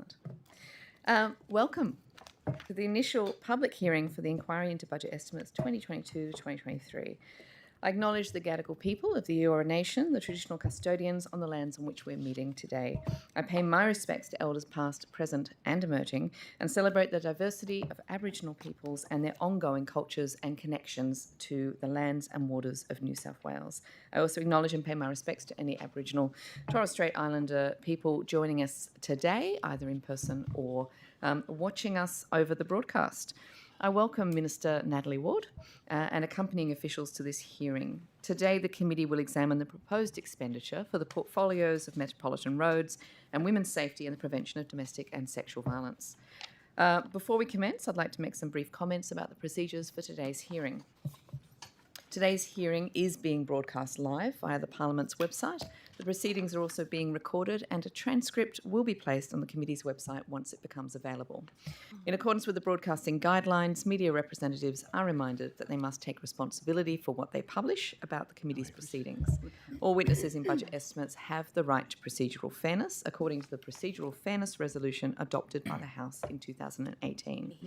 Excellent. Welcome to the initial public hearing for the Inquiry into Budget Estimates 2022 to 2023. I acknowledge the Gadigal people of the Eora Nation, the traditional custodians on the lands on which we're meeting today. I pay my respects to elders past, present and emerging, and celebrate the diversity of Aboriginal peoples and their ongoing cultures and connections to the lands and waters of New South Wales. I also acknowledge and pay my respects to any Aboriginal Torres Strait Islander people joining us today, either in person or watching us over the broadcast. I welcome Minister Natalie Ward and accompanying officials to this hearing. Today, the committee will examine the proposed expenditure for the portfolios of Metropolitan roads and women's safety and the prevention of domestic and sexual violence. Before we commence, I'd like to make some brief comments about the procedures for today's hearing. Today's hearing is being broadcast live via the Parliament's website. The proceedings are also being recorded and a transcript will be placed on the committee's website once it becomes available. In accordance with the broadcasting guidelines, media representatives are reminded that they must take responsibility for what they publish about the committee's proceedings. All witnesses in budget estimates have the right to procedural fairness according to the Procedural Fairness Resolution adopted by the House in 2018.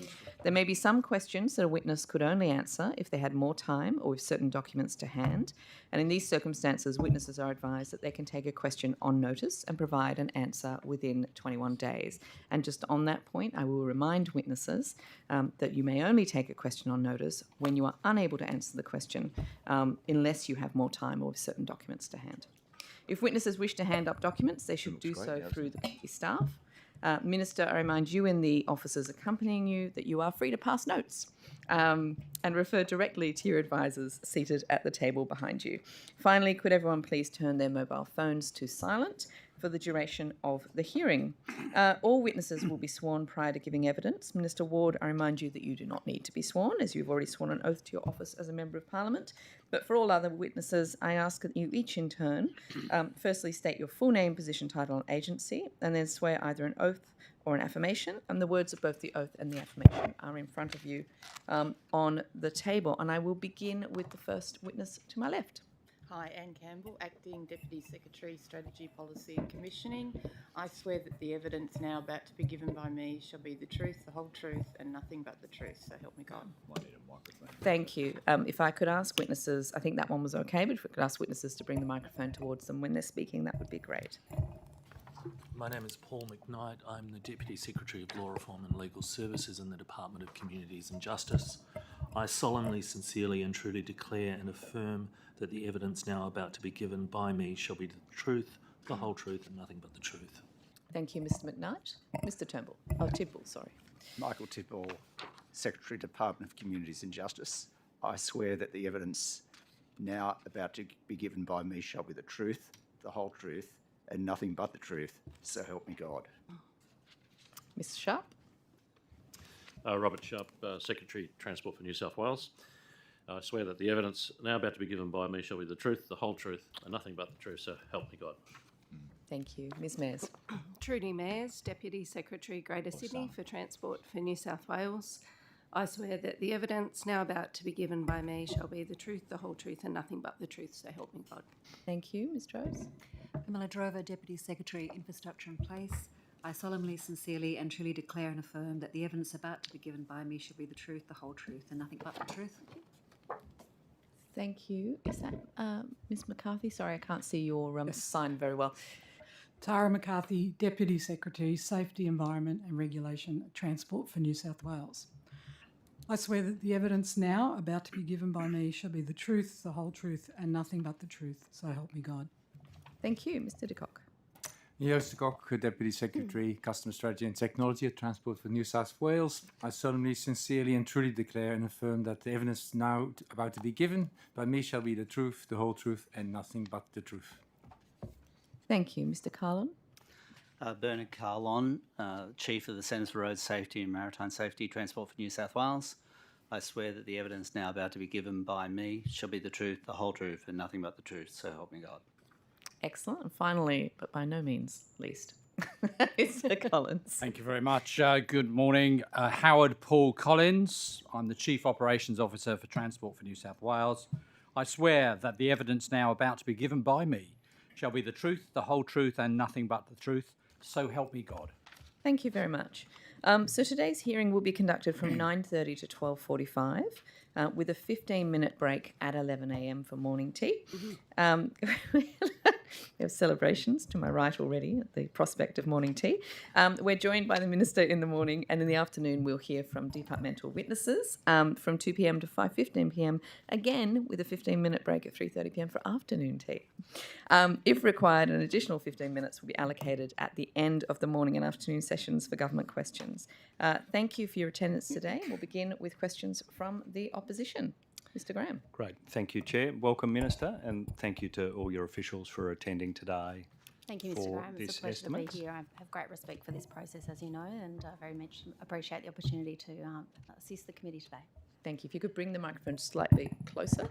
There may be some questions that a witness could only answer if they had more time or with certain documents to hand, and in these circumstances, witnesses are advised that they can take a question on notice and provide an answer within 21 days. And just on that point, I will remind witnesses that you may only take a question on notice when you are unable to answer the question unless you have more time or with certain documents to hand. If witnesses wish to hand up documents, they should do so through the committee staff. Minister, I remind you and the officers accompanying you that you are free to pass notes and refer directly to your advisors seated at the table behind you. Finally, could everyone please turn their mobile phones to silent for the duration of the hearing. All witnesses will be sworn prior to giving evidence. Minister Ward, I remind you that you do not need to be sworn, as you've already sworn an oath to your office as a Member of Parliament. But for all other witnesses, I ask that you each in turn firstly state your full name, position, title and agency, and then swear either an oath or an affirmation, and the words of both the oath and the affirmation are in front of you on the table. And I will begin with the first witness to my left. Hi, Anne Campbell, Acting Deputy Secretary, Strategy, Policy and Commissioning. I swear that the evidence now about to be given by me shall be the truth, the whole truth and nothing but the truth, so help me God. Thank you. If I could ask witnesses, I think that one was okay, but if we could ask witnesses to bring the microphone towards them when they're speaking, that would be great. My name is Paul McKnight. I'm the Deputy Secretary of Law Reform and Legal Services in the Department of Communities and Justice. I solemnly, sincerely and truly declare and affirm that the evidence now about to be given by me shall be the truth, the whole truth and nothing but the truth. Thank you, Mr McKnight. Mr Tipple, sorry. Michael Tipple, Secretary, Department of Communities and Justice. I swear that the evidence now about to be given by me shall be the truth, the whole truth and nothing but the truth, so help me God. Mr Sharp. Robert Sharp, Secretary, Transport for New South Wales. I swear that the evidence now about to be given by me shall be the truth, the whole truth, and nothing but the truth, so help me God. Thank you. Ms Mayers. Trudy Mayers, Deputy Secretary, Greater Sydney for Transport for New South Wales. I swear that the evidence now about to be given by me shall be the truth, the whole truth, and nothing but the truth, so help me God. Thank you. Ms Rose. Pamela Drover, Deputy Secretary, Infrastructure and Place. I solemnly, sincerely and truly declare and affirm that the evidence about to be given by me shall be the truth, the whole truth and nothing but the truth. Thank you. Is that Ms McCarthy? Sorry, I can't see your sign very well. Tara McCarthy, Deputy Secretary, Safety, Environment and Regulation, Transport for New South Wales. I swear that the evidence now about to be given by me shall be the truth, the whole truth and nothing but the truth, so help me God. Thank you. Mr de Kock. Joost de Kock, Deputy Secretary, Customer Strategy and Technology at Transport for New South Wales. I solemnly, sincerely and truly declare and affirm that the evidence now about to be given by me shall be the truth, the whole truth and nothing but the truth. Thank you. Mr Carlon. Bernard Carlon, Chief of the Centres for Road Safety and Maritime Safety, Transport for New South Wales. I swear that the evidence now about to be given by me shall be the truth, the whole truth and nothing but the truth, so help me God. Excellent. And finally, but by no means least, Mr Collins. Thank you very much. Good morning. Howard Paul Collins. I'm the Chief Operations Officer for Transport for New South Wales. I swear that the evidence now about to be given by me shall be the truth, the whole truth and nothing but the truth. So help me God. Thank you very much. So today's hearing will be conducted from 9:30 to 12:45 with a 15-minute break at 11 a.m. for morning tea. We have celebrations to my right already at the prospect of morning tea. We're joined by the Minister in the morning, and in the afternoon we'll hear from departmental witnesses from 2 p.m. to 5:15 p.m, again with a 15-minute break at 3:30 p.m. for afternoon tea. If required, an additional 15 minutes will be allocated at the end of the morning and afternoon sessions for government questions. Thank you for your attendance today. We'll begin with questions from the opposition. Mr. Graham. Great. Thank you, Chair. Welcome, Minister, and thank you to all your officials for attending today. Thank you, Mr. for Graham. It's this a pleasure estimate. to be here. I have great respect for this process, as you know, and very much appreciate the opportunity to assist the committee today. Thank you. If you could bring the microphone slightly closer.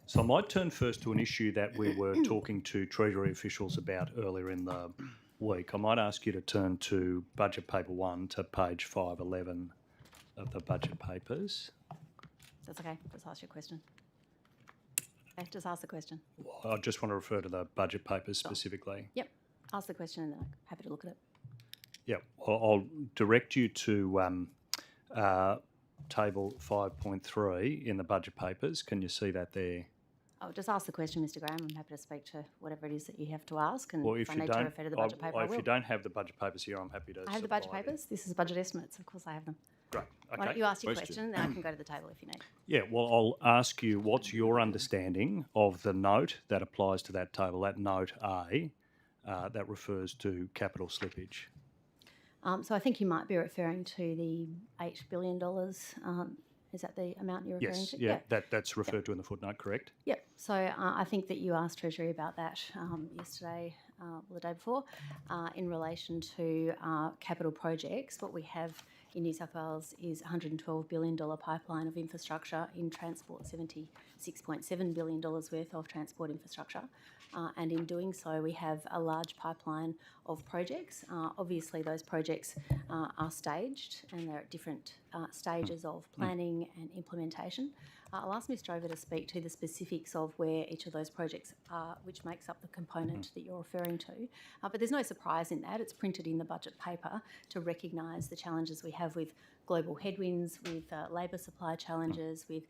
So I might turn first to an issue that we were talking to Treasury officials about earlier in the week. I might ask you to turn to Budget Paper 1 to page 511 of the budget papers. That's okay. Just ask your question. Okay, just ask the question. I just want to refer to the budget papers specifically. Yep. Ask the question and then I'm happy to look at it. Yeah, I'll direct you to table 5.3 in the budget papers. Can you see that there? Oh, just ask the question, Mr. Graham. I'm happy to speak to whatever it is that you have to ask. And Well, if I need to refer to the budget paper, I if will. you don't have the budget papers here, I'm happy to I have the budget supply them. papers. This is budget estimates. Of course I have them. Great. Okay. Why don't you ask your question, then I can go to the table if you need. Yeah, well, I'll ask you, what's your understanding of the note that applies to that table, that note A, that refers to capital slippage? So I think you might be referring to the $8 billion. Is that the amount you're referring Yes, to? yeah, that's referred to in the footnote, correct? Yep. So I think that you asked Treasury about that yesterday or the day before in relation to capital projects. What we have in New South Wales is a $112 billion pipeline of infrastructure in transport, $76.7 billion worth of transport infrastructure. And in doing so, we have a large pipeline of projects. Obviously, those projects are staged and they're at different stages of planning and implementation. I'll ask Ms. Drover to speak to the specifics of where each of those projects are, which makes up the component that you're referring to. But there's no surprise in that. It's printed in the budget paper to recognise the challenges we have with global headwinds, with labour supply challenges, with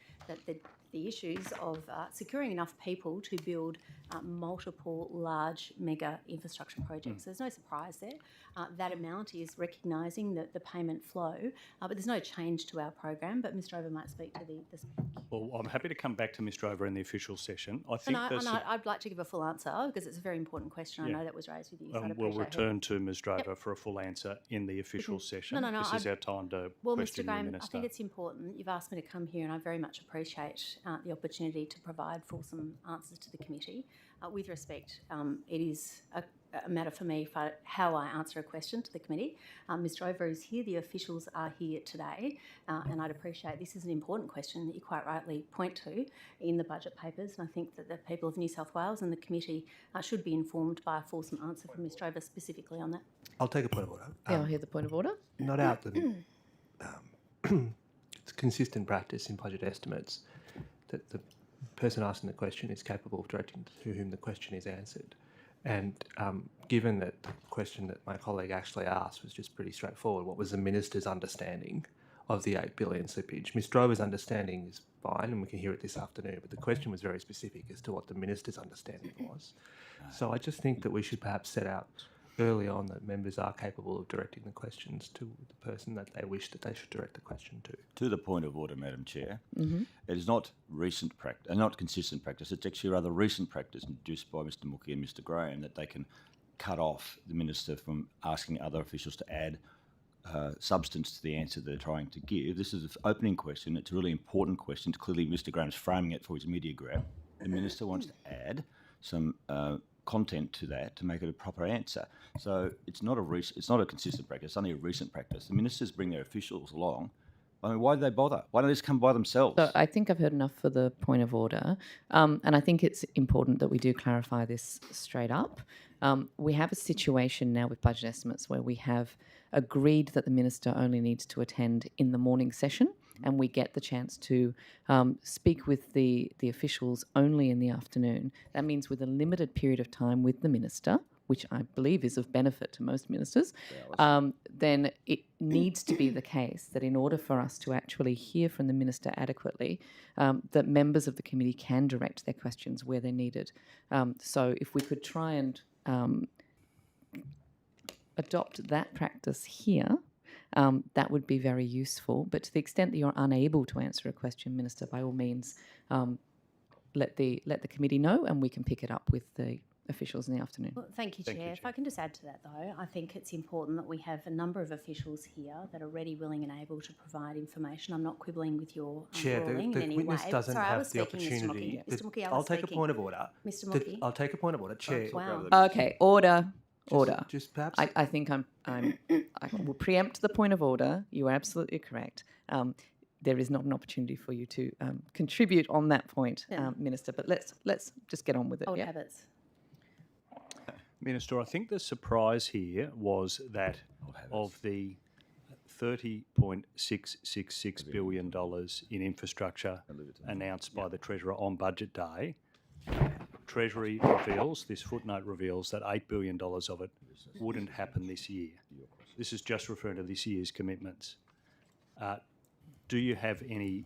the issues of securing enough people to build multiple large mega infrastructure projects. So there's no surprise there. That amount is recognising the payment flow, but there's no change to our program. But Ms. Drover might speak to the Well, I'm happy to come back to Ms. Drover in the official session. I think I'd like to give a full answer because it's a very important question. Yeah. I know that was raised with you. So we'll return to Ms. Drover for a full answer in the official session. No, This is our time to Well, question Mr. Graham, the Minister. I think it's important. You've asked me to come here and I very much appreciate the opportunity to provide fulsome answers to the committee. With respect, it is a matter for me for how I answer a question to the committee. Ms. Drover is here, the officials are here today, and I'd appreciate this is an important question that you quite rightly point to in the budget papers, and I think that the people of New South Wales and the committee should be informed by a fulsome answer from Ms. Drover specifically on that. I'll take a point of order. Yeah, I'll hear the point of order. Not out that it's consistent practice in budget estimates that the person asking the question is capable of directing to whom the question is answered. And given that the question that my colleague actually asked was just pretty straightforward, what was the Minister's understanding of the $8 billion slippage? Ms. Drover's understanding is fine, and we can hear it this afternoon, but the question was very specific as to what the Minister's understanding was. So I just think that we should perhaps set out early on that members are capable of directing the questions to the person that they wish that they should direct the question to. To the point of order, Madam Chair, it is not recent practice, not consistent practice. It's actually rather recent practice introduced by Mr. Mookie and Mr. Graham that they can cut off the Minister from asking other officials to add substance to the answer they're trying to give. This is an opening question. It's a really important question. Clearly, Mr. Graham's framing it for his media grab. The Minister wants to add some content to that to make it a proper answer. So it's not a consistent practice. It's only a recent practice. The ministers bring their officials along. I mean, why do they bother? Why don't they just come by themselves? So I think I've heard enough for the point of order, and I think it's important that we do clarify this straight up. We have a situation now with budget estimates where we have agreed that the minister only needs to attend in the morning session, and we get the chance to speak with the officials only in the afternoon. That means with a limited period of time with the minister, which I believe is of benefit to most ministers, then it needs to be the case that in order for us to actually hear from the minister adequately, that members of the committee can direct their questions where they're needed. So if we could try and adopt that practice here, that would be very useful. But to the extent that you're unable to answer a question, Minister, by all means, let the committee know, and we can pick it up with the officials in the afternoon. Well, thank you, Chair. If I can just add to that, though, I think it's important that we have a number of officials here that are ready, willing and able to provide information. I'm not quibbling with your Chair, ruling the in any witness way. doesn't Sorry, I have was the speaking, opportunity. Mr. Mookie, I I'll was take a speaking. point of order. Mr. Mookie. I'll take a point of order, Chair. Wow. Okay, order. Just perhaps. I think I will preempt the point of order. You are absolutely correct. There is not an opportunity for you to contribute on that point, Minister. But let's just get on with it. Old habits. Minister, I think the surprise here was that of the $30.666 billion in infrastructure announced by the Treasurer on Budget Day, Treasury reveals, this footnote reveals, that $8 billion of it wouldn't happen this year. This is just referring to this year's commitments. Do you have any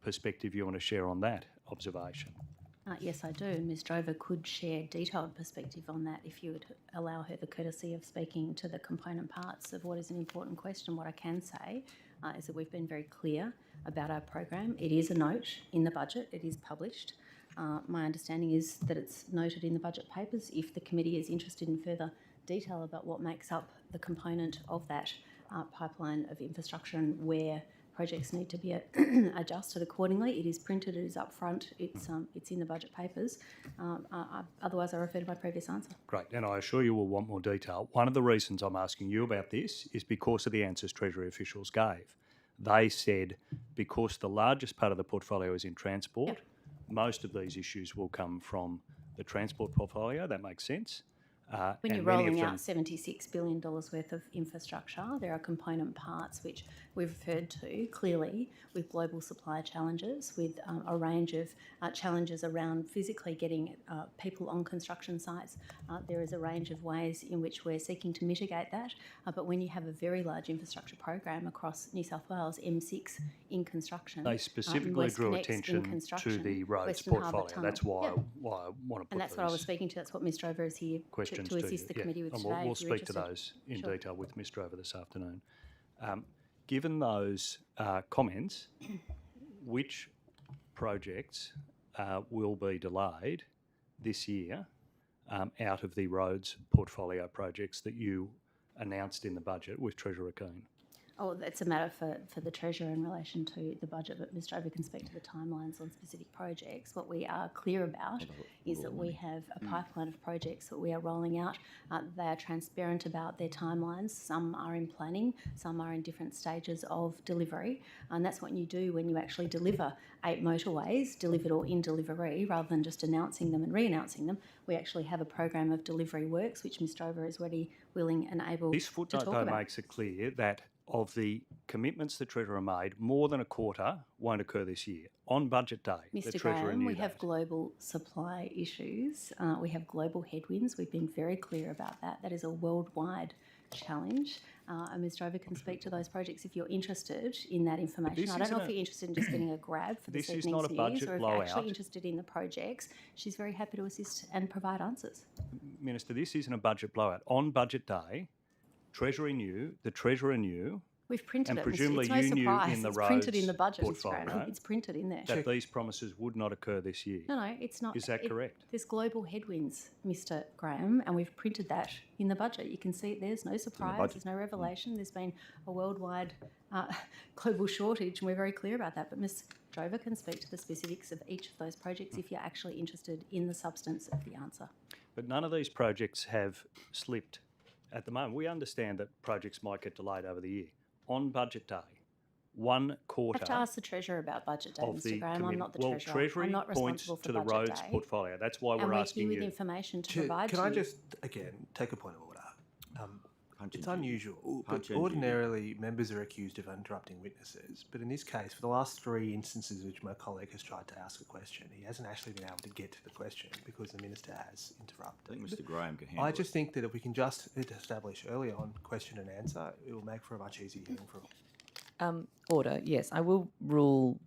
perspective you want to share on that observation? Yes, I do. Ms. Drover could share detailed perspective on that if you would allow her the courtesy of speaking to the component parts of what is an important question. What I can say is that we've been very clear about our program. It is a note in the budget. It is published. My understanding is that it's noted in the budget papers. If the committee is interested in further detail about what makes up the component of that pipeline of infrastructure and where projects need to be adjusted accordingly, it is printed, it is upfront, it's in the budget papers. Otherwise, I refer to my previous answer. Great, and I assure you we'll want more detail. One of the reasons I'm asking you about this is because of the answers Treasury officials gave. They said because the largest part of the portfolio is in transport, most of these issues will come from the transport portfolio. That makes sense. When you're rolling out $76 billion worth of infrastructure, there are component parts which we've referred to clearly with global supply challenges, with a range of challenges around physically getting people on construction sites. There is a range of ways in which we're seeking to mitigate that. But when you have a very large infrastructure program across New South Wales, M6 in construction, they specifically drew attention to the roads Western portfolio. That's why I want to put and that's what I was speaking to. That's what Ms. Drover is here to assist the committee with and today. We'll speak to those in detail with Ms. Drover this afternoon. Given those comments, which projects will be delayed this year out of the roads portfolio projects that you announced in the budget with Treasurer Keane? Oh, that's a matter for the Treasurer in relation to the budget, but Ms. Drover can speak to the timelines on specific projects. What we are clear about is that we have a pipeline of projects that we are rolling out. They are transparent about their timelines. Some are in planning, some are in different stages of delivery, and that's what you do when you actually deliver 8 motorways, delivered or in delivery, rather than just announcing them and re-announcing them. We actually have a program of delivery works, which Ms. Drover is ready, willing and able this to talk footnote, about. though, makes it clear that of the commitments the Treasurer made, more than a quarter won't occur this year. On budget day, Mr. the Treasurer Graham, knew we that. have global supply issues. We have global headwinds. We've been very clear about that. That is a worldwide challenge. And Ms. Drover can speak to those projects if you're interested in that information. I don't know if you're interested in just getting a grab for this evening's news, or if you're actually interested in the projects. She's very happy to assist and provide answers. Minister, this isn't a budget blowout. On budget day, the Treasurer knew, we've printed and it. presumably It's no you knew surprise. in the it's roads printed in the budget, portfolio, Mr. Graham. It's printed in there. that these promises would not occur this year. No, it's not. Is that correct? There's global headwinds, Mr. Graham, and we've printed that in the budget. You can see it. There's no surprise. There's no revelation. There's been a worldwide global shortage, and we're very clear about that. But Ms. Drover can speak to the specifics of each of those projects if you're actually interested in the substance of the answer. But none of these projects have slipped at the moment. We understand that projects might get delayed over the year. On budget day, 1 quarter. I have to ask the Treasurer about budget day, Mr. Graham. I'm not the Treasurer. Treasury I'm not points responsible for to the budget roads day. portfolio. That's why And we're we're asking here with you. information to provide Can to I you. just, again, take a point of order? Punch It's and judy. unusual, Punch but and judy. ordinarily members are accused of interrupting witnesses. But in this case, for the last 3 instances which my colleague has tried to ask a question, he hasn't actually been able to get to the question because the minister has interrupted. I think Mr. Graham can handle I just think that if we can just establish early on question and answer, it will make for a much easier hearing for all. Order, yes. I will rule,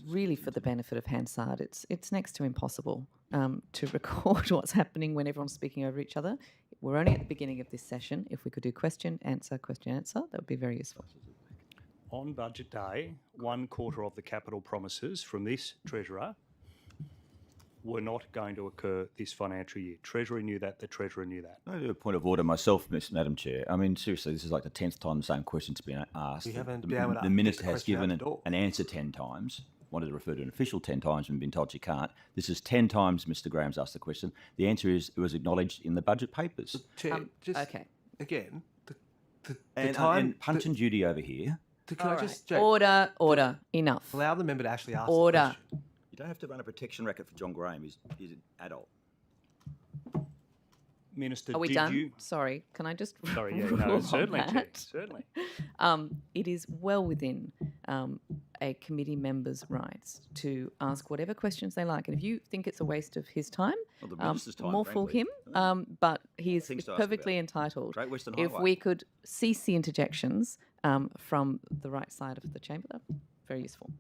really for the benefit of Hansard, it's next to impossible to record what's happening when everyone's speaking over each other. We're only at the beginning of this session. If we could do question, answer, that would be very useful. On budget day, 1/4 of the capital promises from this Treasurer were not going to occur this financial year. Treasury knew that, the Treasurer knew that. I do a point of order myself, Madam Chair. I mean, seriously, this is like the 10th time the same question's been asked. We haven't the, been able to the get Minister the has question out given the door. an answer 10 times, wanted to refer to an official 10 times and been told she can't. This is 10 times Mr. Graham's asked the question. The answer is it was acknowledged in the budget papers. Chair, just okay. again, the And, time... and punch and judy over here. Can I just... Jake, Order, enough. allow the member to actually ask Order. the question. You don't have to run a protection racket for John Graham. He's an adult. Minister, Are we did done? you... Sorry, can I just Sorry, yeah, rule no, on certainly, Chair, that? certainly. It is well within a committee member's rights to ask whatever questions they like. And if you think it's a waste of his time, Well, the minister's time, more fool frankly. him. But he is Things to ask perfectly about. entitled. Great Western If Highway. we could cease the interjections from the right side of the chamber, that'd be very useful.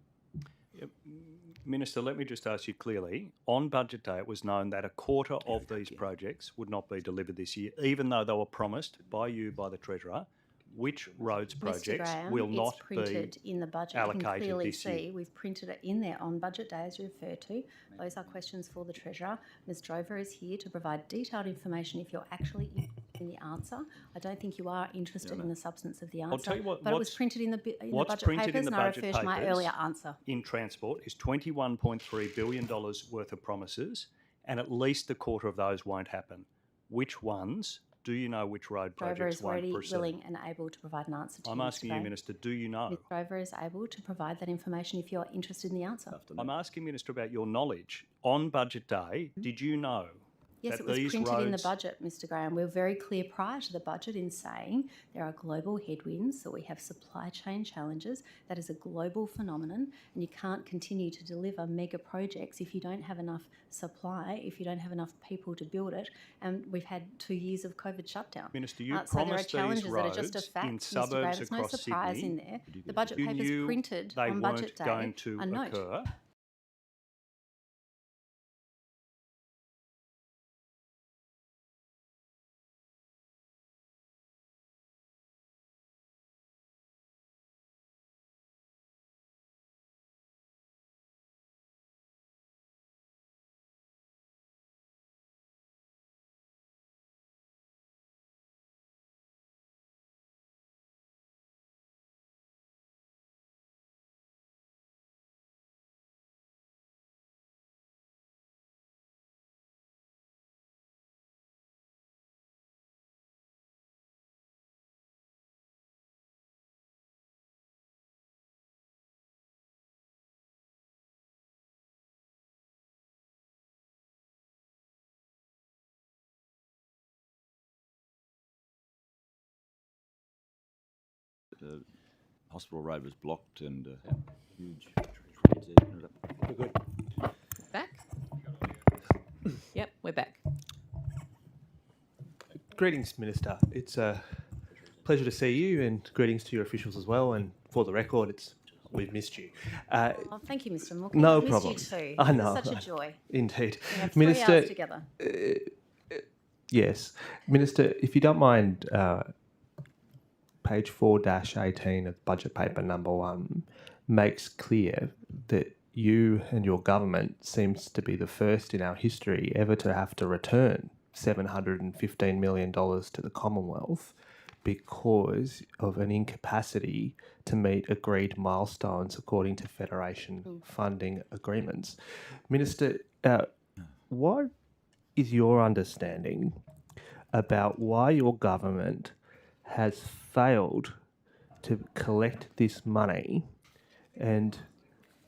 Minister, let me just ask you clearly. On budget day, it was known that 1/4 of these projects would not be delivered this year, even though they were promised by you, by the Treasurer. Which roads projects Mr. Graham, will not it's printed in the budget. You can allocated clearly this year? see we've printed it in there on budget day, as you refer to. Those are questions for the Treasurer. Ms. Drover is here to provide detailed information if you're actually interested in the answer. I don't think you are interested in the substance of the answer. tell you what, but it was what's- printed in the budget printed in papers, the and I budget refer to my papers earlier answer. in transport is $21.3 billion worth of promises, and at least 1/4 of those won't happen. Which ones? Do you know which road Drover projects is won't already proceed? willing and able to provide an answer to I'm you, Mr. asking you, Graham. Minister, do you know? Ms. Drover is able to provide that information if you're interested in the answer. I'm asking, Minister, about your knowledge. On budget day, did you know Yes, that it was these printed in the roads- budget, Mr. Graham. We were very clear prior to the budget in saying there are global headwinds, that we have supply chain challenges. That is a global phenomenon, and you can't continue to deliver mega projects if you don't have enough supply, if you don't have enough people to build it. And we've had 2 years of COVID shutdown. Minister, you So there are promised challenges these that are roads just a fact, in Mr. Graham. suburbs There's no across surprise Sydney. in there. The budget You papers knew printed they on weren't budget day going to a note. occur. The hospital road was blocked and huge. We're good. Back? Yep, we're back. Greetings, Minister. It's a pleasure to see you, and greetings to your officials as well. And for the record, we've missed you. Oh, thank you, Mr. Mook. No I've problem. missed you too. I It's know. such a joy. Indeed. We have 3 Minister, hours together. Yes. Minister, if you don't mind, page 4-18 of budget paper number 1 makes clear that you and your government seems to be the first in our history ever to have to return $715 million to the Commonwealth because of an incapacity to meet agreed milestones according to Federation funding agreements. Minister, what is your understanding about why your government has failed to collect this money and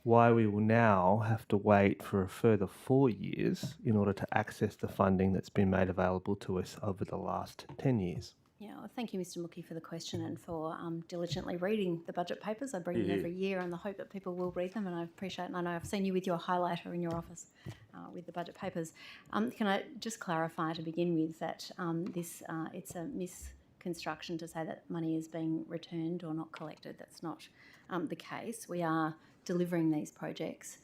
why we will now have to wait for a further 4 years in order to access the funding that's been made available to us over the last 10 years? Yeah, well, thank you, Mr. Mookie, for the question and for diligently reading the budget papers. I bring them every year in the hope that people will read them, and I appreciate it. And I know I've seen you with your highlighter in your office with the budget papers. Can I just clarify to begin with that it's a misconstruction to say that money is being returned or not collected. That's not the case. We are delivering these projects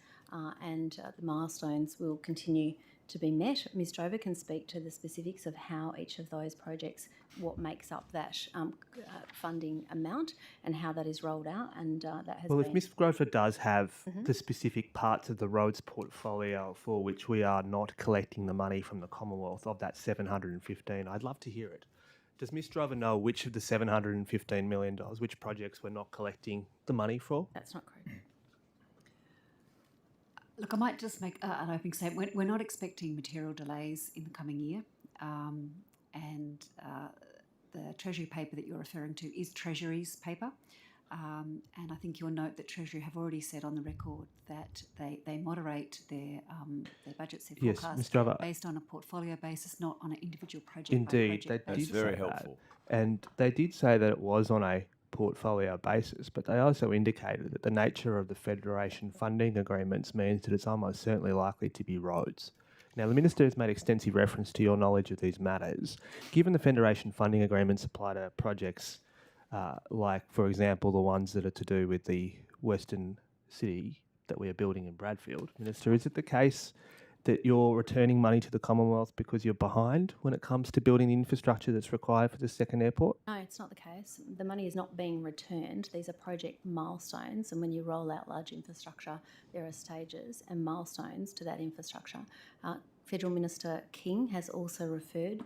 and the milestones will continue to be met. Ms Drover can speak to the specifics of how each of those projects, what makes up that funding amount and how that is rolled out, and that has Well, been... if Ms Grover does have the specific parts of the roads portfolio for which we are not collecting the money from the Commonwealth of that 715, I'd love to hear it. Does Ms Drover know which of the $715 million, which projects we're not collecting the money for? That's not correct. Look, I might just make an opening statement. We're not expecting material delays in the coming year, and the Treasury paper that you're referring to is Treasury's paper, and I think you'll note that Treasury have already said on the record that they moderate their budgets, their Yes, forecasts, Ms Drover, based on a portfolio basis, not on an individual project. Indeed, by project they basis. did say that, and they did say that it was on a portfolio basis, but they also indicated that the nature of the Federation funding agreements means that it's almost certainly likely to be roads. Now, the Minister has made extensive reference to your knowledge of these matters. Given the Federation funding agreements apply to projects like, for example, the ones that are to do with the Western City that we are building in Bradfield, Minister, is it the case that you're returning money to the Commonwealth because you're behind when it comes to building the infrastructure that's required for the second airport? No, it's not the case. The money is not being returned. These are project milestones, and when you roll out large infrastructure, there are stages and milestones to that infrastructure. Federal Minister King has also referred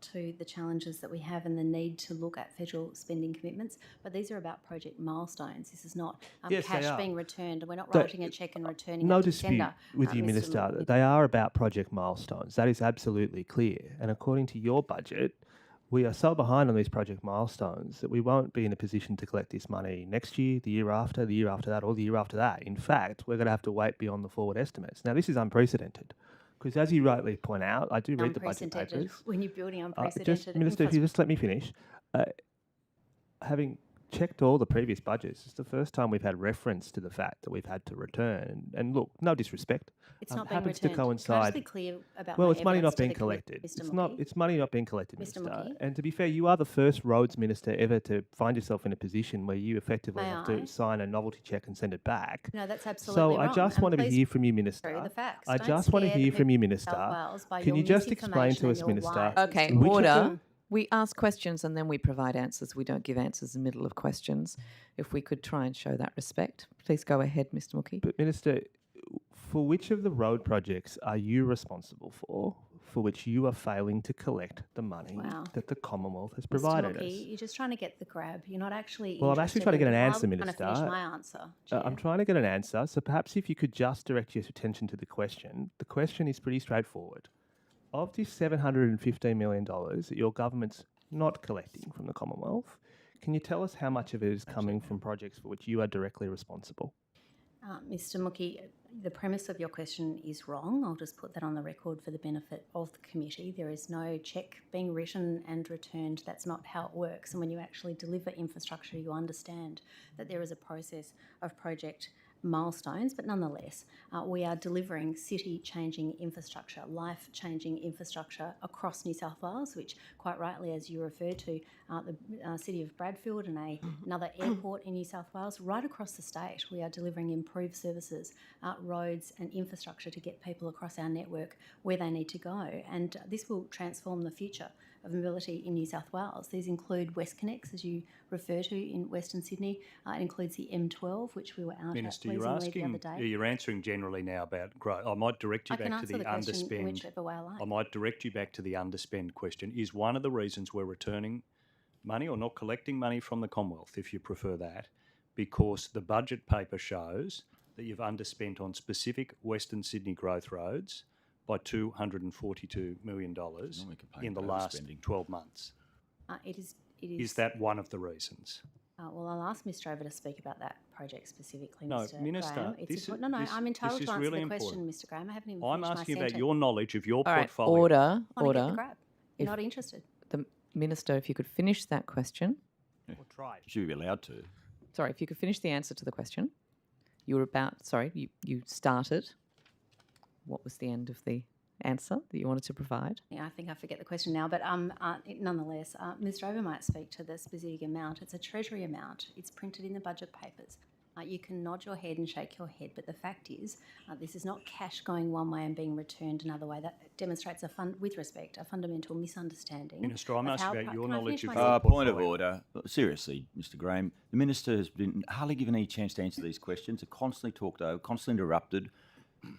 to the challenges that we have and the need to look at federal spending commitments, but these are about project milestones. This is not cash being returned. We're not writing a cheque and returning no it to dispute tender. with you, Minister. They are about project milestones. That is absolutely clear. And according to your budget, we are so behind on these project milestones that we won't be in a position to collect this money next year, the year after that, or the year after that. In fact, we're going to have to wait beyond the forward estimates. Now, this is unprecedented. Because as you rightly point out, I do read the budget papers. When you're building unprecedented... Minister, if you just let me finish. Having checked all the previous budgets, it's the first time we've had reference to the fact that we've had to return. And look, no disrespect. It's not being returned. To coincide. Can I just be clear about well, my it's money not evidence to being the collected. Mr. It's money not being collected, Mr. Minister. Mookie. And to be fair, you are the first roads minister ever to find yourself in a position where you effectively have to sign a novelty cheque and send it back. No, that's absolutely wrong. So I just want to hear from you, Minister. The facts. I just want to hear from you, Minister. Can you just explain to us, Minister? Okay, order. We ask questions and then we provide answers. We don't give answers in the middle of questions. If we could try and show that respect. Please go ahead, Mr. Mookie. But Minister, for which of the road projects are you responsible for which you are failing to collect the money that the Commonwealth has provided Mr. Mookie, us? You're just trying to get the grab. You're not actually Well, I'm actually trying to get an answer, Minister. Minister. I'm trying to finish my answer. I'm trying to get an answer, so perhaps if you could just direct your attention to the question. The question is pretty straightforward. Of this $715 million that your government's not collecting from the Commonwealth, can you tell us how much of it is coming from projects for which you are directly responsible? Mr. Mookie, the premise of your question is wrong. I'll just put that on the record for the benefit of the committee. There is no cheque being written and returned. That's not how it works. And when you actually deliver infrastructure, you understand that there is a process of project milestones, but nonetheless, we are delivering city-changing infrastructure, life-changing infrastructure across New South Wales, which quite rightly, as you referred to, the city of Bradfield and another airport in New South Wales, right across the state, we are delivering improved services, roads and infrastructure to get people across our network where they need to go. And this will transform the future of mobility in New South Wales. These include WestConnex, as you refer to, in Western Sydney. It includes the M12, which we were out Minister, at you're the other day. you're answering generally now about growth. I might direct you back to the underspend. Whichever way I like. I might direct you back to the underspend question. Is one of the reasons we're returning money or not collecting money from the Commonwealth, if you prefer that, because the budget paper shows that you've underspent on specific Western Sydney growth roads by $242 million in the last 12 months. It is. Is that one of the reasons? Well, I'll ask Ms Drover to speak about that project specifically, No, Mr. Minister, Graham. I'm entitled to answer really the question, important. Mr. Graham. I haven't even I'm finished my asking sentence. about your knowledge of your All right, portfolio. order. I want to get the grab. You're not interested. Minister, if you could finish that question. Or try. Should be allowed to. Sorry, if you could finish the answer to the question. You were about, sorry, you started. What was the end of the answer that you wanted to provide? Yeah, I think I forget the question now, but nonetheless, Ms. Drover might speak to the specific amount. It's a Treasury amount. It's printed in the budget papers. You can nod your head and shake your head, but the fact is, this is not cash going one way and being returned another way. That demonstrates with respect, a fundamental misunderstanding. Minister, I'm asking about your knowledge of Point of order. Seriously, Mr. Graham, the Minister has been hardly given any chance to answer these questions. They're constantly talked over, constantly interrupted.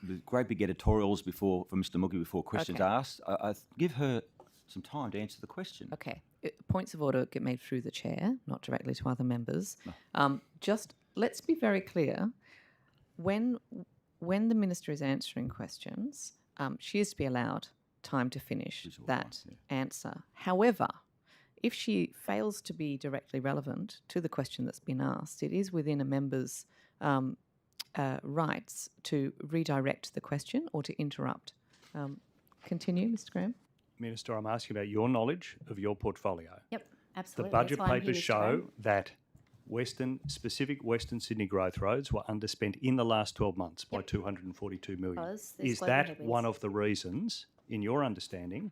With great big editorials for Mr. Mookie before questions asked. I give her some time to answer the question. Okay. Points of order get made through the chair, not directly to other members. No. Just let's be very clear. When the Minister is answering questions, she is to be allowed time to finish that answer. However, if she fails to be directly relevant to the question that's been asked, it is within a member's rights to redirect the question or to interrupt. Continue, Mr. Graham. Minister, I'm asking about your knowledge of your portfolio. Yep, absolutely. The budget papers show that specific Western Sydney growth roads were underspent in the last 12 months by 242 million. Is that one of the reasons, in your understanding,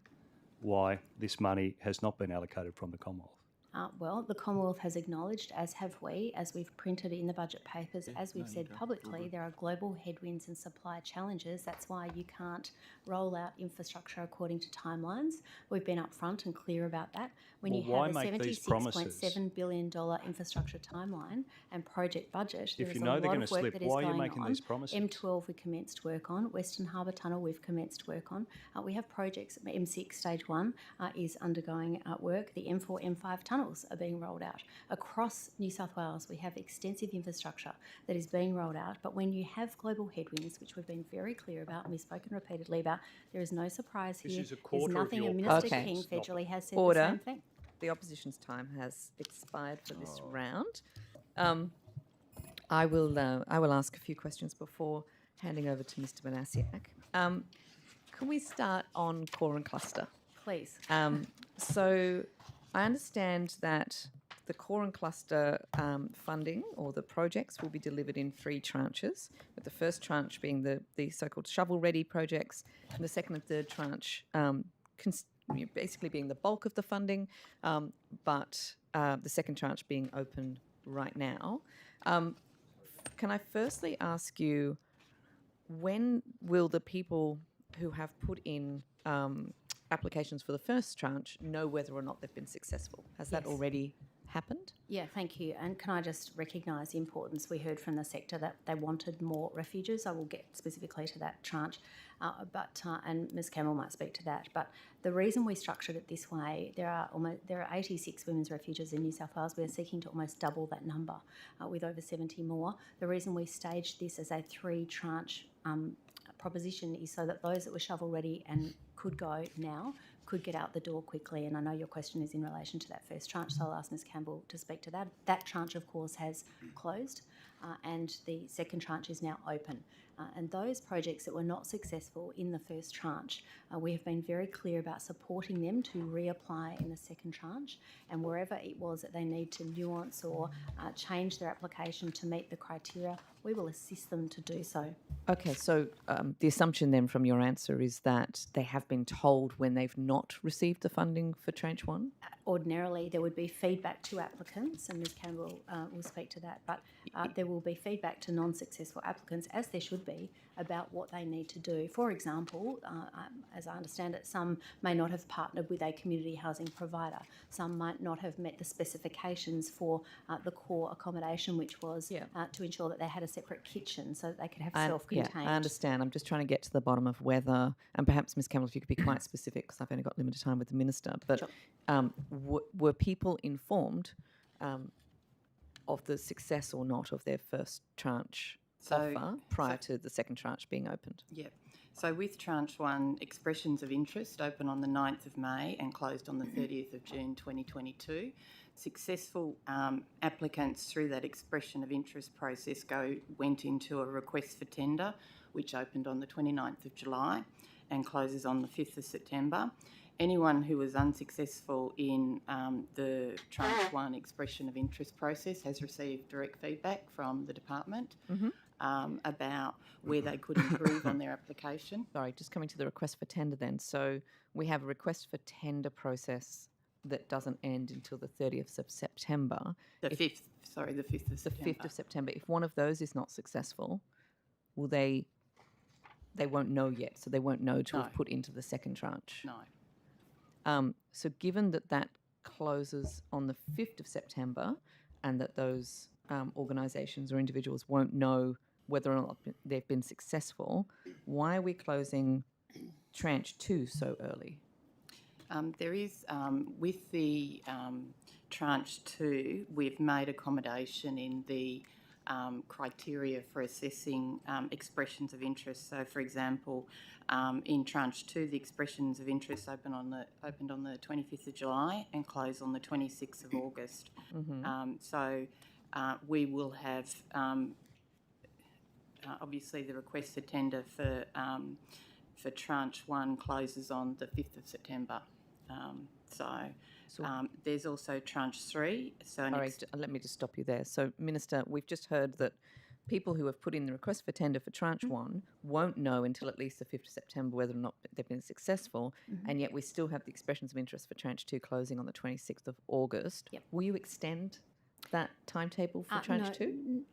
why this money has not been allocated from the Commonwealth? Well, the Commonwealth has acknowledged, as have we, as we've printed in the budget papers, as we've said publicly, there are global headwinds and supply challenges. That's why you can't roll out infrastructure according to timelines. We've been upfront and clear about that. When you have a $76.7 billion infrastructure timeline and project budget, there is a lot of work that is going on. M12 we commenced work on. Western Harbour Tunnel we've commenced work on. We have projects. M6 Stage 1 is undergoing work. The M4, M5 tunnels are being rolled out. Across New South Wales, we have extensive infrastructure that is being rolled out. But when you have global headwinds, which we've been very clear about and we've spoken repeatedly about, there is no surprise here. There's nothing, and Minister King federally has said the same thing. The opposition's time has expired for this round. I will ask a few questions before handing over to Mr. Banasiak. Can we start on core and cluster? Please. So I understand that the core and cluster funding or the projects will be delivered in 3 tranches, with the first tranche being the so-called shovel-ready projects, and the second and third tranche basically being the bulk of the funding, but the second tranche being open right now. Can I firstly ask you, when will the people who have put in applications for the first tranche know whether or not they've been successful? Has that already happened? Yeah, thank you. And can I just recognise the importance we heard from the sector that they wanted more refuges? I will get specifically to that tranche, and Ms. Campbell might speak to that. But the reason we structured it this way, there are 86 women's refuges in New South Wales. We are seeking to almost double that number with over 70 more. The reason we staged this as a 3-tranche proposition is so that those that were shovel ready and could go now could get out the door quickly. And I know your question is in relation to that first tranche, so I'll ask Ms. Campbell to speak to that. That tranche, of course, has closed and the second tranche is now open. And those projects that were not successful in the first tranche, we have been very clear about supporting them to reapply in the second tranche, and wherever it was that they need to nuance or change their application to meet the criteria, we will assist them to do so. Okay, so the assumption then from your answer is that they have been told when they've not received the funding for tranche 1? Ordinarily, there would be feedback to applicants, and Ms. Campbell will speak to that, but there will be feedback to non-successful applicants, as there should be, about what they need to do. For example, as I understand it, some may not have partnered with a community housing provider. Some might not have met the specifications for the core accommodation, which was to ensure that they had a separate kitchen so that they could have self-contained. Yeah, I understand. I'm just trying to get to the bottom of whether, and perhaps Ms. Campbell, if you could be quite specific, because I've only got limited time with the Minister, but were people informed of the success or not of their first tranche offer prior to the second tranche being opened? Yep. So with tranche 1, expressions of interest open on the 9th of May and closed on the 30th of June 2022. Successful applicants through that expression of interest process went into a request for tender, which opened on the 29th of July. and closes on the 5th of September. Anyone who was unsuccessful in the tranche 1 expression of interest process has received direct feedback from the department about where they could improve on their application. Sorry, just coming to the request for tender then. So we have a request for tender process that doesn't end until the 30th of September. The 5th of September. The 5th of September. If one of those is not successful, will they won't know yet, so they won't know to have put into the second tranche. No. So given that closes on the 5th of September and that those organisations or individuals won't know whether or not they've been successful, why are we closing tranche 2 so early? There is, with the tranche 2, we've made accommodation in the criteria for assessing expressions of interest. So, for example, in tranche 2, the expressions of interest opened on the 25th of July and close on the 26th of August. So we will have obviously the request for tender for tranche 1 closes on the 5th of September. There's also tranche 3. Sorry, let me just stop you there. So, Minister, we've just heard that people who have put in the request for tender for tranche 1 won't know until at least the 5th of September whether or not they've been successful, and yet we still have the expressions of interest for tranche 2 closing on the 26th of August. Yep. Will you extend that timetable for tranche 2?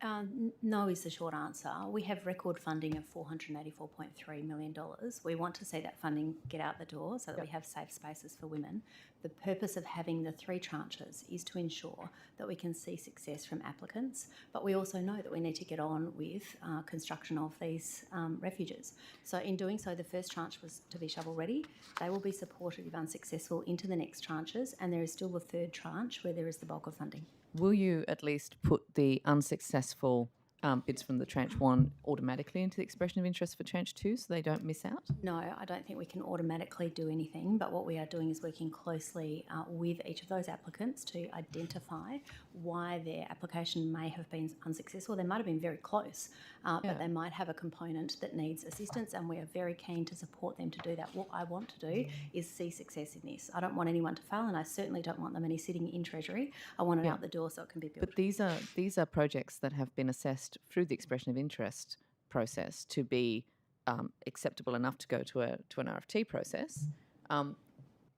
No is the short answer. We have record funding of $484.3 million. We want to see that funding get out the door so that we have safe spaces for women. The purpose of having the 3 tranches is to ensure that we can see success from applicants, but we also know that we need to get on with construction of these refuges. So in doing so, the first tranche was to be shovel ready. They will be supported if unsuccessful into the next tranches, and there is still a third tranche where there is the bulk of funding. Will you at least put the unsuccessful bids from the tranche 1 automatically into the expression of interest for tranche 2 so they don't miss out? No, I don't think we can automatically do anything, but what we are doing is working closely with each of those applicants to identify why their application may have been unsuccessful. They might have been very close, but they might have a component that needs assistance, and we are very keen to support them to do that. What I want to do is see success in this. I don't want anyone to fail, and I certainly don't want the money sitting in Treasury. I want it out the door so it can be built. But these are projects that have been assessed through the expression of interest process to be acceptable enough to go to an RFT process.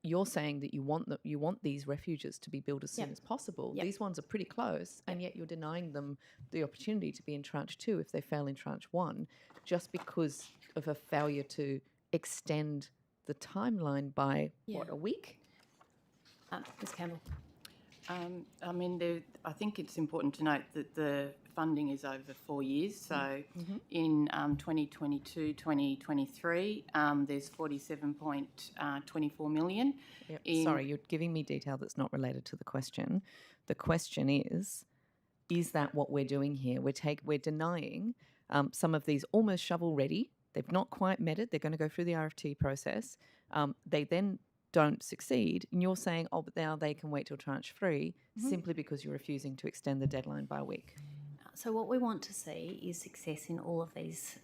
You're saying that you want these refuges to be built as soon as possible. These ones are pretty close, and yet you're denying them the opportunity to be in tranche 2 if they fail in tranche 1, just because of a failure to extend the timeline by a week? Ms. Campbell. I think it's important to note that the funding is over 4 years. So in 2022-2023, there's $47.24 million. Sorry, you're giving me detail that's not related to the question. The question is that what we're doing here? We're denying some of these almost shovel ready. They've not quite met it. They're going to go through the RFT process. They then don't succeed, and you're saying, but now they can wait till tranche 3 simply because you're refusing to extend the deadline by a week. So what we want to see is success in all of these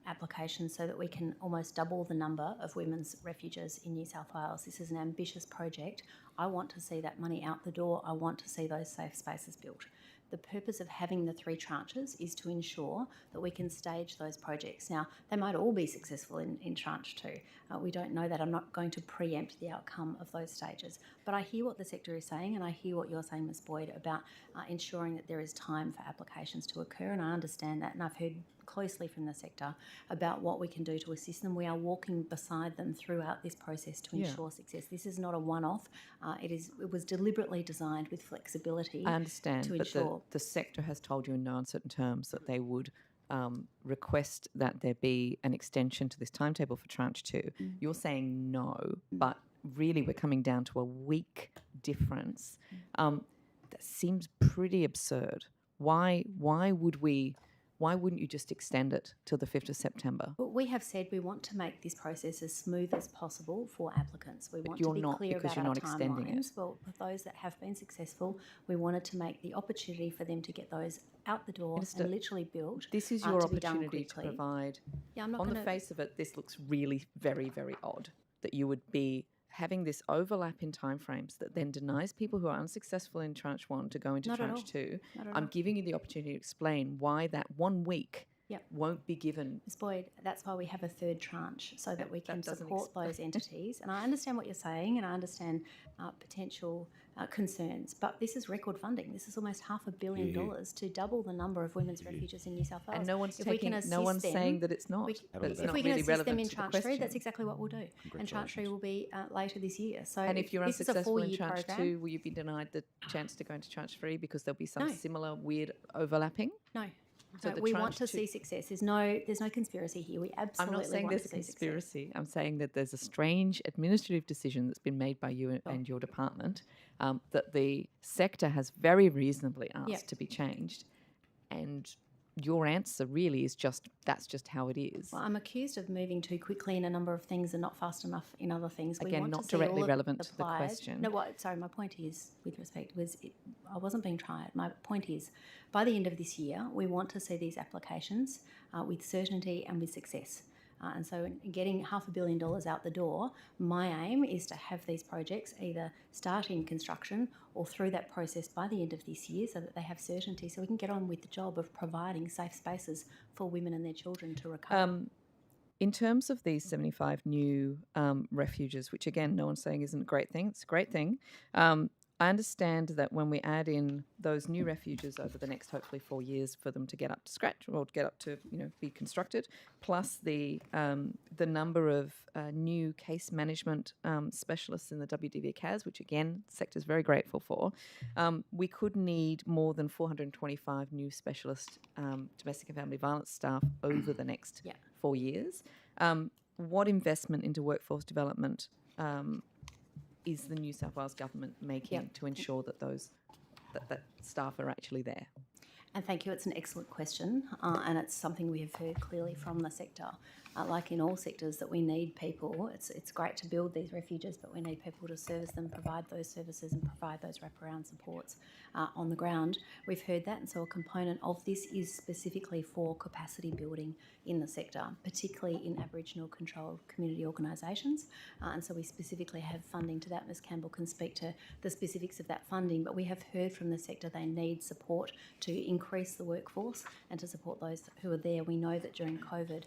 applications so that we can almost double the number of women's refuges in New South Wales. This is an ambitious project. I want to see that money out the door. I want to see those safe spaces built. The purpose of having the 3 tranches is to ensure that we can stage those projects. Now, they might all be successful in tranche 2. We don't know that. I'm not going to preempt the outcome of those stages. But I hear what the sector is saying, and I hear what you're saying, Ms. Boyd, about ensuring that there is time for applications to occur, and I understand that, and I've heard closely from the sector about what we can do to assist them. We are walking beside them throughout this process to ensure success. This is not a one-off. It was deliberately designed with flexibility. I understand, to but ensure the sector has told you in no uncertain terms that they would request that there be an extension to this timetable for tranche 2. You're saying no, but really we're coming down to a week difference. That seems pretty absurd. Why would we why wouldn't you just extend it till the 5th of September? But we have said we want to make this process as smooth as possible for applicants. We want you're to be not, clear because about you're our not extending it. timelines. Well, for those that have been successful, we wanted to make the opportunity for them to get those out the door Minister, and literally built. This is your to be done opportunity to quickly. provide. Yeah, I'm not On the gonna- face of it, this looks really very, very odd that you would be having this overlap in timeframes that then denies people who are unsuccessful in tranche 1 to go into Not at tranche all. 2. Not at I'm all. giving you the opportunity to explain why that 1 week Yep. won't be given. Ms. Boyd, that's why we have a third tranche, so that we can doesn't support those entities. And I understand what you're saying, and I understand potential concerns, but this is record funding. This is almost $500 million to double the number of women's refuges in New South Wales. And no one's If we can taking, no one's assist saying them- that it's not. we- that it's if not we can really assist them relevant in to the tranche 3, question. that's exactly what we'll do. And tranche 3 will be later this year. So And if you're this is a unsuccessful in 4-year tranche program. 2, will you be denied the chance to go into tranche 3 because there'll be some No. similar weird overlapping? No. So No, the we tranche want to 2 see success. There's no conspiracy here. We I'm absolutely not saying want there's to a see success. conspiracy. I'm saying that there's a strange administrative decision that's been made by you Oh. and your department that the sector has very reasonably asked Yep. to be changed. And your answer really is that's just how it is. Well, I'm accused of moving too quickly in a number of things and not fast enough in other things. We Again, want not to see directly all of relevant it to the applied. question. No, sorry, my point is, with respect, I wasn't being tried. My point is, by the end of this year, we want to see these applications with certainty and with success. And so in getting $500 million out the door, my aim is to have these projects either starting construction or through that process by the end of this year so that they have certainty, so we can get on with the job of providing safe spaces for women and their children to recover. In terms of these 75 new refuges, which again, no one's saying isn't a great thing, it's a great thing. I understand that when we add in those new refuges over the next, hopefully 4 years for them to get up to scratch or get up to, be constructed, plus the number of new case management specialists in the WDV CAS, which again, the sector is very grateful for, we could need more than 425 new specialist domestic and family violence staff over the next 4 years. What investment into workforce development is the New South Wales government making to ensure that that staff are actually there? And thank you. It's an excellent question, and it's something we have heard clearly from the sector. Like in all sectors, that we need people. It's great to build these refuges, but we need people to service them, provide those services, and provide those wraparound supports on the ground. We've heard that, and so a component of this is specifically for capacity building in the sector, particularly in Aboriginal controlled community organisations. And so we specifically have funding to that. Ms Campbell can speak to the specifics of that funding, but we have heard from the sector they need support to increase the workforce and to support those who are there. We know that during COVID,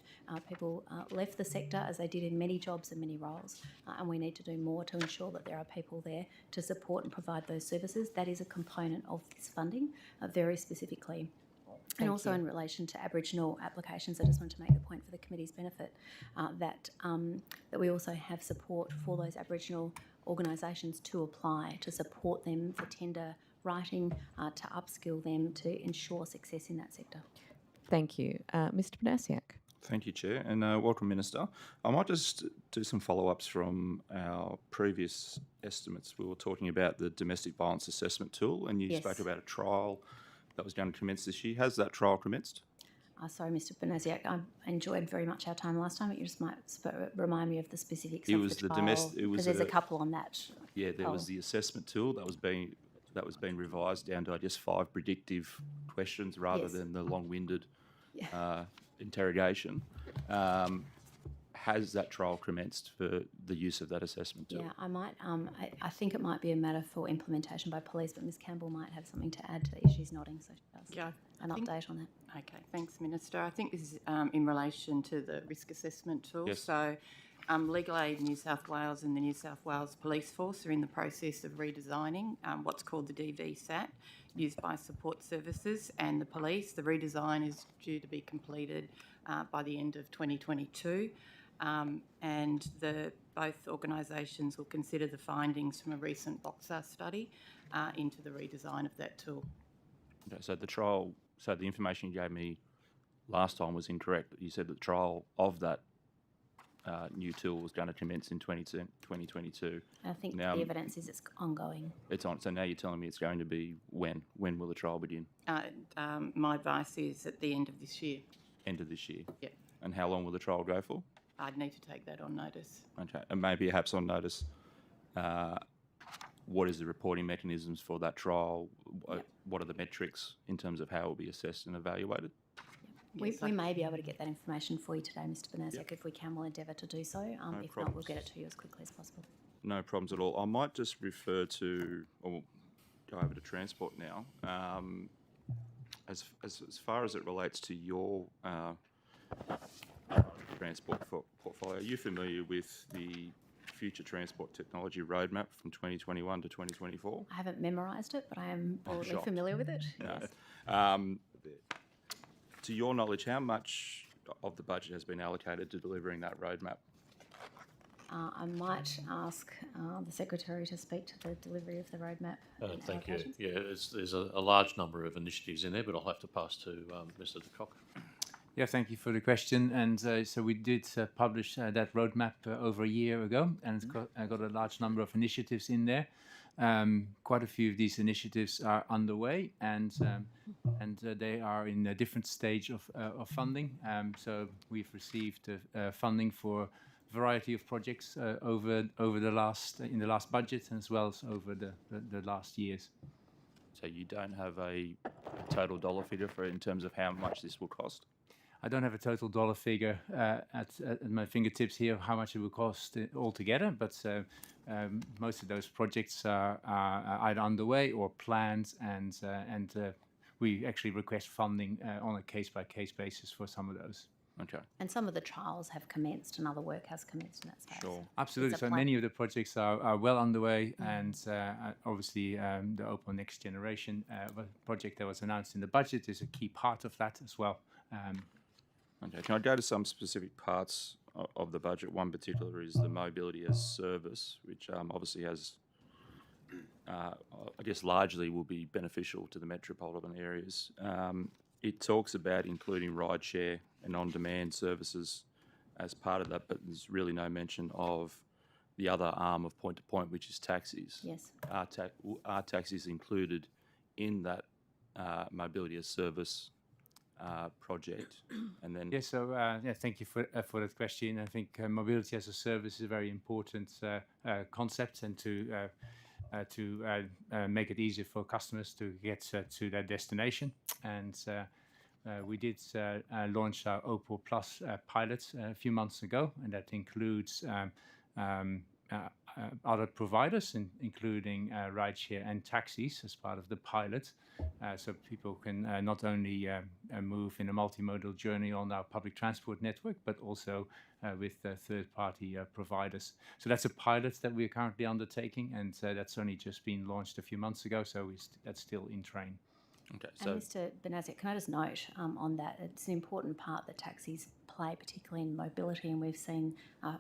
people left the sector, as they did in many jobs and many roles, and we need to do more to ensure that there are people there to support and provide those services. That is a component of this funding, very specifically. And also in relation to Aboriginal applications, I just wanted to make the point for the committee's benefit that we also have support for those Aboriginal organisations to apply, to support them for tender writing, to upskill them, to ensure success in that sector. Thank you. Mr Panasiak. Thank you, Chair, and welcome, Minister. I might just do some follow-ups from our previous estimates. We were talking about the domestic violence assessment tool, and you spoke about a trial that was going to commence this year. Has that trial commenced? Sorry, Mr Panasiak, I enjoyed very much our time last time, but you just might remind me of the specifics of the trial, because there's a couple on that. Yeah, there was the assessment tool that was being revised down to, I guess, 5 predictive questions rather than the long-winded interrogation. Has that trial commenced for the use of that assessment tool? Yeah, I might. I think it might be a matter for implementation by police, but Ms Campbell might have something to add to that. She's nodding, so she does. Yeah, an update on that. Okay, thanks, Minister. I think this is in relation to the risk assessment tool. Yes. So Legal Aid New South Wales and the New South Wales Police Force are in the process of redesigning what's called the DV SAT, used by support services and the police. The redesign is due to be completed by the end of 2022. And both organisations will consider the findings from a recent Boxer study into the redesign of that tool. Okay, so the information you gave me last time was incorrect. You said the trial of that new tool was going to commence in 2022. I think Now, the evidence is it's ongoing. It's on. So now you're telling me it's going to be when? When will the trial begin? My advice is at the end of this year. End of this year. Yep. And how long will the trial go for? I'd need to take that on notice. Okay. And maybe perhaps on notice, what is the reporting mechanisms for that trial? What are the metrics in terms of how it will be assessed and evaluated? We may be able to get that information for you today, Mr. Banaszak. If we can, we'll endeavour to do so. If not, we'll get it to you as quickly as possible. No problems at all. I might just refer to, or go over to transport now. As far as it relates to your transport portfolio, are you familiar with the Future Transport Technology Roadmap from 2021 to 2024? I haven't memorised it, but I am broadly shocked. familiar with it. No. Yes. To your knowledge, how much of the budget has been allocated to delivering that roadmap? I might ask the Secretary to speak to the delivery of the roadmap. Thank you. Yeah, there's a large number of initiatives in there, but I'll have to pass to Mr. de Kock. Yeah, thank you for the question. And so we did publish that roadmap over a year ago, and it's got a large number of initiatives in there. Quite a few of these initiatives are underway, and they are in a different stage of funding. So we've received funding for a variety of projects over the last budget, as well as over the last years. So you don't have a total dollar figure for in terms of how much this will cost? I don't have a total dollar figure at my fingertips here of how much it will cost altogether, but most of those projects are either underway or planned, and we actually request funding on a case-by-case basis for some of those. Okay. And some of the trials have commenced and other work has commenced in that space. Sure. Absolutely. So many of the projects are well underway, and obviously the Open Next Generation project that was announced in the budget is a key part of that as well. Okay, can I go to some specific parts of the budget? One particular is the mobility as service, which obviously has, I guess, largely will be beneficial to the metropolitan areas. It talks about including rideshare and on-demand services as part of that, but there's really no mention of the other arm of point-to-point, which is taxis. Yes. Are taxis included in that mobility as service project? And then thank you for that question. I think mobility as a service is a very important concept, and to make it easier for customers to get to their destination. And we did launch our Opal Plus pilot a few months ago, and that includes other providers, including rideshare and taxis as part of the pilot. So people can not only move in a multimodal journey on our public transport network, but also with third-party providers. So that's a pilot that we're currently undertaking, and that's only just been launched a few months ago, so that's still in train. Okay, so and Mr. Banaszak, can I just note on that, it's an important part that taxis play, particularly in mobility, and we've seen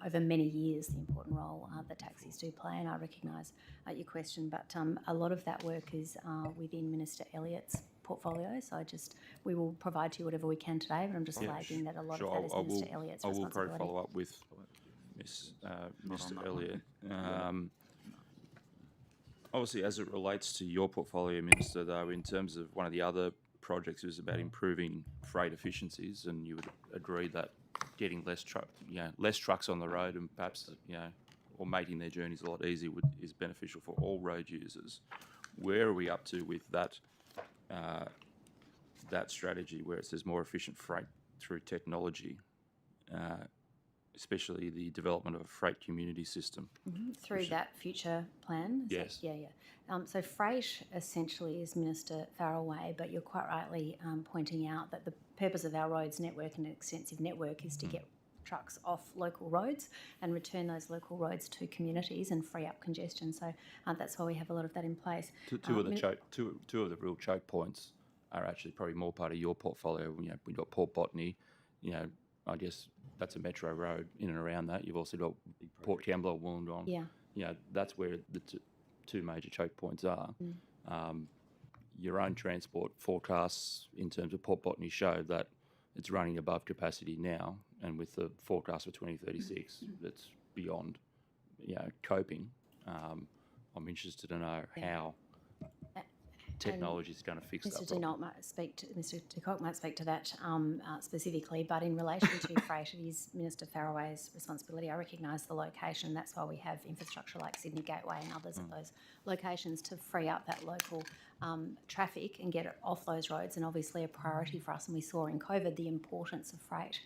over many years the important role that taxis do play, and I recognise your question, but a lot of that work is within Minister Elliott's portfolio, so we will provide to you whatever we can today, but I'm just flagging that a lot of that is Minister Elliott's responsibility. I will probably follow up with Mr. Elliott. Obviously, as it relates to your portfolio, Minister, though, in terms of one of the other projects was about improving freight efficiencies, and you would agree that getting less trucks on the road, and perhaps or making their journeys a lot easier is beneficial for all road users. Where are we up to with that strategy, where it says more efficient freight through technology? Especially the development of a freight community system. Through that future plan? Yes. So freight essentially is Minister Farrell way, but you're quite rightly pointing out that the purpose of our roads network and an extensive network is to get trucks off local roads and return those local roads to communities and free up congestion. So that's why we have a lot of that in place. Two of the real choke points are actually probably more part of your portfolio. We've got Port Botany, I guess that's a metro road in and around that. You've also got Port Kembla, Wollongong. Yeah. That's where the two major choke points are. Your own transport forecasts in terms of Port Botany show that it's running above capacity now. and with the forecast for 2036, that's beyond, coping. I'm interested to know how technology is going to fix that Mr. problem. Mr. De Kock might speak to that specifically, but in relation to freight, it is Minister Farraway's responsibility. I recognise the location. That's why we have infrastructure like Sydney Gateway and others at those locations to free up that local traffic and get it off those roads, and obviously a priority for us. And we saw in COVID the importance of freight,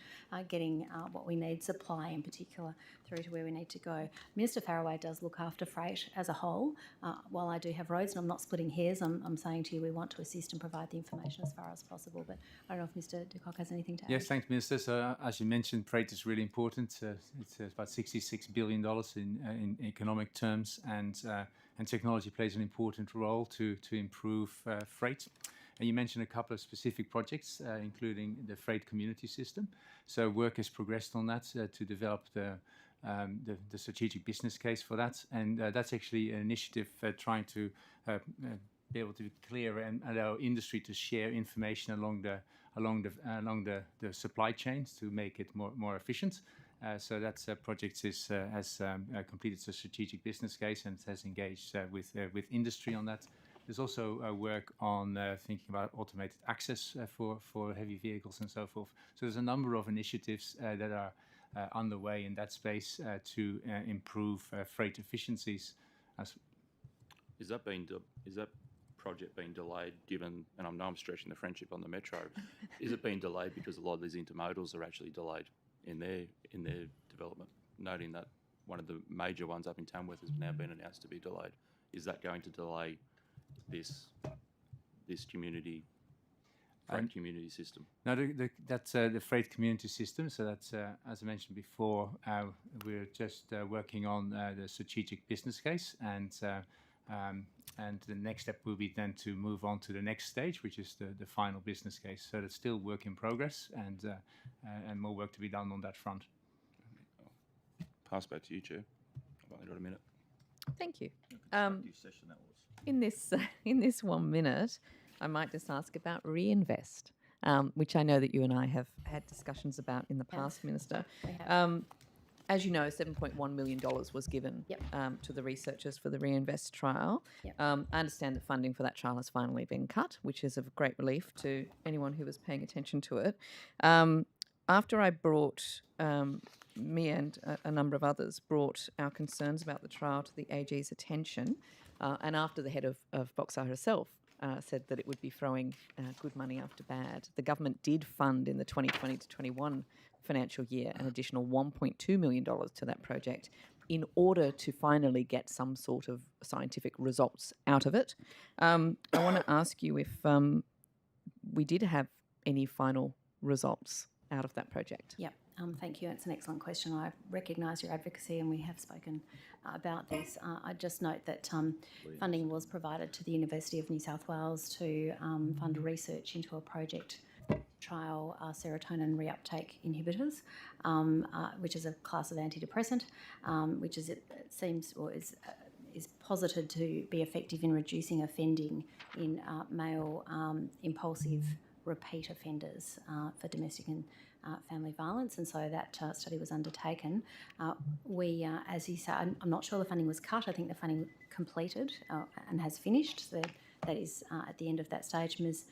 getting what we need, supply in particular, through to where we need to go. Minister Farraway does look after freight as a whole. While I do have roads, and I'm not splitting hairs, I'm saying to you we want to assist and provide the information as far as possible. But I don't know if Mr. De Kock has anything to add. Yes, thanks, Minister. So, as you mentioned, freight is really important. It's about $66 billion in economic terms, and technology plays an important role to improve freight. And you mentioned a couple of specific projects, including the freight community system. So work has progressed on that to develop the strategic business case for that, and that's actually an initiative trying to be able to be clear and allow industry to share information along the supply chains to make it more efficient. So that project has completed the strategic business case and has engaged with industry on that. There's also work on thinking about automated access for heavy vehicles and so forth. So there's a number of initiatives that are underway in that space to improve freight efficiencies. Is that project being delayed, given, and I know I'm stretching the friendship on the Metro, is it being delayed because a lot of these intermodals are actually delayed in their development, noting that one of the major ones up in Tamworth has now been announced to be delayed? Is that going to delay this community, freight community system? No, that's the freight community system. So that's, as I mentioned before, we're just working on the strategic business case, and the next step will be then to move on to the next stage, which is the final business case. So that's still work in progress, and more work to be done on that front. Pass back to you, Chair. I've only got a minute. Thank you. Session that was. In this 1 minute, I might just ask about Reinvest, which I know that you and I have had discussions about in the past, Minister. As you know, $7.1 million was given to the researchers for the Reinvest trial. I understand that funding for that trial has finally been cut, which is of great relief to anyone who was paying attention to it. After I brought, me and a number of others brought our concerns about the trial to the AG's attention, and after the head of Boxer herself said that it would be throwing good money after bad, the government did fund in the 2020 to 21 financial year an additional $1.2 million to that project in order to finally get some sort of scientific results out of it. I want to ask you if we did have any final results out of that project. Yep. Thank you. It's an excellent question. I recognise your advocacy, and we have spoken about this. I just note that funding was provided to the University of New South Wales to fund research into a project trial serotonin reuptake inhibitors, which is a class of antidepressant, which is, it seems, or is posited to be effective in reducing offending in male impulsive repeat offenders for domestic and family violence, and so that study was undertaken. We, as you say, I'm not sure the funding was cut. I think the funding completed and has finished. So that is at the end of that stage. Ms.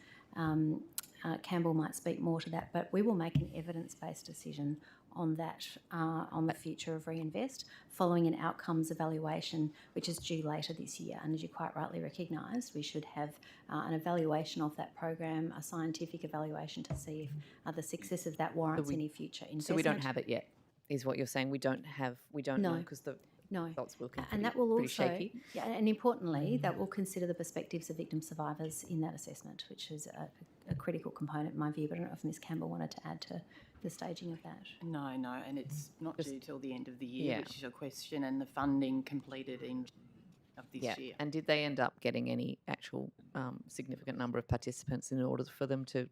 Campbell might speak more to that, but we will make an evidence-based decision on that, on the future of Reinvest, following an outcomes evaluation, which is due later this year. And as you quite rightly recognised, we should have an evaluation of that program, a scientific evaluation, to see if the success of that warrants any future investment. So we don't have it yet, is what you're saying? We don't know because the results will come and that will also, shaky. Yeah, and importantly, that will consider the perspectives of victim survivors in that assessment, which is a critical component in my view. But I don't know if Ms. Campbell wanted to add to the staging of that. No, and it's not due till the end of the year, which is your question, and the funding completed in of this year. And did they end up getting any actual significant number of participants in order for them to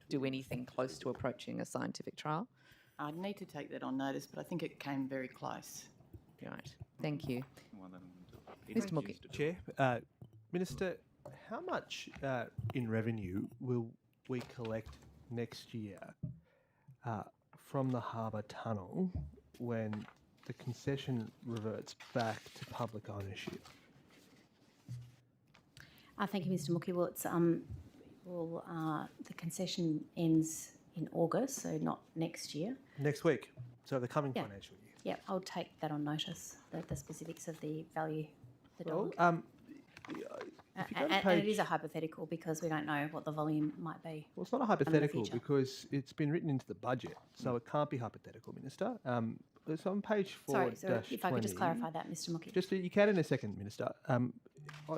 do anything close to approaching a scientific trial? I'd need to take that on notice, but I think it came very close. Right. Thank you. Mr. Mookie. Chair, Minister, how much in revenue will we collect next year from the harbour tunnel when the concession reverts back to public ownership? Thank you, Mr. Mookie. Well, it's, the concession ends in August, so not next year. Next week, so the coming Yeah. financial year. Yeah, I'll take that on notice, the specifics of the value of the Well, dog. if you go to And it page- is a hypothetical because we don't know what the volume might be. Well, it's not a in the hypothetical future. because it's been written into the budget, so it can't be hypothetical, Minister. It's on page 4 Sorry, if I could just clarify that, Mr. Mookie. Just you can in a second, Minister.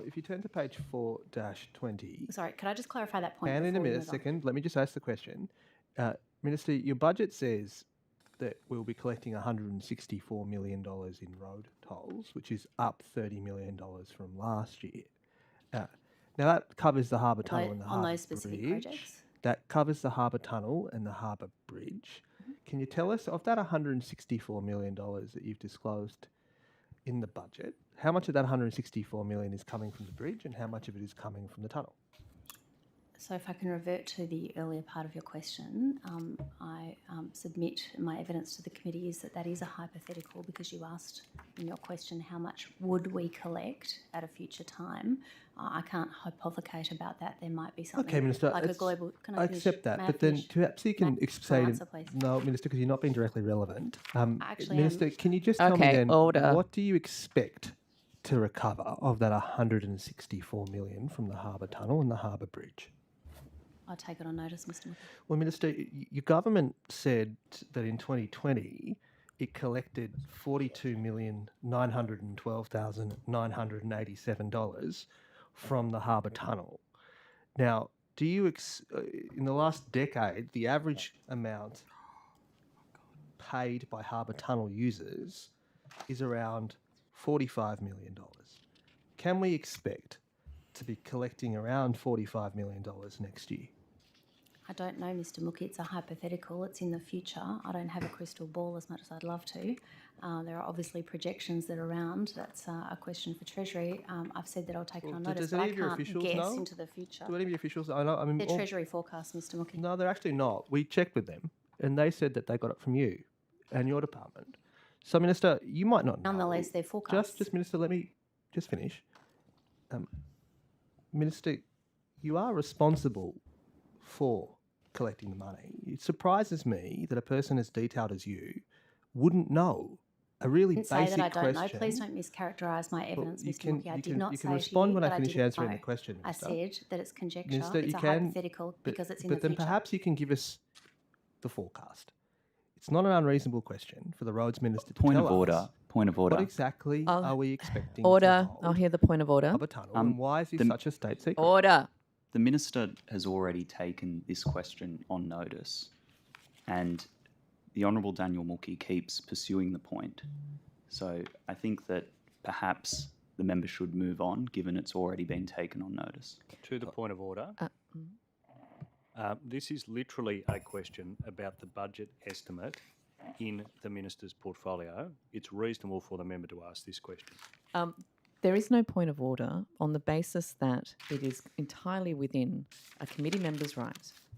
If you turn to page 4-20. Sorry, could I just clarify that point? And in a before we minute, move on? second, let me just ask the question. Minister, your budget says that we'll be collecting $164 million in road tolls, which is up $30 million from last year. Now that covers the harbour tunnel and the On harbour those specific bridge. projects? That covers the harbour tunnel and the harbour bridge. Can you tell us, of that $164 million that you've disclosed in the budget, how much of that $164 million is coming from the bridge and how much of it is coming from the tunnel? So if I can revert to the earlier part of your question, I submit my evidence to the committee is that is a hypothetical because you asked in your question how much would we collect at a future time. I can't hypothecate about that. There might be something Okay, Minister, like a global... Can I finish? accept that, May I but then finish? perhaps you can May I say... answer, please? No, Minister, because you're not being directly relevant. Actually, Minister, can you just tell me Okay, then, order. what do you expect to recover of that $164 million from the harbour tunnel and the harbour bridge? I'll take it on notice, Mr. Mookie. Well, Minister, your government said that in 2020 it collected $42,912,987 from the harbour tunnel. Now, do you, in the last decade, the average amount paid by harbour tunnel users is around $45 million. Can we expect to be collecting around $45 million next year? I don't know, Mr. Mookie. It's a hypothetical. It's in the future. I don't have a crystal ball as much as I'd love to. There are obviously projections that are around. That's a question for Treasury. I've said that I'll take it on notice, Does but any I of your can't officials guess know? into the future. Do any of your officials know? I mean, They're Treasury forecasts, Mr. Mookie. No, they're actually not. We checked with them, and they said that they got it from you and your department. So, Minister, you might not know. Nonetheless, they're forecasts. Just Minister, let me just finish. Minister, you are responsible for collecting the money. It surprises me that a person as detailed as you wouldn't know a really I didn't basic say that I don't question. know. Please don't mischaracterise my evidence, you Mr. can- Mookie. I you did can- not you say can to respond you when I that finish didn't answering know. the question, Minister. I said that it's conjecture. Minister, it's you a can, hypothetical because it's in but the then future. perhaps you can give us the forecast. It's not an unreasonable question for the roads minister to Point tell of order. us Point of order. what exactly are we expecting Order. to hold I'll hear the point of order. of a tunnel, and why is this such a state secret? Order. The minister has already taken this question on notice, and the Honourable Daniel Mookie keeps pursuing the point. So I think that perhaps the member should move on, given it's already been taken on notice. To the point of order, this is literally a question about the budget estimate in the minister's portfolio. It's reasonable for the member to ask this question. There is no point of order on the basis that it is entirely within a committee member's right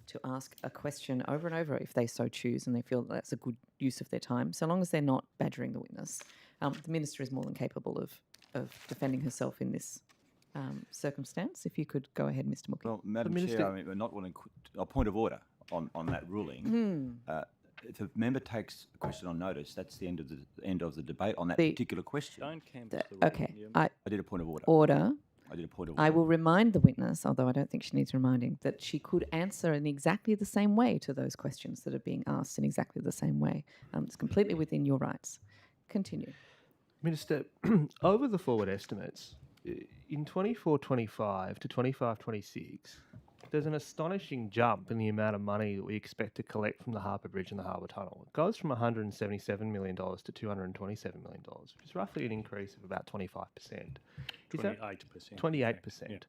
to ask a question over and over if they so choose and they feel that's a good use of their time, so long as they're not badgering the witness. The minister is more than capable of defending herself in this circumstance. If you could go ahead, Mr. Mookie. Well, Madam Chair, I mean, we're not wanting a point of order on that ruling. If a member takes a question on notice, that's the end of the debate on that particular question. Don't canvass the room. Okay. I did a point of order. Order. I did a point of order. I will remind the witness, although I don't think she needs reminding, that she could answer in exactly the same way to those questions that are being asked in exactly the same way. It's completely within your rights. Continue. Minister, over the forward estimates, in 24-25 to 25-26, there's an astonishing jump in the amount of money that we expect to collect from the Harbour Bridge and the Harbour Tunnel. It goes from $177 million to $227 million, which is roughly an increase of about 25%. 28%. 28%.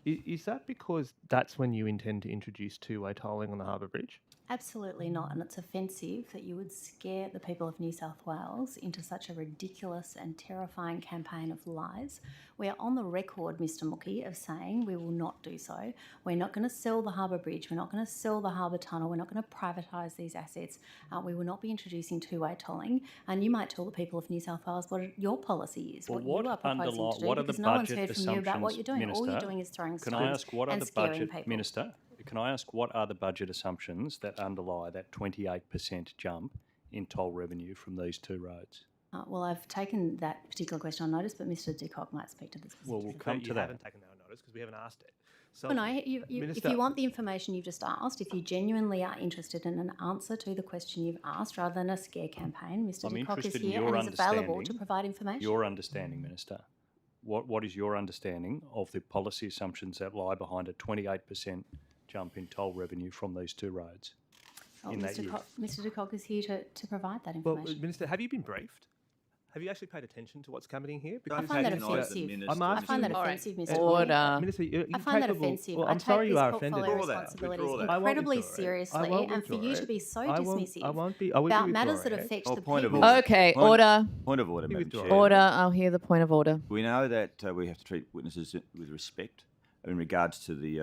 Is that because that's when you intend to introduce two-way tolling on the Harbour Bridge? Absolutely not, and it's offensive that you would scare the people of New South Wales into such a ridiculous and terrifying campaign of lies. We are on the record, Mr Mookie, of saying we will not do so. We're not going to sell the Harbour Bridge, we're not going to sell the Harbour Tunnel, we're not going to privatise these assets, we will not be introducing two-way tolling, and you might tell the people of New South Wales what your policy is, Well, what you are proposing to do, because no one's heard from you about what you're doing. All you're doing is throwing stones and scaring people. Minister, can I ask what are the budget assumptions that underlie that 28% jump in toll revenue from these two roads? Well, I've taken that particular question on notice, but Mr De Kock might speak to this. Well, we'll come to You that. haven't taken that on notice because we haven't asked it. So, Well, no, if you want the information you've just asked, if you genuinely are interested in an answer to the question you've asked rather than a scare campaign, Mr I'm De Kock is interested in here your and is available to understanding- provide information. Your understanding, Minister. What is your understanding of the policy assumptions that lie behind a 28% jump in toll revenue from these two roads in that year? Mr De Kock is here to provide that well, information. Minister, have you been briefed? Have you actually paid attention to what's happening here? I find that offensive. I find that offensive, Mr. Order. Minister, I find that offensive. Well, I I'm take sorry you these are portfolio offended. responsibilities I won't incredibly withdraw it. I seriously, won't and for you withdraw to be it. so I won't dismissive be about withdraw matters that it. affect Oh, the point of people. order. Okay, Point- order. Point of order, You Madam withdraw Chair. it. Order. I'll hear the point of order. We know that we have to treat witnesses with respect in regards to the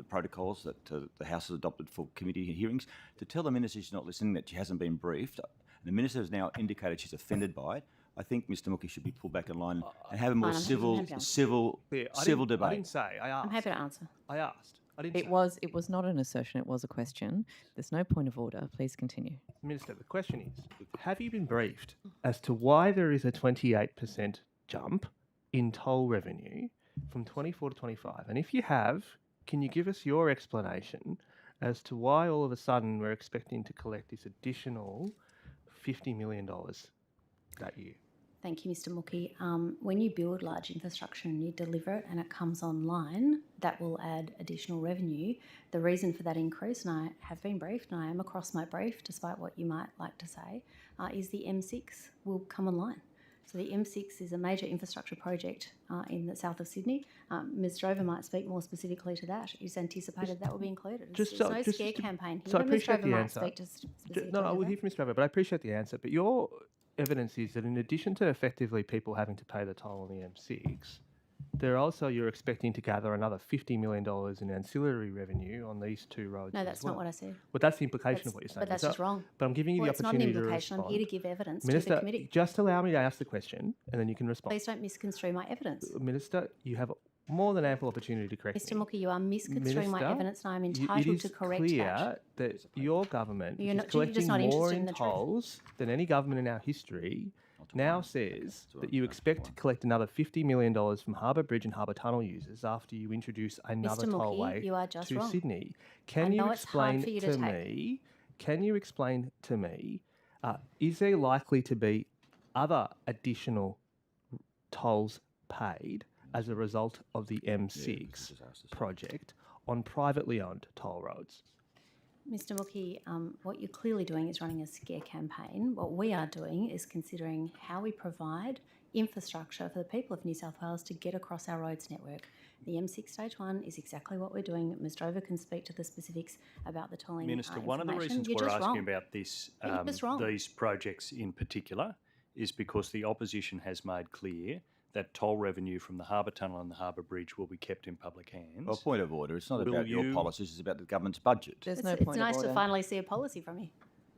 protocols that the House has adopted for committee hearings. To tell the minister she's not listening, that she hasn't been briefed, and the minister has now indicated she's offended by it. I think Mr Mookie should be pulled back in line and have a more Fine, I'm civil happy to answer. civil I debate. didn't say. I asked. I'm happy to answer. I asked. I didn't It was not an assertion, it was a question. There's no point of order. Please continue. Minister, the question is, have you been briefed as to why there is a 28% jump in toll revenue from 24 to 25? And if you have, can you give us your explanation as to why all of a sudden we're expecting to collect this additional $50 million that year? Thank you, Mr Mookie. When you build large infrastructure and you deliver it and it comes online, that will add additional revenue. The reason for that increase, and I have been briefed and I am across my brief despite what you might like to say, is the M6 will come online. So the M6 is a major infrastructure project in the south of Sydney. Ms Drover might speak more specifically to that. It's anticipated that will be included. There's no scare campaign here. So I Ms appreciate Drover the might answer. speak to specifically No, I to will that. hear from Mr. Drover, but I appreciate the answer. But your evidence is that in addition to effectively people having to pay the toll on the M6, you're expecting to gather another $50 million in ancillary revenue on these two roads. No, as that's well. not what I said. But that's the implication of what you're saying. But that's So- just wrong. But I'm giving you Well, the it's not an opportunity to implication. I'm respond. here to give evidence to Minister, the committee. just allow me to ask the question and then you can respond. Please don't misconstrue my evidence. Minister, you have more than ample opportunity to correct Mr me. Mookie, you are misconstruing my Minister, evidence and I am it entitled is to correct clear that. your government, You're which not- is you're just collecting not more interested in in the truth. tolls than any government in our history, now says that you expect to collect another $50 million from Harbour Bridge and Harbour Tunnel users after you introduce another Mr. Mookie, tollway you are just to wrong. Sydney. I Can you know it's hard explain for you to to take. me? Can you explain to me? Is there likely to be other additional tolls paid as a result of the M6 project on privately owned toll roads? Mr. Mookie, what you're clearly doing is running a scare campaign. What we are doing is considering how we provide infrastructure for the people of New South Wales to get across our roads network. The M6 Stage 1 is exactly what we're doing. Ms Drover can speak to the specifics about the tolling Minister, one of the information. reasons You're we're just asking wrong. about this, You're just wrong. these projects in particular, is because the opposition has made clear that toll revenue from the Harbour Tunnel and the Harbour Bridge will be kept in public hands. Well, point of order. It's not Will about your you- policies. It's about the government's budget. There's no It's point nice of order. to finally see a policy from you.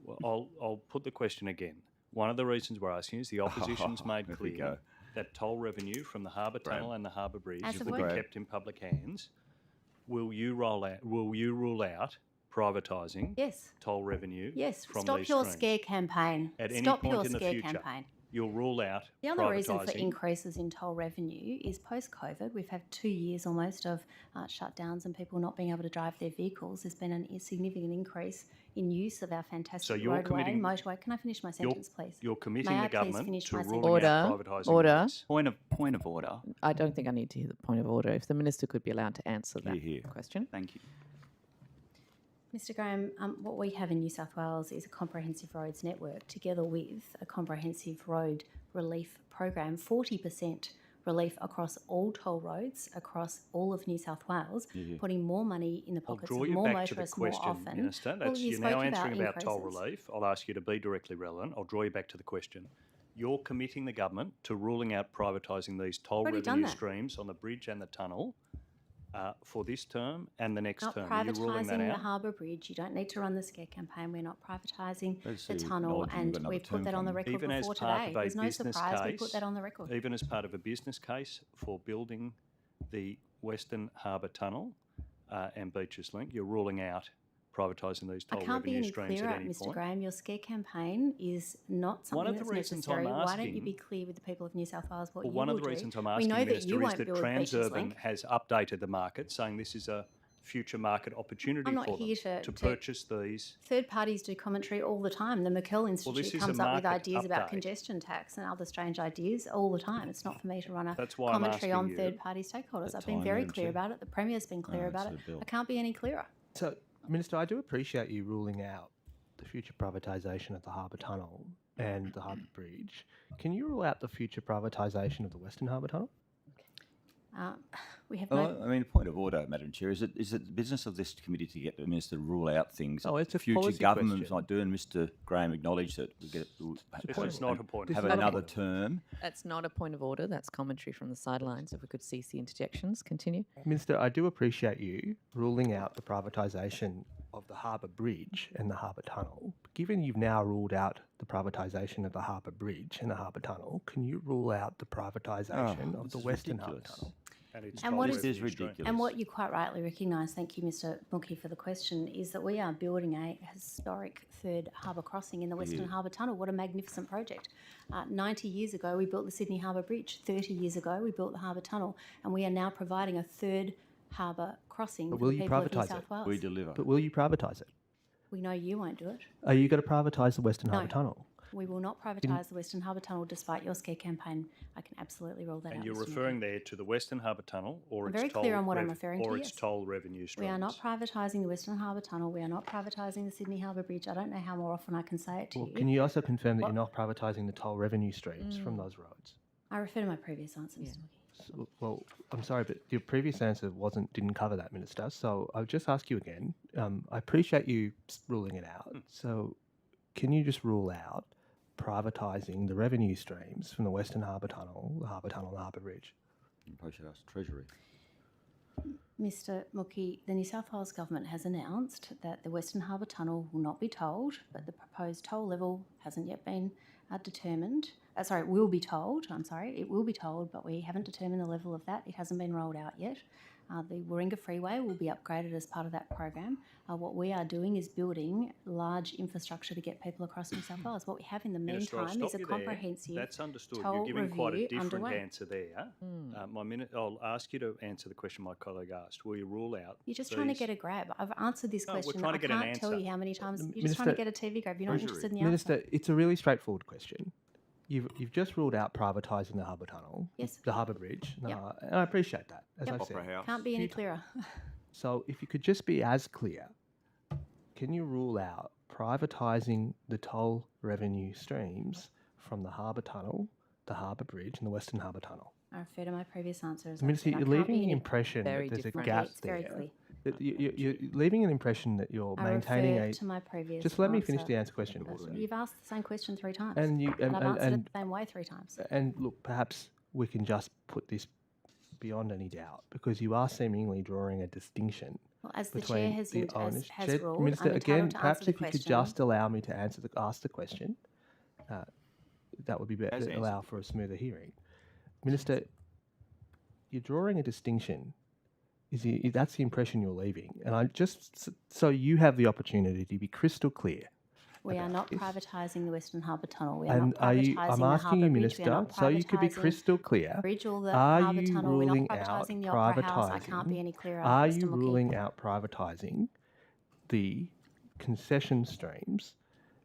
Well, I'll put the question again. One of the reasons we're asking is the opposition's made Here we clear go. that toll revenue from the Harbour Tunnel and the Harbour Bridge As will of be when? kept in public hands. Will you rule out privatising Yes. toll revenue Yes. from Stop these your streams? scare campaign. At any Stop point your in the scare future, campaign. you'll rule out The other reason for privatising. increases in toll revenue is post-COVID. We've had 2 years almost of shutdowns and people not being able to drive their vehicles. There's been a significant increase in use of our fantastic you're roadway and committing- motorway. Can I finish my sentence, please? You're committing May I the please government finish to my ruling sentence? out Order. privatising Order. roads. Point of order. I don't think I need to hear the point of order. If the minister could be allowed to answer that Hear, hear. question. Thank you. Mr Graham, what we have in New South Wales is a comprehensive roads network together with a comprehensive road relief program. 40% relief across all toll roads, across all of New South Wales, putting more money in the I'll pockets draw of you more back to the motorists more question, often. Minister. Well, you You're spoke now answering about toll increases. relief. I'll ask you to be directly relevant. I'll draw you back to the question. You're committing the government to ruling out privatising these toll Already done revenue that. streams on the bridge and the tunnel for this term and the next Not term. Are you ruling that privatising the out? Harbour Bridge. You don't need to run the scare campaign. We're not privatising Let's the see, tunnel, acknowledging we've got and another we've term put that on the coming. record Even as before part today. of a There's no business surprise. We case, put that on the record. even as part of a business case for building the Western Harbour Tunnel and Beaches Link, you're ruling out privatising these I toll can't be revenue any streams clearer, at any Mr. point. Graham. Your scare campaign is not something One of that's the reasons I'm necessary. Why don't you asking- be clear with the people of New South Wales what Well, you one will of the do? reasons I'm We asking, know that Minister, you is won't that build Beaches Transurban Link. has updated the market, saying this is a future market opportunity I'm not for them here to purchase these. Third parties do commentary all the time. The McKell this Institute is a comes up with market ideas about update. congestion tax and other strange ideas all the time. It's not for me to run a That's why I'm commentary on asking you third party stakeholders. the I've been time, very Madam clear Chair. about it. The Premier's been clear No, about it's it. the bill. I can't be any clearer. So, Minister, I do appreciate you ruling out the future privatisation of the Harbour Tunnel and the Harbour Bridge. Can you rule out the future privatisation of the Western Harbour Tunnel? We have Well, I mean, point of order, Madam Chair, is it the business of this committee to get the Minister to rule out things Oh, that it's a future policy governments question. might do? And Mr. Graham acknowledged that we'll This is not a point of have order. another term. That's not a point of order. That's commentary from the sidelines. If we could cease the interjections, continue. Minister, I do appreciate you ruling out the privatisation of the Harbour Bridge and the Harbour Tunnel. Given you've now ruled out the privatisation of the Harbour Bridge and the Harbour Tunnel, can you rule out the privatisation of this the is Western Harbour ridiculous. Tunnel? And what This is is ridiculous. And what you quite rightly recognise, thank you, Mr. Mookie, for the question, is that we are building a historic third harbour crossing in the Western Harbour Tunnel. What a magnificent project. 90 years ago, we built the Sydney Harbour Bridge. 30 years ago, we built the Harbour Tunnel. And we are now providing a third harbour crossing But for will the you people of New privatise South it? Wales. We deliver. But will you privatise it? We know you won't do it. Are you going to privatise the Western No. Harbour Tunnel? We will not privatise the Western Harbour Tunnel despite your scare campaign. I can absolutely rule that out. And you're Mr. Mookie. referring there to the Western Harbour Tunnel or I'm its very toll clear on what I'm referring to, or its yes. toll revenue streams. We are not privatising the Western Harbour Tunnel. We are not privatising the Sydney Harbour Bridge. I don't know how more often I can say it to Well, you. can you also confirm that you're not privatising the toll revenue streams from those roads? I refer to my previous answer, Mr. Mookie. So, well, I'm sorry, but your previous answer didn't cover that, Minister. So I'll just ask you again. I appreciate you ruling it out. So can you just rule out privatising the revenue streams from the Western Harbour Tunnel, and the Harbour Bridge? You probably should ask Treasury. Mr. Mookie, the New South Wales Government has announced that the Western Harbour Tunnel will not be tolled, but the proposed toll level hasn't yet been determined. It will be tolled, it will be tolled, but we haven't determined the level of that. It hasn't been rolled out yet. The Warringah Freeway will be upgraded as part of that program. What we are doing is building large infrastructure to get people across New South Wales. What we have in the Minister, I'll meantime is stop a you there. comprehensive That's understood. toll You're giving quite a review different underway. answer there. I'll ask you to answer the question my colleague asked. Will you rule out? You're just trying to these- get a grab. I've answered this No, we're question. trying to I get an can't tell answer. you how many times. You're just Minister- trying to get a TV grab. You're not interested in the Minister, answer. it's a really straightforward question. You've just ruled out privatising the Harbour Tunnel, Yes. the Harbour Bridge, Yep. and I appreciate that, as Yep. I said. Can't be any clearer. So if you could just be as clear, can you rule out privatising the toll revenue streams from the Harbour Tunnel, the Harbour Bridge and the Western Harbour Tunnel? I refer to my previous answer. As I Minister, said, I you're can't leaving be the any- impression that Very there's a different. gap It's very there. clear. That you're leaving an impression that you're I maintaining refer a... to my previous Just let me finish answer. the answer question. You've asked the same question 3 times. And you- I've answered it and- the same way 3 times. And look, perhaps we can just put this beyond any doubt, because you are seemingly drawing a distinction Well, as the between chair has the int- owners. has Chair- ruled, Minister, I'm again, entitled to perhaps answer the if you could question. just allow me to ask the question, that would be better. As Allow answered. for a smoother hearing. Minister, you're drawing a distinction. That's the impression you're leaving, and I just so you have the opportunity to be crystal clear. We are not this. privatising the Western Harbour Tunnel. We are And not are you? privatising I'm the asking Harbour you, Bridge. We are Minister, not so you could be privatising crystal clear. Bridge or the Are Harbour you Tunnel. We're not ruling out privatising the Opera House. I privatising? can't be any clearer. Are Mr. you Mookie. ruling out privatising the concession streams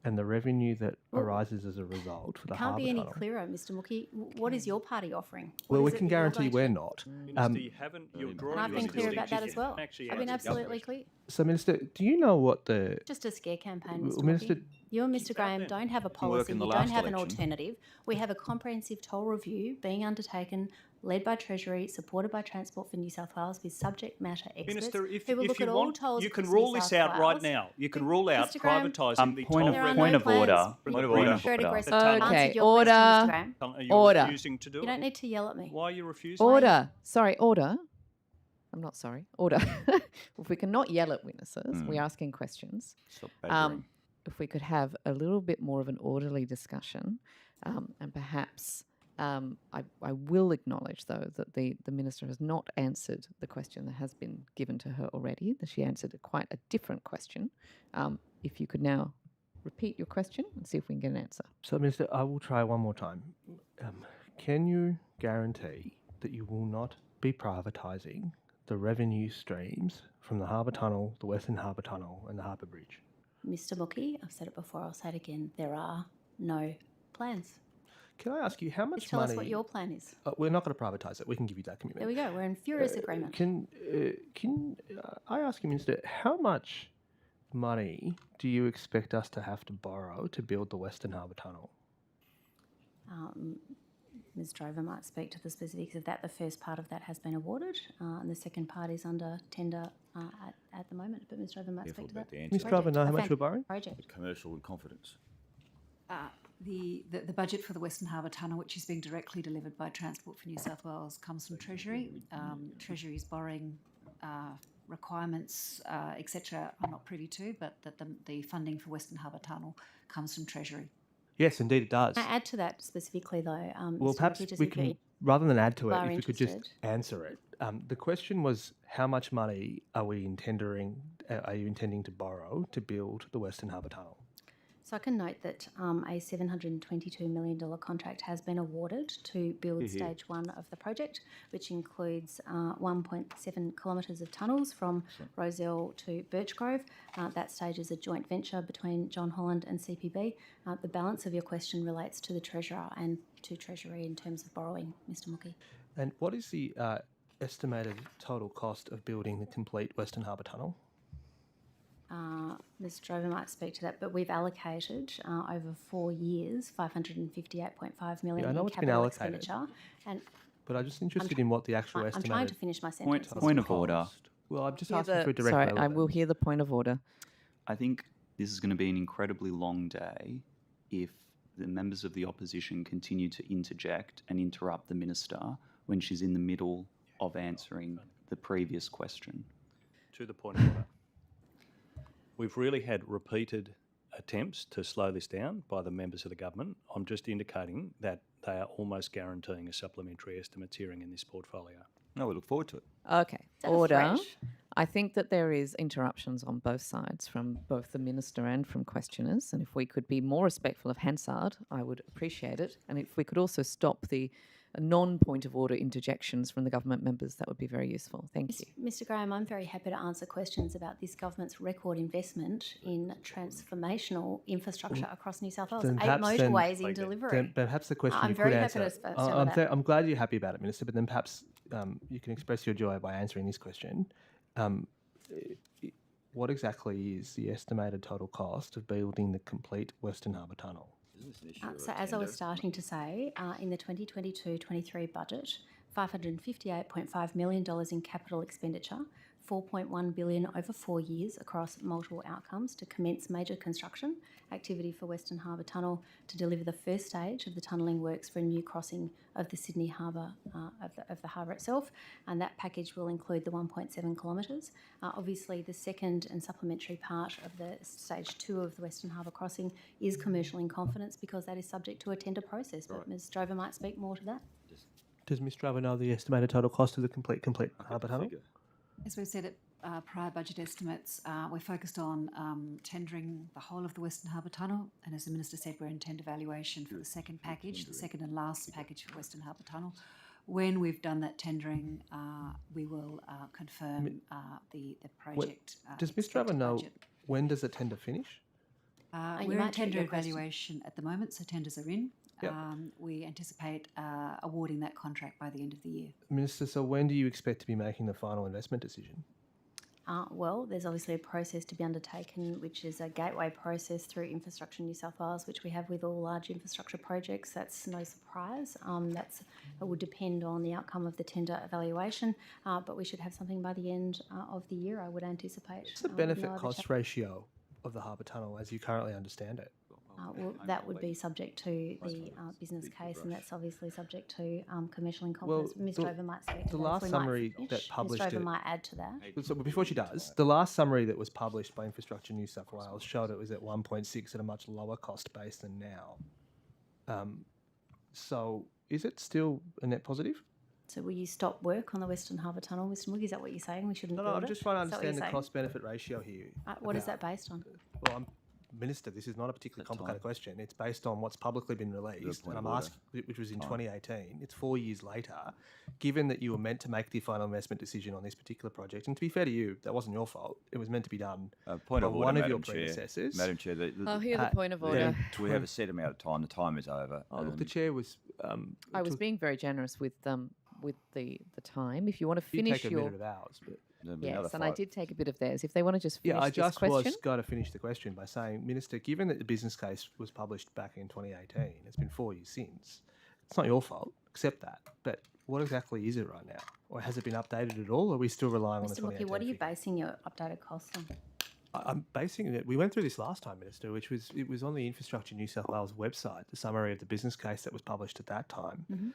and the revenue that arises as a result for the Can't Harbour be any Tunnel? clearer, Mr. Mookie. What is your party offering? Well, What we is it can that you're guarantee going to we're do? not. Minister, you haven't. You're drawing. And I've been a clear about that as distinction. well. Actually I've been answered the absolutely question. clear. So, Minister, do you know what the Just a scare campaign, Well, Mr. Minister- Mookie. You and Mr. Graham don't have a Work policy. in You the don't last have an election. alternative. We have a comprehensive toll review being undertaken led by Treasury, supported by Transport for New South Wales, with subject matter experts Minister, if who will look you at all want, tolls you can across rule New this South out right Wales. now. You can rule out Mr. Graham, privatising the point There are of no order. plans. Point of order. Very aggressive. tunnel. Answered Okay, your question, Mr. order. Graham. Are you Order. refusing to do You it? don't need to yell at me. Why are you refusing? Order. Sorry, order. I'm not sorry. Order. If we cannot yell at witnesses, we're asking questions. Stop badgering. If we could have a little bit more of an orderly discussion, and perhaps I will acknowledge, though, that the Minister has not answered the question that has been given to her already, that she answered quite a different question. If you could now repeat your question and see if we can get an answer. So, Minister, I will try one more time. Can you guarantee that you will not be privatising the revenue streams from the Harbour Tunnel, the Western Harbour Tunnel and the Harbour Bridge? Mr. Mookie, I've said it before, I'll say it again. There are no plans. Can I ask you how much Just tell money... us what your plan is. we're not going to privatise it. We can give you that commitment. There we go. We're in furious agreement. Can I ask you, Minister, how much money do you expect us to have to borrow to build the Western Harbour Tunnel? Ms. Drover might speak to the specifics of that. The first part of that has been awarded, and the second part is under tender at the moment. But Ms. Drover might Careful speak to about that. the answer. Ms. Drover, know how much we're borrowing? Project. Commercial in confidence. The budget for the Western Harbour Tunnel, which is being directly delivered by Transport for New South Wales, comes from Treasury. Treasury's borrowing requirements, etc., I'm not privy to, but that the funding for Western Harbour Tunnel comes from Treasury. Yes, indeed it does. Can I add to that specifically, though? Well, Mr. perhaps Mookie, just we if can, you rather than add to it, are if we could just interested. answer it. The question was, how much money are you intending to borrow to build the Western Harbour Tunnel? So I can note that a $722 million contract has been awarded to build stage one of the project, which includes 1.7 kilometres of tunnels from Rozelle to Birchgrove. That stage is a joint venture between John Holland and CPB. The balance of your question relates to the Treasurer and to Treasury in terms of borrowing, Mr. Mookie. And what is the estimated total cost of building the complete Western Harbour Tunnel? Ms. Drover might speak to that, but we've allocated over 4 years $558.5 million I know in it's been capital allocated. expenditure. And But I'm just interested in what the actual I'm estimated... trying to finish my sentence. Point of order. Well, I'm just Hear asking the- for a direct sorry, I relevance. will hear the point of order. I think this is going to be an incredibly long day if the members of the opposition continue to interject and interrupt the minister when she's in the middle of answering the previous question. To the point of order. We've really had repeated attempts to slow this down by the members of the government. I'm just indicating that they are almost guaranteeing a supplementary estimates hearing in this portfolio. No, we look forward to it. Okay, that a order. threat? I think that there is interruptions on both sides from both the Minister and from questioners, and if we could be more respectful of Hansard, I would appreciate it. And if we could also stop the non-point of order interjections from the government members, that would be very useful. Thank you. Mr. Graham, I'm very happy to answer questions about this government's record investment in transformational infrastructure across New South Wales. Then 8 perhaps then- motorways in delivery. Then perhaps the question I'm you very could happy answer... to stand with that. I'm glad you're happy about it, Minister, but then perhaps you can express your joy by answering this question. What exactly is the estimated total cost of building the complete Western Harbour Tunnel? So as I was starting to say, in the 2022-23 budget, $558.5 million in capital expenditure, $4.1 billion over 4 years across multiple outcomes to commence major construction activity for Western Harbour Tunnel to deliver the first stage of the tunnelling works for a new crossing of the Sydney Harbour, of the harbour itself, and that package will include the 1.7 kilometres. Obviously, the second and supplementary part of the stage 2 of the Western Harbour crossing is commercial in confidence because that is subject to a tender process, but Ms. Drover might speak more to that. Does Ms. Drover know the estimated total cost of the complete Harbour Tunnel? As we've said at prior budget estimates, we're focused on tendering the whole of the Western Harbour Tunnel, and as the Minister said, we're in tender valuation for the second package, the second and last package for Western Harbour Tunnel. When we've done that tendering, we will confirm the project. Does Ms. Drover know when does the tender finish? We're in tender evaluation at the moment, so tenders are in. Yep. We anticipate awarding that contract by the end of the year. Minister, so when do you expect to be making the final investment decision? Well, there's obviously a process to be undertaken, which is a gateway process through Infrastructure New South Wales, which we have with all large infrastructure projects. That's no surprise. It would depend on the outcome of the tender evaluation, but we should have something by the end of the year, I would anticipate. What's the benefit cost ratio of the harbour tunnel as you currently understand it? Well, that would be subject to the business case, and that's obviously subject to commercial in confidence. Ms. Drover might speak to the that. last summary that published Ms. Drover it. might add to that. So before she does, the last summary that was published by Infrastructure New South Wales showed it was at 1.6 at a much lower cost base than now. So is it still a net positive? So will you stop work on the Western Harbour Tunnel, Mr. Moog? Is that what you're saying? We shouldn't build it? I'm just trying to Is that what understand the you're cost-benefit ratio here. What is that based on? Well, Minister, this is not a particularly complicated question. It's based on what's publicly been released, and I'm asking, which was in 2018. It's 4 years later. Given that you were meant to make the final investment decision on this particular project, and to be fair to you, that wasn't your fault. It was meant to be done Point by of order, one of your Madam Chair. predecessors. Madam Chair, I'll hear the point of order. we have a set amount of time. The time is over. Oh, look, the chair was. I was being very generous with the time. If you want to finish take a your minute of ours, but yes, and I did take a bit of theirs. If they want to just finish I this just question. was going to finish the question by saying, Minister, given that the business case was published back in 2018, it's been 4 years since. It's not your fault, accept that. But what exactly is it right now? Or has it been updated at all? Or are we still relying on the Mr. 2018 Mookie, what are you figure? basing your updated costs on? I'm basing it. We went through this last time, Minister, which was it was on the Infrastructure New South Wales website, the summary of the business case that was published at that time.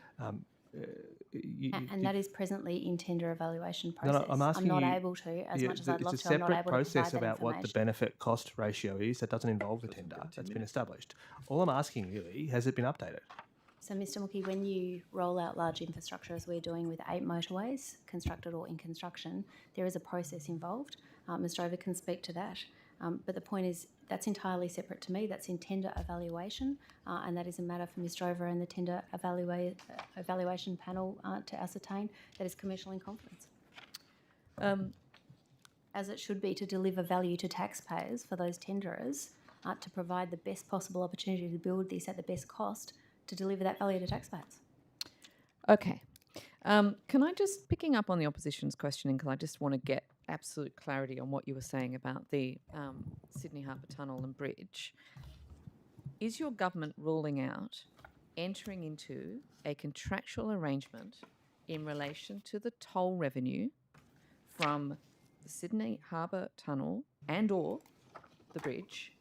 And that is presently in tender evaluation process. No, I'm asking not you, able to, as much as I'd love it's to, a I'm not separate able process to provide that about what the information. benefit cost ratio is. That doesn't involve the tender. That's been established. All I'm asking really, has it been updated? So, Mr. Mookie, when you roll out large infrastructure, as we're doing with 8 motorways, constructed or in construction, there is a process involved. Ms. Drover can speak to that. But the point is, that's entirely separate to me. That's in tender evaluation, and that is a matter for Ms. Drover and the tender evaluation panel to ascertain. That is commercial in confidence. As it should be, to deliver value to taxpayers for those tenderers, to provide the best possible opportunity to build this at the best cost, to deliver that value to taxpayers. Okay. Can I just, picking up on the opposition's questioning, because I just want to get absolute clarity on what you were saying about the Sydney Harbour Tunnel and Bridge. Is your government ruling out entering into a contractual arrangement in relation to the toll revenue from the Sydney Harbour Tunnel and or the bridge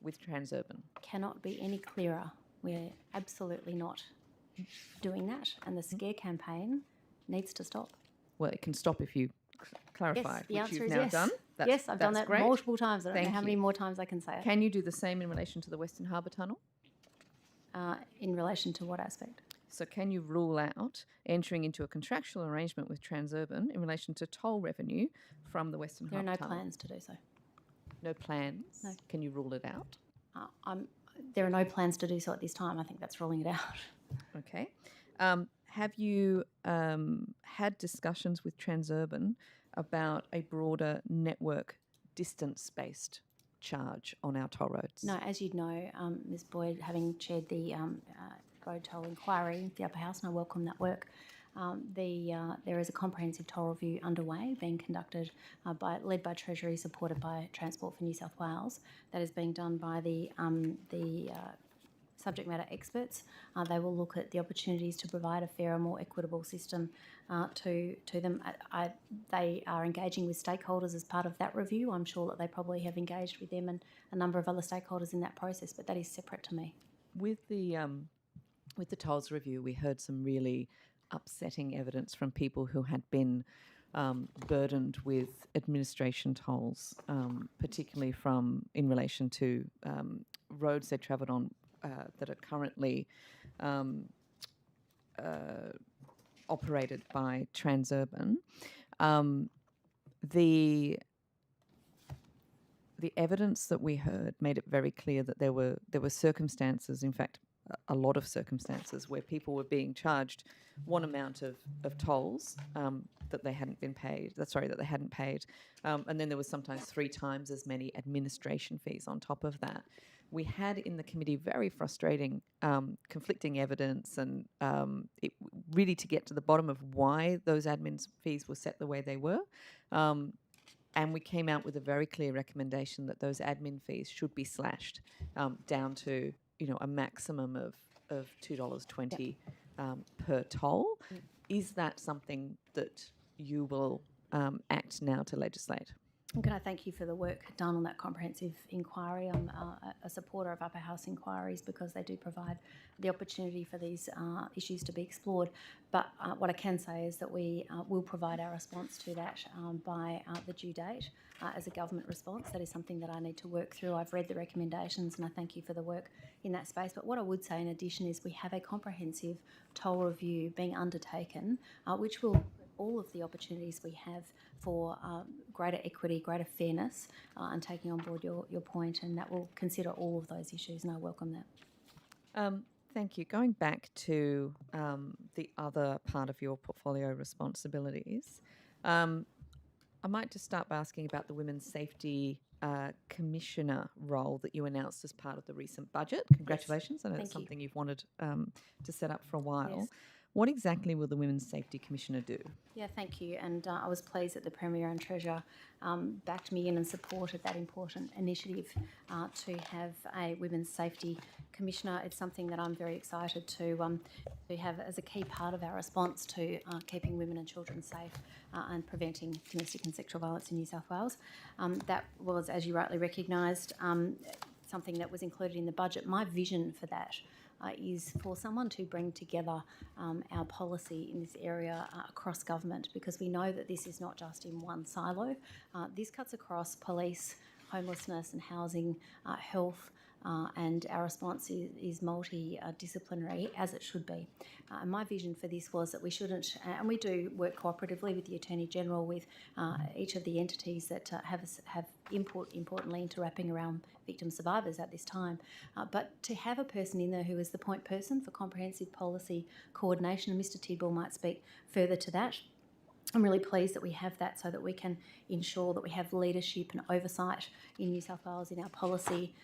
with Transurban? Cannot be any clearer. We're absolutely not doing that, and the scare campaign needs to stop. Well, it can stop if you clarify, Yes, the which answer you've is now yes. done. Yes, I've done that's that great. multiple times. I don't know Thank how many you. more times I can say it. Can you do the same in relation to the Western Harbour Tunnel? In relation to what aspect? So can you rule out entering into a contractual arrangement with Transurban in relation to toll revenue from the Western There are Harbour no Tunnel? plans to do so. No plans? No. Can you rule it out? There are no plans to do so at this time. I think that's ruling it out. Okay. Have you had discussions with Transurban about a broader network distance-based charge on our toll roads? No, as you'd know, Ms. Boyd, having chaired the road toll inquiry at the Upper House, and I welcome that work. There is a comprehensive toll review underway, being conducted led by Treasury, supported by Transport for New South Wales. That is being done by the subject matter experts. They will look at the opportunities to provide a fairer, more equitable system to them. They are engaging with stakeholders as part of that review. I'm sure that they probably have engaged with them and a number of other stakeholders in that process, but that is separate to me. With the tolls review, we heard some really upsetting evidence from people who had been burdened with administration tolls, particularly in relation to roads they travelled on that are currently operated by Transurban. The evidence that we heard made it very clear that there were circumstances, in fact, a lot of circumstances where people were being charged one amount of tolls that they hadn't paid, and then there was sometimes 3 times as many administration fees on top of that. We had in the committee very frustrating, conflicting evidence, and really to get to the bottom of why those admin fees were set the way they were. and we came out with a very clear recommendation that those admin fees should be slashed down to, a maximum of $2.20 per toll. Is that something that you will act now to legislate? Can I thank you for the work done on that comprehensive inquiry? I'm a supporter of upper house inquiries because they do provide the opportunity for these issues to be explored. But what I can say is that we will provide our response to that by the due date as a government response. That is something that I need to work through. I've read the recommendations and I thank you for the work in that space. But what I would say in addition is we have a comprehensive toll review being undertaken, which will all of the opportunities we have for greater equity, greater fairness, and taking on board your point, and that will consider all of those issues, and I welcome that. Thank you. Going back to the other part of your portfolio responsibilities, I might just start by asking about the Women's Safety Commissioner role that you announced as part of the recent budget. Congratulations. I know it's something you've wanted to set up for a while. Yes. What exactly will the Women's Safety Commissioner do? Yeah, thank you. And I was pleased that the Premier and Treasurer backed me in and supported that important initiative to have a Women's Safety Commissioner. It's something that I'm very excited to have as a key part of our response to keeping women and children safe and preventing domestic and sexual violence in New South Wales. That was, as you rightly recognised, something that was included in the budget. My vision for that is for someone to bring together our policy in this area across government, because we know that this is not just in one silo. This cuts across police, homelessness and housing, health, and our response is multidisciplinary, as it should be. And my vision for this was that we shouldn't, and we do work cooperatively with the Attorney General, with each of the entities that have input, importantly, into wrapping around victim survivors at this time. But to have a person in there who is the point person for comprehensive policy coordination, and Mr Tidwell might speak further to that. I'm really pleased that we have that so that we can ensure that we have leadership and oversight in New South Wales in our policy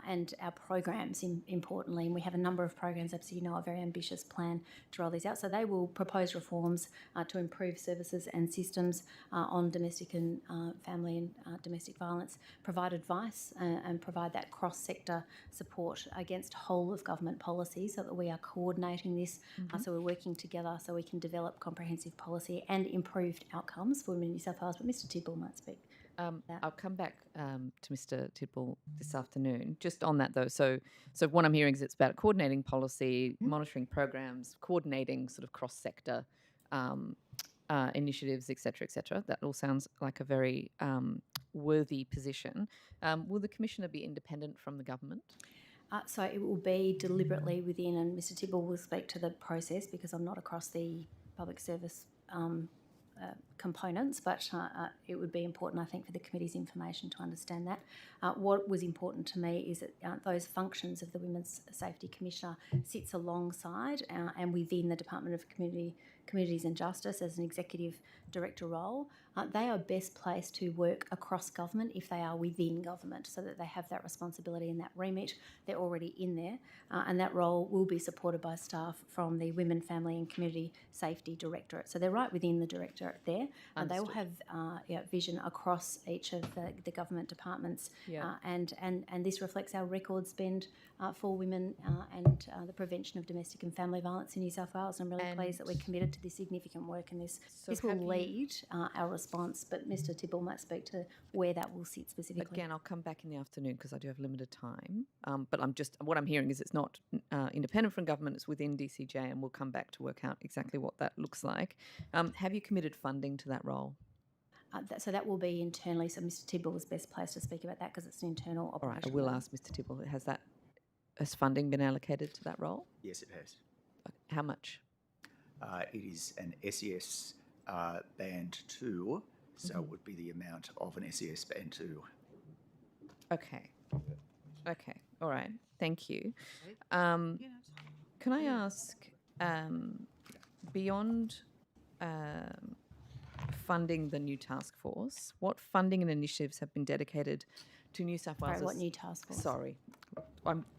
and our programs, importantly. And we have a number of programs, as you know, a very ambitious plan to roll these out. So they will propose reforms to improve services and systems on domestic and family and domestic violence, provide advice and provide that cross-sector support against whole of government policy so that we are coordinating this, so we're working together so we can develop comprehensive policy and improved outcomes for women in New South Wales. But Mr Tidwell might speak. I'll come back to Mr Tidwell this afternoon. Just on that though, so what I'm hearing is it's about coordinating policy, monitoring programs, coordinating sort of cross-sector initiatives, etc., etc. That all sounds like a very worthy position. Will the Commissioner be independent from the government? So it will be deliberately within, and Mr Tidwell will speak to the process because I'm not across the public service components, but it would be important, I think, for the committee's information to understand that. What was important to me is that those functions of the Women's Safety Commissioner sits alongside and within the Department of Communities and Justice as an executive director role. They are best placed to work across government if they are within government, so that they have that responsibility and that remit. They're already in there, and that role will be supported by staff from the Women, Family and Community Safety Directorate. So they're right within the directorate there. They will have vision across each of the government departments, and this reflects our record spend for women and the prevention of domestic and family violence in New South Wales. I'm really pleased that we're committed to this significant work, and this will lead our response. But Mr Tidwell might speak to where that will sit specifically. Again, I'll come back in the afternoon because I do have limited time. But what I'm hearing is it's not independent from government; it's within DCJ, and we'll come back to work out exactly what that looks like. Have you committed funding to that role? So that will be internally. So Mr Tidwell was best placed to speak about that because it's an internal operation. All right, I will ask Mr Tidwell. Has funding been allocated to that role? Yes, it has. How much? It is an SES Band 2, so it would be the amount of an SES Band 2. Okay. All right. Thank you. Can I ask, beyond funding the new task force, what funding and initiatives have been dedicated to New South Wales? Sorry, what new task force? Sorry.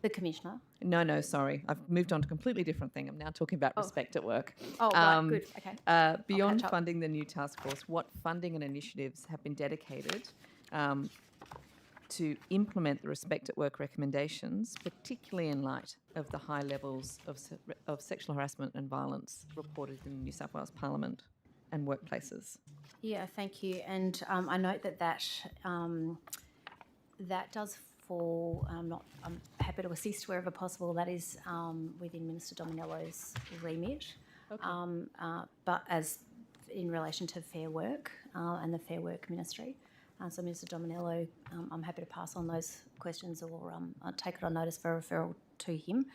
The Commissioner. No, sorry. I've moved on to a completely different thing. I'm now talking about respect at work. Oh, right, good, okay. Beyond funding the new task force, what funding and initiatives have been dedicated to implement the respect at work recommendations, particularly in light of the high levels of sexual harassment and violence reported in the New South Wales Parliament and workplaces? Yeah, thank you. And I note that does fall. I'm happy to assist wherever possible. That is within Minister Dominello's remit. Okay. But as in relation to Fair Work and the Fair Work Ministry. So Minister Dominello, I'm happy to pass on those questions or I'll take it on notice for referral to him.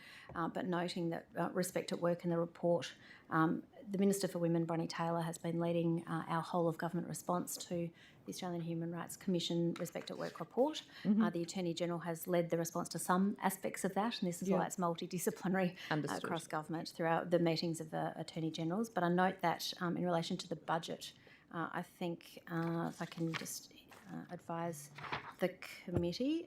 But noting that respect at work in the report, the Minister for Women, Bonnie Taylor, has been leading our whole of government response to the Australian Human Rights Commission Respect at Work report. Mm-hmm. The Attorney-General has led the response to some aspects of that, and this is why it's multidisciplinary across government throughout the meetings of the Attorney-Generals. But I note that in relation to the budget, I think if I can just advise the committee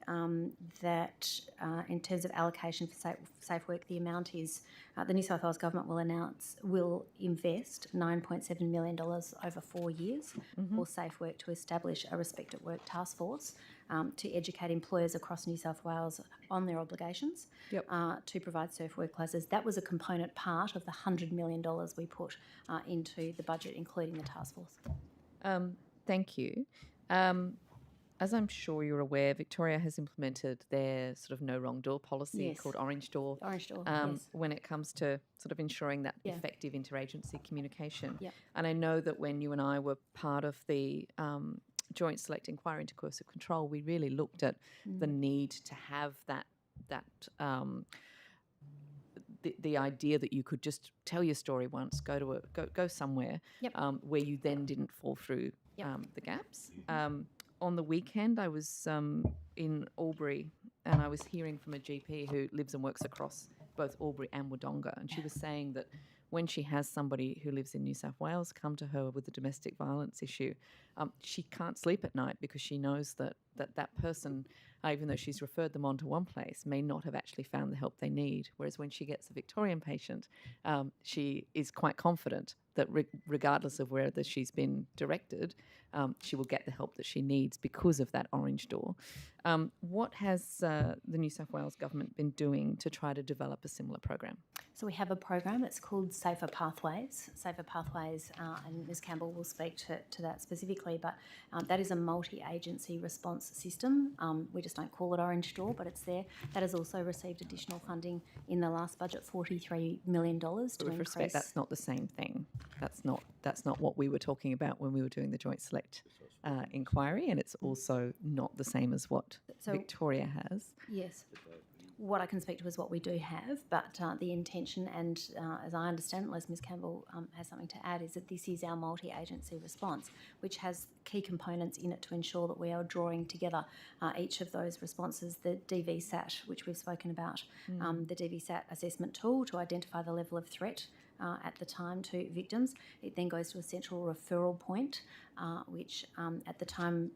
that in terms of allocation for safe work, the amount is the New South Wales Government will invest $9.7 million over 4 years for safe work to establish a respect at work task force to educate employers across New South Wales on their obligations to provide safe workplaces. That was a component part of the $100 million we put into the budget, including the task force. Thank you. As I'm sure you're aware, Victoria has implemented their sort of no wrong door policy called Orange Door. Orange Door, when it comes to sort of ensuring that effective interagency communication. Yep. And I know that when you and I were part of the Joint Select Inquiry into Coercive Control, we really looked at the need to have the idea that you could just tell your story once, go somewhere where you then didn't fall through the gaps. On the weekend, I was in Albury and I was hearing from a GP who lives and works across both Albury and Wodonga, and she was saying that when she has somebody who lives in New South Wales come to her with a domestic violence issue, she can't sleep at night because she knows that person, even though she's referred them on to one place, may not have actually found the help they need. Whereas when she gets a Victorian patient, she is quite confident that regardless of whether she's been directed, she will get the help that she needs because of that orange door. What has the New South Wales Government been doing to try to develop a similar program? So we have a program, it's called Safer Pathways. Safer Pathways, and Ms Campbell will speak to that specifically, but that is a multi-agency response system. We just don't call it Orange Door, but it's there. That has also received additional funding in the last budget, $43 million to With increase. respect, that's not the same thing. That's not what we were talking about when we were doing the Joint Select inquiry, and it's also not the same as what Victoria has. Yes. What I can speak to is what we do have, but the intention and, as I understand, unless Ms Campbell has something to add, is that this is our multi-agency response, which has key components in it to ensure that we are drawing together each of those responses. The DVSAT, which we've spoken about, the DVSAT assessment tool to identify the level of threat at the time to victims. It then goes to a central referral point, which at the time...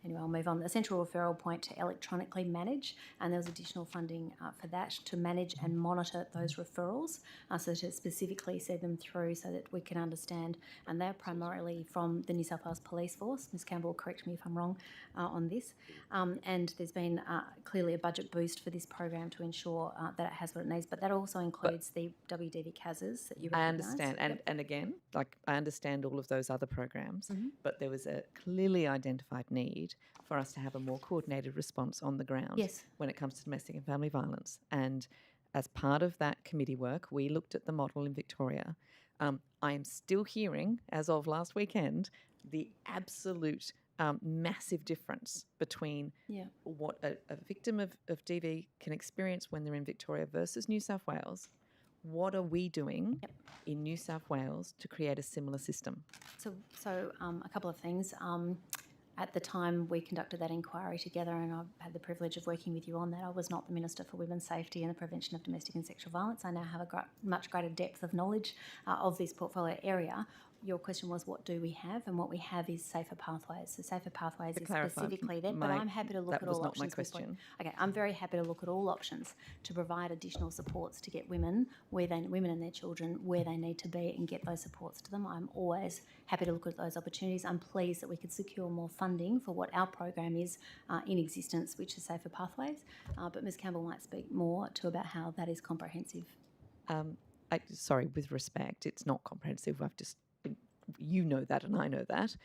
Anyway, I'll move on. The central referral point to electronically manage, and there was additional funding for that to manage and monitor those referrals, so to specifically send them through so that we can understand. And they're primarily from the New South Wales Police Force. Ms Campbell, correct me if I'm wrong on this. And there's been clearly a budget boost for this program to ensure that it has what it needs, but that also includes the WDV CASs that you recognise. I understand, and again, like I understand all of those other programs, but there was a clearly identified need for us to have a more coordinated response on the ground when it comes to domestic and family violence. And as part of that committee work, we looked at the model in Victoria. I am still hearing, as of last weekend, the absolute massive difference between what a victim of DV can experience when they're in Victoria versus New South Wales. What are we doing in New South Wales to create a similar system? So a couple of things. At the time we conducted that inquiry together, and I've had the privilege of working with you on that, I was not the Minister for Women's Safety and the Prevention of Domestic and Sexual Violence. I now have a much greater depth of knowledge of this portfolio area. your question was, what do we have? And what we have is Safer Pathways. So Safer Pathways is clarify, specifically there, but I'm happy to look that at was all not my options. Ms. Boyd. question. Okay, I'm very happy to look at all options to provide additional supports to get women and their children where they need to be and get those supports to them. I'm always happy to look at those opportunities. I'm pleased that we could secure more funding for what our program is in existence, which is Safer Pathways. But Ms. Campbell might speak more to about how that is comprehensive. Sorry, with respect, it's not comprehensive. You know that and I know that.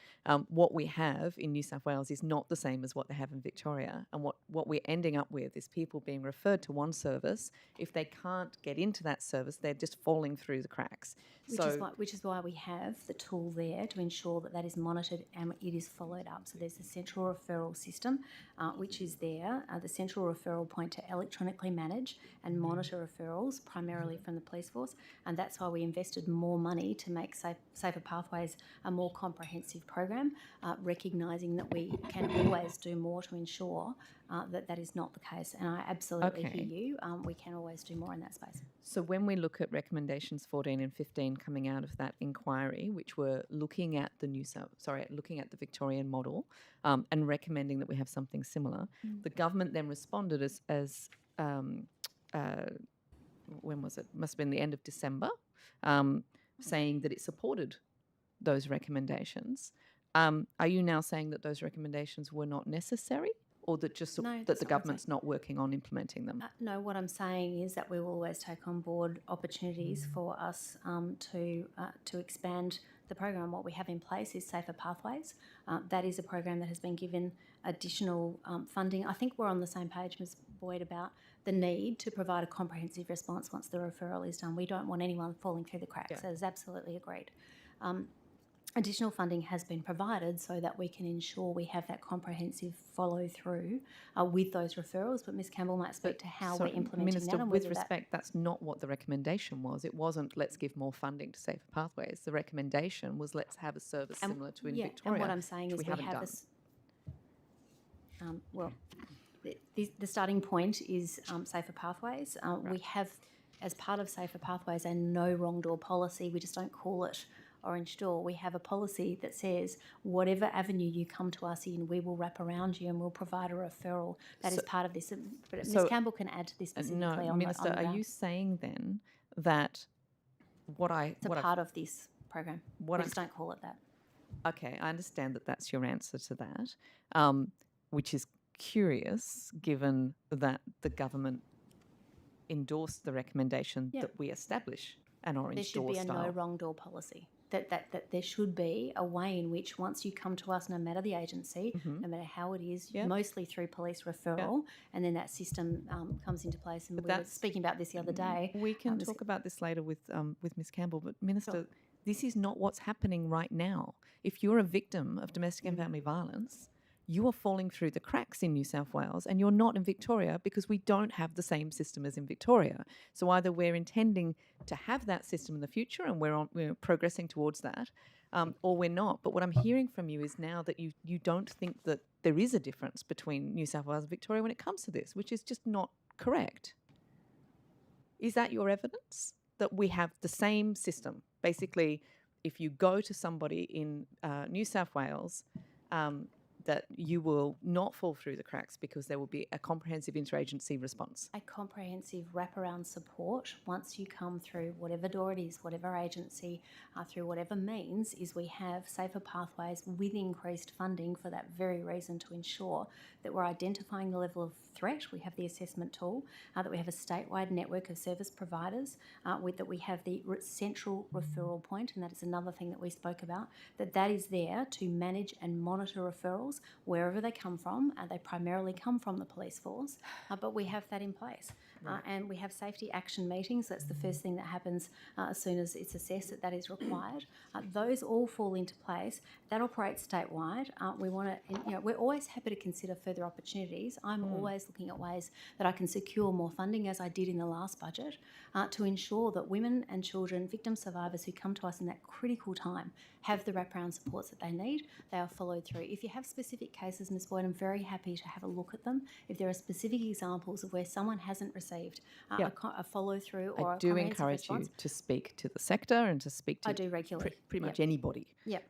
What we have in New South Wales is not the same as what they have in Victoria. And what we're ending up with is people being referred to one service. If they can't get into that service, they're just falling through the cracks. Which is why we have the tool there to ensure that is monitored and it is followed up. So there's a central referral system which is there, the central referral point to electronically manage and monitor referrals primarily from the police force, and that's why we invested more money to make Safer Pathways a more comprehensive program, recognising that we can always do more to ensure that is not the case. And I absolutely hear you. We can always do more in that space. So when we look at recommendations 14 and 15 coming out of that inquiry, which were looking at the Victorian model and recommending that we have something similar, the government then responded as when was it? Must have been the end of December, saying that it supported those recommendations. Are you now saying that those recommendations were not necessary? Or that the government's not working on implementing them? No, what I'm saying is that we will always take on board opportunities for us to expand the program. What we have in place is Safer Pathways. That is a program that has been given additional funding. I think we're on the same page, Ms. Boyd, about the need to provide a comprehensive response once the referral is done. We don't want anyone falling through the cracks. Yeah. That is absolutely agreed. Additional funding has been provided so that we can ensure we have that comprehensive follow-through with those referrals, but Ms Campbell might speak to how we're implementing Minister, that. And with respect, that's not what the recommendation was. It wasn't let's give more funding to Safer Pathways. The recommendation was let's have a service similar to in Victoria. And what I'm saying is we have this. The starting point is Safer Pathways. Right. We have, as part of Safer Pathways, a no wrong door policy. We just don't call it Orange Door. We have a policy that says whatever avenue you come to us in, we will wrap around you and we'll provide a referral. That is part of this. But Ms Campbell can add to this specifically. No, Minister, are you saying then that it's part of this program? We just don't call it that. Okay, I understand that that's your answer to that, which is curious given that the government endorsed the recommendation that we establish an orange door style. There should be a no wrong door policy. That there should be a way in which once you come to us, no matter the agency, no matter how it is, mostly through police referral, and then that system comes into place. And we were speaking about this the other day. We can talk about this later with Ms Campbell, but Minister, this is not what's happening right now. If you're a victim of domestic and family violence, you are falling through the cracks in New South Wales and you're not in Victoria because we don't have the same system as in Victoria. So either we're intending to have that system in the future and we're progressing towards that, or we're not. But what I'm hearing from you is now that you don't think that there is a difference between New South Wales and Victoria when it comes to this, which is just not correct. Is that your evidence that we have the same system? Basically, if you go to somebody in New South Wales, that you will not fall through the cracks because there will be a comprehensive interagency response. A comprehensive wraparound support once you come through whatever door it is, whatever agency, through whatever means, is we have Safer Pathways with increased funding for that very reason, to ensure that we're identifying the level of threat. We have the assessment tool, that we have a statewide network of service providers, that we have the central referral point, and that is another thing that we spoke about, that is there to manage and monitor referrals wherever they come from. They primarily come from the police force, but we have that in place. And we have safety action meetings. That's the first thing that happens as soon as it's assessed that is required. Those all fall into place. That operates statewide. We're always happy to consider further opportunities. I'm always looking at ways that I can secure more funding, as I did in the last budget, to ensure that women and children, victim survivors who come to us in that critical time, have the wraparound supports that they need. They are followed through. If you have specific cases, Ms Boyd, I'm very happy to have a look at them. If there are specific examples of where someone hasn't received received Yeah. a follow-through or I a do comprehensive encourage response. you to speak to the sector and to speak to I do regularly. pretty much Yep. anybody. Yep.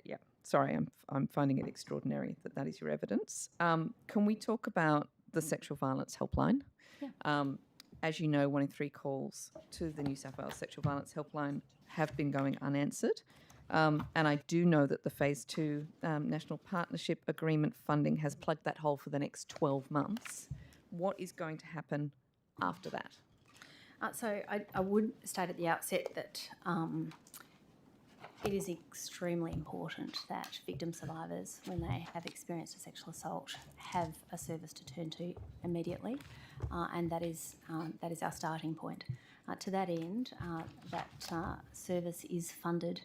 Yeah. Sorry, I'm finding it extraordinary that is your evidence. Can we talk about the sexual violence helpline? Yeah. As you know, 1 in 3 calls to the New South Wales sexual violence helpline have been going unanswered. And I do know that the Phase 2 National Partnership Agreement funding has plugged that hole for the next 12 months. What is going to happen after that? So I would state at the outset that it is extremely important that victim survivors, when they have experienced a sexual assault, have a service to turn to immediately, and that is our starting point. To that end, that service is funded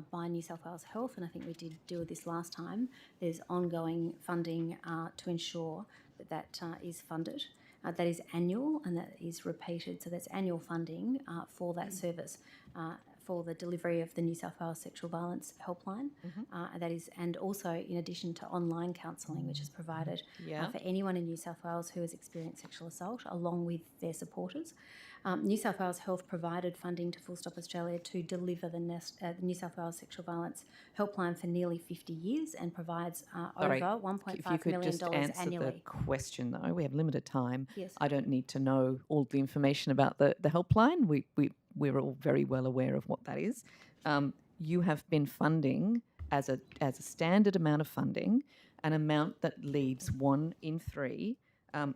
by New South Wales Health, and I think we did deal with this last time. There's ongoing funding to ensure that is funded. That is annual and that is repeated, so that's annual funding for that service. For the delivery of the New South Wales Sexual Violence Helpline. That is, and also in addition to online counselling, which is provided for anyone in New South Wales who has experienced sexual assault, along with their supporters. New South Wales Health provided funding to Full Stop Australia to deliver the New South Wales Sexual Violence Helpline for nearly 50 years and provides over $1.5 million annually. If you could just answer the question, though, we have limited time. Yes. I don't need to know all the information about the helpline. We're all very well aware of what that is. You have been funding as a standard amount of funding, an amount that leaves 1 in 3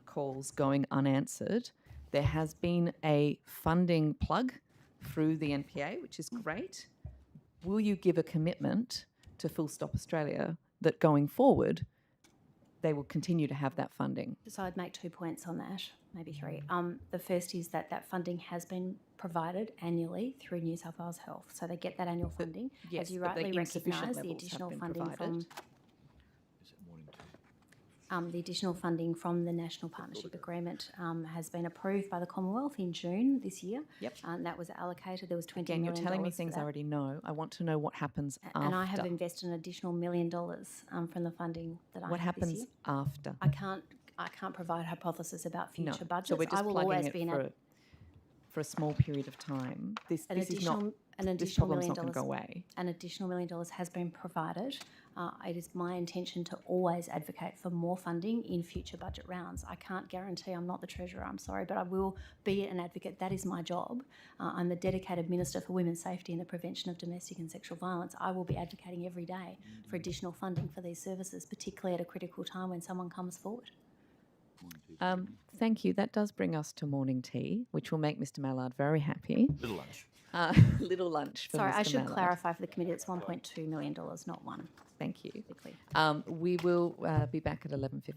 calls going unanswered. There has been a funding plug through the NPA, which is great. Will you give a commitment to Full Stop Australia that going forward they will continue to have that funding? So I'd make 2 points on that, maybe 3. The first is that funding has been provided annually through New South Wales Health. So they get that annual funding. Yes, as you but the rightly insufficient recognise, the levels have additional been funding provided. The additional funding from the National Partnership Agreement has been approved by the Commonwealth in June this year. Yep. And that was allocated. There was $20 Again, million you're telling me for things I that. already know. I want to know what happens after. And I have invested an additional $1 million from the funding that I What have this happens year. after? I can't provide hypothesis about future No. budgets. So we're just I will plugging always it be for a small period of time. This problem's not going to go away. An additional $1 million has been provided. It is my intention to always advocate for more funding in future budget rounds. I can't guarantee, I'm not the Treasurer, I'm sorry, but I will be an advocate. That is my job. I'm the dedicated Minister for Women's Safety and the Prevention of Domestic and Sexual Violence. I will be advocating every day for additional funding for these services, particularly at a critical time when someone comes forward. Thank you. That does bring us to morning tea, which will make Mr. Mallard very happy. Little lunch. Little lunch for Sorry, Mr. I should Mallard. clarify for the committee, it's $1.2 million, not 1. Thank you. Be clear. We will be back at 11:15.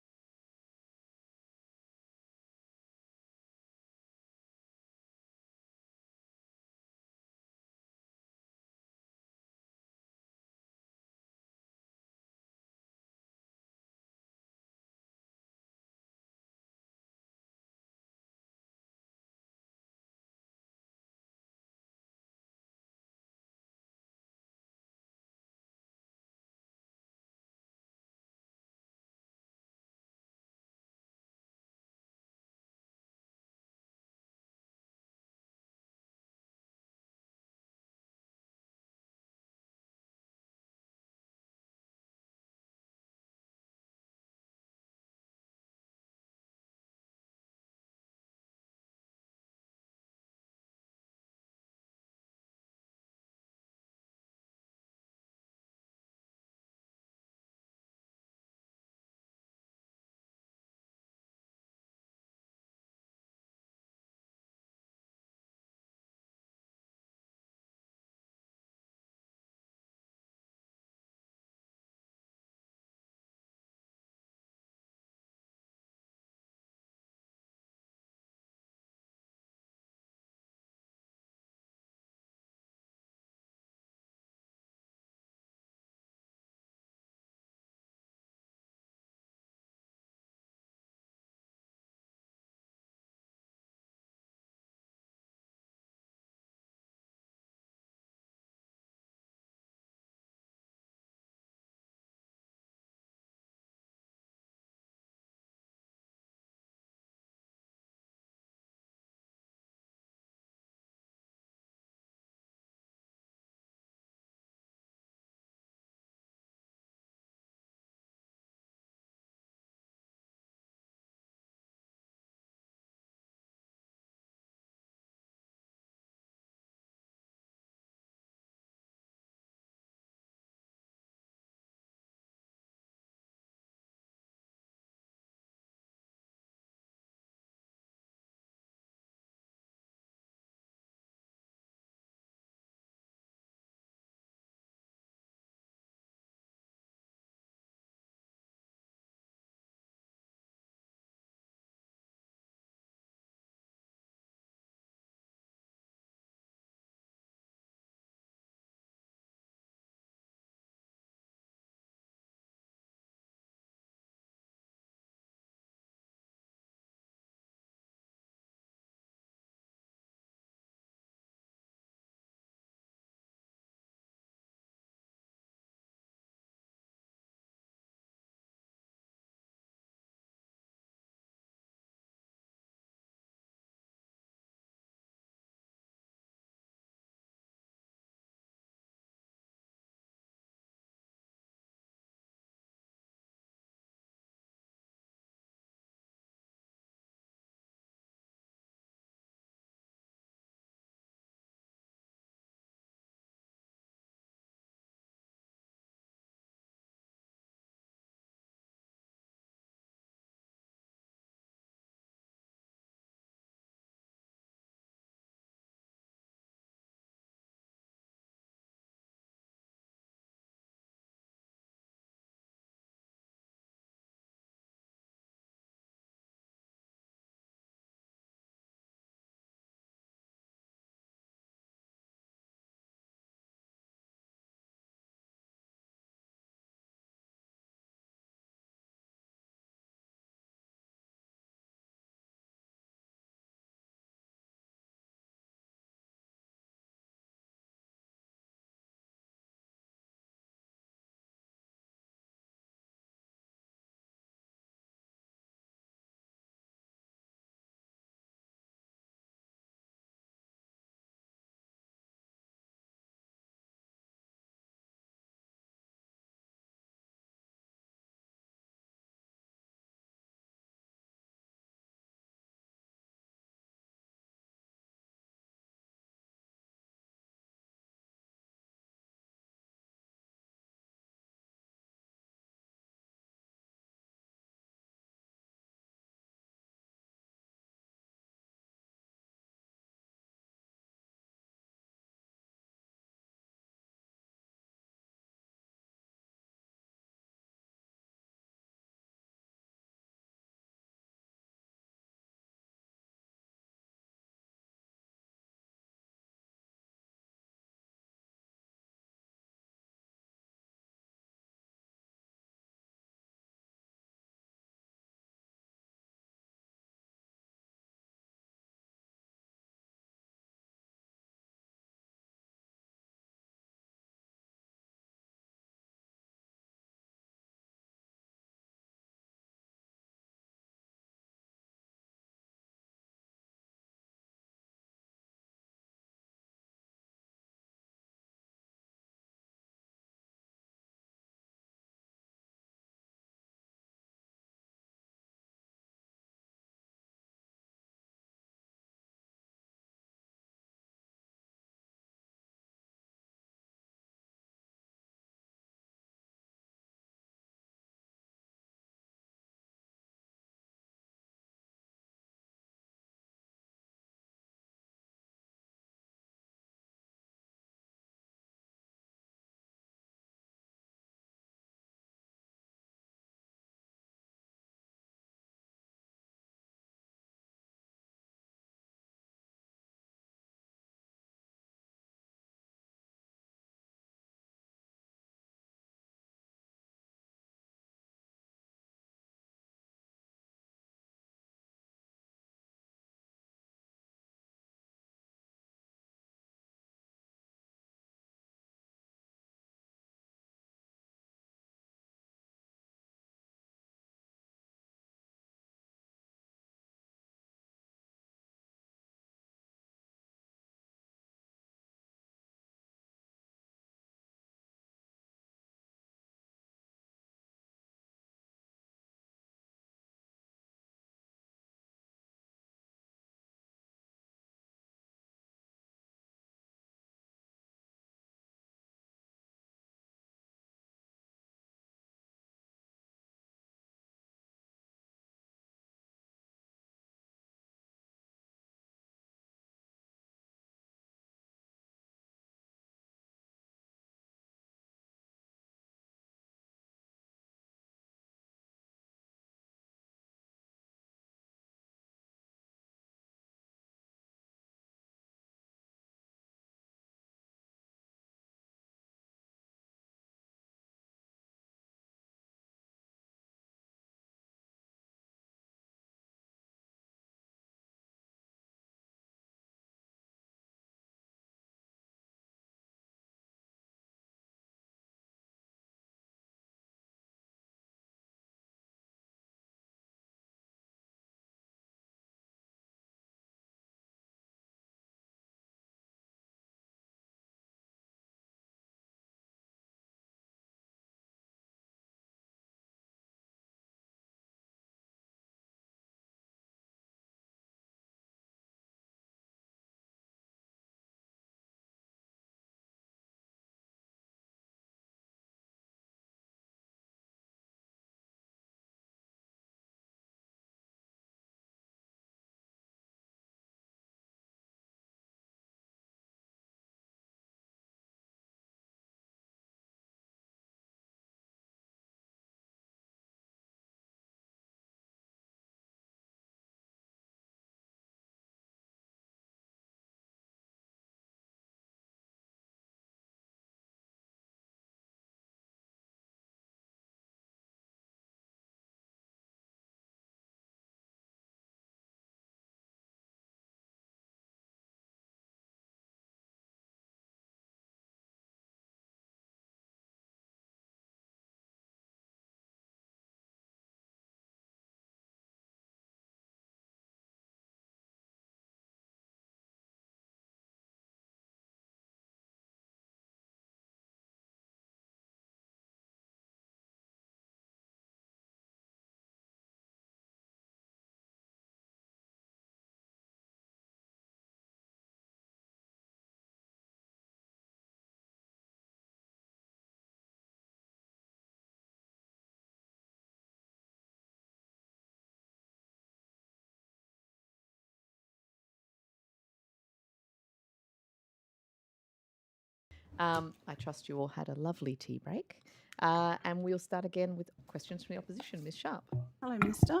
I trust you all had a lovely tea break. And we'll start again with questions from the opposition. Ms Sharp. Hello, Minister.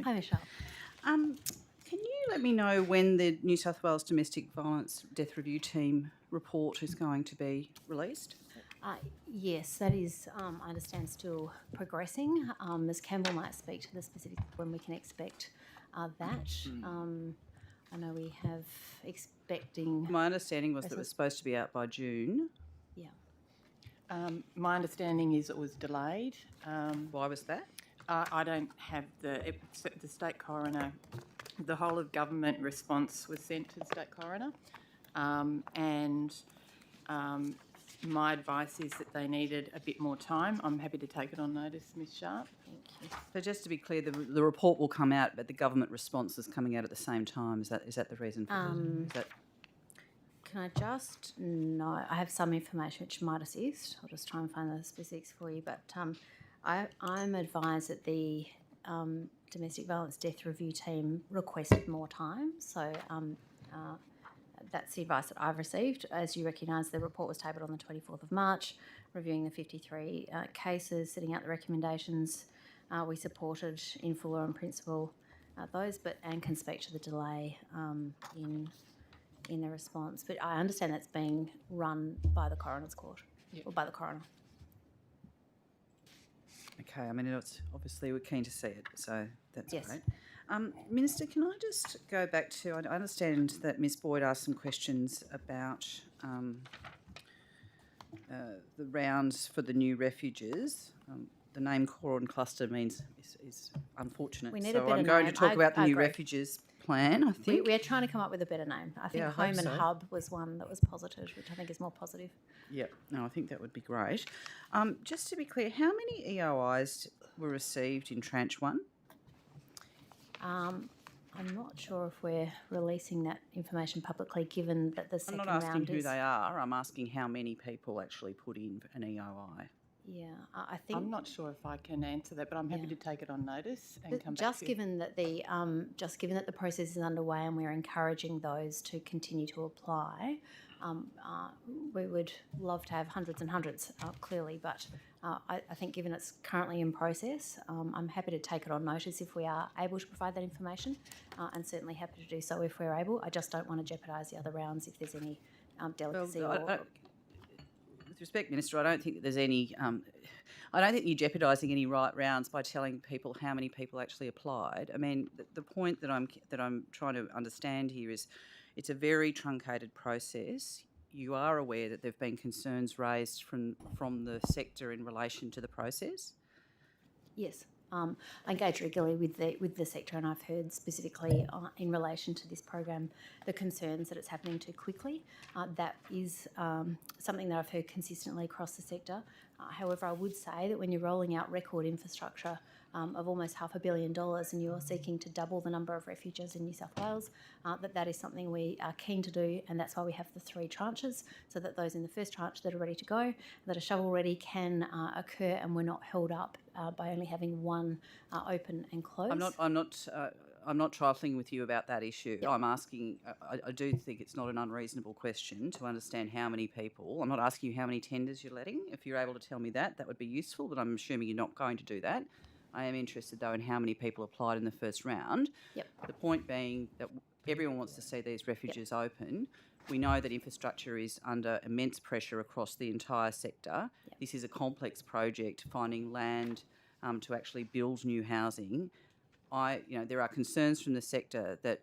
Hi, Michelle. Can you let me know when the New South Wales Domestic Violence Death Review Team report is going to be released? Yes, that is, I understand, still progressing. Ms Campbell might speak to the specific when we can expect that. I know we have expecting... My understanding was that it was supposed to be out by June. Yeah. My understanding is it was delayed. Why was that? I don't have the state coroner. The whole of government response was sent to the state coroner, and my advice is that they needed a bit more time. I'm happy to take it on notice, Ms Sharp. Thank you. So just to be clear, the report will come out, but the government response is coming out at the same time. Is that the reason for this? Can I just... No, I have some information which might assist. I'll just try and find the specifics for you. But I'm advised that the Domestic Violence Death Review Team requested more time. So that's the advice that I've received. As you recognise, the report was tabled on the 24th of March, reviewing the 53 cases, setting out the recommendations. We supported in full or in principle those, and can speak to the delay in the response. But I understand that's being run by the Coroner's Court, or by the Coroner. Okay, I mean, it's obviously we're keen to see it, so that's Yes. great. Minister, can I just go back to, I understand that Ms Boyd asked some questions about the rounds for the new refuges. The name core and cluster is unfortunate. We need so a better I'm going name. to talk about the I new agree. refuges plan, I think. We're trying to come up with a better name. I think Yeah, I Home hope and so. Hub was one that was positive, which I think is more positive. Yep, no, I think that would be great. Just to be clear, how many EOIs were received in tranche one? I'm not sure if we're releasing that information publicly, given that the I'm second not round asking who is... they are, I'm asking how many people actually put in an EOI. Yeah, I think... I'm not sure if I can answer that, but I'm happy to take it on notice and come back Just to you. given that the process is underway and we're encouraging those to continue to apply, we would love to have hundreds and hundreds, clearly, but I think given it's currently in process, I'm happy to take it on notice if we are able to provide that information, and certainly happy to do so if we're able. I just don't want to jeopardise the other rounds if there's any delicacy With respect, Minister, I don't think that there's any... I don't think you're jeopardising any right rounds by telling people how many people actually applied. I mean, the point that I'm trying to understand here is it's a very truncated process. You are aware that there have been concerns raised from the sector in relation to the process? Yes. I engage regularly with the sector, and I've heard specifically in relation to this program the concerns that it's happening too quickly. That is something that I've heard consistently across the sector. However, I would say that when you're rolling out record infrastructure of almost $500 million and you're seeking to double the number of refuges in New South Wales, that is something we are keen to do, and that's why we have the 3 tranches, so that those in the first tranche that are ready to go, that are shovel ready, can occur, and we're not held up by only having one open and closed. I'm not trifling with you about that issue. Yep. I'm asking, I do think it's not an unreasonable question to understand how many people. I'm not asking you how many tenders you're letting. If you're able to tell me that would be useful, but I'm assuming you're not going to do that. I am interested, though, in how many people applied in the first round. Yep. The point being that everyone wants to see these refuges open. We know that infrastructure is under immense pressure across the entire sector. Yep. This is a complex project, finding land to actually build new housing. There are concerns from the sector that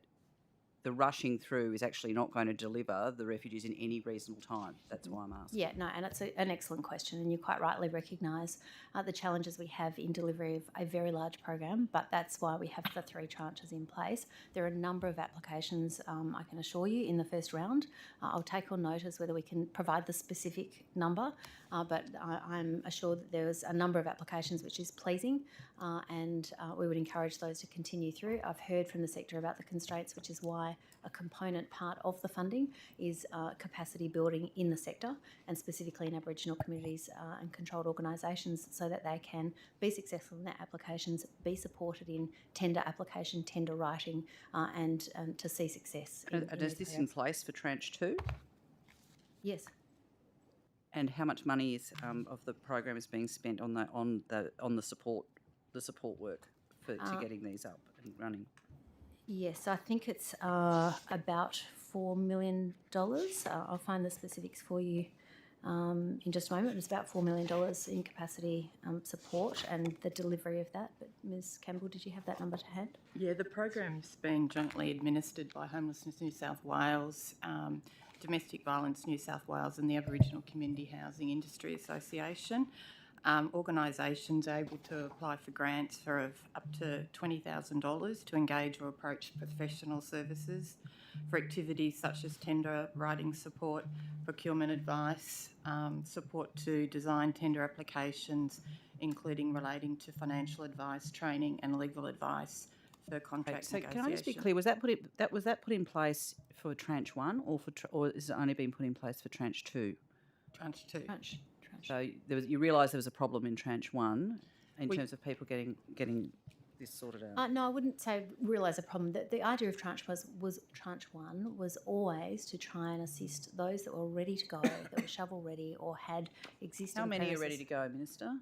the rushing through is actually not going to deliver the refugees in any reasonable time. That's why I'm asking. Yeah, no, and it's an excellent question, and you quite rightly recognise the challenges we have in delivery of a very large program, but that's why we have the 3 tranches in place. There are a number of applications, I can assure you, in the first round. I'll take on notice whether we can provide the specific number, but I'm assured that there was a number of applications, which is pleasing, and we would encourage those to continue through. I've heard from the sector about the constraints, which is why a component part of the funding is capacity building in the sector, and specifically in Aboriginal communities and controlled organisations, so that they can be successful in their applications, be supported in tender application, tender writing, and to see success. Is this in place for tranche 2? Yes. and how much money is of the program is being spent on the support work to getting these up and running? Yes, I think it's about $4 million. I'll find the specifics for you in just a moment. It's about $4 million in capacity support and the delivery of that. But Ms Campbell, did you have that number to hand? Yeah, the program's been jointly administered by Homelessness New South Wales, Domestic Violence New South Wales and the Aboriginal Community Housing Industry Association. Organisations are able to apply for grants for up to $20,000 to engage or approach professional services for activities such as tender writing support, procurement advice, support to design tender applications, including relating to financial advice, training and legal advice for contract So negotiation. can I just be clear? Was that put in place for tranche 1, or has it only been put in place for tranche 2? Tranche 2. So you realised there was a problem in tranche 1 in terms of people getting this sorted out. No, I wouldn't say realise a problem. The idea of tranche tranche 1 was always to try and assist those that were ready to go, that were shovel ready or had existing. How many premises. are ready to go, Minister?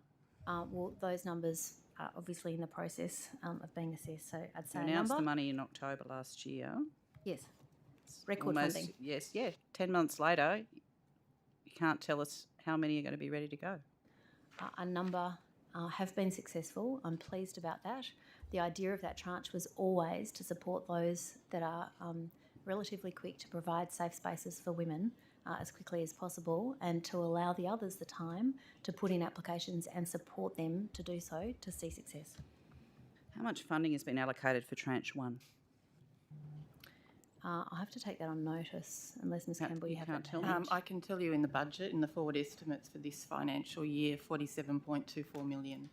Well, those numbers are obviously in the process of being assessed. So I'd say You a announced number. the money in October last year. Yes. Record funding. Yes, yeah. 10 months later, you can't tell us how many are going to be ready to go. A number have been successful. I'm pleased about that. The idea of that tranche was always to support those that are relatively quick to provide safe spaces for women as quickly as possible, and to allow the others the time to put in applications and support them to do so to see success. How much funding has been allocated for tranche 1? I'll have to take that on notice, unless Ms Campbell, you have that tell to me. hand. I can tell you in the budget, in the forward estimates for this financial year, 47.24 million.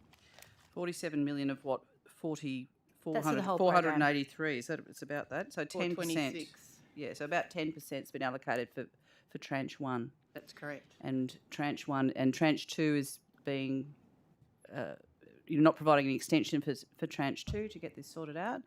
47 million of what? whole 483. Is that it's about that? So 10%. 426. Yeah, so about 10% has been allocated for tranche 1. That's correct. And tranche 1 and tranche 2 is being you're not providing an extension for tranche 2 to get this sorted out.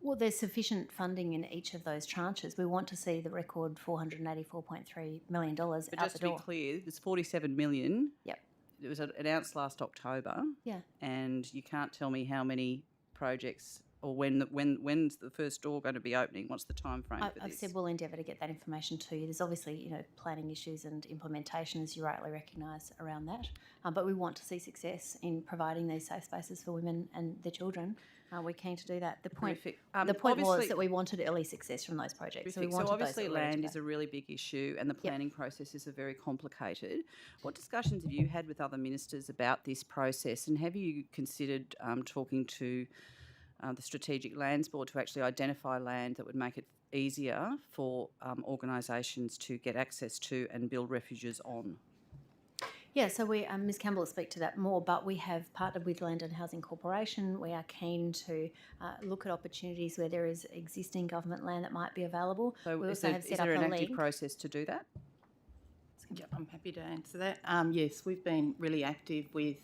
Well, there's sufficient funding in each of those tranches. We want to see the record $484.3 million But out just the to door. be clear, there's 47 million. Yep. It was announced last October. Yeah. And you can't tell me how many projects or when's the first door going to be opening? What's the time frame for I've this? said we'll endeavour to get that information to you. There's obviously, planning issues and implementation, as you rightly recognise, around that. But we want to see success in providing these safe spaces for women and their children. We're keen to do that. The point Terrific. was Obviously- that we wanted early success from those projects. So we Terrific. So wanted obviously those that were ready land to is go. a really big issue and the planning processes are very complicated. What discussions have you had with other ministers about this process, and have you considered talking to the Strategic Lands Board to actually identify land that would make it easier for organisations to get access to and build refuges on? Yeah, so we, Ms Campbell will speak to that more, but we have partnered with Land and Housing Corporation. We are keen to look at opportunities where there is existing government land that might be available. So we is also there, have is set there up an a active link. process to do that? Yep, I'm happy to answer that. Yes, we've been really active with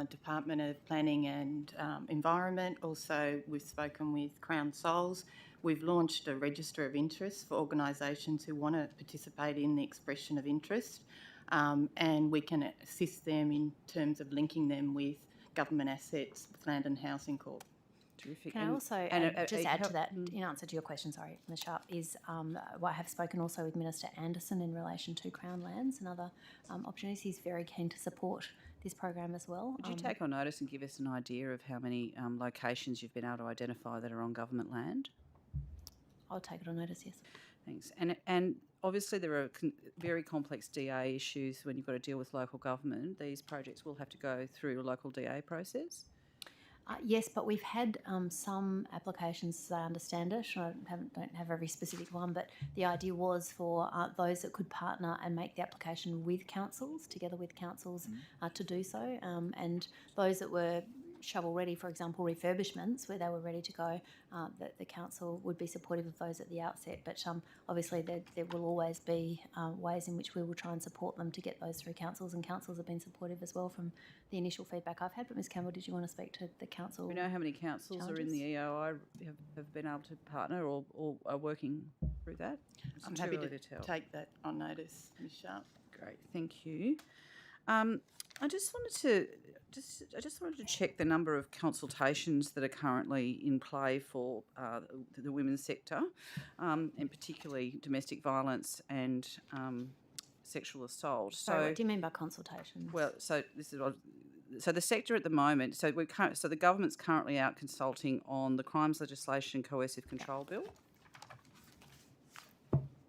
Department of Planning and Environment. Also, we've spoken with Crown Souls. We've launched a register of interest for organisations who want to participate in the expression of interest, and we can assist them in terms of linking them with government assets, with Land and Housing Corp. Terrific. Can I also just add to that, in answer to your question, sorry, Ms Sharp, is I have spoken also with Minister Anderson in relation to Crown lands and other opportunities. He's very keen to support this program as well. Would you take on notice and give us an idea of how many locations you've been able to identify that are on government land? I'll take it on notice, yes. Thanks. And obviously there are very complex DA issues when you've got to deal with local government. These projects will have to go through a local DA process. Yes, but we've had some applications, as I understand it. I don't have every specific one, but the idea was for those that could partner and make the application with councils, together with councils, to do so. And those that were shovel-ready, for example, refurbishments, where they were ready to go, that the council would be supportive of those at the outset. But obviously there will always be ways in which we will try and support them to get those through councils, and councils have been supportive as well from the initial feedback I've had. But Ms Campbell, did you want to speak to the council? Do we know how many councils are in the EOI have been able to partner or are working through that? I'm happy to take that on notice, Ms Sharp. Great, thank you. I just wanted to check the number of consultations that are currently in play for the women's sector, and particularly domestic violence and sexual assault. So, what do you mean by consultations? Well, so the sector at the moment. So the government's currently out consulting on the crimes legislation coercive control bill.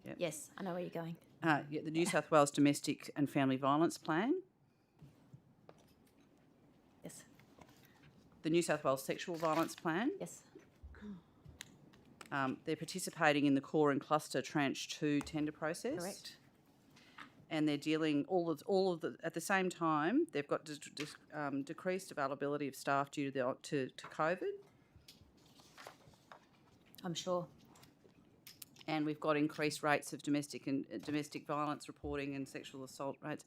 Yep. Yes, I know where you're going. The New South Wales Domestic and Family Violence Plan. Yes. The New South Wales Sexual Violence Plan. Yes. They're participating in the core and cluster tranche 2 tender process. Correct. And they're dealing at the same time. They've got decreased availability of staff due to COVID. I'm sure. And we've got increased rates of domestic violence reporting and sexual assault rates.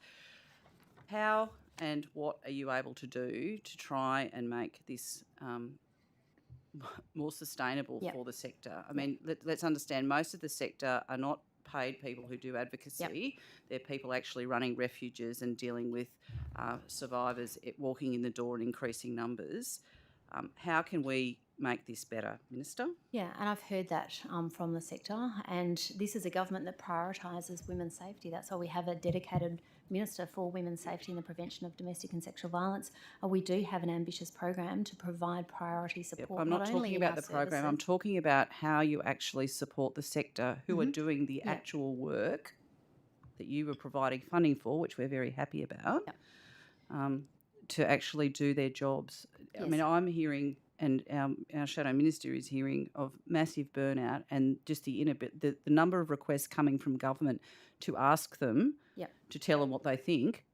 How and what are you able to do to try and make this more sustainable for the sector? I mean, let's understand, most of the sector are not paid people who do advocacy. They're people actually running refuges and dealing with survivors walking in the door in increasing numbers. How can we make this better, Minister? Yeah, and I've heard that from the sector, and this is a government that prioritises women's safety. That's why we have a dedicated Minister for Women's Safety and the Prevention of Domestic and Sexual Violence. We do have an ambitious program to provide priority support. I'm not talking about the program, I'm talking about how you actually support the sector who are doing the actual work that you were providing funding for, which we're very happy about, to actually do their jobs. Yes. I mean, I'm hearing, and our Shadow Minister is hearing, of massive burnout and just the number of requests coming from government to ask them to tell them what they think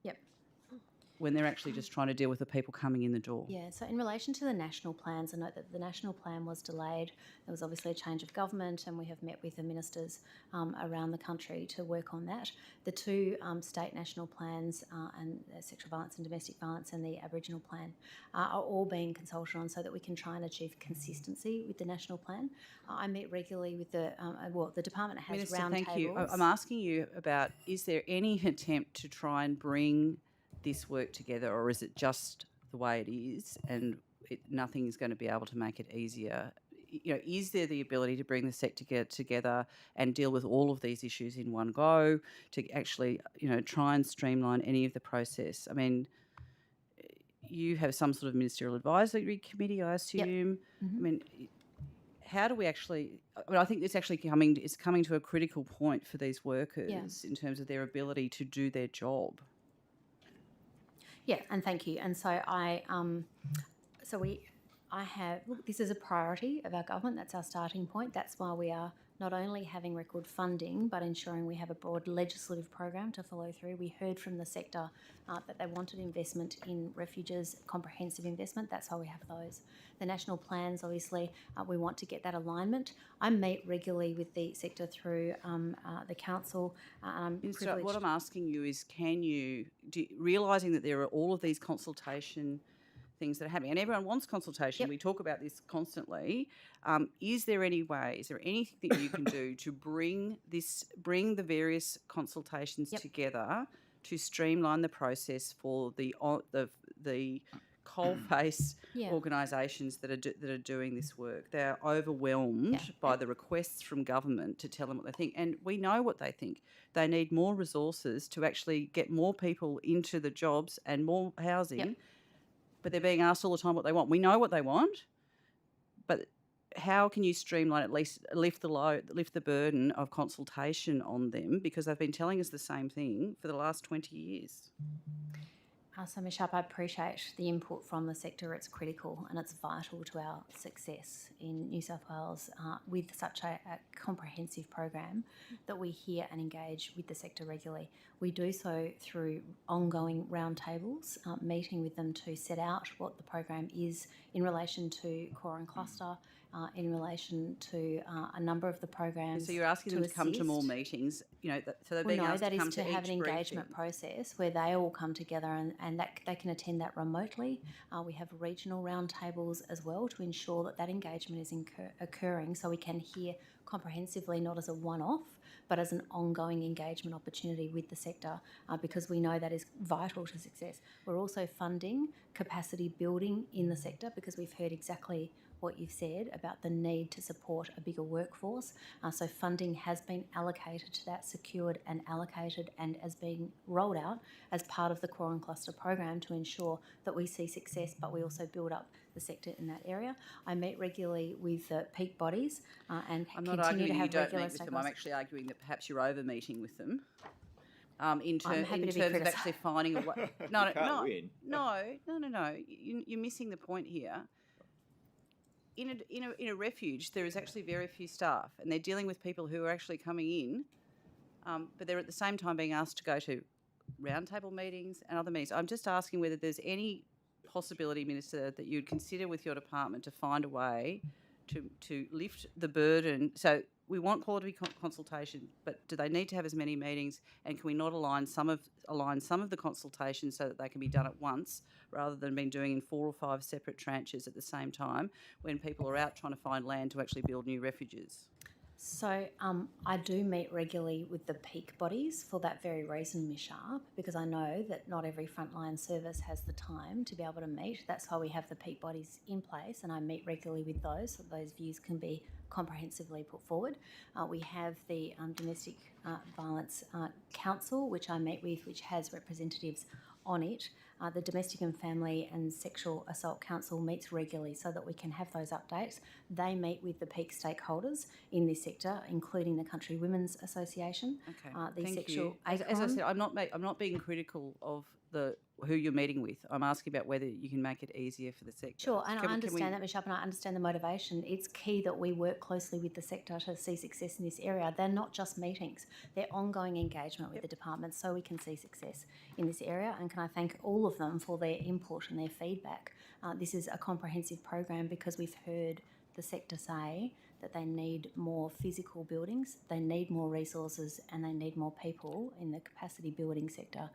when they're actually just trying to deal with the people coming in the door. Yeah, so in relation to the national plans, I note that the national plan was delayed. There was obviously a change of government, and we have met with the ministers around the country to work on that. The two state national plans and sexual violence and domestic violence and the Aboriginal plan are all being consulted on so that we can try and achieve consistency with the national plan. I meet regularly with the department has Minister, round thank tables. you. I'm asking you about, is there any attempt to try and bring this work together, or is it just the way it is and nothing is going to be able to make it easier? You know, is there the ability to bring the sector together and deal with all of these issues in one go, to actually, try and streamline any of the process? I mean, you have some sort of ministerial advisory committee, I assume. I mean, how do we actually? I think it's actually coming to a critical point for these workers in terms of their ability to do their job. Yeah, and thank you. And so this is a priority of our government. That's our starting point. That's why we are not only having record funding, but ensuring we have a broad legislative program to follow through. We heard from the sector that they wanted investment in refuges, comprehensive investment. That's why we have those. The national plans, obviously, we want to get that alignment. I meet regularly with the sector through the council. Minister, what I'm asking you is, realising that there are all of these consultation things that are happening, and everyone wants consultation, we talk about this constantly, is there anything that you can do to bring the various consultations together to streamline the process for the coalface organisations that are doing this work? They're overwhelmed by the requests from government to tell them what they think, and we know what they think. They need more resources to actually get more people into the jobs and more housing. But they're being asked all the time what they want. We know what they want, but how can you streamline, at least lift the burden of consultation on them, because they've been telling us the same thing for the last 20 years? So, Ms. Sharp, I appreciate the input from the sector. It's critical and it's vital to our success in New South Wales with such a comprehensive program that we hear and engage with the sector regularly. We do so through ongoing roundtables, meeting with them to set out what the program is in relation to core and cluster, in relation to a number of the programs. So you're asking them to come to more meetings, so they're being asked to come to each have an engagement briefing. process where they all come together and that they can attend that remotely. We have regional roundtables as well to ensure that engagement is occurring, so we can hear comprehensively, not as a one-off, but as an ongoing engagement opportunity with the sector, because we know that is vital to success. We're also funding capacity building in the sector because we've heard exactly what you've said about the need to support a bigger workforce. So funding has been allocated to that, secured and allocated, and as being rolled out as part of the Core and Cluster program to ensure that we see success, but we also build up the sector in that area. I meet regularly with peak bodies and I'm not continue arguing to you have don't regular meet with them. I'm stakeholders. actually arguing that perhaps you're over meeting with them. In happy terms to be of criticised. actually finding a way. No, no. You're missing the point here. In a refuge, there is actually very few staff, and they're dealing with people who are actually coming in, but they're at the same time being asked to go to roundtable meetings and other meetings. I'm just asking whether there's any possibility, Minister, that you'd consider with your department to find a way to lift the burden. So we want quality consultation, but do they need to have as many meetings? And can we not align some of the consultations so that they can be done at once, rather than being doing in 4 or 5 separate tranches at the same time when people are out trying to find land to actually build new refuges? So I do meet regularly with the peak bodies for that very reason, Ms. Sharp, because I know that not every frontline service has the time to be able to meet. That's why we have the peak bodies in place, and I meet regularly with those so those views can be comprehensively put forward. We have the Domestic Violence Council, which I meet with, which has representatives on it. The Domestic and Family and Sexual Assault Council meets regularly so that we can have those updates. They meet with the peak stakeholders in this sector, including the Country Women's Association. Okay, the thank Sexual you. As I ACON. said, I'm not being critical of who you're meeting with. I'm asking about whether you can make it easier for the sector. Sure, and Can I we- understand that, Ms. Sharp, and I understand the motivation. It's key that we work closely with the sector to see success in this area. They're not just meetings, they're ongoing engagement with the department so we can see success in this area. And can I thank all of them for their input and their feedback. This is a comprehensive program because we've heard the sector say that they need more physical buildings, they need more resources, and they need more people in the capacity building sector,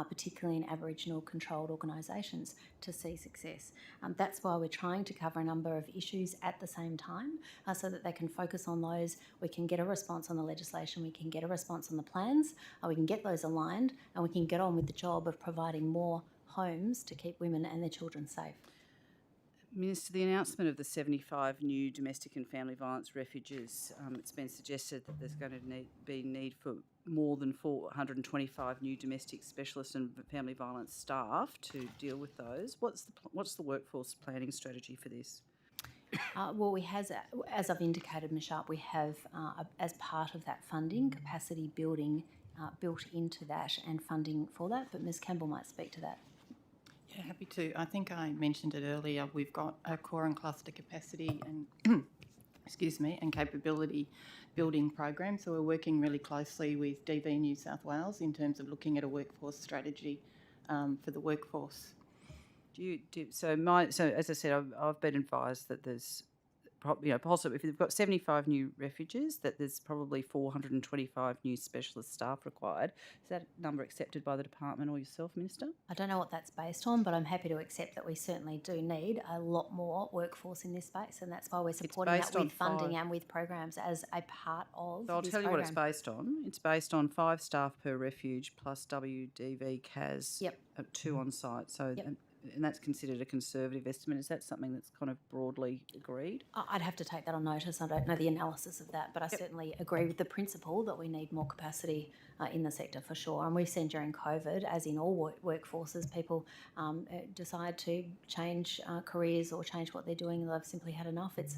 particularly in Aboriginal controlled organisations, to see success. That's why we're trying to cover a number of issues at the same time so that they can focus on those. We can get a response on the legislation, we can get a response on the plans, we can get those aligned, and we can get on with the job of providing more homes to keep women and their children safe. Minister, the announcement of the 75 new domestic and family violence refuges, it's been suggested that there's going to be need for more than 425 new domestic specialist and family violence staff to deal with those. What's the workforce planning strategy for this? Well, we has, as I've indicated, Ms. Sharp, we have, as part of that funding, capacity building built into that and funding for that, but Ms. Campbell might speak to that. Yeah, happy to. I think I mentioned it earlier. We've got a core and cluster capacity and and capability building program. So we're working really closely with DV New South Wales in terms of looking at a workforce strategy for the workforce. So as I said, I've been advised that there's possibly, if they've got 75 new refuges, that there's probably 425 new specialist staff required. Is that number accepted by the department or yourself, Minister? I don't know what that's based on, but I'm happy to accept that we certainly do need a lot more workforce in this space, and that's why we're supporting that with funding and with programs as a part of So I'll this tell you what it's program. based on. It's based on 5 staff per refuge plus WDV CAS, 2 on site. So. And that's considered a conservative estimate. Is that something that's kind of broadly agreed? I'd have to take that on notice. I don't know the analysis of that, but I certainly agree with the principle that we need more capacity in the sector for sure. And we've seen during COVID, as in all workforces, people decide to change careers or change what they're doing and they've simply had enough. It's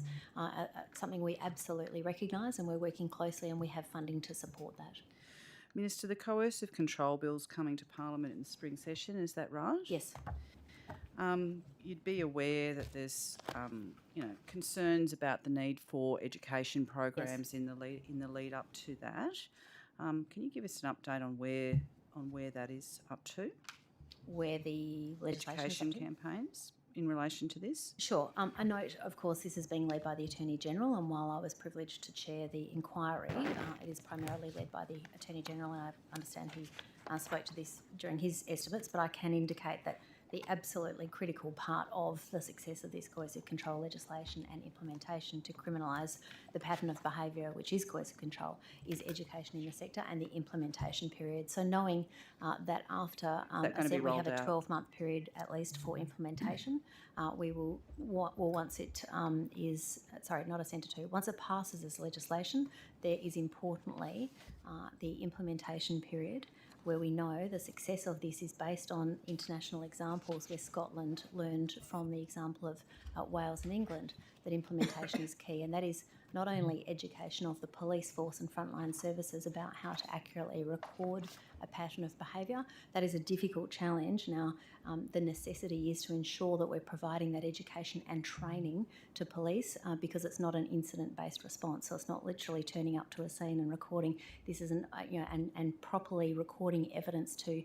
something we absolutely recognise and we're working closely and we have funding to support that. Minister, the coercive control bill's coming to Parliament in the spring session, is that right? Yes. You'd be aware that there's, concerns about the need for education programs in the lead up to that. Can you give us an update on where that is up to? Where the legislation education campaigns in relation to this? Sure. A note, of course, this is being led by the Attorney-General, and while I was privileged to chair the inquiry, it is primarily led by the Attorney-General, and I understand he spoke to this during his estimates, but I can indicate that the absolutely critical part of the success of this coercive control legislation and implementation to criminalise the pattern of behaviour, which is coercive control, is education in the sector and the implementation period. So knowing that after we have a 12-month period at least for implementation, we will, once it once it passes as legislation, there is importantly the implementation period, where we know the success of this is based on international examples where Scotland learned from the example of Wales and England that implementation is key, and that is not only education of the police force and frontline services about how to accurately record a pattern of behaviour. That is a difficult challenge. Now, the necessity is to ensure that we're providing that education and training to police because it's not an incident-based response. So it's not literally turning up to a scene and recording. This is and properly recording evidence to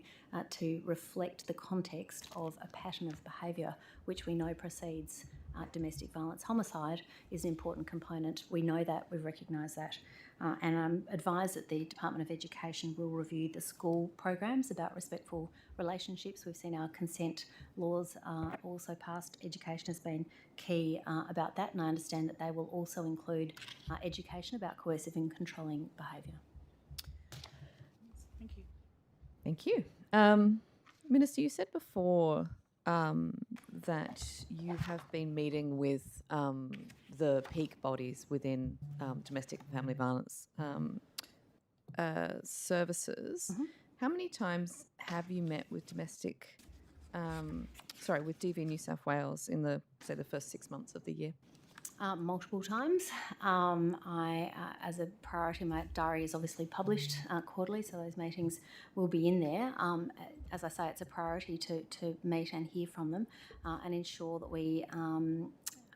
reflect the context of a pattern of behaviour, which we know precedes domestic violence. Homicide is an important component. We know that, we've recognised that. And I'm advised that the Department of Education will review the school programs about respectful relationships. We've seen our consent laws also passed. Education has been key about that, and I understand that they will also include education about coercive and controlling behaviour. Thank you. Thank you. Minister, you said before that you have been meeting with the peak bodies within domestic and family violence services. Mm-hmm. How many times have you met with with DV New South Wales in the first 6 months of the year? Multiple times. As a priority, my diary is obviously published quarterly, so those meetings will be in there. As I say, it's a priority to meet and hear from them and ensure that we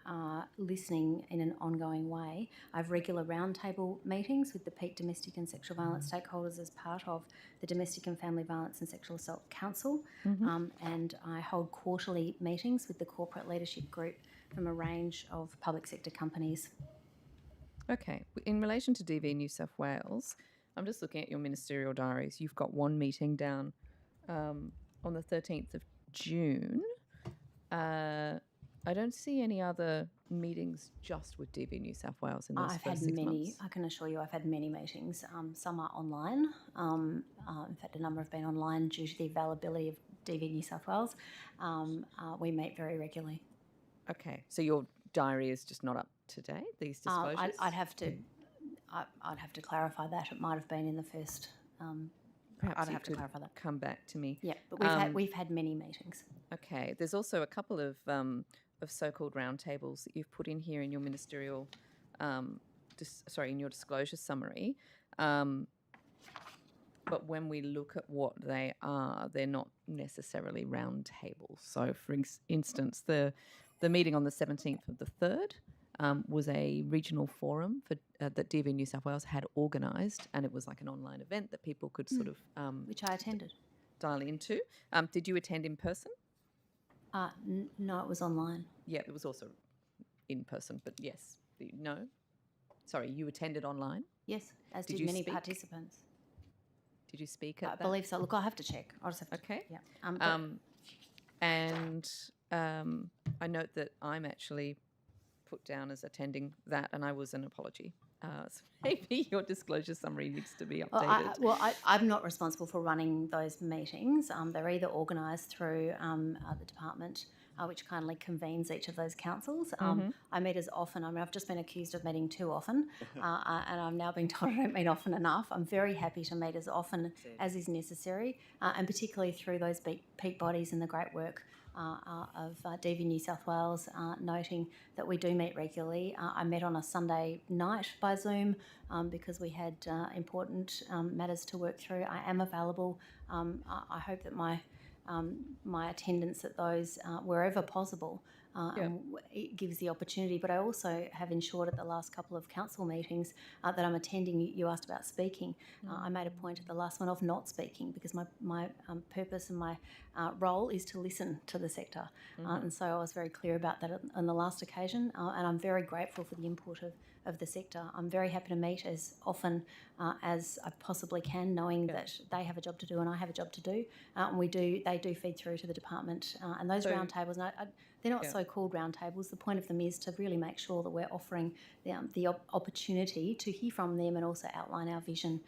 are listening in an ongoing way. I have regular roundtable meetings with the peak domestic and sexual violence stakeholders as part of the Domestic and Family Violence and Sexual Assault Council, and I hold quarterly meetings with the corporate leadership group from a range of public sector companies. Okay. In relation to DV New South Wales, I'm just looking at your ministerial diaries. You've got one meeting down on the 13th of June. I don't see any other meetings just with DV New South Wales in those first 6 months. I can assure you I've had many meetings. Some are online. In fact, a number have been online due to the availability of DV New South Wales. We meet very regularly. Okay, so your diary is just not up to date, these disclosures? I'd have to clarify that. It might have been in the first. Perhaps I'd you have to could clarify that. come back to me. Yeah, but we've had many meetings. Okay, there's also a couple of so-called roundtables that you've put in here in your ministerial, in your disclosure summary. But when we look at what they are, they're not necessarily roundtables. So, for instance, the meeting on the 17th of the 3rd was a regional forum that DV New South Wales had organised, and it was like an online event that people could sort of... which I attended. Dial into. Did you attend in person? No, it was online. Yeah, it was also in person, but yes. No? Sorry, you attended online? Yes, as did you many speak? participants. Did you speak at that? I believe so. Look, I'll have to check. I'll just have to... Okay. Yeah. I note that I'm actually put down as attending that, and I was an apology. So maybe your disclosure summary needs to be updated. I'm not responsible for running those meetings. They're either organised through the department, which kindly convenes each of those councils. I meet as often. I mean, I've just been accused of meeting too often, and I'm now being told I don't meet often enough. I'm very happy to meet as often as is necessary, and particularly through those peak bodies and the great work of DV New South Wales, noting that we do meet regularly. I met on a Sunday night by Zoom because we had important matters to work through. I am available. I hope that my attendance at those, wherever possible, and it gives the opportunity. But I also have ensured at the last couple of council meetings that I'm attending. You asked about speaking. I made a point at the last one of not speaking because my purpose and my role is to listen to the sector. And so I was very clear about that on the last occasion, and I'm very grateful for the input of the sector. I'm very happy to meet as often as I possibly can, knowing that they have a job to do and I have a job to do. And they do feed through to the department. And those roundtables, they're not so-called roundtables. The point of them is to really make sure that we're offering the opportunity to hear from them and also outline our vision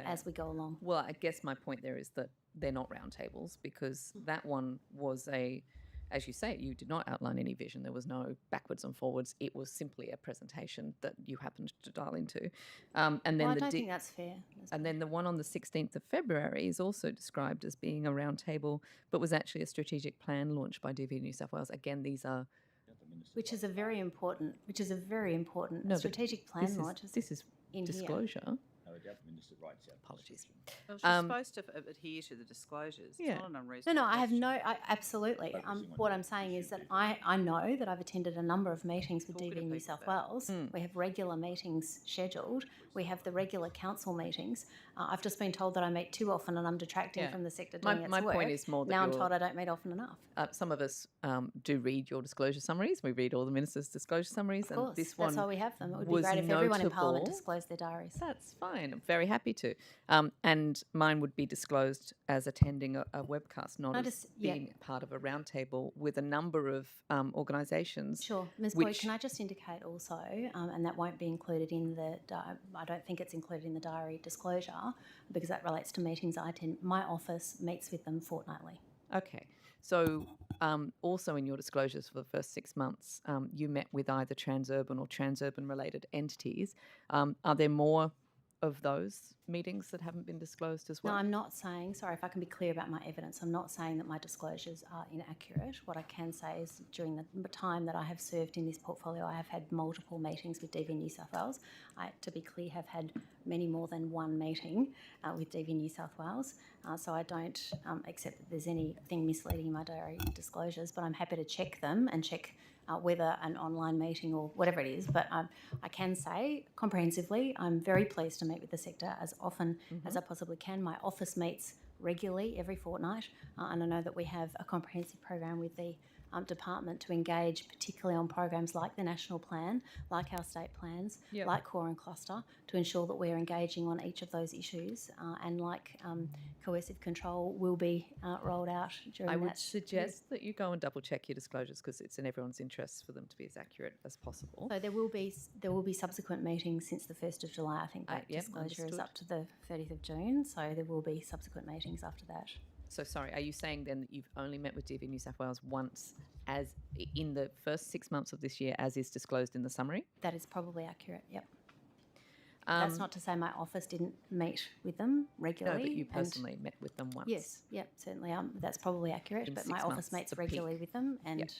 as we go along. Well, I guess my point there is that they're not roundtables because that one was as you say, you did not outline any vision. There was no backwards and forwards. It was simply a presentation that you happened to dial into. And then I don't think that's fair. And then the one on the 16th of February is also described as being a roundtable, but was actually a strategic plan launched by DV New South Wales. Again, these are... Which is a very important No, strategic plan launch. This is in disclosure. Here. Apologies. Well, she's supposed to adhere to the disclosures. It's not an unreasonable No, I have absolutely. What I'm saying is that I know that I've attended a number of meetings with DV New South Wales. We have regular meetings scheduled. We have the regular council meetings. I've just been told that I meet too often and I'm detracting from the sector doing its work. My point is more that now I'm told I don't meet often enough. Some of us do read your disclosure summaries. We read all the ministers' disclosure summaries. Of course, and this one that's why we have them. It would be great if everyone in Parliament disclosed their diaries. That's fine. I'm very happy to. And mine would be disclosed as attending a webcast, not as being part of a roundtable with a number of organisations. Sure. Ms. Boyd, can I just indicate also, and that won't be included in the, I don't think it's included in the diary disclosure because that relates to meetings I attend. My office meets with them fortnightly. Okay. So also in your disclosures for the first 6 months, you met with either transurban or transurban related entities. Are there more of those meetings that haven't been disclosed as well? No, I'm not saying, sorry if I can be clear about my evidence, I'm not saying that my disclosures are inaccurate. What I can say is during the time that I have served in this portfolio, I have had multiple meetings with DV New South Wales. I, to be clear, have had many more than one meeting with DV New South Wales. So I don't accept that there's anything misleading in my diary disclosures, but I'm happy to check them and check whether an online meeting or whatever it is. But I can say comprehensively, I'm very pleased to meet with the sector as often as I possibly can. My office meets regularly every fortnight, and I know that we have a comprehensive program with the department to engage particularly on programs like the National Plan, like our state plans, like Core and Cluster, to ensure that we're engaging on each of those issues, and like coercive control will be rolled out during that. I would suggest that you go and double check your disclosures because it's in everyone's interest for them to be as accurate as possible. So there will be subsequent meetings since the 1st of July. I think that disclosure is up to the 30th of June, so there will be subsequent meetings after that. So sorry, are you saying then that you've only met with DV New South Wales once as in the first 6 months of this year as is disclosed in the summary? That is probably accurate, yep. That's not to say my office didn't meet with them regularly. No, but you personally met with them once. Yes, yep, certainly. That's probably accurate, but my office meets regularly with them and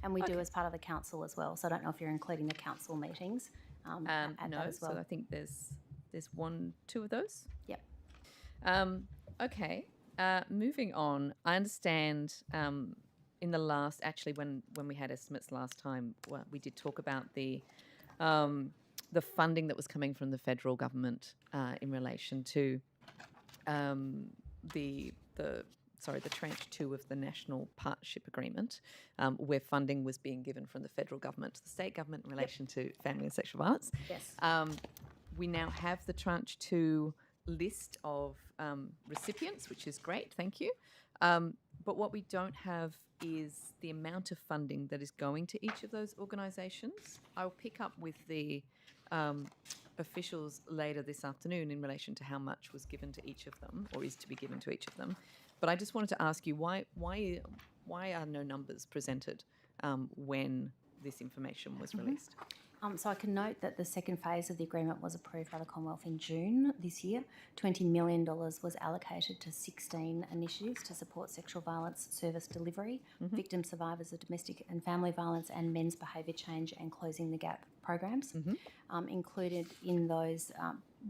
and we do as part of the council as well. So I don't know if you're including the council meetings at that as well. So I think there's 1, 2 of those. Yep. Okay. Moving on, I understand in the last, actually when we had estimates last time, we did talk about the funding that was coming from the federal government in relation to the tranche 2 of the National Partnership Agreement, where funding was being given from the federal government to the state government in relation to family and sexual violence. Yes. We now have the tranche 2 list of recipients, which is great, thank you. But what we don't have is the amount of funding that is going to each of those organisations. I'll pick up with the officials later this afternoon in relation to how much was given to each of them or is to be given to each of them. But I just wanted to ask you, why are no numbers presented when this information was released? So I can note that the second phase of the agreement was approved by the Commonwealth in June this year. $20 million was allocated to 16 initiatives to support sexual violence service delivery, victim survivors of domestic and family violence, and men's behaviour change and closing the gap programs. Included in those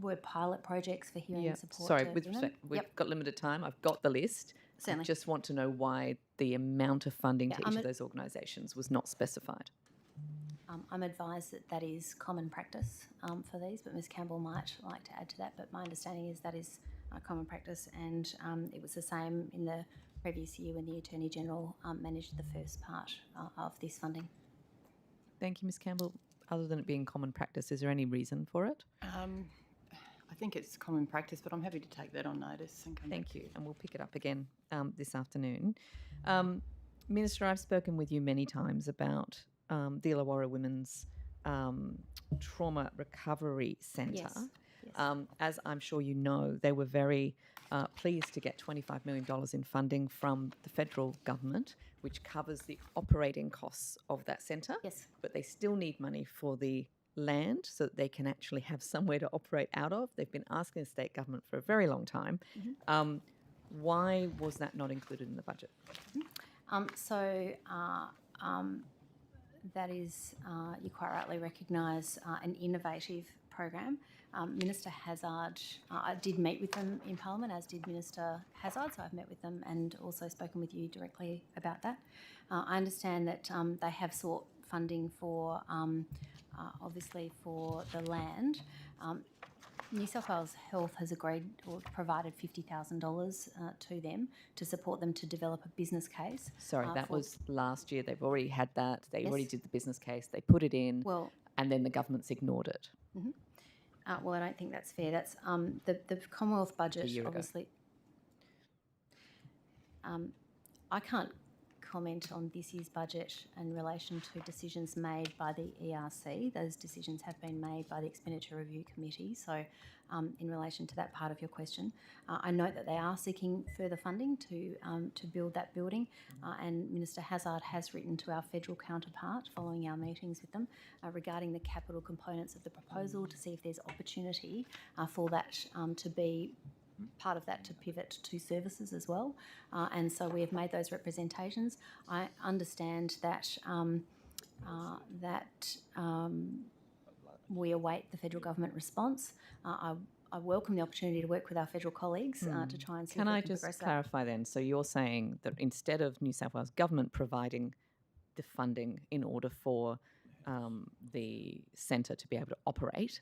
were pilot projects for hearing support. Sorry, with respect, we've got limited time. I've got the list. I Certainly. just want to know why the amount of funding Yeah, to each of those organisations was not specified. I'm advised that that is common practice for these, but Ms Campbell might like to add to that. But my understanding is that is common practice, and it was the same in the previous year when the Attorney General managed the first part of this funding. Thank you, Ms Campbell. Other than it being common practice, is there any reason for it? I think it's common practice, but I'm happy to take that on notice and come back Thank to you, and we'll pick it up again this afternoon. Minister, I've spoken with you many times about the Illawarra Women's Trauma Recovery Centre. Yes. As I'm sure you know, they were very pleased to get $25 million in funding from the federal government, which covers the operating costs of that centre. Yes. But they still need money for the land so that they can actually have somewhere to operate out of. They've been asking the state government for a very long time. Why was that not included in the budget? That is, you quite rightly recognise, an innovative program. Minister Hazzard, I did meet with them in Parliament, as did Minister Hazzard, so I've met with them and also spoken with you directly about that. I understand that they have sought funding for, obviously, for the land. New South Wales Health has agreed or provided $50,000 to them to support them to develop a business case. Sorry, that for- was last year. They've already had that. They Yes. already did the business case. They put it in, Well, and then the government's ignored it. well, I don't think that's fair. That's the Commonwealth budget, year ago. obviously. I can't comment on this year's budget in relation to decisions made by the ERC. Those decisions have been made by the Expenditure Review Committee. So in relation to that part of your question, I note that they are seeking further funding to build that building, and Minister Hazzard has written to our federal counterpart following our meetings with them regarding the capital components of the proposal to see if there's opportunity for that to be part of that to pivot to services as well. And so we have made those representations. I understand that we await the federal government response. I welcome the opportunity to work with our federal colleagues to try and see Can if we I can just progress that. clarify then? So you're saying that instead of New South Wales government providing the funding in order for the centre to be able to operate,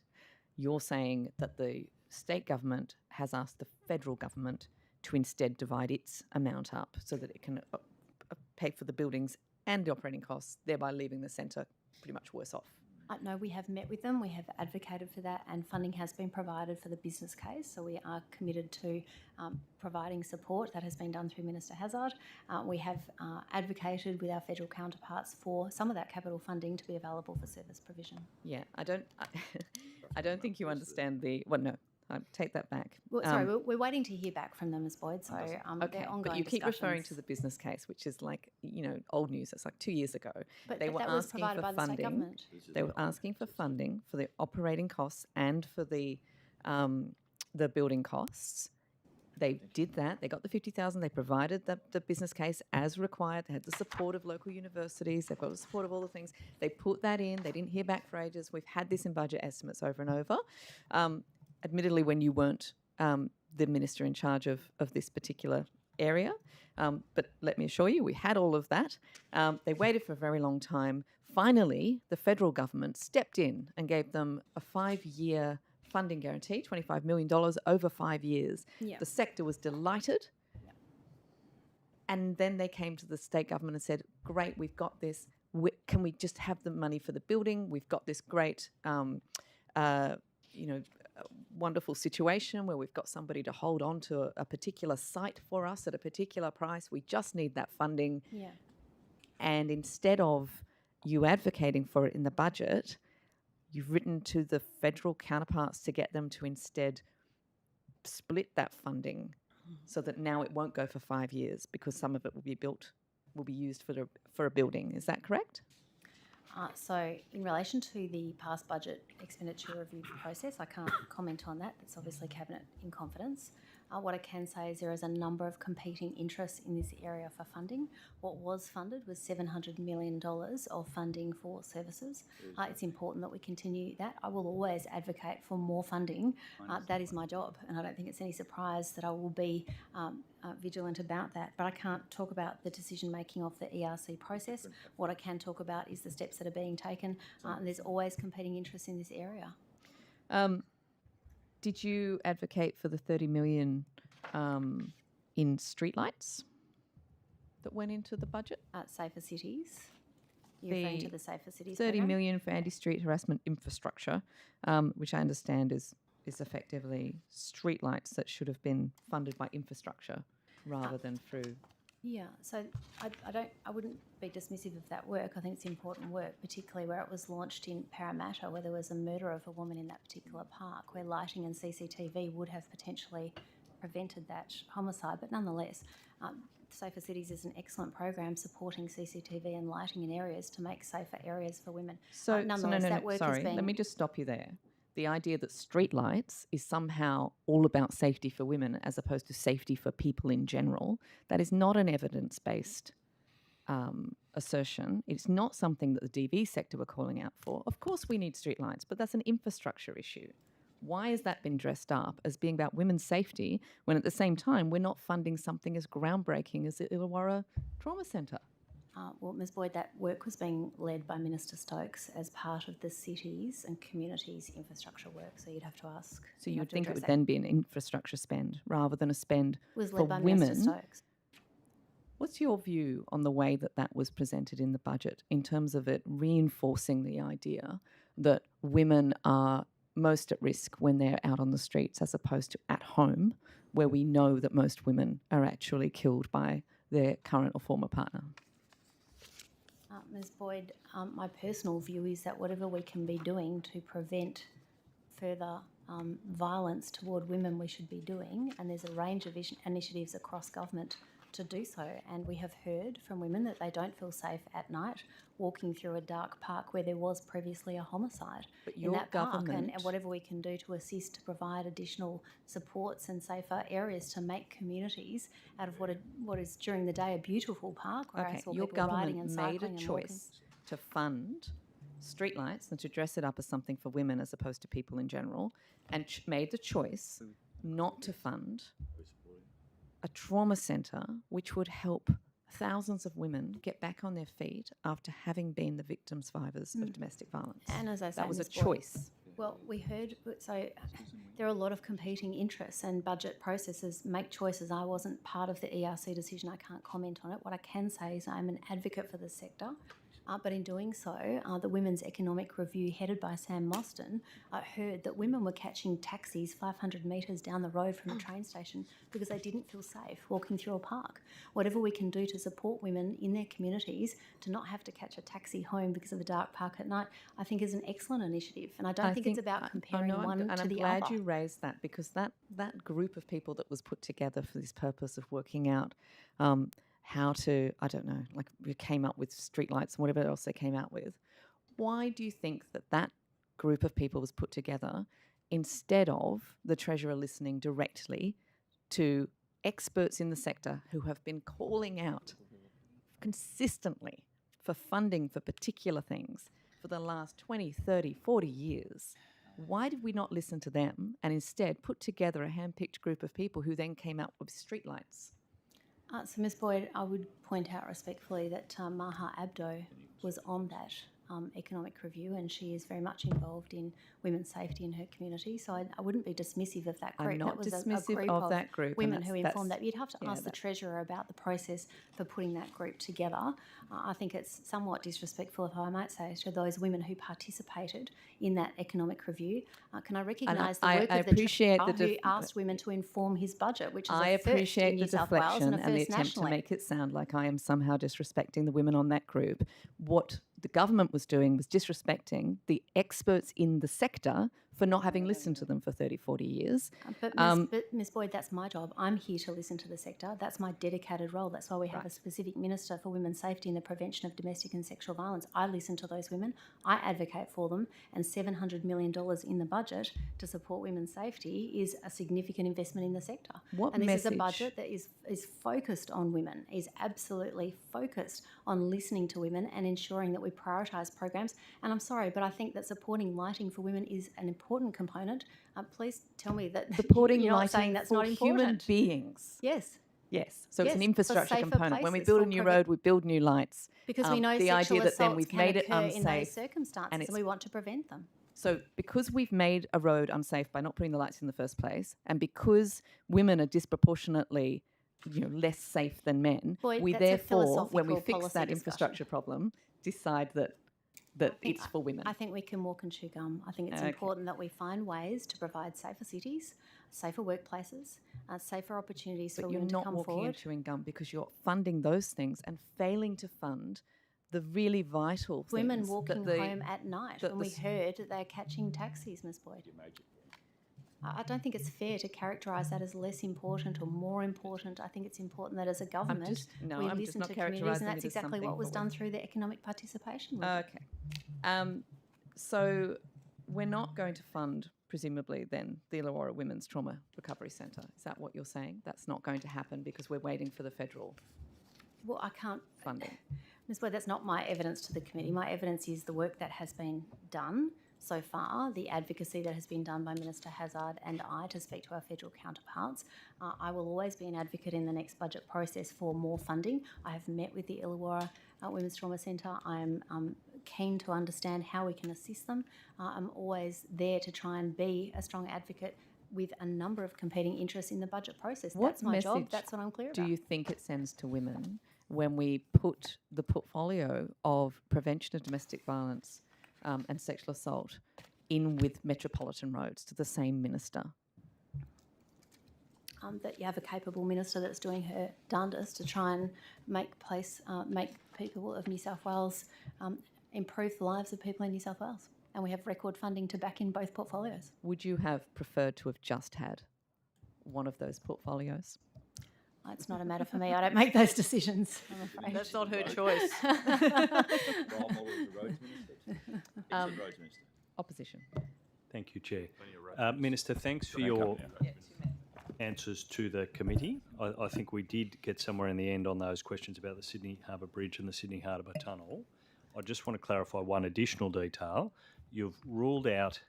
you're saying that the state government has asked the federal government to instead divide its amount up so that it can pay for the buildings and the operating costs, thereby leaving the centre pretty much worse off. No, we have met with them. We have advocated for that, and funding has been provided for the business case. So we are committed to providing support. That has been done through Minister Hazzard. We have advocated with our federal counterparts for some of that capital funding to be available for service provision. Yeah, I don't think you understand the. Well, no, I take that back. Well, sorry, we're waiting to hear back from them as Boyd. So Okay, they're ongoing but you keep referring discussions. to the business case, which is like, old news. It's like 2 years ago. But They were that was asking provided for by the state funding. government. They were asking for funding for the operating costs and for the building costs. They did that. They got the $50,000. They provided the business case as required. They had the support of local universities. They've got the support of all the things. They put that in. They didn't hear back for ages. We've had this in budget estimates over and over. Admittedly, when you weren't the minister in charge of this particular area. But let me assure you, we had all of that. They waited for a very long time. Finally, the federal government stepped in and gave them a 5-year funding guarantee, $25 million over 5 years. Yeah. The sector was delighted. And then they came to the state government and said, great, we've got this. Can we just have the money for the building? We've got this great, wonderful situation where we've got somebody to hold on to a particular site for us at a particular price. We just need that funding. Yeah. And instead of you advocating for it in the budget, you've written to the federal counterparts to get them to instead split that funding so that now it won't go for 5 years because some of it will be used for a building. Is that correct? So in relation to the past budget expenditure review process, I can't comment on that. It's obviously Cabinet in confidence. What I can say is there is a number of competing interests in this area for funding. What was funded was $700 million of funding for services. It's important that we continue that. I will always advocate for more funding. That is my job, and I don't think it's any surprise that I will be vigilant about that. But I can't talk about the decision-making of the ERC process. What I can talk about is the steps that are being taken, and there's always competing interests in this area. Did you advocate for the $30 million in streetlights that went into the budget? Safer cities. You're referring to the Safer Cities $30 program? million for anti-street harassment infrastructure, which I understand is effectively streetlights that should have been funded by infrastructure rather than through. Yeah, so I wouldn't be dismissive of that work. I think it's important work, particularly where it was launched in Parramatta, where there was a murder of a woman in that particular park, where lighting and CCTV would have potentially prevented that homicide. But nonetheless, Safer Cities is an excellent program supporting CCTV and lighting in areas to make safer areas for women. Nonetheless, that work is being... Let me just stop you there. The idea that streetlights is somehow all about safety for women as opposed to safety for people in general, that is not an evidence-based assertion. It's not something that the DV sector were calling out for. Of course we need streetlights, but that's an infrastructure issue. Why has that been dressed up as being about women's safety when at the same time we're not funding something as groundbreaking as the Illawarra Trauma Centre? Well, Ms Boyd, that work was being led by Minister Stokes as part of the cities and communities infrastructure work, so you'd have to ask. So you would think it would then be an infrastructure spend rather than a spend was for led by women. Minister Stokes. What's your view on the way that that was presented in the budget in terms of it reinforcing the idea that women are most at risk when they're out on the streets as opposed to at home, where we know that most women are actually killed by their current or former partner? Ms Boyd, my personal view is that whatever we can be doing to prevent further violence toward women we should be doing, and there's a range of initiatives across government to do so, and we have heard from women that they don't feel safe at night walking through a dark park where there was previously a homicide in that park, and whatever we can do to assist to provide additional supports and safer areas to make communities out of what is during the day a beautiful park where I saw your people riding and government made cycling a and walking. choice to fund streetlights and to dress it up as something for women as opposed to people in general, and made the choice not to fund a trauma centre which would help thousands of women get back on their feet after having been the victim survivors of domestic violence. And as I say, that was a Ms. Boyd, choice. Well, we heard, so there are a lot of competing interests, and budget processes make choices. I wasn't part of the ERC decision. I can't comment on it. What I can say is I'm an advocate for the sector. But in doing so, the Women's Economic Review, headed by Sam Mostyn, heard that women were catching taxis 500 metres down the road from the train station because they didn't feel safe walking through a park. Whatever we can do to support women in their communities to not have to catch a taxi home because of a dark park at night, I think is an excellent initiative. And I don't think it's about comparing one to the other. And I'm glad you raised that, because that group of people that was put together for this purpose of working out how to, I don't know, like we came up with streetlights and whatever else they came out with. Why do you think that group of people was put together instead of the Treasurer listening directly to experts in the sector who have been calling out consistently for funding for particular things for the last 20, 30, 40 years? Why did we not listen to them and instead put together a hand-picked group of people who then came up with streetlights? So, Ms Boyd, I would point out respectfully that Maha Abdo was on that economic review, and she is very much involved in women's safety in her community. So I wouldn't be dismissive of that group. I'm not that was dismissive a group of that group. Women who informed that. You'd have to ask the Treasurer about the process for putting that group together. I think it's somewhat disrespectful, if I might say, to those women who participated in that economic review. Can I recognise the work of the Treasurer who asked women to inform his budget, which is a first in New South Wales and a first and the attempt nationally. to make it sound like I am somehow disrespecting the women on that group. What the government was doing was disrespecting the experts in the sector for for not having listened to them for 30, 40 years. But Ms. Boyd, that's my job. I'm here to listen to the sector. That's my dedicated role. That's why we have a specific Minister for Women's Safety and the Prevention of Domestic and Sexual Violence. I listen to those women. I advocate for them. And $700 million in the budget to support women's safety is a significant investment in the sector. And this is a budget that is focused on women, is absolutely focused on listening to women and ensuring that we prioritise programs. And I'm sorry, but I think that supporting lighting for women is an important component. Please tell me that Supporting you're not lighting saying that's for not important. human beings. Yes. Yes. So it's an Yes, for infrastructure safer component. When we places, build a for new road, we build new lights. Because we know the sexual idea that then assaults we've can made it occur in those unsafe, circumstances, and and we want to prevent them. So because we've made a road unsafe by not putting the lights in the first place, and because women are disproportionately less safe than men, Boyd, we that's a therefore, when we philosophical fix policy that discussion. infrastructure problem, decide that it's for women. I think we can walk and chew gum. I think it's Okay. important that we find ways to provide safer cities, safer workplaces, safer opportunities But for you're women to not come walking forward. and chewing gum because you're funding those things and failing to fund the really vital things. Women walking that home at night, that when we the- heard that they're catching taxis, Ms. Boyd. I don't think it's fair to characterise that as less important or more important. I think it's important that as a government I'm just we not listen to communities, characterising and that's it as exactly what something was for done women. through the economic participation movement. Okay. So we're not going to fund, presumably, then the Illawarra Women's Trauma Recovery Centre. Is that what you're saying? That's not going to happen because we're waiting for the federal Well, I can't. funding. Ms. Boyd, that's not my evidence to the committee. My evidence is the work that has been done so far, the advocacy that has been done by Minister Hazzard and I to speak to our federal counterparts. I will always be an advocate in the next budget process for more funding. I have met with the Illawarra Women's Trauma Centre. I'm keen to understand how we can assist them. I'm always there to try and be a strong advocate with a number of competing interests in the budget process. What That's my job. message That's what I'm clear do about. you think it sends to women when we put the portfolio of prevention of domestic violence and sexual assault in with Metropolitan roads to the same minister? That you have a capable minister that's doing her darndest to try and make people of New South Wales improve the lives of people in New South Wales. And we have record funding to back in both portfolios. Would you have preferred to have just had one of those portfolios? It's not a matter for me. I don't make those decisions, I'm afraid. That's not her choice. Opposition. Thank you, Chair. Minister, thanks for your answers to the committee. I think we did get somewhere in the end on those questions about the Sydney Harbour Bridge and the Sydney Harbour Tunnel. I just want to clarify one additional detail. You've ruled out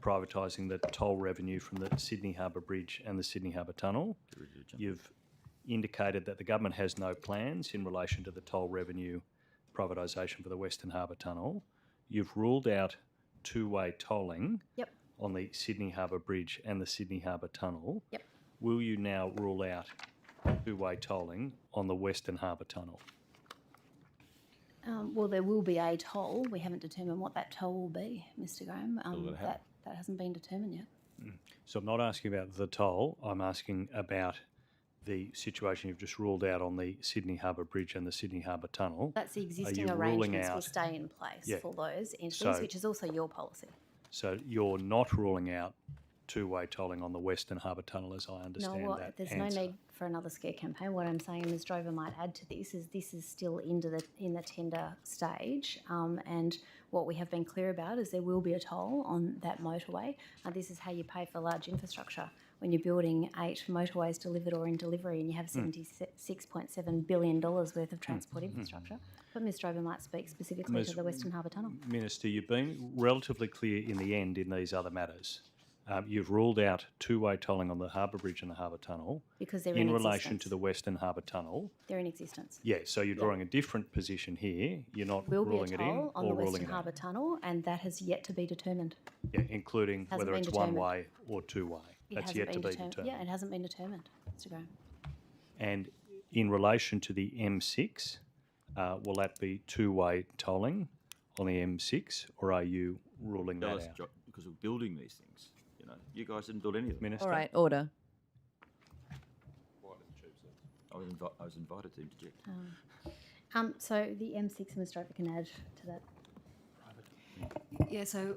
privatising the toll revenue from the Sydney Harbour Bridge and the Sydney Harbour Tunnel. You've indicated that the government has no plans in relation to the toll revenue privatisation for the Western Harbour Tunnel. You've ruled out two-way tolling on the Sydney Harbour Bridge and the Sydney Harbour Tunnel. Will you now rule out two-way tolling on the Western Harbour Tunnel? Well, there will be a toll. We haven't determined what that toll will be, Mr. Graham. That hasn't been determined yet. So I'm not asking about the toll. I'm asking about the situation you've just ruled out on the Sydney Harbour Bridge and the Sydney Harbour Tunnel. That's the Are existing you ruling arrangements will out- stay in place Yeah. for those entities, So- which is also your policy. So you're not ruling out two-way tolling on the Western Harbour Tunnel, as I understand No, that there's answer. no need for another scare campaign. What I'm saying, Ms. Drover might add to this is still in the tender stage, and what we have been clear about is there will be a toll on that motorway. This is how you pay for large infrastructure. When you're building 8 motorways delivered or in delivery, and you have $76.7 billion worth of transport infrastructure. But Ms. Drover might speak specifically to the Western Harbour Tunnel. Minister, you've been relatively clear in the end in these other matters. You've ruled out two-way tolling on the Harbour Bridge and the Harbour Tunnel Because they're in in relation existence. to the Western Harbour Tunnel. They're in existence. Yeah, so you're drawing a different position here. You're not Will be a ruling it in toll on or the ruling Western it out. Harbour Tunnel, and that has yet to be determined. Yeah, including Hasn't whether been it's determined. one-way or two-way. It That's hasn't yet to been be determined. Yeah, it hasn't been determined, Mr. Graham. And in relation to the M6, will that be two-way tolling on the M6, or are you ruling that out? Because we're building these things. You guys didn't build any of them. Minister? All right, order. I was invited to interject. So the M6, Ms. Drover can add to that. Yeah, so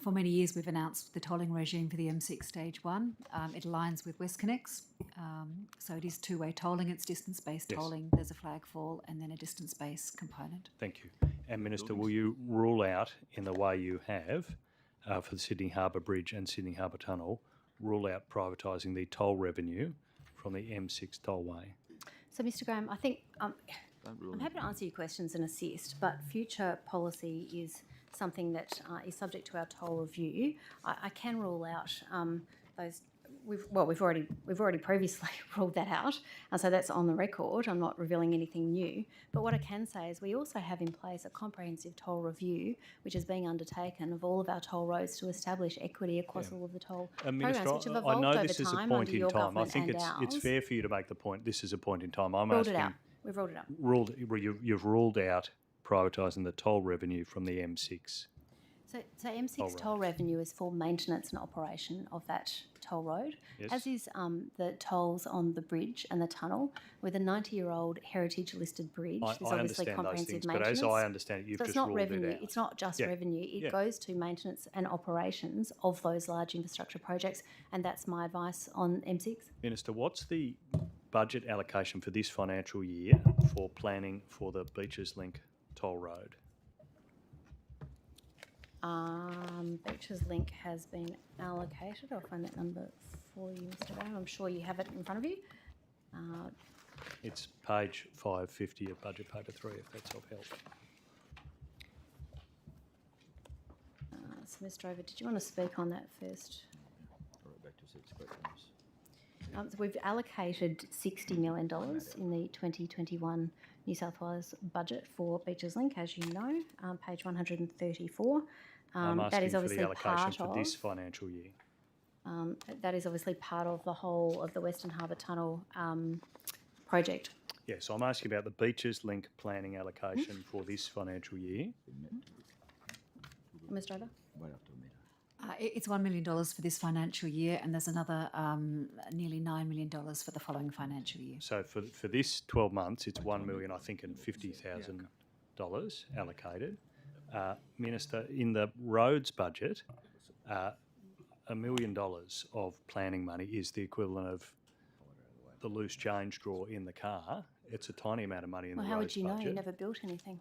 For many years, we've announced the tolling regime for the M6 Stage 1. It aligns with WestConnex. So it is two-way tolling. It's distance-based Yes. tolling. There's a flag fall and then a distance-based component. Thank you. And Minister, will you rule out, in the way you have for the Sydney Harbour Bridge and Sydney Harbour Tunnel, rule out privatising the toll revenue from the M6 tollway? So, Mr. Graham, I think I'm happy to answer your questions and assist, but future policy is something that is subject to our toll review. I can rule out those. We've already previously ruled that out, and so that's on the record. I'm not revealing anything new. But what I can say is we also have in place a comprehensive toll review, which is being undertaken of all of our toll roads to establish equity across all of the toll programs, which have I evolved know over this is a time point under in your time. I government think and it's ours. fair for you to make the point. This is a point in time. I'm Ruled asking. it out. We've ruled it out. You've ruled out privatising the toll revenue from the M6. So M6 toll revenue is for maintenance and operation of that toll road, Yes. as is the tolls on the bridge and the tunnel. With a 90-year-old heritage-listed bridge, there's I obviously understand those comprehensive things, but maintenance. as I understand it, you've so just it's not ruled revenue. it out. It's not just revenue. It goes to maintenance and operations of those large infrastructure projects, and that's my advice on M6. Minister, what's the budget allocation for this financial year for planning for the Beaches Link toll road? Beaches Link has been allocated. I'll find that number for you, Mr. Brown. I'm sure you have it in front of you. It's page 550 of budget paper 3, if that's of help. So, Mr. Over, did you want to speak on that first? So we've allocated $60 million in the 2021 New South Wales budget for Beaches Link, as you know, page 134. I'm asking that is for obviously the allocation part for of this financial year. that is obviously part of the whole of the Western Harbour Tunnel project. Yeah, so I'm asking about the Beaches Link planning allocation for this financial year. Mr. Over? It's $1 million for this financial year, and there's another nearly $9 million for the following financial year. So for this 12 months, it's $1 million, I think, and $50,000 allocated. Minister, in the roads budget, $1 million of planning money is the equivalent of the loose change drawer in the car. It's a tiny amount of money in the roads budget. How would you know? You never built anything.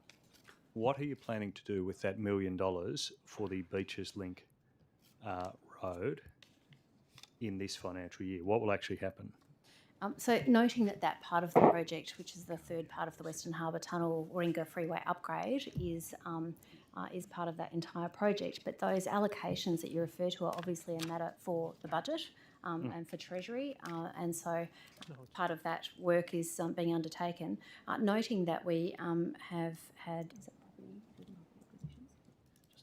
What are you planning to do with that $1 million for the Beaches Link road in this financial year? What will actually happen? So noting that part of the project, which is the third part of the Western Harbour Tunnel Warringah Freeway upgrade, is part of that entire project. But those allocations that you refer to are obviously a matter for the budget and for Treasury. And so part of that work is being undertaken. Noting that we have had... Is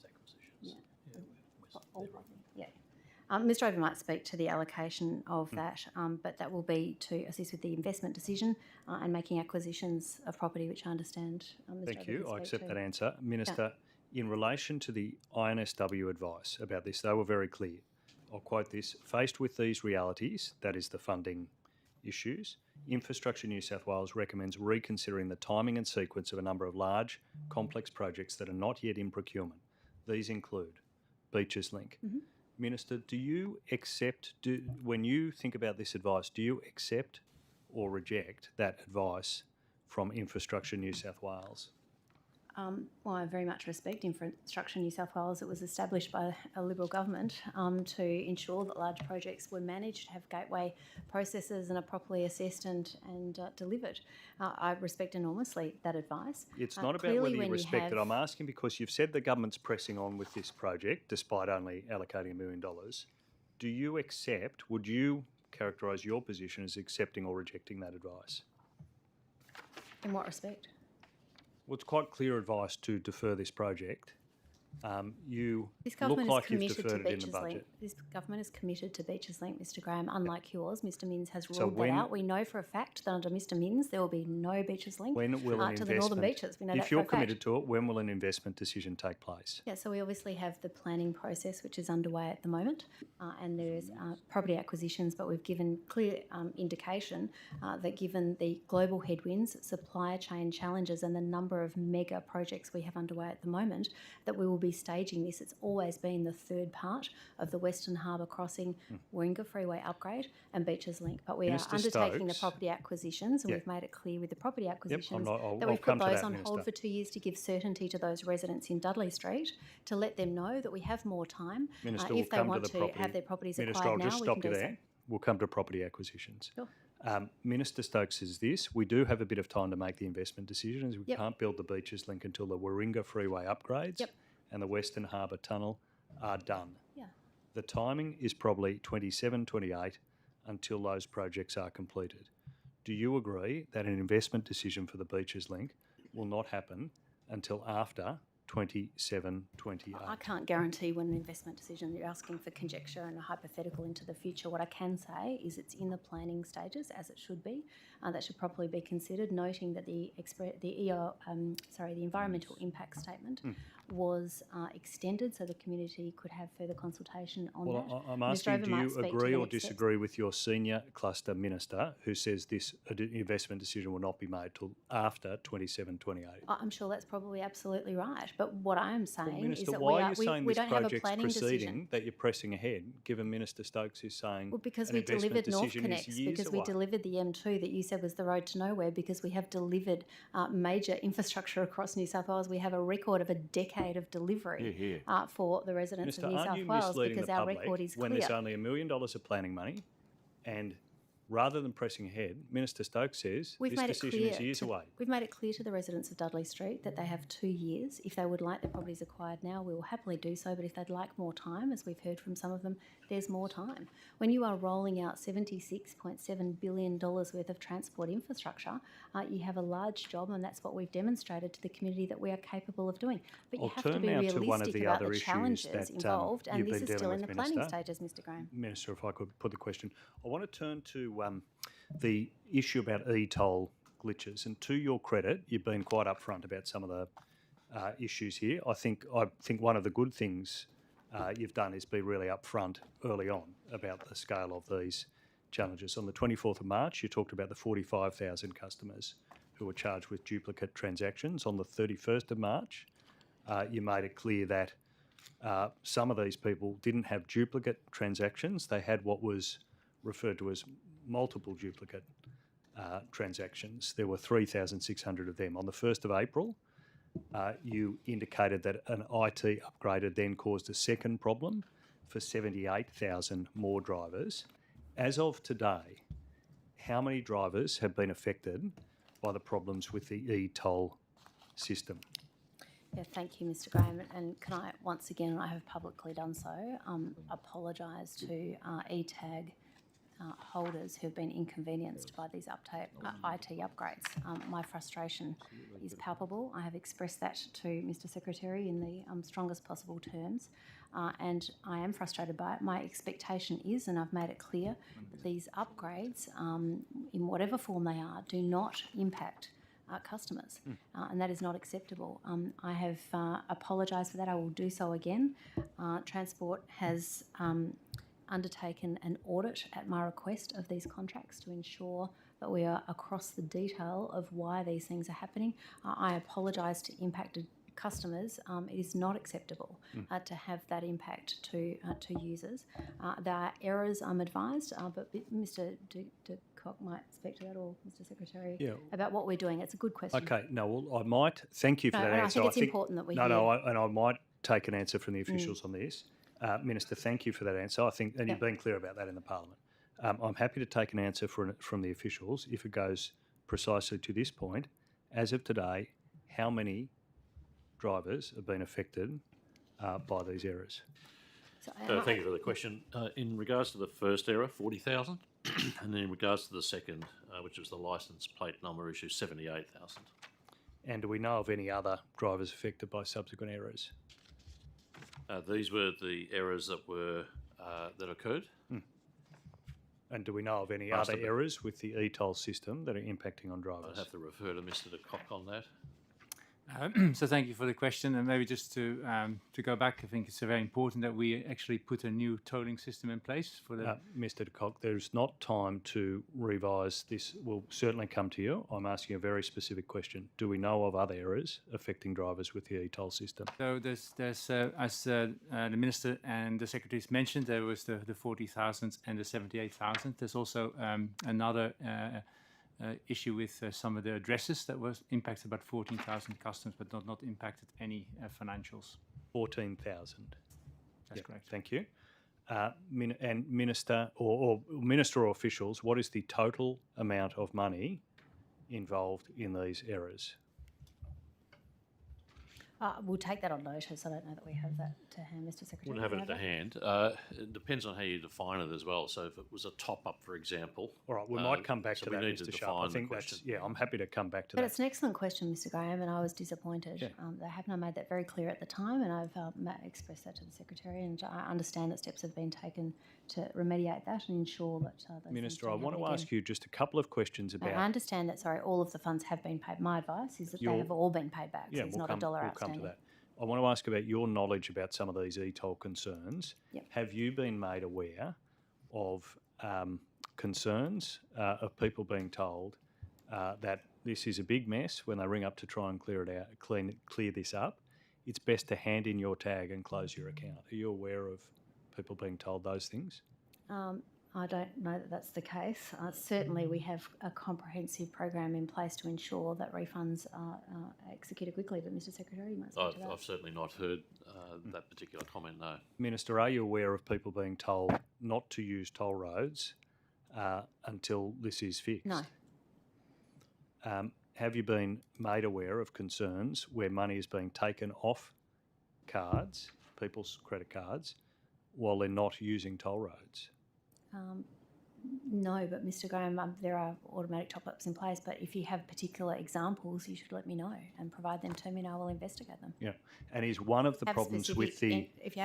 that property acquisitions? Just acquisitions. Yeah. Mr. Over might speak to the allocation of that, but that will be to assist with the investment decision and making acquisitions of property, which I understand Mr. Thank Over you. can I speak accept to. that answer. Minister, in relation to the INSW advice about this, they were very clear. I'll quote this: faced with these realities, that is the funding issues, Infrastructure New South Wales recommends reconsidering the timing and sequence of a number of large, complex projects that are not yet in procurement. These include Beaches Link. Mm-hmm. Minister, do you accept, when you think about this advice, do you accept or reject that advice from Infrastructure New South Wales? Well, I very much respect Infrastructure New South Wales. It was established by a Liberal government to ensure that large projects were managed, have gateway processes and are properly assessed and delivered. I respect enormously that advice. It's not about whether you respect it. I'm asking because you've said the government's pressing on with this project despite only allocating $1 million. Do you accept, would you characterise your position as accepting or rejecting that advice? In what respect? Well, it's quite clear advice to defer this project. You This look government like is you've committed to deferred it in the Beaches budget. Link. This government is committed to Beaches Link, Mr. Graham, unlike yours. Mr. Minns has So ruled that out. We know for a fact that under Mr. Minns there will be no Beaches Link When will an to the northern beaches. We know that if for you're a fact. committed to it, when will an investment decision take place? Yeah, so we obviously have the planning process, which is underway at the moment, and there is property acquisitions, but we've given clear indication that given the global headwinds, supply chain challenges and the number of mega projects we have underway at the moment, that we will be staging this. It's always been the third part of the Western Harbour Crossing, Warringah Freeway upgrade and Beaches Link. But we Minister are undertaking the Stokes. property acquisitions, and Yeah. we've made it clear with the property acquisitions I'll that we've come put to those that, on hold Minister. for 2 years to give certainty to those residents in Dudley Street, to let them know that we have more time. Minister, we'll If they come want to the to property. have their properties Minister, acquired I'll now, just we stop can you do there. We'll come to property acquisitions. Sure. Minister Stokes says this: we do have a bit of time to make the investment decisions. We Yep. can't build the Beaches Link until the Warringah Freeway upgrades and the Western Harbour Tunnel are done. Yeah. The timing is probably 27, 28 until those projects are completed. Do you agree that an investment decision for the Beaches Link will not happen until after 27, 28? I can't guarantee when an investment decision, you're asking for conjecture and a hypothetical into the future. What I can say is it's in the planning stages, as it should be. That should properly be considered, noting that the environmental impact statement was extended so the community could have further consultation on that. Well, I'm Mr. asking, do Over might you speak to agree the or next steps. disagree with your senior cluster minister who says this investment decision will not be made till after 27, 28? I'm sure that's probably absolutely right. But what I am saying Well, is Minister, that why we, are are, you we, saying we this don't have a project's planning proceeding decision. that you're pressing ahead, given Minister Stokes is saying Well, because an we investment delivered North decision is Connects, years because we away? delivered the M2 that you said was the road to nowhere, because we have delivered major infrastructure across New South Wales. We have a record of a decade of delivery for the residents Minister, of New aren't South you Wales, misleading because the our public record is when clear. there's only $1 million of planning money, and rather than pressing ahead, Minister Stokes says this decision is years away? We've made it clear to the residents of Dudley Street that they have 2 years. If they would like their properties acquired now, we will happily do so. But if they'd like more time, as we've heard from some of them, there's more time. When you are rolling out $76.7 billion worth of transport infrastructure, you have a large job, and that's what we've demonstrated to the community that we are capable of doing. But you I'll have to turn be now to one of realistic the about other the issues challenges that, involved, and you've this been is still dealing in the with, planning Minister. stages, Mr. Graham. Minister, if I could put the question. I want to turn to the issue about e-toll glitches. And to your credit, you've been quite upfront about some of the issues here. I think one of the good things you've done is be really upfront early on about the scale of these challenges. On the 24th of March, you talked about the 45,000 customers who were charged with duplicate transactions. On the 31st of March, you made it clear that some of these people didn't have duplicate transactions. They had what was referred to as multiple duplicate transactions. There were 3,600 of them. On the 1st of April, you indicated that an IT upgrade had then caused a second problem for 78,000 more drivers. As of today, how many drivers have been affected by the problems with the e-toll system? Yeah, thank you, Mr. Graham. And can I, once again, I have publicly done so, apologise to ETAG holders who have been inconvenienced by these IT upgrades. My frustration is palpable. I have expressed that to Mr. Secretary in the strongest possible terms, and I am frustrated by it. My expectation is, and I've made it clear, that these upgrades, in whatever form they are, do not impact customers, and that is not acceptable. I have apologised for that. I will do so again. Transport has undertaken an audit at my request of these contracts to ensure that we are across the detail of why these things are happening. I apologise to impacted customers. It is not acceptable to have that impact to users. There are errors, I'm advised, but Mr. de Kock might speak to that, or Mr. Secretary, about what we're doing. It's a good question. Okay, no, well, I might thank you for that answer. I think it's important that we hear. And I might take an answer from the officials on this. Minister, thank you for that answer. I think, and you've been clear about that in the Parliament. I'm happy to take an answer from the officials if it goes precisely to this point. As of today, how many drivers have been affected by these errors? Thank you for the question. In regards to the first error, 40,000, and in regards to the second, which was the licence plate number issue, 78,000. And do we know of any other drivers affected by subsequent errors? These were the errors that occurred. And do we know of any other errors with the e-toll system that are impacting on drivers? I'd have to refer to Mr. de Kock on that. So thank you for the question, and maybe just to go back, I think it's very important that we actually put a new tolling system in place for the. Mr. de Kock, there's not time to revise this. We'll certainly come to you. I'm asking a very specific question. Do we know of other errors affecting drivers with the e-toll system? So there's as the Minister and the Secretaries mentioned, there was the 40,000 and the 78,000. There's also another issue with some of the addresses that was impacted about 14,000 customers, but not impacted any financials. 14,000. That's correct. Thank you. And Minister or officials, what is the total amount of money involved in these errors? We'll take that on notice. I don't know that we have that to hand, Mr. Secretary. Wouldn't have it to hand. It depends on how you define it as well. So if it was a top-up, for example. All right, we might come back so to we that, need Mr. to Sharp. I define think the that's, question. I'm happy to come back to But that. it's an excellent question, Mr. Graham, and I was disappointed. Yeah. They haven't made that very clear at the time, and I've expressed that to the Secretary, and I understand that steps have been taken to remediate that and ensure that those Minister, I things don't want to happen ask again. you just a couple of questions I about. understand that, all of the funds have been paid. My advice is that they have all been paid back, so there's not a dollar we'll outstanding. come to that. I want to ask about your knowledge about some of these e-toll concerns. Yep. Have you been made aware of concerns of people being told that this is a big mess when they ring up to try and clear it out, clear this up? It's best to hand in your tag and close your account. Are you aware of people being told those things? I don't know that that's the case. Certainly, we have a comprehensive program in place to ensure that refunds are executed quickly. But, Mr. Secretary, you might speak to that. I've certainly not heard that particular comment, no. Minister, are you aware of people being told not to use toll roads until this is fixed? No. Have you been made aware of concerns where money is being taken off cards, people's credit cards, while they're not using toll roads? No, but Mr. Graham, there are automatic top-ups in place, but if you have particular examples, you should let me know and provide them to me and I will investigate them. Yeah, and is one of the Have problems with specific- the... If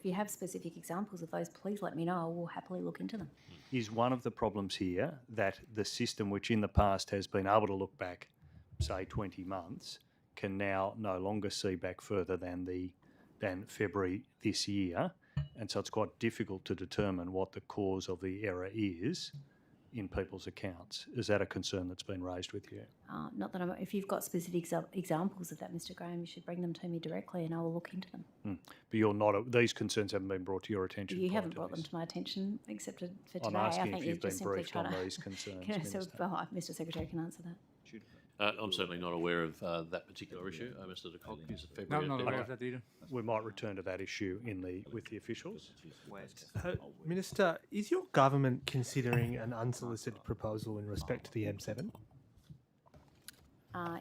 you have specific examples of those, please let me know. I will happily look into them. Is one of the problems here that the system, which in the past has been able to look back, say, 20 months, can now no longer see back further than February this year, and so it's quite difficult to determine what the cause of the error is in people's accounts. Is that a concern that's been raised with you? Not that if you've got specific examples of that, Mr. Graham, you should bring them to me directly and I will look into them. But you're not. These concerns haven't been brought to your attention. You prior haven't to brought this. them to my attention, except for today. I'm asking I think if you're you've been just simply briefed trying on to. these concerns, Mr. Secretary can answer that. I'm certainly not aware of that particular issue. Mr. de Kock, is it February? No, not aware of Okay. that either. We might return to that issue with the officials. Minister, is your government considering an unsolicited proposal in respect to the M7?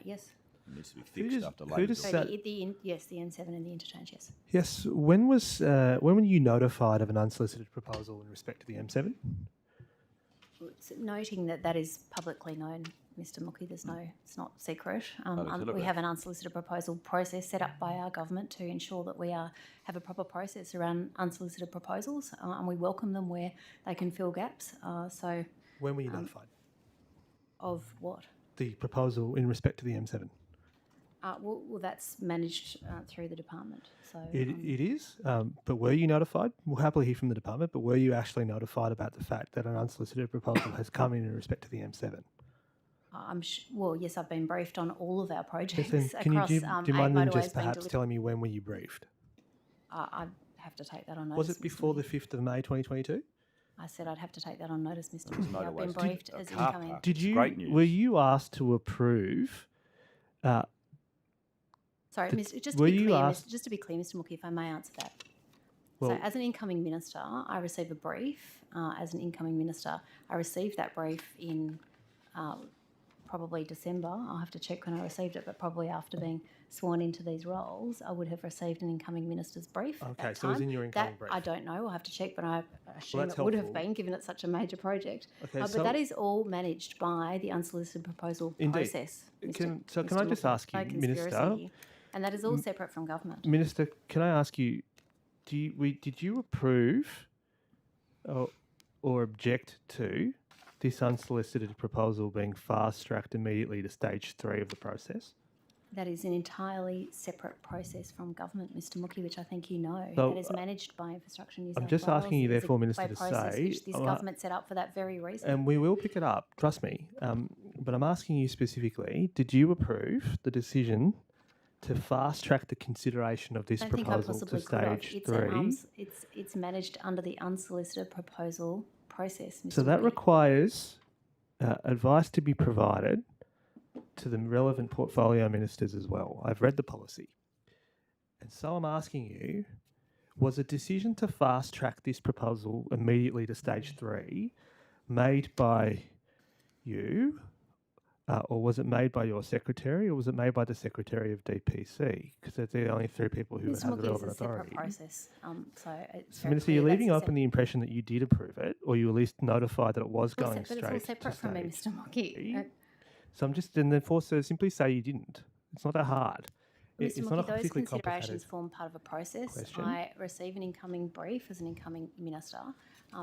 Yes. It needs to be Who fixed does- after who Labor does Day. that- Yes, the M7 and the interchange, yes. Yes. When were you notified of an unsolicited proposal in respect to the M7? It's noting that is publicly known, Mr. Mookie. It's not secret. Absolutely. We have an unsolicited proposal process set up by our government to ensure that we have a proper process around unsolicited proposals, and we welcome them where they can fill gaps. When were you notified? Of what? The proposal in respect to the M7. Well, that's managed through the department. So It is, but were you notified? We'll happily hear from the department, but were you actually notified about the fact that an unsolicited proposal has come in respect to the M7? well, yes, I've been briefed on all of our projects Yes, then can you across do 8 you mind then motorways just being perhaps delivered. telling me when were you briefed? I have to take that on notice. Was it Mr. before the Mookie. 5th of May 2022? I said I'd have to take that on notice, Mr. There's Mookie. I've been motorways. briefed A as car incoming. park. Did It's you? great news. Were you asked to approve? Sorry, the- just were to be you clear, asked- just to be clear, Mr. Mookie, if I may answer that. Well- So, as an incoming minister, I receive a brief. As an incoming minister, I received that brief in probably December. I'll have to check when I received it, but probably after being sworn into these roles, I would have received an incoming minister's brief. at Okay, that so it was time. in your incoming That brief. I don't know. I'll have to check, but I assume that's it would have helpful. been, given it's such a major project. Okay, But so- that is all managed by the unsolicited proposal Indeed. process. Can I Mr. just Mookie. ask you, No conspiracy Minister? here. And that is all separate from government. Minister, can I ask you, did you approve or object to this unsolicited proposal being fast-tracked immediately to stage 3 of the process? That is an entirely separate process from government, Mr Mookie, which I think you know. So, that is managed by Infrastructure New South Wales. I'm just asking you, It is therefore, a Minister, to process say, which this government set up for that very reason. and we will pick it up, trust me. But I'm asking you specifically, did you approve the decision to fast track the consideration of this I don't think I proposal to possibly could have. stage It's 3? it's managed under the unsolicited proposal process, Mr So that Mookie. requires advice to be provided to the relevant portfolio ministers as well. I've read the policy. And so I'm asking you, was a decision to fast track this proposal immediately to stage 3 made by you, or was it made by your secretary, or was it made by the secretary of DPC? Because they're the only 3 people who Mr have the Mookie, relevant it's a separate authority. process. So it's So, very Minister, clear you're that's leaving a open the impression that you did approve it, or you were at least notified that it was going But straight it's all to separate from me, stage Mr Mookie. So I'm just, and therefore, so simply say you didn't. It's not that hard. Mr. It's not a Mookie, those particularly considerations complicated form part of a process. question. I receive an incoming brief as an incoming minister.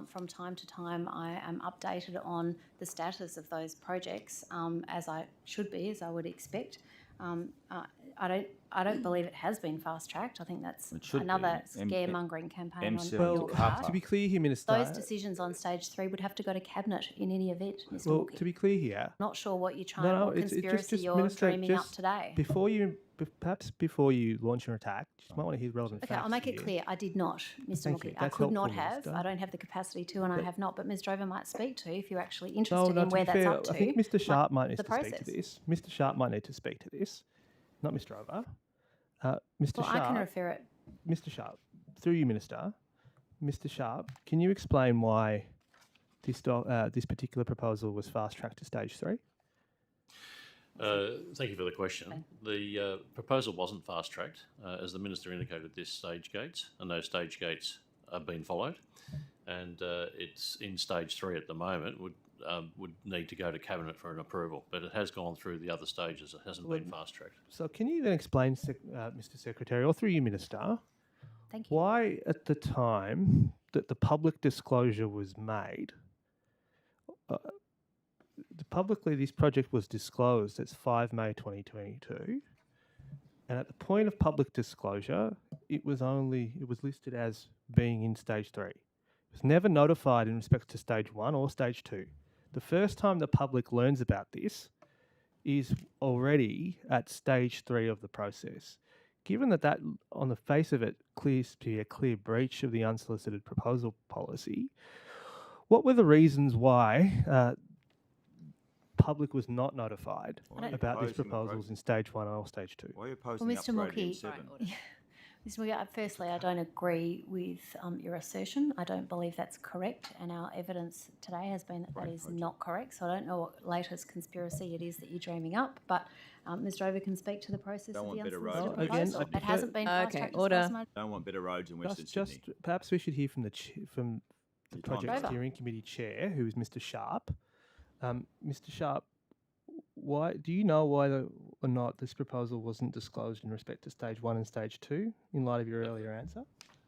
From time to time, I am updated on the status of those projects, as I should be, as I would expect. I don't believe it has been fast tracked. I think that's It should another be. scaremongering campaign on MCL your Well, part. to be clear here, Minister. Those decisions on stage 3 would have to go to cabinet in any event, Mr. Well, Mookie. to be clear here. Not sure what you're trying, what it's conspiracy you're Minister, dreaming up just today. Before you, perhaps before you launch your attack, you just might want to hear relevant Okay, facts I'll make it here. clear. I did not, Mr. Thank you. Mookie. I That's could not helpful, have. Minister. I don't have the capacity to, and I But- have not. But Ms. Drover might speak to if you're actually No, interested no, in to where be that's fair, up to. I think Mr. Sharp might need the to speak to process. this. Mr. Sharp might need to speak to this, not Mr. Drover. Mr. Well, Sharp. I can refer it. Mr. Sharp, through you, Minister. Mr. Sharp, can you explain why this particular proposal was fast tracked to stage 3? Thank you for the question. The proposal wasn't fast tracked, as the minister indicated. There's stage gates, and those stage gates are being followed, and it's in stage 3 at the moment. Would need to go to cabinet for an approval, but it has gone through the other stages. It hasn't been fast tracked. So can you then explain, Mr. Secretary, or through you, Minister, Thank you. why at the time that the public disclosure was made, publicly this project was disclosed as 5 May 2022, and at the point of public disclosure, it was listed as being in stage 3. It was never notified in respect to stage 1 or stage 2. The first time the public learns about this is already at stage 3 of the process. Given that on the face of it clears to be a clear breach of the unsolicited proposal policy, what were the reasons why public was not notified about these proposals in stage 1 or stage 2? Why are you Well, opposing Mr. upgrading Mookie, M7? Mr. Mookie, firstly, I don't agree with your assertion. I don't believe that's correct, and our evidence today has been that is not correct. So I don't know what latest conspiracy it is that you're dreaming up, but Ms. Drover can speak to the process Don't of the want better unsolicited roads. proposal. Again, It hasn't been fast tracked. Don't want better roads in Western Just Sydney. perhaps we should hear from from the Your project time's up. steering committee chair, who is Mr. Sharp. Mr. Sharp, why do you know why or not this proposal wasn't disclosed in respect to stage 1 and stage 2 in light of your earlier answer?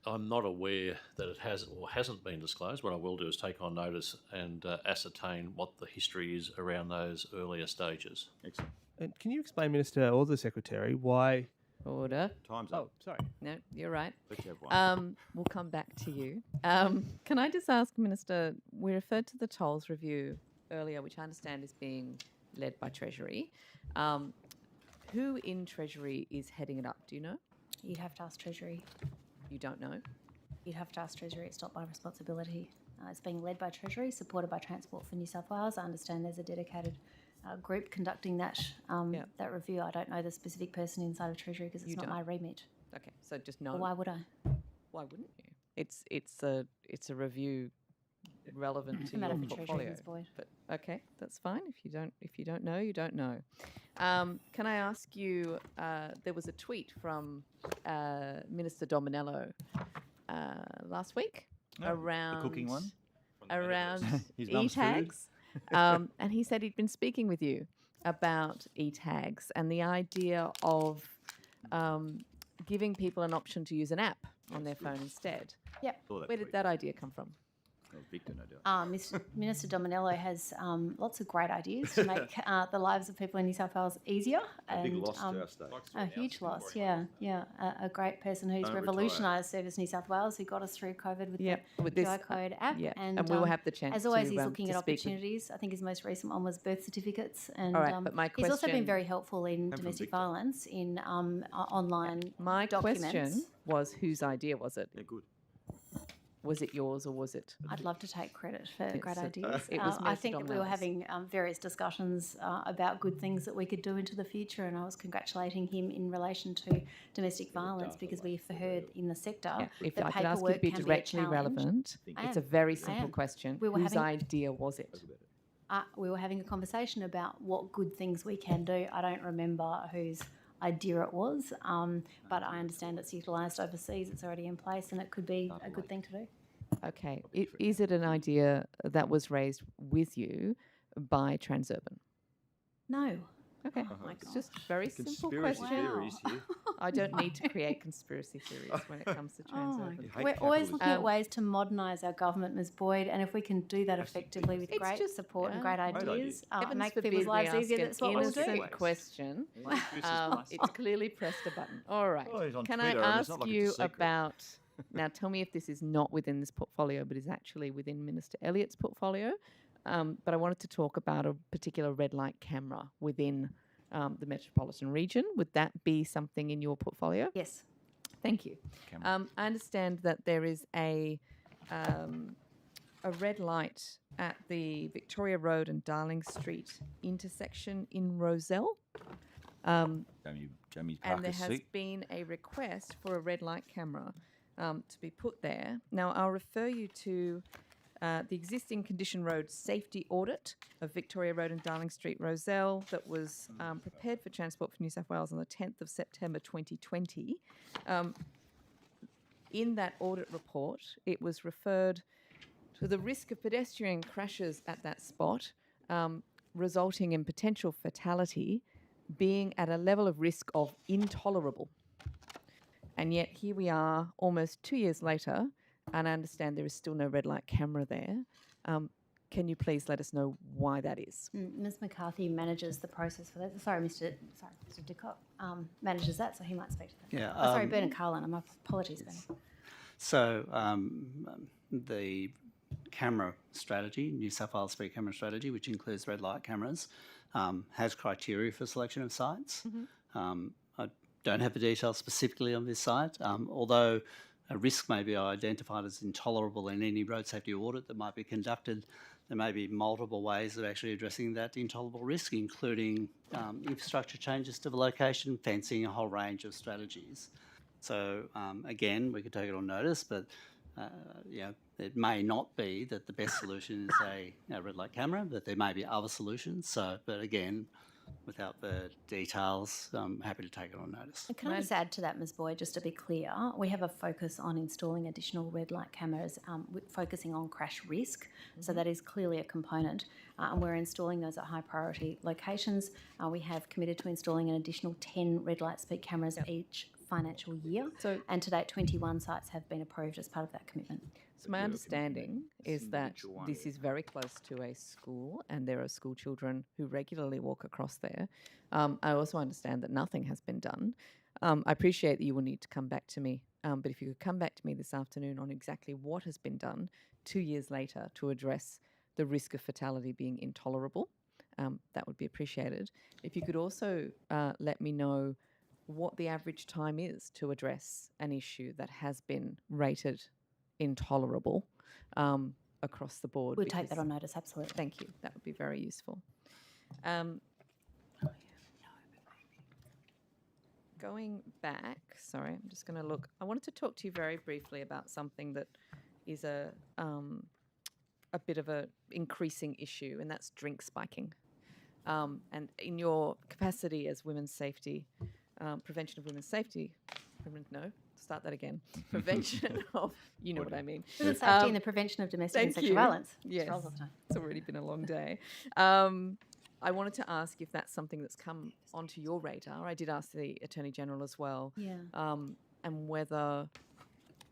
I'm not aware that it has or hasn't been disclosed. What I will do is take on notice and ascertain what the history is around those earlier stages. Excellent. And can you explain, Minister or the Secretary, why? Order. Time's up. Oh, sorry. No, you're right. Let's have one. We'll come back to you. Can I just ask, Minister, we referred to the tolls review earlier, which I understand is being led by Treasury. Who in Treasury is heading it up? Do you know? You'd have to ask Treasury. You don't know? You'd have to ask Treasury. It's not my responsibility. It's being led by Treasury, supported by Transport for New South Wales. I understand there's a dedicated group conducting that that review. I don't know the specific person inside of Treasury because it's You not don't. my remit. Okay, so just no. Well, why would I? Why wouldn't you? It's a review relevant to It's a matter your for Treasury, portfolio. Ms. Boyd. But okay, that's fine. If you don't know, you don't know. Can I ask you? There was a tweet from Minister Dominello last week around the cooking one? around His mum's food? e-tags, and he said he'd been speaking with you about e-tags and the idea of giving people an option to use an app on their phone instead. Yep. Where did that idea come from? Victor, no doubt. Minister Dominello has lots of great ideas to make the lives of people in New South Wales easier. A big loss to our state. A huge loss, yeah. A great person who's Don't revolutionised Service New South Wales, who got us through COVID with with the this, QR code app. yeah, and we will have the chance as always, to, he's looking to at speak with- opportunities. I think his most recent one was birth certificates. And All right, but my he's also been question- very helpful in domestic violence, in online My documents. question was, whose idea was it? Yeah, good. Was it yours or was it? I'd love to take credit for Yes, great it- ideas. it was I Minister think that we were Domino's. having various discussions about good things that we could do into the future, and I was congratulating him in relation to domestic violence because we've heard in the sector Yeah, if that I could ask you paperwork to be can be a directly challenge. relevant, I it's a am. very I simple am. question. We were Whose having- idea was it? We were having a conversation about what good things we can do. I don't remember whose idea it was, but I understand it's utilised overseas. It's already in place, and it could be a good thing to do. Okay. Is it an idea that was raised with you by Transurban? No. Okay. It's just a very simple Conspiracy question. theories here. I don't need to create conspiracy theories when it comes to Transurban. We're always looking at ways to modernise our government, Ms. Boyd, and if we can do that effectively with great support and great ideas, Heavens make forbid people's we lives ask easier, an that's what we'll do. innocent question. It's clearly pressed a button. All right. Oh, he's on Can Twitter, I and it's ask not like it's a you secret. about... Now, tell me if this is not within this portfolio, but is actually within Minister Elliott's portfolio. But I wanted to talk about a particular red light camera within the Metropolitan region. Would that be something in your portfolio? Yes. Thank you. I understand that there is a red light at the Victoria Road and Darling Street intersection in Rozelle. Jamie And Parker's there has seat. been a request for a red light camera to be put there. Now, I'll refer you to the existing condition road safety audit of Victoria Road and Darling Street, Rozelle, that was prepared for Transport for New South Wales on the 10th of September 2020. In that audit report, it was referred to the risk of pedestrian crashes at that spot, resulting in potential fatality, being at a level of risk of intolerable. And yet here we are almost 2 years later, and I understand there is still no red light camera there. Can you please let us know why that is? Ms. McCarthy manages the process for that. Sorry, Mr. Dicott manages that, so he might speak to that. Yeah, sorry, Bernard Carlin. My apologies, Bernard. So the camera strategy, New South Wales speed camera strategy, which includes red light cameras, has criteria for selection of sites. I don't have the details specifically on this site, although a risk may be identified as intolerable in any road safety audit that might be conducted. There may be multiple ways of actually addressing that intolerable risk, including infrastructure changes to the location, fencing, a whole range of strategies. So again, we could take it on notice, but it may not be that the best solution is a red light camera, but there may be other solutions. So, but again, without the details, I'm happy to take it on notice. And can I just add to that, Ms. Boyd, just to be clear, we have a focus on installing additional red light cameras, focusing on crash risk. So that is clearly a component, and we're installing those at high priority locations. We have committed to installing an additional 10 red light speed cameras each financial year, and to date 21 sites have been approved as part of that commitment. So my understanding is that this is very close to a school and there are school children who regularly walk across there. I also understand that nothing has been done. I appreciate that you will need to come back to me, but if you could come back to me this afternoon on exactly what has been done 2 years later to address the risk of fatality being intolerable, that would be appreciated. If you could also let me know what the average time is to address an issue that has been rated intolerable across the board. We'll take that on notice, absolutely. Thank you. That would be very useful. Going back, sorry, I'm just going to look. I wanted to talk to you very briefly about something that is a bit of a increasing issue, and that's drink spiking. And in your capacity as women's safety, prevention of women's safety, start that again. Prevention of, you know what I mean. Women's safety and the prevention of domestic and sexual violence. Yes, it's already been a long day. I wanted to ask if that's something that's come onto your radar. I did ask the Attorney General as well. Yeah. And whether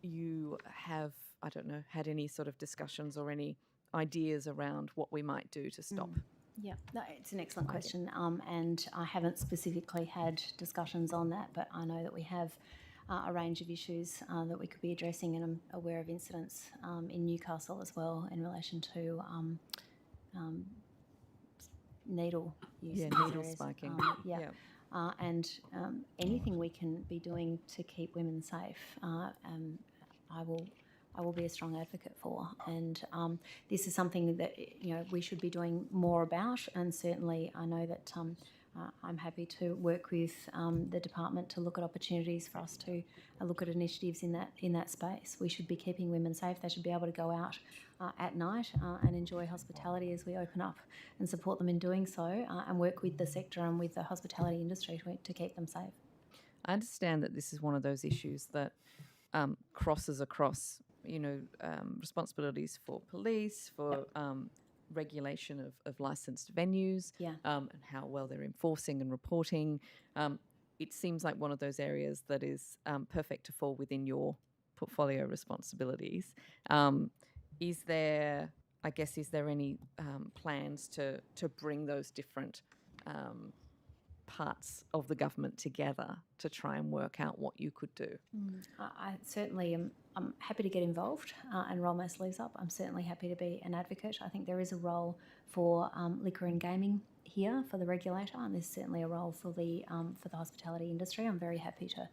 you have I don't know, had any sort of discussions or any ideas around what we might do to stop. Yeah, no, it's an excellent question, and I haven't specifically had discussions on that, but I know that we have a range of issues that we could be addressing, and I'm aware of incidents in Newcastle as well in relation to needle use. Yeah, in these needle areas. spiking. And anything we can be doing to keep women safe, I will be a strong advocate for, and this is something that we should be doing more about. And certainly, I know that I'm happy to work with the department to look at opportunities for us to look at initiatives in that space. We should be keeping women safe. They should be able to go out at night and enjoy hospitality as we open up, and support them in doing so, and work with the sector and with the hospitality industry to keep them safe. I understand that this is one of those issues that crosses across, responsibilities for police, for regulation of licensed venues, and how well they're enforcing and reporting. It seems like one of those areas that is perfect to fall within your portfolio responsibilities. Is there any plans to bring those different parts of the government together to try and work out what you could do? I certainly am. I'm happy to get involved and roll my sleeves up. I'm certainly happy to be an advocate. I think there is a role for liquor and gaming here for the regulator, and there's certainly a role for the hospitality industry. I'm very happy to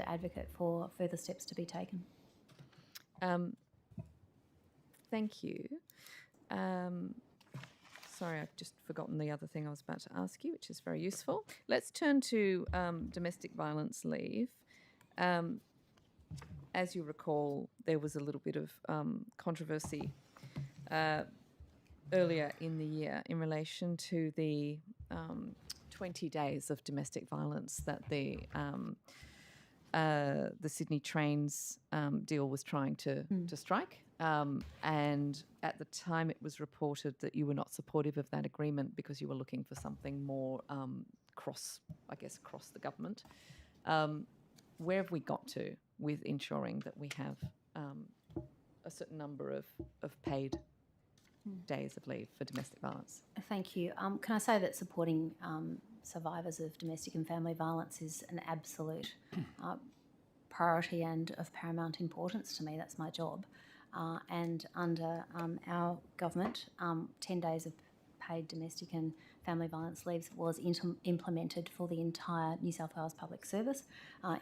advocate for further steps to be taken. Thank you. Sorry, I've just forgotten the other thing I was about to ask you, which is very useful. Let's turn to domestic violence leave. As you recall, there was a little bit of controversy earlier in the year in relation to the 20 days of domestic violence that the Sydney Trains deal was trying to strike. And at the time it was reported that you were not supportive of that agreement because you were looking for something more across the government. Where have we got to with ensuring that we have a certain number of paid days of leave for domestic violence? Thank you. Can I say that supporting survivors of domestic and family violence is an absolute priority and of paramount importance to me. That's my job. And under our government, 10 days of paid domestic and family violence leaves was implemented for the entire New South Wales Public Service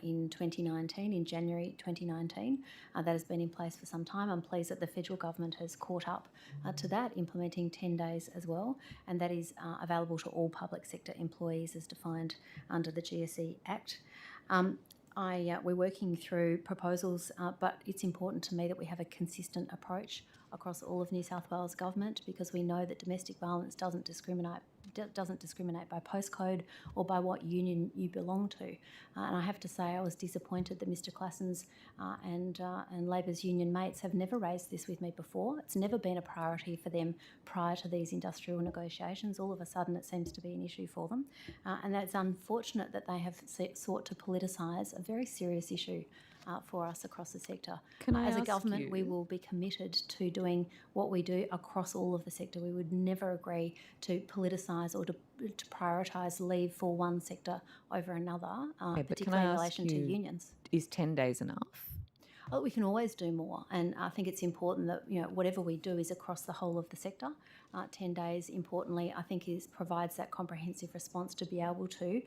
in 2019, in January 2019. That has been in place for some time. I'm pleased that the federal government has caught up to that, implementing 10 days as well, and that is available to all public sector employees as defined under the GSE Act. We're working through proposals, but it's important to me that we have a consistent approach across all of New South Wales government, because we know that domestic violence doesn't discriminate by postcode or by what union you belong to. And I have to say I was disappointed that Mr Classon's and Labor's union mates have never raised this with me before. It's never been a priority for them prior to these industrial negotiations. All of a sudden it seems to be an issue for them. And that's unfortunate that they have sought to politicise a very serious issue for us across the sector. As a government, we will be committed to doing what we do across all of the sector. We would never agree to politicise or to prioritise leave for one sector over another, particularly in relation to unions. Is 10 days enough? Oh, we can always do more, and I think it's important that whatever we do is across the whole of the sector. 10 days, importantly, I think provides that comprehensive response to be able to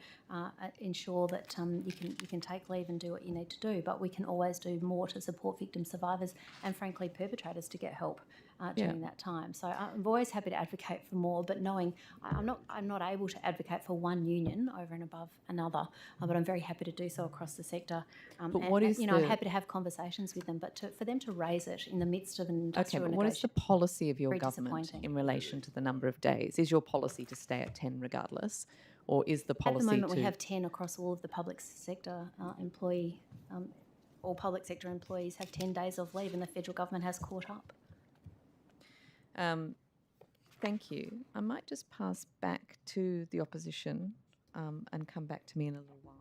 ensure that you can take leave and do what you need to do. But we can always do more to support victim survivors and, frankly, perpetrators to get help during that time. So I'm always happy to advocate for more, but knowing I'm not able to advocate for one union over and above another, but I'm very happy to do so across the sector. But what is I'm happy to have conversations with them, but for them to raise it in the midst of an industrial negotiation. What is the policy of your government in relation to the number of days? Is your policy to stay at 10 regardless, or is the policy at the moment we have 10 across all of the public sector employee? All public sector employees have 10 days of leave, and the federal government has caught up. Thank you. I might just pass back to the opposition and come back to me in a little while.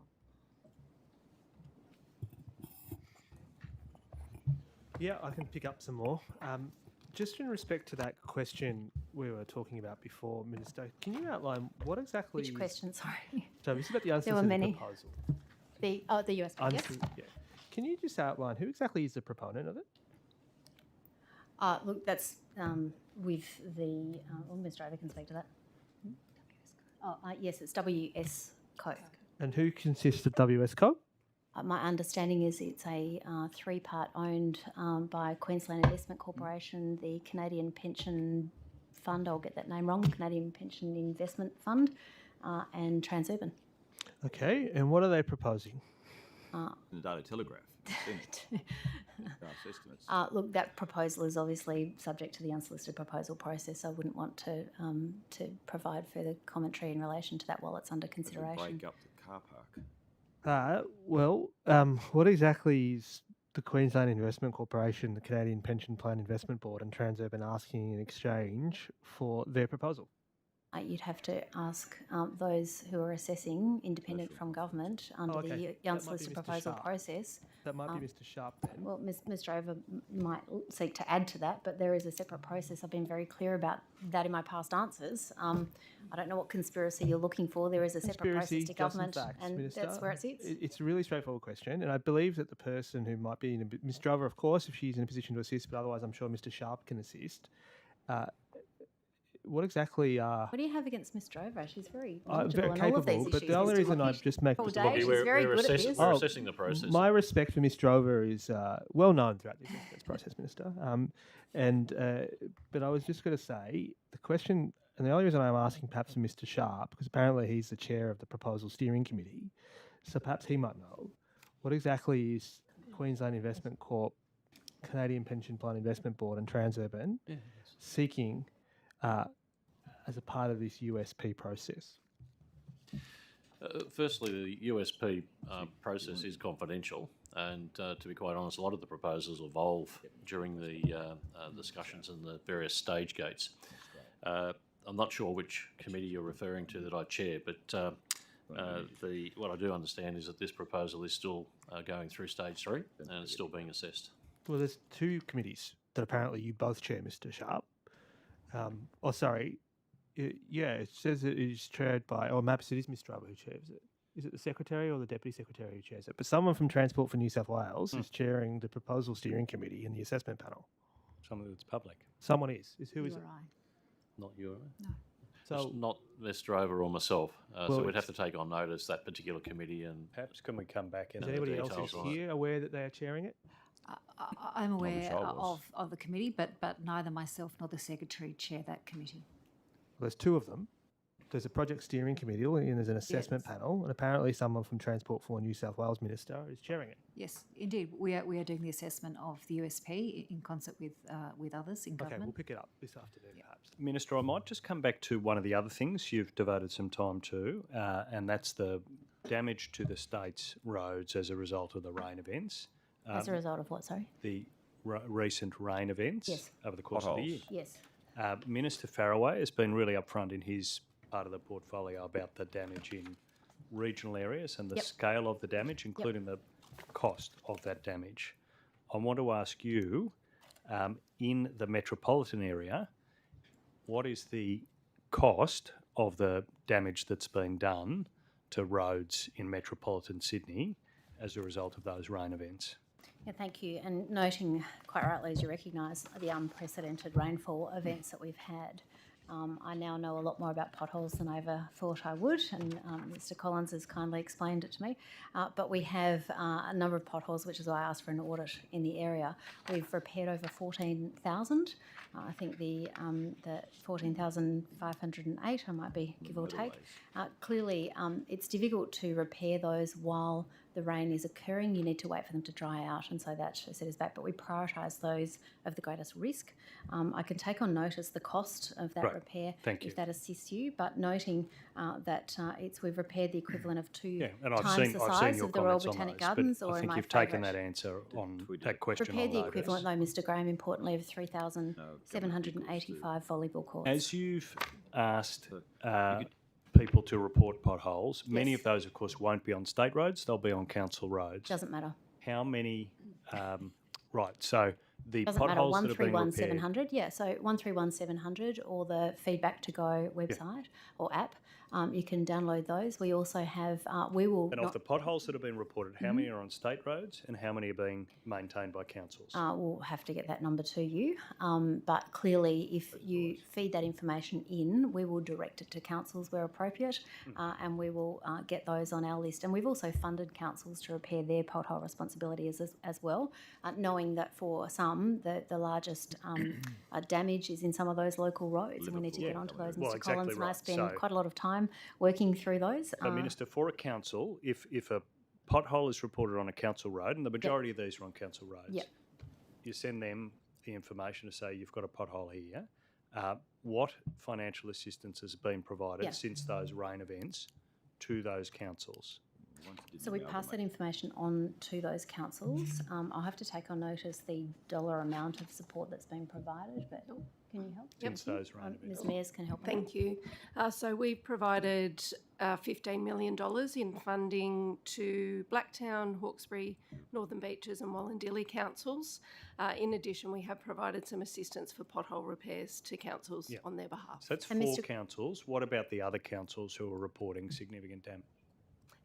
Yeah, I can pick up some more. Just in respect to that question we were talking about before, Minister, can you outline what exactly... Which question, sorry? So this is about the There were unsolicited many. proposal. The US one, yes. Yeah. Can you just outline who exactly is the proponent of it? Look, that's with the... well, Mr. Over can speak to that. Yes, it's WSCO. And who consists of WSCO? My understanding is it's a three-part owned by Queensland Investment Corporation, the Canadian Pension Fund, I'll get that name wrong, Canadian Pension Investment Fund, and Transurban. Okay, and what are they proposing? The Daily Telegraph. Estimates. Look, that proposal is obviously subject to the unsolicited proposal process. I wouldn't want to provide further commentary in relation to that while it's under consideration. Break up the car park. What exactly is the Queensland Investment Corporation, the Canadian Pension Plan Investment Board and Transurban asking in exchange for their proposal? You'd have to ask those who are assessing independent from government under the unsolicited proposal process. That might be Mr. Sharp then. Well, Mr. Over might seek to add to that, but there is a separate process. I've been very clear about that in my past answers. I don't know what conspiracy you're looking for. There is a separate process to government, and Minister. that's where it sits. It's a really straightforward question, and I believe that the person who might be Ms. Drover, of course, if she's in a position to assist, but otherwise I'm sure Mr. Sharp can assist. What exactly are... What do you have against Miss Drover? She's very very knowledgeable on all of these capable, but issues. the only Mr. reason I Rocky. just make... All Mr. day, Rocky, she's very good at this. We're assessing the process. My respect for Ms. Drover is well known throughout the assessments process, Minister. But I was just going to say, the question, and the only reason I'm asking perhaps Mr. Sharp, because apparently he's the chair of the Proposal Steering Committee, so perhaps he might know, what exactly is Queensland Investment Corp, Canadian Pension Plan Investment Board and Transurban seeking as a part of this USP process? Firstly, the USP process is confidential, and to be quite honest, a lot of the proposals evolve during the discussions in the various stage gates. I'm not sure which committee you're referring to that I chair, but what I do understand is that this proposal is still going through stage 3 and it's still being assessed. Well, there's two committees that apparently you both chair, Mr. Sharp. It says it is chaired by, or perhaps it is Ms. Drover who chairs it. Is it the Secretary or the Deputy Secretary who chairs it? But someone from Transport for New South Wales is chairing the Proposal Steering Committee and the Assessment Panel. Someone that's public. Someone is. Who is it? Not you. No. So So- it's not Ms. Drover or myself. Well, So we'd have to it's- take on notice that particular committee and perhaps can we come back in? Is anybody else details who's on it. here aware that they are chairing it? I'm aware Michelle was. of the committee, but neither myself nor the Secretary chair that committee. Well, there's two of them. There's a project steering committee and there's an assessment panel, and apparently someone from Transport for New South Wales Minister is chairing it. Yes, indeed. We are doing the assessment of the USP in concert with others in government. Okay, we'll pick it up this afternoon, perhaps. Minister, I might just come back to one of the other things you've devoted some time to, and that's the damage to the state's roads as a result of the rain events. As a result of what, sorry? The recent rain events Yes. over the course of the year. Yes. Minister Farraway has been really upfront in his part of the portfolio about the damage in regional areas and the scale of the damage, including the cost of that damage. I want to ask you, in the metropolitan area, what is the cost of the damage that's been done to roads in metropolitan Sydney as a result of those rain events? Yeah, thank you. And noting quite rightly, as you recognise, the unprecedented rainfall events that we've had. I now know a lot more about potholes than I ever thought I would, and Mr. Collins has kindly explained it to me. But we have a number of potholes, which is why I asked for an audit in the area. We've repaired over 14,000. I think the 14,508, I might be, give or take. Clearly, it's difficult to repair those while the rain is occurring. You need to wait for them to dry out, and so that set us back. But we prioritise those of the greatest risk. I can take on notice the cost of that repair if that assists you, but noting that we've repaired the equivalent of two times the size of the Royal Botanic Gardens, or I think in my you've taken favourite, that answer on that question. repaired the on notice. equivalent, though, Mr. Graham, importantly, of 3,785 volleyball courts. As you've asked people to report potholes, many of those, of course, won't be on state roads, they'll be on council roads. Doesn't matter. How many... right, so the Doesn't matter, potholes that are being 131700, yeah, so 131700 or the Feedback to Go website or app, you can download those. We also have, we will And of the potholes that have been reported, how many are on state roads and how many are being maintained by councils? we'll have to get that number to you. But clearly, if you feed that information in, we will direct it to councils where appropriate, and we will get those on our list. And we've also funded councils to repair their pothole responsibilities as well, knowing that for some, the largest damage is in some of those local roads, and we need to get onto those. Well, Mr. exactly Collins and I right. spend So- quite a lot of time working through those. So, Minister, for a council, if a pothole is reported on a council road, and the majority of these are on council roads, Yep. you send them the information to say you've got a pothole here. What financial assistance has been provided Yeah. since those rain events to those councils? So we pass that information on to those councils. I'll have to take on notice the dollar amount of support that's been provided, but can you help? Since those rain events. Ms Mears can help. Thank you. So we've provided $15 million in funding to Blacktown, Hawkesbury, Northern Beaches and Wallandilly councils. In addition, we have provided some assistance for pothole repairs to councils on their behalf. So that's four councils. What about the other councils who are reporting significant damage?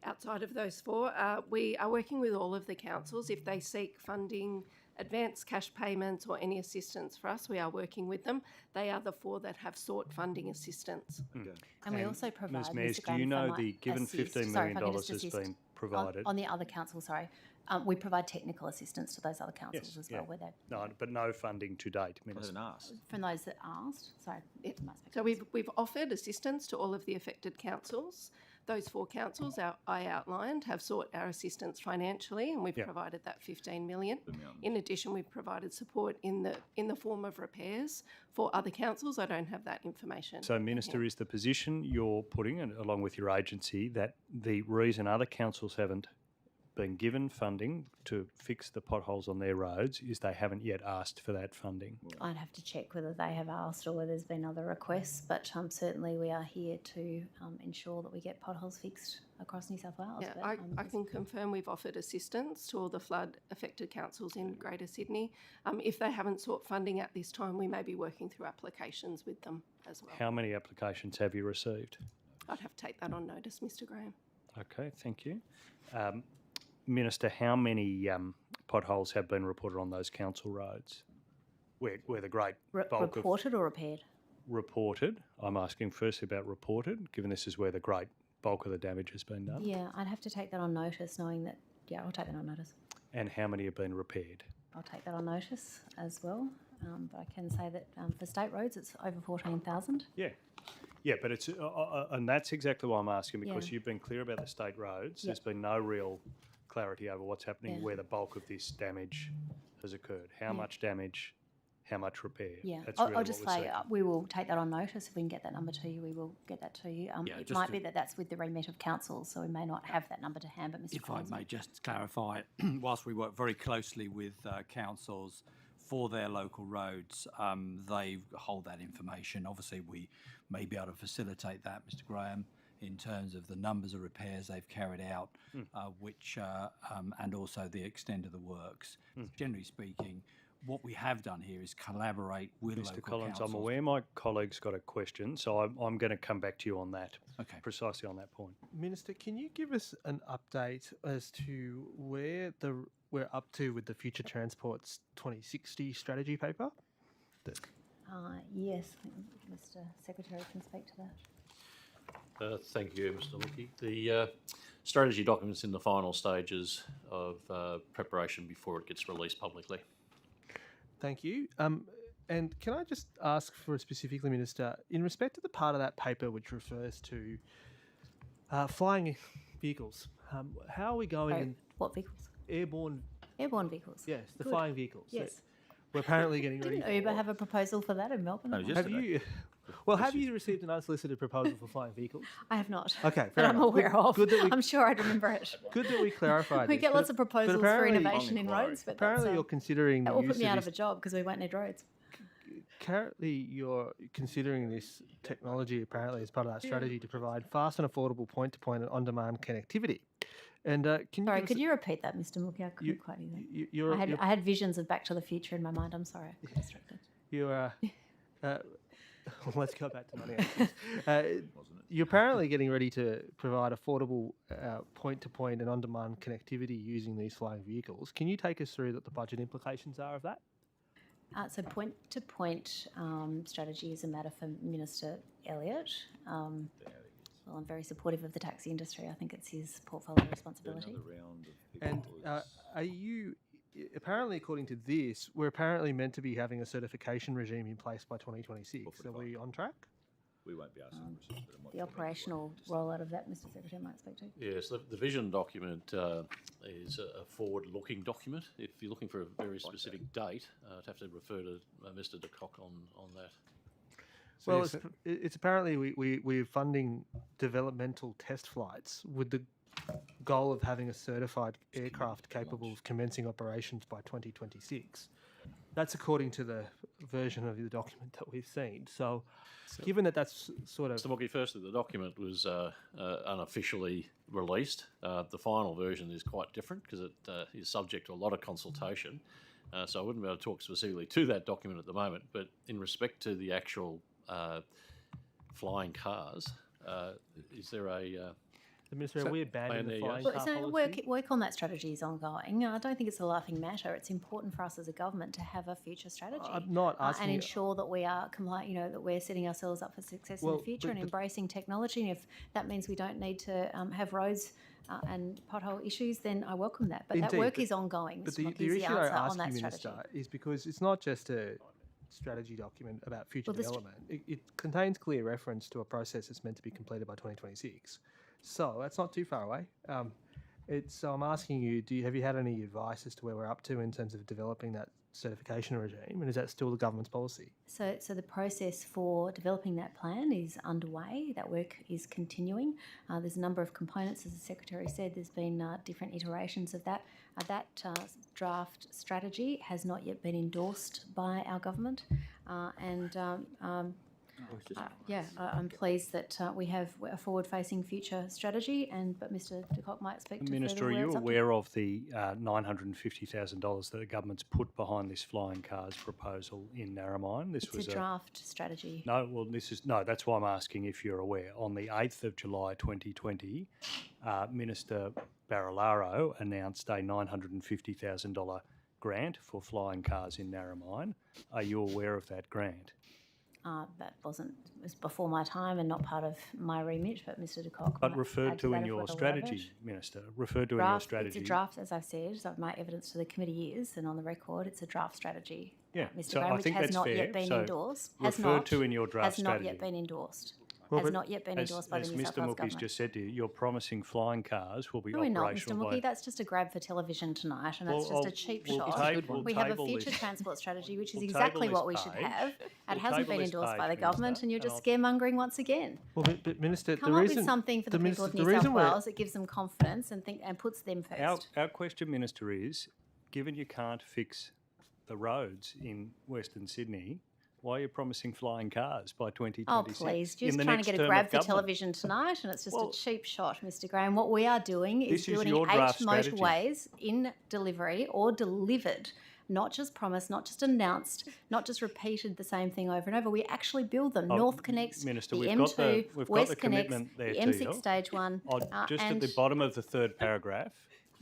Outside of those four, we are working with all of the councils. If they seek funding, advance cash payments or any assistance for us, we are working with them. They are the four that have sought funding assistance. And we also provide. Ms Mears, Mr. do you Graham, know if I the might given assist. $15 Sorry, million if I could just has assist been provided? on the other councils, sorry. We provide technical assistance to those other councils as well, where they No, but no funding to date, Minister. from those that asked. Sorry. So we've offered assistance to all of the affected councils. Those four councils I outlined have sought our assistance financially, and we've provided that $15 million. In addition, we've provided support in the form of repairs for other councils. I don't have that information. So, Minister, is the position you're putting, and along with your agency, that the reason other councils haven't been given funding to fix the potholes on their roads is they haven't yet asked for that funding? I'd have to check whether they have asked or whether there's been other requests, but certainly we are here to ensure that we get potholes fixed across New South Wales. Yeah, But, I can confirm we've offered assistance to all the flood-affected councils in Greater Sydney. If they haven't sought funding at this time, we may be working through applications with them as well. How many applications have you received? I'd have to take that on notice, Mr. Graham. Okay, thank you. Minister, how many potholes have been reported on those council roads where the great bulk reported or repaired? Reported. I'm asking firstly about reported, given this is where the great bulk of the damage has been done. Yeah, I'd have to take that on notice, knowing that, I'll take that on notice. And how many have been repaired? I'll take that on notice as well. But I can say that for state roads, it's over 14,000. Yeah, but it's and that's exactly why I'm asking, because Yeah. you've been clear about the state roads. Yeah. There's been no real clarity over what's happening Yeah. where the bulk of this damage has occurred. How much damage, how much repair? Yeah, That's I'll really just what we're say seeking. we will take that on notice. If we can get that number to you, we will get that to you. It might be that that's with the remit of council, so we may not have that number to hand, but Mr. If I Collins may just clarify, whilst we work very closely with councils for their local roads, they hold that information. Obviously, we may be able to facilitate that, Mr. Graham, in terms of the numbers of repairs they've carried out, which and also the extent of the works. Generally speaking, what we have done here is collaborate with Mr. local Collins, councils. I'm aware my colleague's got a question, so I'm going to come back to you on that, precisely on that point. Minister, can you give us an update as to where we're up to with the Future Transport's 2060 strategy paper? Yes, I think Mr. Secretary can speak to that. Thank you, Mr. Lucky. The strategy document's in the final stages of preparation before it gets released publicly. Thank you. And can I just ask for specifically, Minister, in respect to the part of that paper which refers to flying vehicles, how are we going? What vehicles? Airborne vehicles. Yes, the Good. flying vehicles. Yes. So we're apparently getting ready. Didn't Uber have a proposal for that in Melbourne? Have you? Well, have you received an unsolicited proposal for flying vehicles? I have not. Okay, fair that I'm enough. aware of. Good that we, I'm sure I'd remember it. Good that we clarified. We this, get but- lots of but proposals for apparently- innovation in roads, but apparently you're considering that the will use put me out of this- a job because we won't need roads. Currently, you're considering this technology apparently as part of that strategy to provide fast and affordable point-to-point and on-demand connectivity. And can you Sorry, give us could you repeat that, Mr. Mookie? I couldn't quite hear that. I had visions of Back to the Future in my mind. I'm sorry, I got distracted. Let's go back to money. You're apparently getting ready to provide affordable point-to-point and on-demand connectivity using these flying vehicles. Can you take us through what the budget implications are of that? So point-to-point strategy is a matter for Minister Elliott. Well, I'm very supportive of the taxi industry. I think it's his portfolio responsibility. And are you, apparently according to this, we're apparently meant to be having a certification regime in place by 2026. Are we on track? We won't be asking questions, but I'm The operational rollout of that, Mr. Secretary, might speak to. Yes, the vision document is a forward-looking document. If you're looking for a very specific date, I'd have to refer to Mr. de Kock on that. Well, it's apparently we're funding developmental test flights with the goal of having a certified aircraft capable of commencing operations by 2026. That's according to the version of the document that we've seen. So given that that's sort of... Mr. Mookie, firstly, the document was unofficially released. The final version is quite different because it is subject to a lot of consultation. So I wouldn't be able to talk specifically to that document at the moment, but in respect to the actual flying cars, is there a... Minister, are we abandoning the flying car policy? Work on that strategy is ongoing. I don't think it's a laughing matter. It's important for us as a government to have a future strategy. I'm not asking and ensure that we are compliant, that we're setting ourselves up for success in the future and embracing technology. And if that means we don't need to have roads and pothole issues, then I welcome that. But that work is ongoing. But the issue I ask you, Minister, is because it's not just a strategy document about future development. It contains clear reference to a process that's meant to be completed by 2026. So that's not too far away. So I'm asking you, have you had any advice as to where we're up to in terms of developing that certification regime, and is that still the government's policy? So the process for developing that plan is underway. That work is continuing. There's a number of components, as the Secretary said. There's been different iterations of that. That draft strategy has not yet been endorsed by our government, I'm pleased that we have a forward-facing future strategy, but Mr. de Kock might speak to Minister, are you aware of the $950,000 that the government's put behind this flying cars proposal in Narromine? It's a draft strategy. No, well, that's why I'm asking if you're aware. On the 8th of July 2020, Minister Barilaro announced a $950,000 grant for flying cars in Narromine. Are you aware of that grant? That was before my time and not part of my remit, but Mr. de Kock. But referred to in your strategy, Minister. Referred to in your strategy. It's a draft, as I've said. So my evidence to the committee is, and on the record, it's a draft strategy. Yeah, Mr. Graham, which has not yet been endorsed. Referred to in your draft strategy. Has not yet been endorsed. Has not yet been endorsed by the New South Wales government. As Mr. Mookie's just said to you, you're promising flying cars will be operational. No, we're not, Mr. Mookie. That's just a grab for television tonight, and that's just a cheap shot. We have a future transport strategy, which is exactly what we should have. It hasn't been endorsed by the government, and you're just scaremongering once again. Well, but Minister, come up with something for the people of New South Wales that gives them confidence and puts them first. Our question, Minister, is: given you can't fix the roads in Western Sydney, why are you promising flying cars by 2026? Oh, please. You're just trying to get a grab for television tonight, and it's just a cheap shot, Mr. Graham. What we are doing is building 8 motorways in delivery or delivered, not just promised, not just announced, not just repeated the same thing over and over. We actually build them. North Connects, Minister, the we've M2, got West the Connects, commitment there the to M6 you. Stage 1. Just at the bottom of the third paragraph,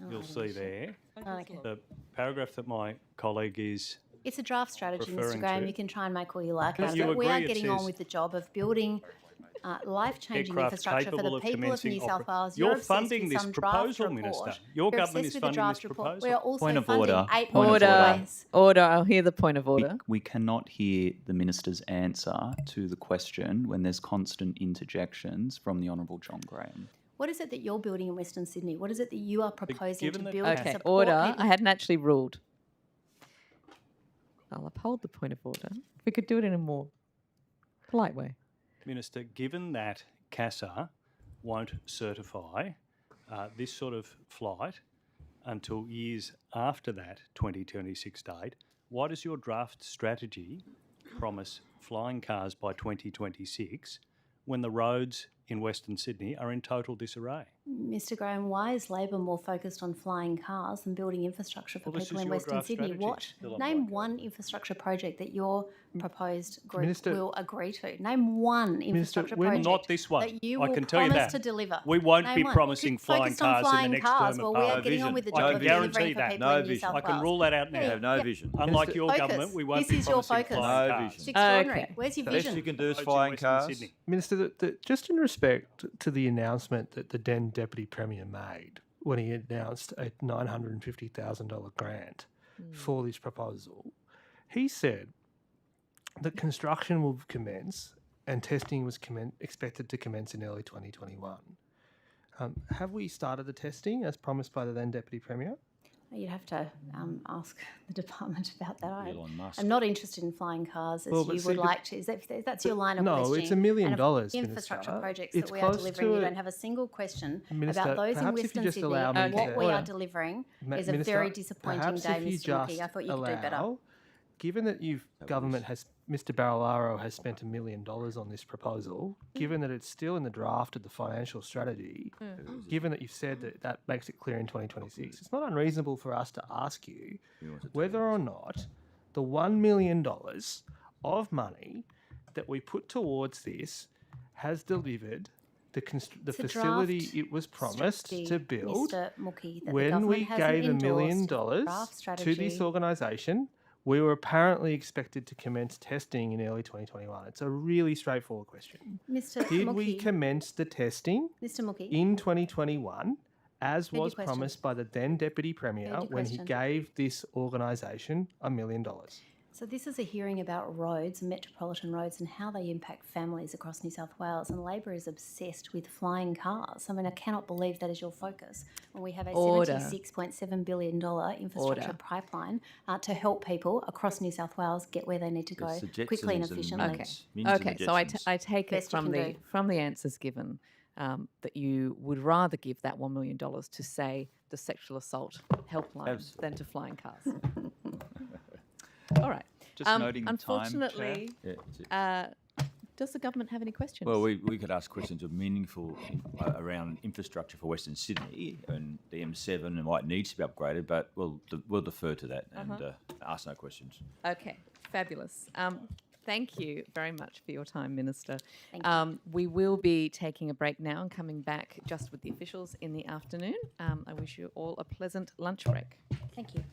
you'll see there, Okay. the paragraph that my colleague is... It's a draft strategy, Mr. Graham. You can try and make all you like Yes, of you it. But we are agree it getting on says- with the job of building life-changing aircraft infrastructure for capable the of people of New commencing South Wales. You're obsessed funding with this some proposal, draft Minister. report. Your You're government obsessed is with the funding draft this report. proposal. We are also Point of funding order. 8 Point of Order. motorways. Order. I'll hear the point of order. We cannot hear the Minister's answer to the question when there's constant interjections from the Honourable John Graham. What is it that you're building in Western Sydney? What is it that you are proposing to build to Okay, support order. people? I hadn't actually ruled. I'll uphold the point of order. If we could do it in a more polite way. Minister, given that CASA won't certify this sort of flight until years after that 2026 date, why does your draft strategy promise flying cars by 2026 when the roads in Western Sydney are in total disarray. Mr. Graham, why is Labor more focused on flying cars than building infrastructure for Well, this people is in your Western draft Sydney? strategy. What? Still on Name one infrastructure project that your proposed group Minister- will agree to. Name one infrastructure project Not this one. that you I will can tell you promise that. to deliver. We won't Name be one. promising You're flying focused on cars in the flying next cars. term Well, of we are Parliament. getting on with the I job can of delivering guarantee for that. people No in New vision. South I can Wales. rule that out now. Yeah, have no yeah. vision. Unlike your Focus. government, we won't This be is your promising focus. flying No cars. vision. It's extraordinary. Okay. Where's your The best vision? you can do is Roads in flying Western cars. Sydney. Minister, just in respect to the announcement that the then Deputy Premier made when he announced a $950,000 grant for this proposal, he said that construction will commence and testing was expected to commence in early 2021. Have we started the testing as promised by the then Deputy Premier? You'd have to ask the department about that. Elon Musk. I'm not interested in flying cars as Well, but you see, would the- like to. Is that's your line of No, questioning? it's $1 million, And of infrastructure Minister. projects It's that we are close delivering. to You a- don't have a single question Minister, about those in perhaps if you Western just Sydney allow me and what to- we are Order. delivering is a Minister, very disappointing perhaps day, if you Mr. Mookie. just I thought you could do better. allow- Given that government has, Mr. Barilaro has spent $1 million on this proposal, given that it's still in the draft of the financial strategy, given that you've said that that makes it clear in 2026, it's not unreasonable for us to ask you whether or not the $1 million of money that we put towards this has delivered the It's a facility draft it was promised strategy, to build Mr. Mookie, that the when we government hasn't gave $1 million endorsed draft to strategy. this organisation. We were apparently expected to commence testing in early 2021. It's a really straightforward question. Mr. Did we Mookie. commence the testing Mr. Mookie. in 2021 as Beg your was question. promised by the then Deputy Premier Beg your when he question. gave this organisation $1 million? So this is a hearing about roads, metropolitan roads, and how they impact families across New South Wales. And Labor is obsessed with flying cars. I mean, I cannot believe that is your focus when we have a Order. $76.7 billion infrastructure Order. pipeline to help people across New South Wales get where they need to go It's the quickly and Jetsons and efficiently. Okay. Means and Okay. the So I Jetsons. take it Best you can from do. the answers given that you would rather give that $1 million to, say, the sexual assault helpline Absolutely. than to flying cars. All right. Just noting the time, Unfortunately, Yeah, that's it. does the government have any questions? Well, we could ask questions of meaningful around infrastructure for Western Sydney and the M7 and why it needs to be upgraded, but we'll defer to that and ask no questions. Okay, fabulous. Thank you very much for your time, Minister. Thank you. We will be taking a break now and coming back just with the officials in the afternoon. I wish you all a pleasant lunch break. Thank you.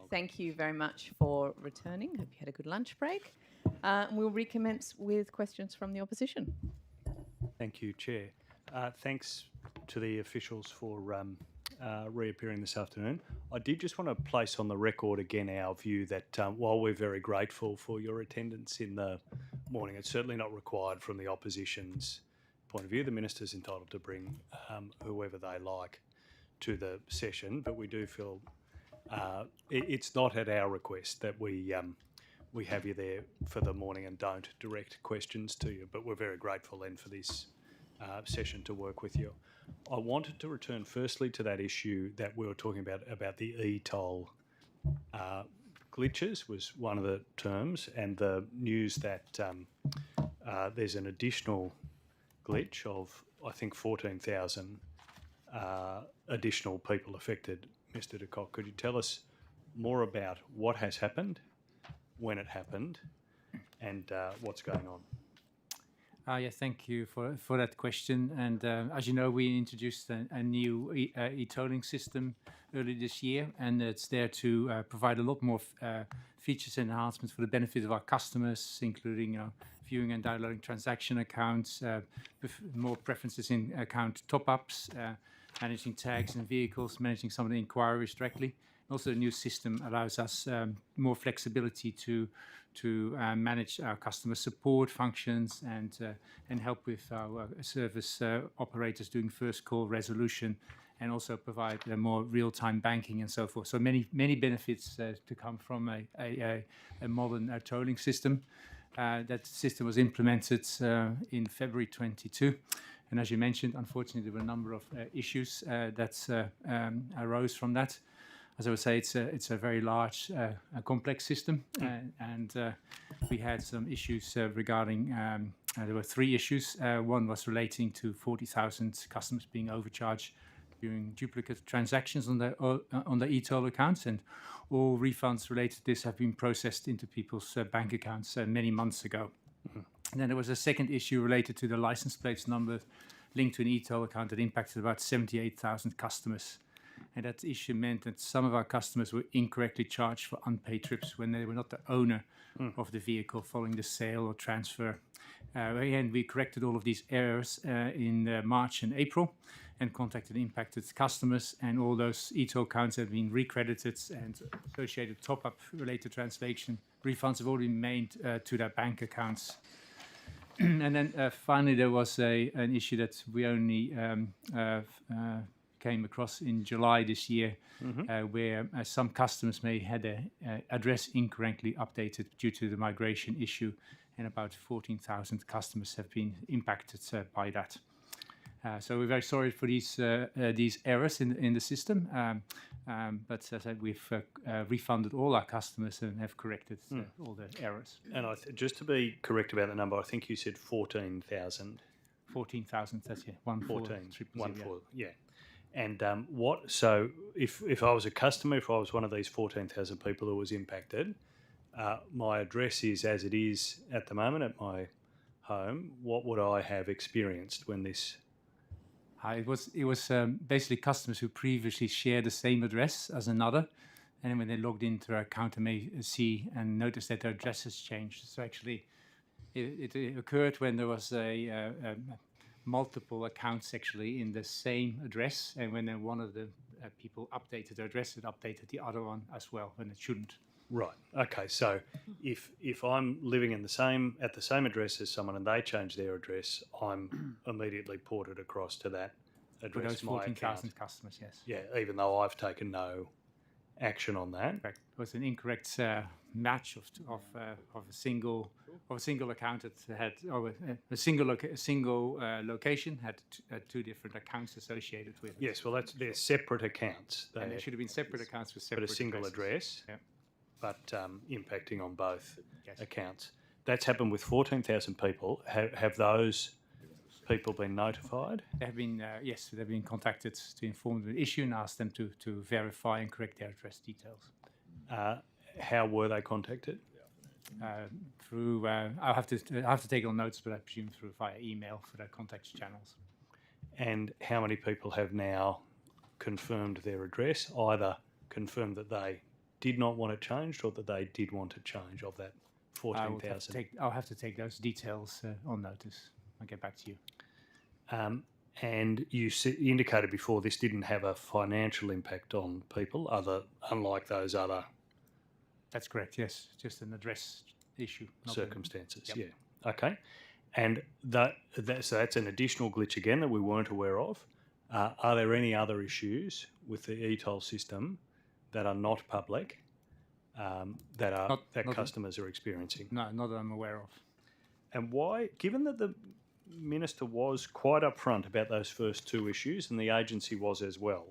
Thank you very much for returning. Hope you had a good lunch break. We'll recommence with questions from the opposition. Thank you, Chair. Thanks to the officials for reappearing this afternoon. I did just want to place on the record again our view that while we're very grateful for your attendance in the morning, it's certainly not required from the opposition's point of view. The Minister's entitled to bring whoever they like to the session, but we do feel it's not at our request that we have you there for the morning and don't direct questions to you, but we're very grateful then for this session to work with you. I wanted to return firstly to that issue that we were talking about the e-toll glitches was one of the terms, and the news that there's an additional glitch of, I think, 14,000 additional people affected. Mr. de Kock, could you tell us more about what has happened, when it happened, and what's going on? Yes, thank you for that question. And as you know, we introduced a new e-tolling system early this year, and it's there to provide a lot more features and enhancements for the benefit of our customers, including viewing and downloading transaction accounts, more preferences in account top-ups, managing tags and vehicles, managing some of the inquiries directly. Also, the new system allows us more flexibility to manage our customer support functions and help with our service operators doing first call resolution, and also provide more real-time banking and so forth. So many benefits to come from a modern tolling system. That system was implemented in February 22. And as you mentioned, unfortunately, there were a number of issues that arose from that. As I would say, it's a very large, complex system, and we had some issues regarding. There were three issues. One was relating to 40,000 customers being overcharged during duplicate transactions on their e-toll accounts, and all refunds related to this have been processed into people's bank accounts many months ago. And then there was a second issue related to the license plates number linked to an e-toll account that impacted about 78,000 customers. And that issue meant that some of our customers were incorrectly charged for unpaid trips when they were not the owner of the vehicle following the sale or transfer. Again, we corrected all of these errors in March and April and contacted impacted customers, and all those e-toll accounts have been recredited, and associated top-up related translation refunds have already been made to their bank accounts. And then finally, there was an issue that we only came across in July this year, where some customers may had their address incorrectly updated due to the migration issue, and about 14,000 customers have been impacted by that. So we're very sorry for these errors in the system, but as I said, we've refunded all our customers and have corrected all the errors. And just to be correct about the number, I think you said 14,000. 14,000, that's it. 14, yeah. And so if I was a customer, if I was one of these 14,000 people who was impacted, my address is as it is at the moment at my home, what would I have experienced when this... It was basically customers who previously shared the same address as another, and when they logged into their account, they may see and notice that their address has changed. So actually, it occurred when there was multiple accounts actually in the same address, and when then one of the people updated their address, it updated the other one as well, when it shouldn't. Right. Okay. So if I'm living at the same address as someone and they change their address, I'm immediately ported across to that address. For those 14,000 customers, yes. Yeah, even though I've taken no action on that. Correct. It was an incorrect match of a single account that had a single location had two different accounts associated with it. Yes. Well, they're separate accounts. They should have been separate accounts with separate but a single addresses. address. Yeah. But impacting on both accounts. That's happened with 14,000 people. Have those people been notified? They have been, yes, they've been contacted to inform them of the issue and ask them to verify and correct their address details. How were they contacted? Through, I'll have to take on notes, but I presume via email for their contact channels. And how many people have now confirmed their address, either confirm that they did not want it changed or that they did want it changed of that 14,000? I'll have to take those details on notice. I'll get back to you. And you indicated before this didn't have a financial impact on people, unlike those other. That's correct. Yes, just an address issue. Circumstances. Yep. Yeah. Okay. And so that's an additional glitch again that we weren't aware of. Are there any other issues with the e-toll system that are not public that customers are experiencing? No, not that I'm aware of. And why, given that the Minister was quite upfront about those first two issues and the agency was as well,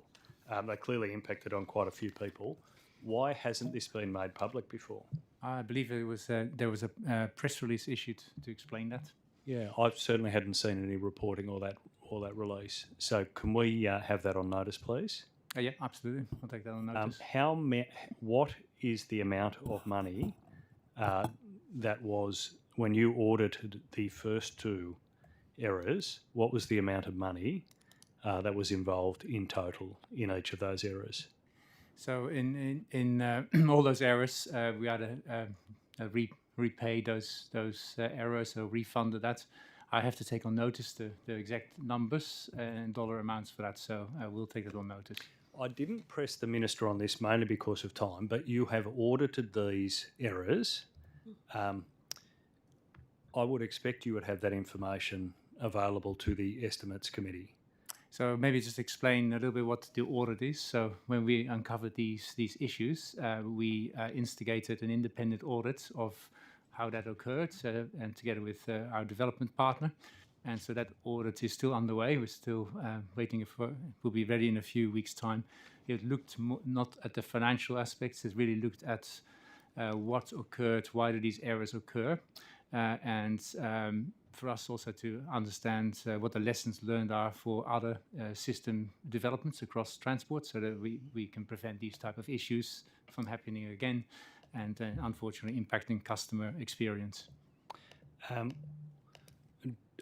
they clearly impacted on quite a few people, why hasn't this been made public before? I believe there was a press release issued to explain that. Yeah, I certainly hadn't seen any reporting or that release. So can we have that on notice, please? Yeah, absolutely. I'll take that on notice. What is the amount of money that was, when you audited the first two errors, what was the amount of money that was involved in total in each of those errors? So in all those errors, we had repay those errors or refunded that. I have to take on notice the exact numbers and dollar amounts for that, so I will take it on notice. I didn't press the Minister on this mainly because of time, but you have audited these errors. I would expect you would have that information available to the Estimates Committee. So maybe just explain a little bit what the audit is. So when we uncovered these issues, we instigated an independent audit of how that occurred, and together with our development partner. And so that audit is still underway. We're still waiting for it. Will be ready in a few weeks' time. It looked not at the financial aspects. It really looked at what occurred, why did these errors occur, and for us also to understand what the lessons learned are for other system developments across transport, so that we can prevent these type of issues from happening again, and unfortunately impacting customer experience.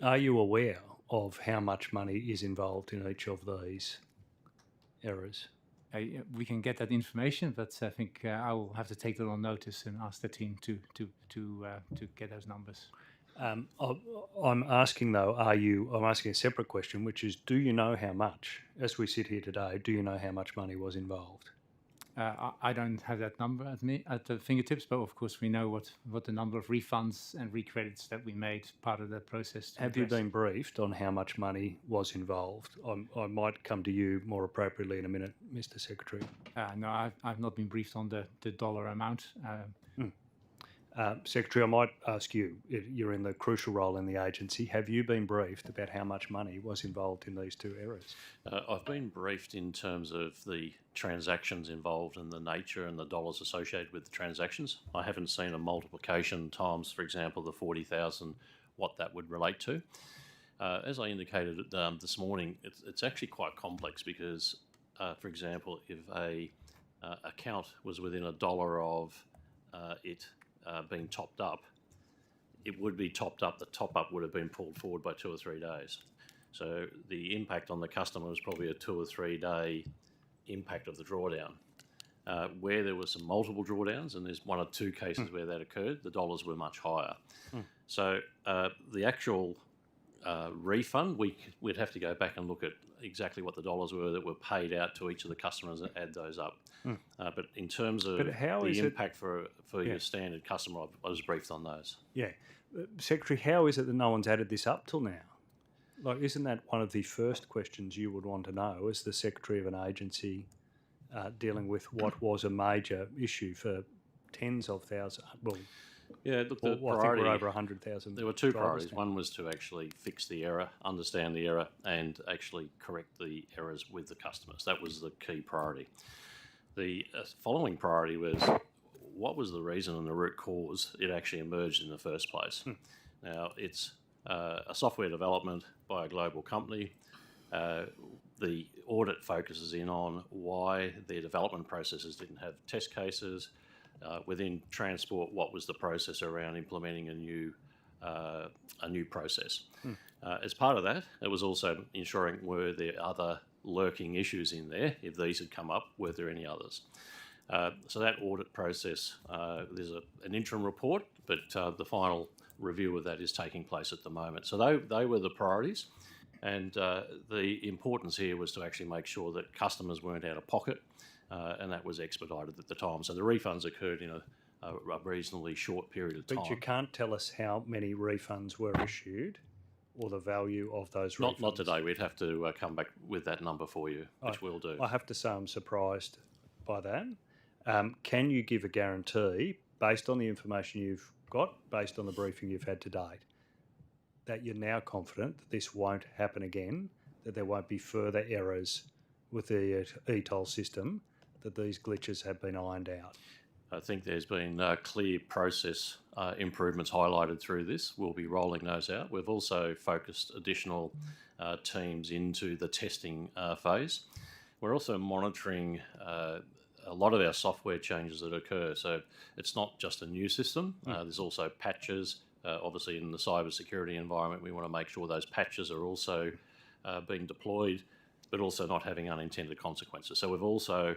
Are you aware of how much money is involved in each of these errors? We can get that information, but I think I will have to take that on notice and ask the team to get those numbers. I'm asking though, I'm asking a separate question, which is, do you know how much, as we sit here today, do you know how much money was involved? I don't have that number at the fingertips, but of course we know what the number of refunds and recredits that we made part of that process. Have you been briefed on how much money was involved? I might come to you more appropriately in a minute, Mr. Secretary. No, I've not been briefed on the dollar amount. Secretary, I might ask you, you're in the crucial role in the agency. Have you been briefed about how much money was involved in these two errors? I've been briefed in terms of the transactions involved and the nature and the dollars associated with the transactions. I haven't seen a multiplication times, for example, the 40,000, what that would relate to. As I indicated this morning, it's actually quite complex because, for example, if a account was within $1 of it being topped up, it would be topped up. The top up would have been pulled forward by 2 or 3 days. So the impact on the customer was probably a 2 or 3 day impact of the drawdown. Where there were some multiple drawdowns, and there's 1 or 2 cases where that occurred, the dollars were much higher. So the actual refund, we'd have to go back and look at exactly what the dollars were that were paid out to each of the customers and add those up. But in terms of the impact for your standard customer, I was briefed on those. Yeah. Secretary, how is it that no one's added this up till now? Like, isn't that one of the first questions you would want to know as the Secretary of an agency dealing with what was a major issue for tens of thousands? Well, yeah, look, I think we're over 100,000. There were 2 priorities. One was to actually fix the error, understand the error, and actually correct the errors with the customers. That was the key priority. The following priority was, what was the reason and the root cause it actually emerged in the first place? Now, it's a software development by a global company. The audit focuses in on why their development processes didn't have test cases. Within transport, what was the process around implementing a new process? As part of that, it was also ensuring were there other lurking issues in there, if these had come up, were there any others? So that audit process, there's an interim report, but the final review of that is taking place at the moment. So they were the priorities, and the importance here was to actually make sure that customers weren't out of pocket, and that was expedited at the time. So the refunds occurred in a reasonably short period of time. But you can't tell us how many refunds were issued or the value of those refunds? Not today. We'd have to come back with that number for you, which we'll do. I have to say I'm surprised by that. Can you give a guarantee, based on the information you've got, based on the briefing you've had to date, that you're now confident that this won't happen again, that there won't be further errors with the e-toll system, that these glitches have been ironed out? I think there's been clear process improvements highlighted through this. We'll be rolling those out. We've also focused additional teams into the testing phase. We're also monitoring a lot of our software changes that occur. So it's not just a new system. There's also patches. Obviously, in the cyber security environment, we want to make sure those patches are also being deployed, but also not having unintended consequences. So we've also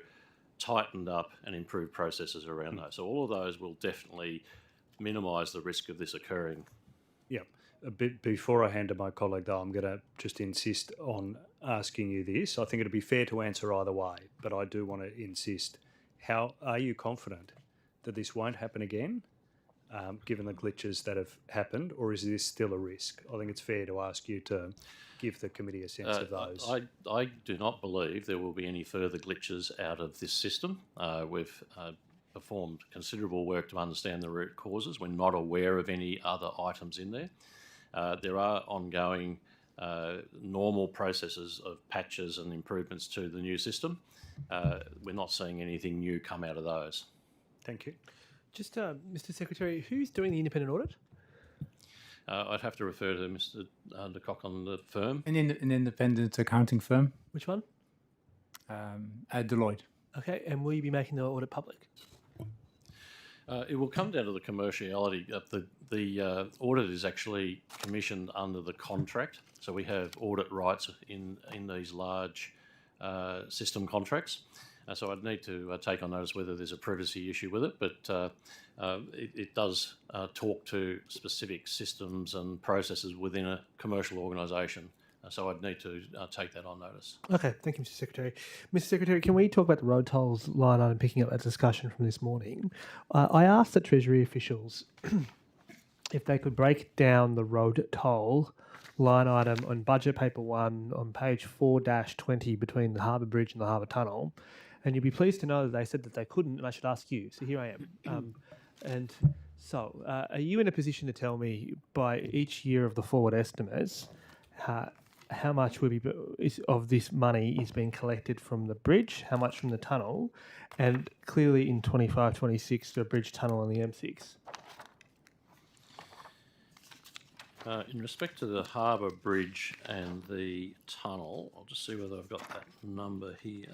tightened up and improved processes around those. So all of those will definitely minimise the risk of this occurring. Yeah. A bit before I hand to my colleague, though, I'm going to just insist on asking you this. I think it'd be fair to answer either way, but I do want to insist. How are you confident that this won't happen again, given the glitches that have happened, or is this still a risk? I think it's fair to ask you to give the committee a sense of those. I do not believe there will be any further glitches out of this system. We've performed considerable work to understand the root causes. We're not aware of any other items in there. There are ongoing normal processes of patches and improvements to the new system. We're not seeing anything new come out of those. Thank you. Just, Mr. Secretary, who's doing the independent audit? I'd have to refer to Mr. de Kock on the firm. An independent accounting firm. Which one? Deloitte. Okay, and will you be making the audit public? It will come down to the commerciality. The audit is actually commissioned under the contract, so we have audit rights in these large system contracts. So I'd need to take on notice whether there's a privacy issue with it, but it does talk to specific systems and processes within a commercial organisation. So I'd need to take that on notice. Okay, thank you, Mr. Secretary. Mr. Secretary, can we talk about the road tolls line item, picking up that discussion from this morning? I asked the Treasury officials if they could break down the road toll line item on budget paper 1 on page 4-20 between the Harbour Bridge and the Harbour Tunnel. And you'll be pleased to know that they said that they couldn't, and I should ask you. So here I am. And so, are you in a position to tell me by each year of the forward estimates how much of this money is being collected from the bridge, how much from the tunnel, and clearly in 25-26 the bridge, tunnel, and the M6? In respect to the Harbour Bridge and the tunnel, I'll just see whether I've got that number here.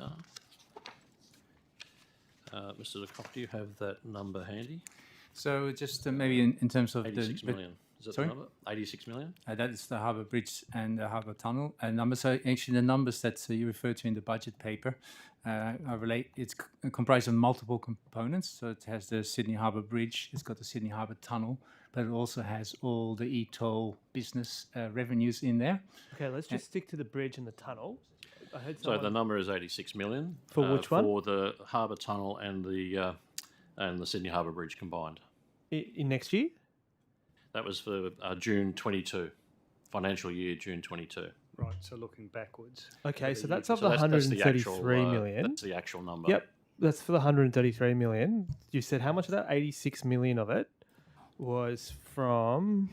Mr. de Kock, do you have that number handy? So just maybe in terms of 86 million. Is that sorry? the number? 86 million? That is the Harbour Bridge and the Harbour Tunnel number. So actually the numbers that you refer to in the budget paper it's comprised of multiple components. So it has the Sydney Harbour Bridge, it's got the Sydney Harbour Tunnel, but it also has all the e-toll business revenues in there. Okay, let's just stick to the bridge and the tunnel. I heard So the number is 86 million. For which one? For the Harbour Tunnel and the Sydney Harbour Bridge combined. In next year? That was for June 22, financial year June 22. Right, so looking backwards. Okay, so that's of the 133 million. That's the actual number. Yep, that's for the 133 million. You said how much of that? 86 million of it was from...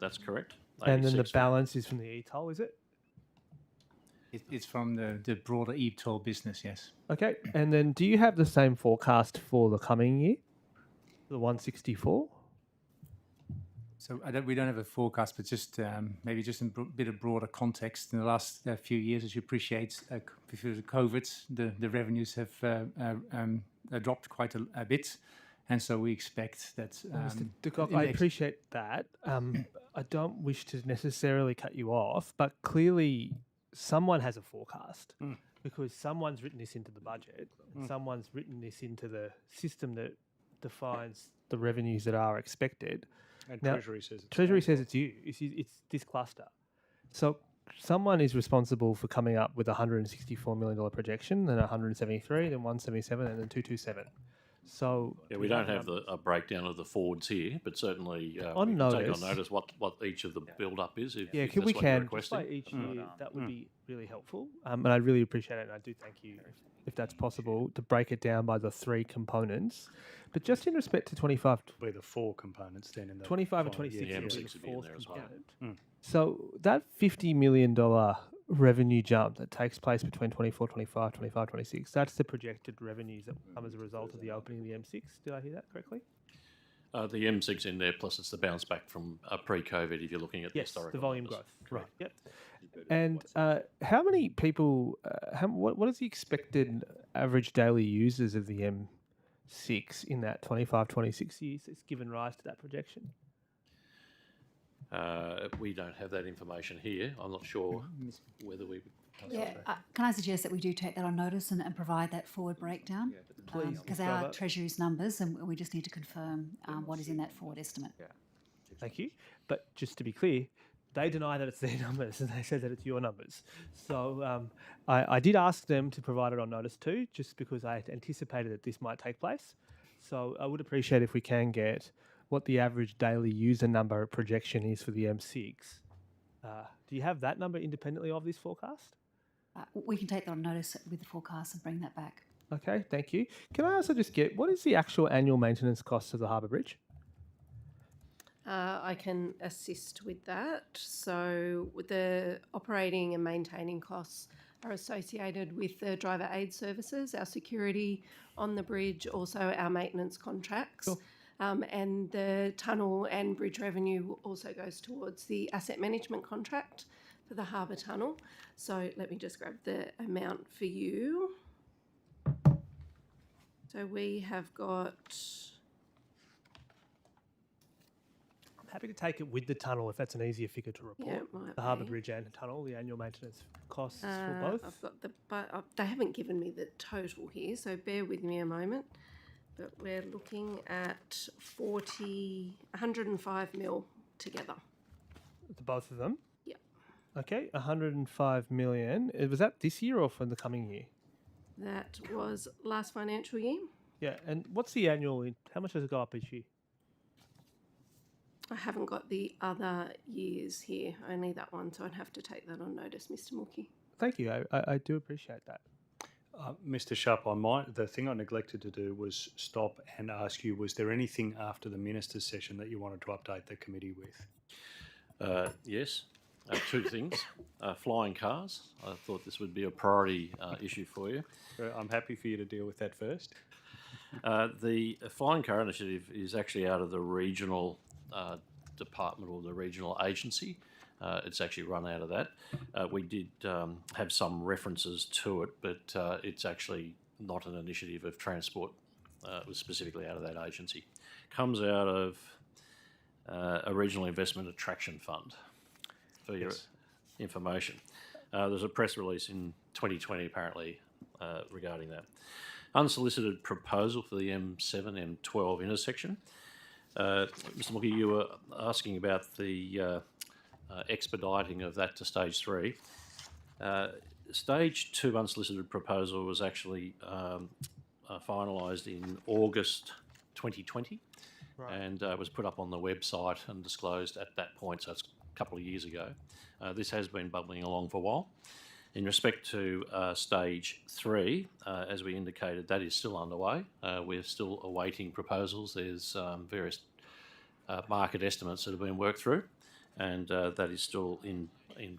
That's correct. And then the balance is from the e-toll, is it? It's from the broader e-toll business, yes. Okay, and then do you have the same forecast for the coming year? The 164? So we don't have a forecast, but just maybe just in a bit of broader context. In the last few years, as you appreciate, because of COVID, the revenues have dropped quite a bit. And so we expect that... Mr. de Kock, I appreciate that. I don't wish to necessarily cut you off, but clearly someone has a forecast because someone's written this into the budget and someone's written this into the system that defines the revenues that are expected. And Now, Treasury says it's Treasury says it's you. It's this cluster. So someone is responsible for coming up with a $164 million projection, then 173, then 177, and then 227. So Yeah, we don't have a breakdown of the forwards here, but certainly On we can take notice- on notice what each of the build-up is. If, Yeah, if can we that's what you're can just requesting. by each year, that would be really helpful. And I'd really appreciate it, and I do thank you if that's possible to break it down by the three components. But just in respect to 25, Be the four components then in the 25 and final- 26 Yeah, would be M6 the would be in fourth there as well. component. So that $50 million revenue jump that takes place between 24, 25, 25, 26, that's the projected revenues that will come as a result of the opening of the M6. Did I hear that correctly? The M6 in there, plus it's the bounce back from pre-COVID if you're looking at the Yes, historical the volume numbers. growth. Right. Yep. And how many people? What is the expected average daily users of the M6 in that 25, 26 years that's given rise to that projection? We don't have that information here. I'm not sure whether we. Yeah, can I suggest that we do take that on notice and provide that forward breakdown? Please, Because Ms. our Grover. Treasury's numbers, and we just need to confirm what is in that forward estimate. Thank you. But just to be clear, they deny that it's their numbers and they said that it's your numbers. So I did ask them to provide it on notice too, just because I had anticipated that this might take place. So I would appreciate if we can get what the average daily user number projection is for the M6. Do you have that number independently of this forecast? We can take that on notice with the forecast and bring that back. Okay, thank you. Can I also just get, what is the actual annual maintenance cost of the Harbour Bridge? I can assist with that. So with the operating and maintaining costs are associated with the driver aid services, our security on the bridge, also our maintenance contracts. Sure. And the tunnel and bridge revenue also goes towards the asset management contract for the harbour tunnel. So let me just grab the amount for you. So we have got... I'm happy to take it with the tunnel if that's an easier figure to report. Yeah, it might the Harbour be. Bridge and tunnel, the annual maintenance costs for both. I've got the, but they haven't given me the total here, so bear with me a moment. But we're looking at 105 mil together. The both of them? Yep. Okay, 105 million. Was that this year or for the coming year? That was last financial year. Yeah, and what's the annual, how much does it go up each year? I haven't got the other years here, only that one, so I'd have to take that on notice, Mr. Mookie. Thank you, I do appreciate that. Mr. Sharp, the thing I neglected to do was stop and ask you, was there anything after the minister's session that you wanted to update the committee with? Yes, two things. Flying cars. I thought this would be a priority issue for you. I'm happy for you to deal with that first. The flying car initiative is actually out of the regional department or the regional agency. It's actually run out of that. We did have some references to it, but it's actually not an initiative of transport. It was specifically out of that agency. Comes out of a regional investment attraction fund, for your information. There's a press release in 2020 apparently regarding that. Unsolicited proposal for the M7, M12 intersection. Mr. Mookie, you were asking about the expediting of that to stage 3. Stage 2 unsolicited proposal was actually finalised in August 2020 and was put up on the website and disclosed at that point, so it's a couple of years ago. This has been bubbling along for a while. In respect to stage 3, as we indicated, that is still underway. We're still awaiting proposals. There's various market estimates that have been worked through, and that is still in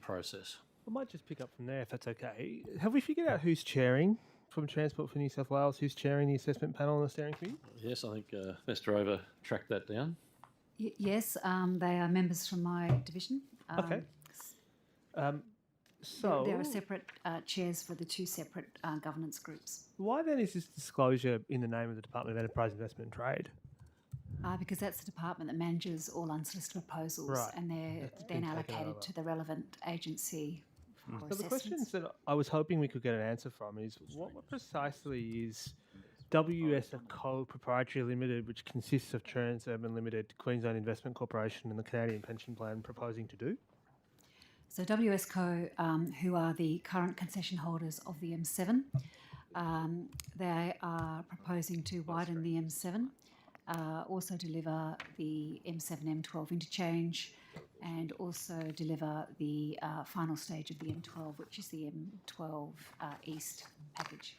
process. I might just pick up from there if that's okay. Have we figured out who's chairing from Transport for New South Wales, who's chairing the assessment panel and the steering committee? Yes, I think Mr. Over tracked that down. Yes, they are members from my division. Okay. So there are separate chairs for the two separate governance groups. Why then is this disclosure in the name of the Department of Enterprise, Investment and Trade? Because that's the department that manages all unsolicited proposals, Right. and they're That's then been taken allocated over. to the relevant agency So the questions that I was hoping we could get an answer from is what precisely is WSCO Proprietary Limited, which consists of Transurban Limited, Queensland Investment Corporation and the Canadian Pension Plan, proposing to do? So WSCO, who are the current concession holders of the M7, they are proposing to widen the M7, also deliver the M7 M12 interchange, and also deliver the final stage of the M12, which is the M12 East package.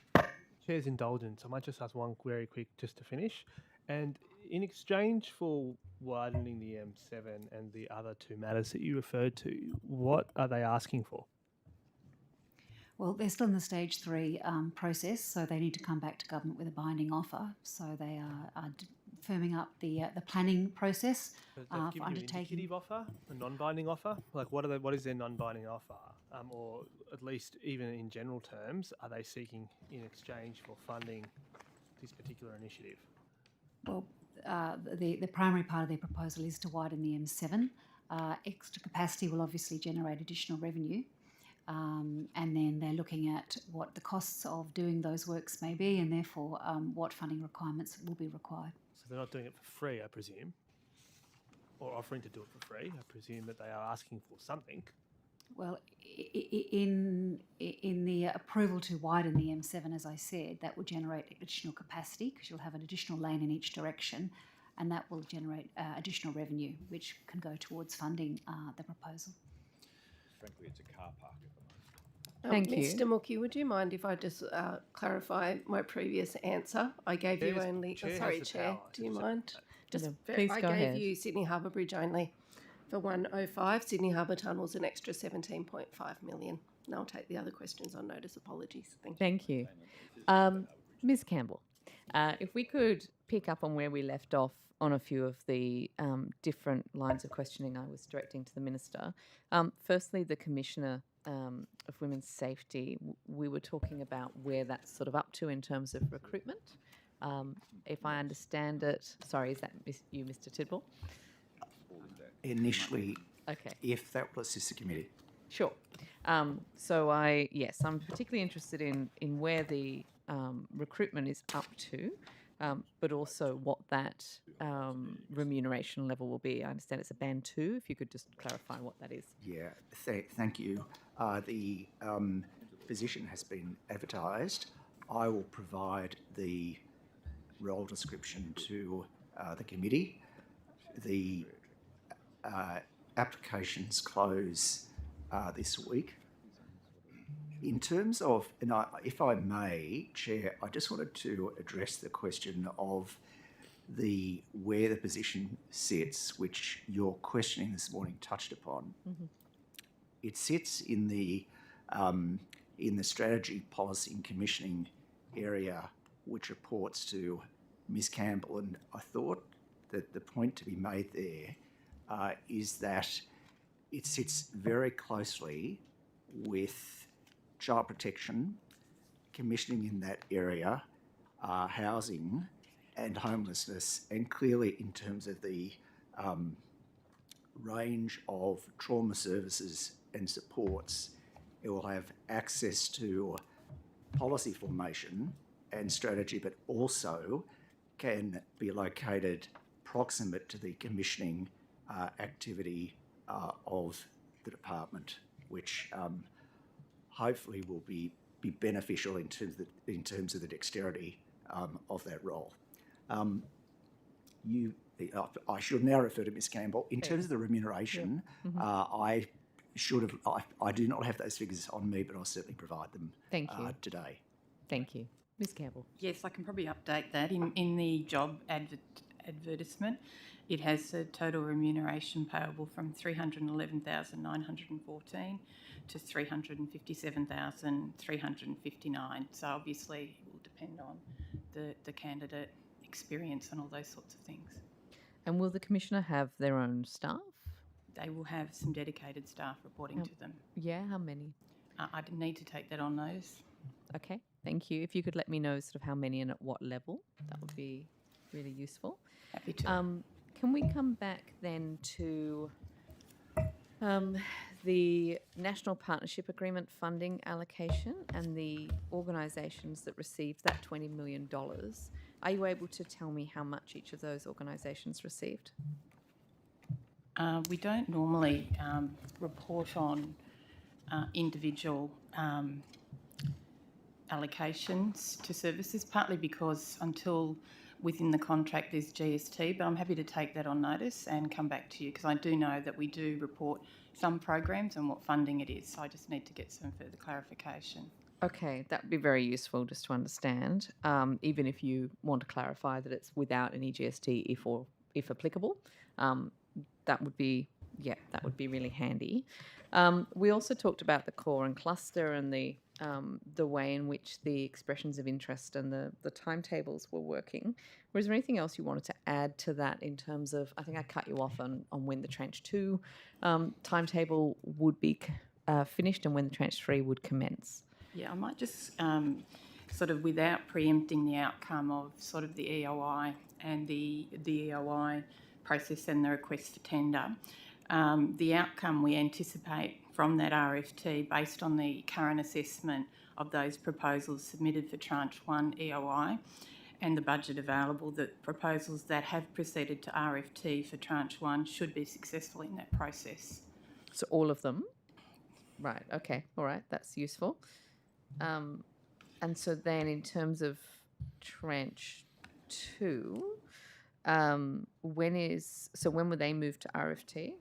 Chair's indulgence, I might just ask one very quick just to finish. And in exchange for widening the M7 and the other two matters that you referred to, what are they asking for? Well, they're still in the stage 3 process, so they need to come back to government with a binding offer. So they are firming up the planning process They've for given you an undertaking. indicative offer, a non-binding offer? Like what is their non-binding offer? Or at least even in general terms, are they seeking in exchange for funding this particular initiative? Well, the primary part of their proposal is to widen the M7. Extra capacity will obviously generate additional revenue. And then they're looking at what the costs of doing those works may be, and therefore what funding requirements will be required. So they're not doing it for free, I presume, or offering to do it for free. I presume that they are asking for something. Well, in the approval to widen the M7, as I said, that will generate additional capacity because you'll have an additional lane in each direction, and that will generate additional revenue, which can go towards funding the proposal. Frankly, it's a car park at the Thank you. Mr. Mookie, would you mind if I just clarify my previous answer? I gave you only... sorry, Chair, do you mind? No, please I go gave ahead. you Sydney Harbour Bridge only. For 105, Sydney Harbour Tunnel's an extra 17.5 million. And I'll take the other questions on notice. Apologies. Thank you. Thank you. Ms. Campbell, if we could pick up on where we left off on a few of the different lines of questioning I was directing to the Minister. Firstly, the Commissioner of Women's Safety, we were talking about where that's sort of up to in terms of recruitment. If I understand it, sorry, is that you, Mr. Tidball? Initially, okay, if that will assist the committee. Sure. I'm particularly interested in where the recruitment is up to, but also what that remuneration level will be. I understand it's a band 2. If you could just clarify what that is. Yeah, thank you. The position has been advertised. I will provide the role description to the committee. The applications close this week. In terms of, and if I may, Chair, I just wanted to address the question of where the position sits, which your questioning this morning touched upon. Mm-hmm. It sits in the strategy, policy and commissioning area, which reports to Ms. Campbell, and I thought that the point to be made there is that it sits very closely with child protection, commissioning in that area, housing and homelessness, and clearly in terms of the range of trauma services and supports, it will have access to policy formation and strategy, but also can be located proximate to the commissioning activity of the department, which hopefully will be beneficial in terms of the dexterity of that role. I should now refer to Ms. Campbell. In terms of the remuneration, I do not have those figures on me, but I'll certainly provide them today. Thank you. Ms. Campbell. Yes, I can probably update that. In the job advertisement, it has a total remuneration payable from $311,914 to $357,359. So obviously it will depend on the candidate experience and all those sorts of things. And will the Commissioner have their own staff? They will have some dedicated staff reporting to them. Yeah, how many? I didn't need to take that on notice. Okay, thank you. If you could let me know sort of how many and at what level, that would be really useful. Happy to. Can we come back then to the National Partnership Agreement funding allocation and the organisations that received that $20 million, are you able to tell me how much each of those organisations received? We don't normally report on individual allocations to services, partly because until within the contract there's GST, but I'm happy to take that on notice and come back to you, because I do know that we do report some programs and what funding it is, so I just need to get some further clarification. Okay, that would be very useful just to understand, even if you want to clarify that it's without any GST if applicable. That would be really handy. We also talked about the core and cluster and the way in which the expressions of interest and the timetables were working. Was there anything else you wanted to add to that in terms of, I think I cut you off on when the Tranche 2 timetable would be finished and when the Tranche 3 would commence? Yeah, I might just sort of, without preempting the outcome of sort of the EOI and the EOI process and the request for tender, the outcome we anticipate from that RFT, based on the current assessment of those proposals submitted for Tranche 1 EOI and the budget available, that proposals that have proceeded to RFT for Tranche 1 should be successful in that process. So all of them? Right, okay, all right, that's useful. And so then in terms of Tranche 2, when will they move to RFT?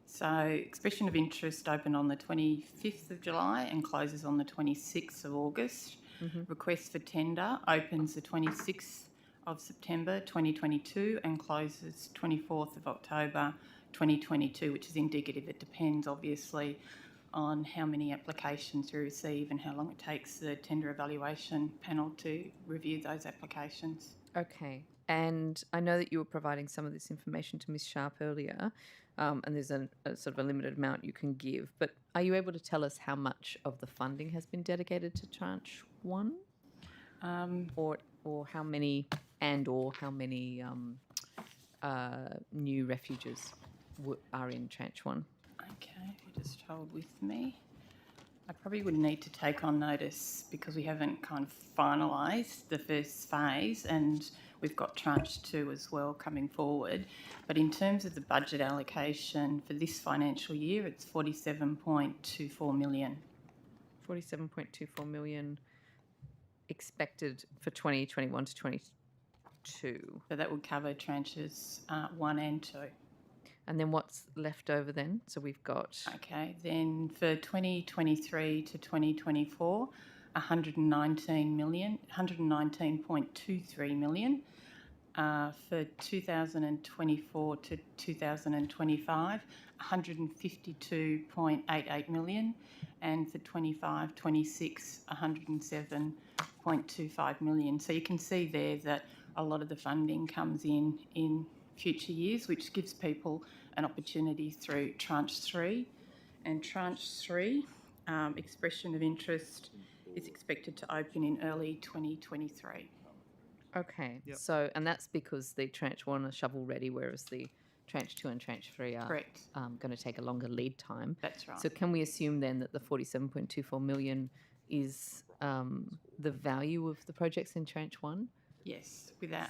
So expression of interest opened on the 25th of July and closes on the 26th of August. Request for tender opens the 26th of September 2022 and closes 24th of October 2022, which is indicative. It depends obviously on how many applications you receive and how long it takes the tender evaluation panel to review those applications. Okay. And I know that you were providing some of this information to Ms. Sharp earlier, and there's a sort of a limited amount you can give, but are you able to tell us how much of the funding has been dedicated to Tranche 1? Or how many new refuges are in Tranche 1? Okay, you just hold with me. I probably would need to take on notice because we haven't kind of finalised the first phase, and we've got Tranche 2 as well coming forward. But in terms of the budget allocation for this financial year, it's $47.24 million. $47.24 million expected for 2021 to 22. So that would cover tranches 1 and 2. And then what's left over then? So we've got... Okay, then for 2023 to 2024, $119.23 million. For 2024 to 2025, $152.88 million. And for 25-26, $107.25 million. So you can see there that a lot of the funding comes in future years, which gives people an opportunity through Tranche 3. And Tranche 3, expression of interest, is expected to open in early 2023. Okay, so, and that's because the Tranche 1 are shovel ready, whereas the Tranche 2 and Tranche 3 are going to take a longer lead time. That's right. So can we assume then that the $47.24 million is the value of the projects in Tranche 1? Yes, without,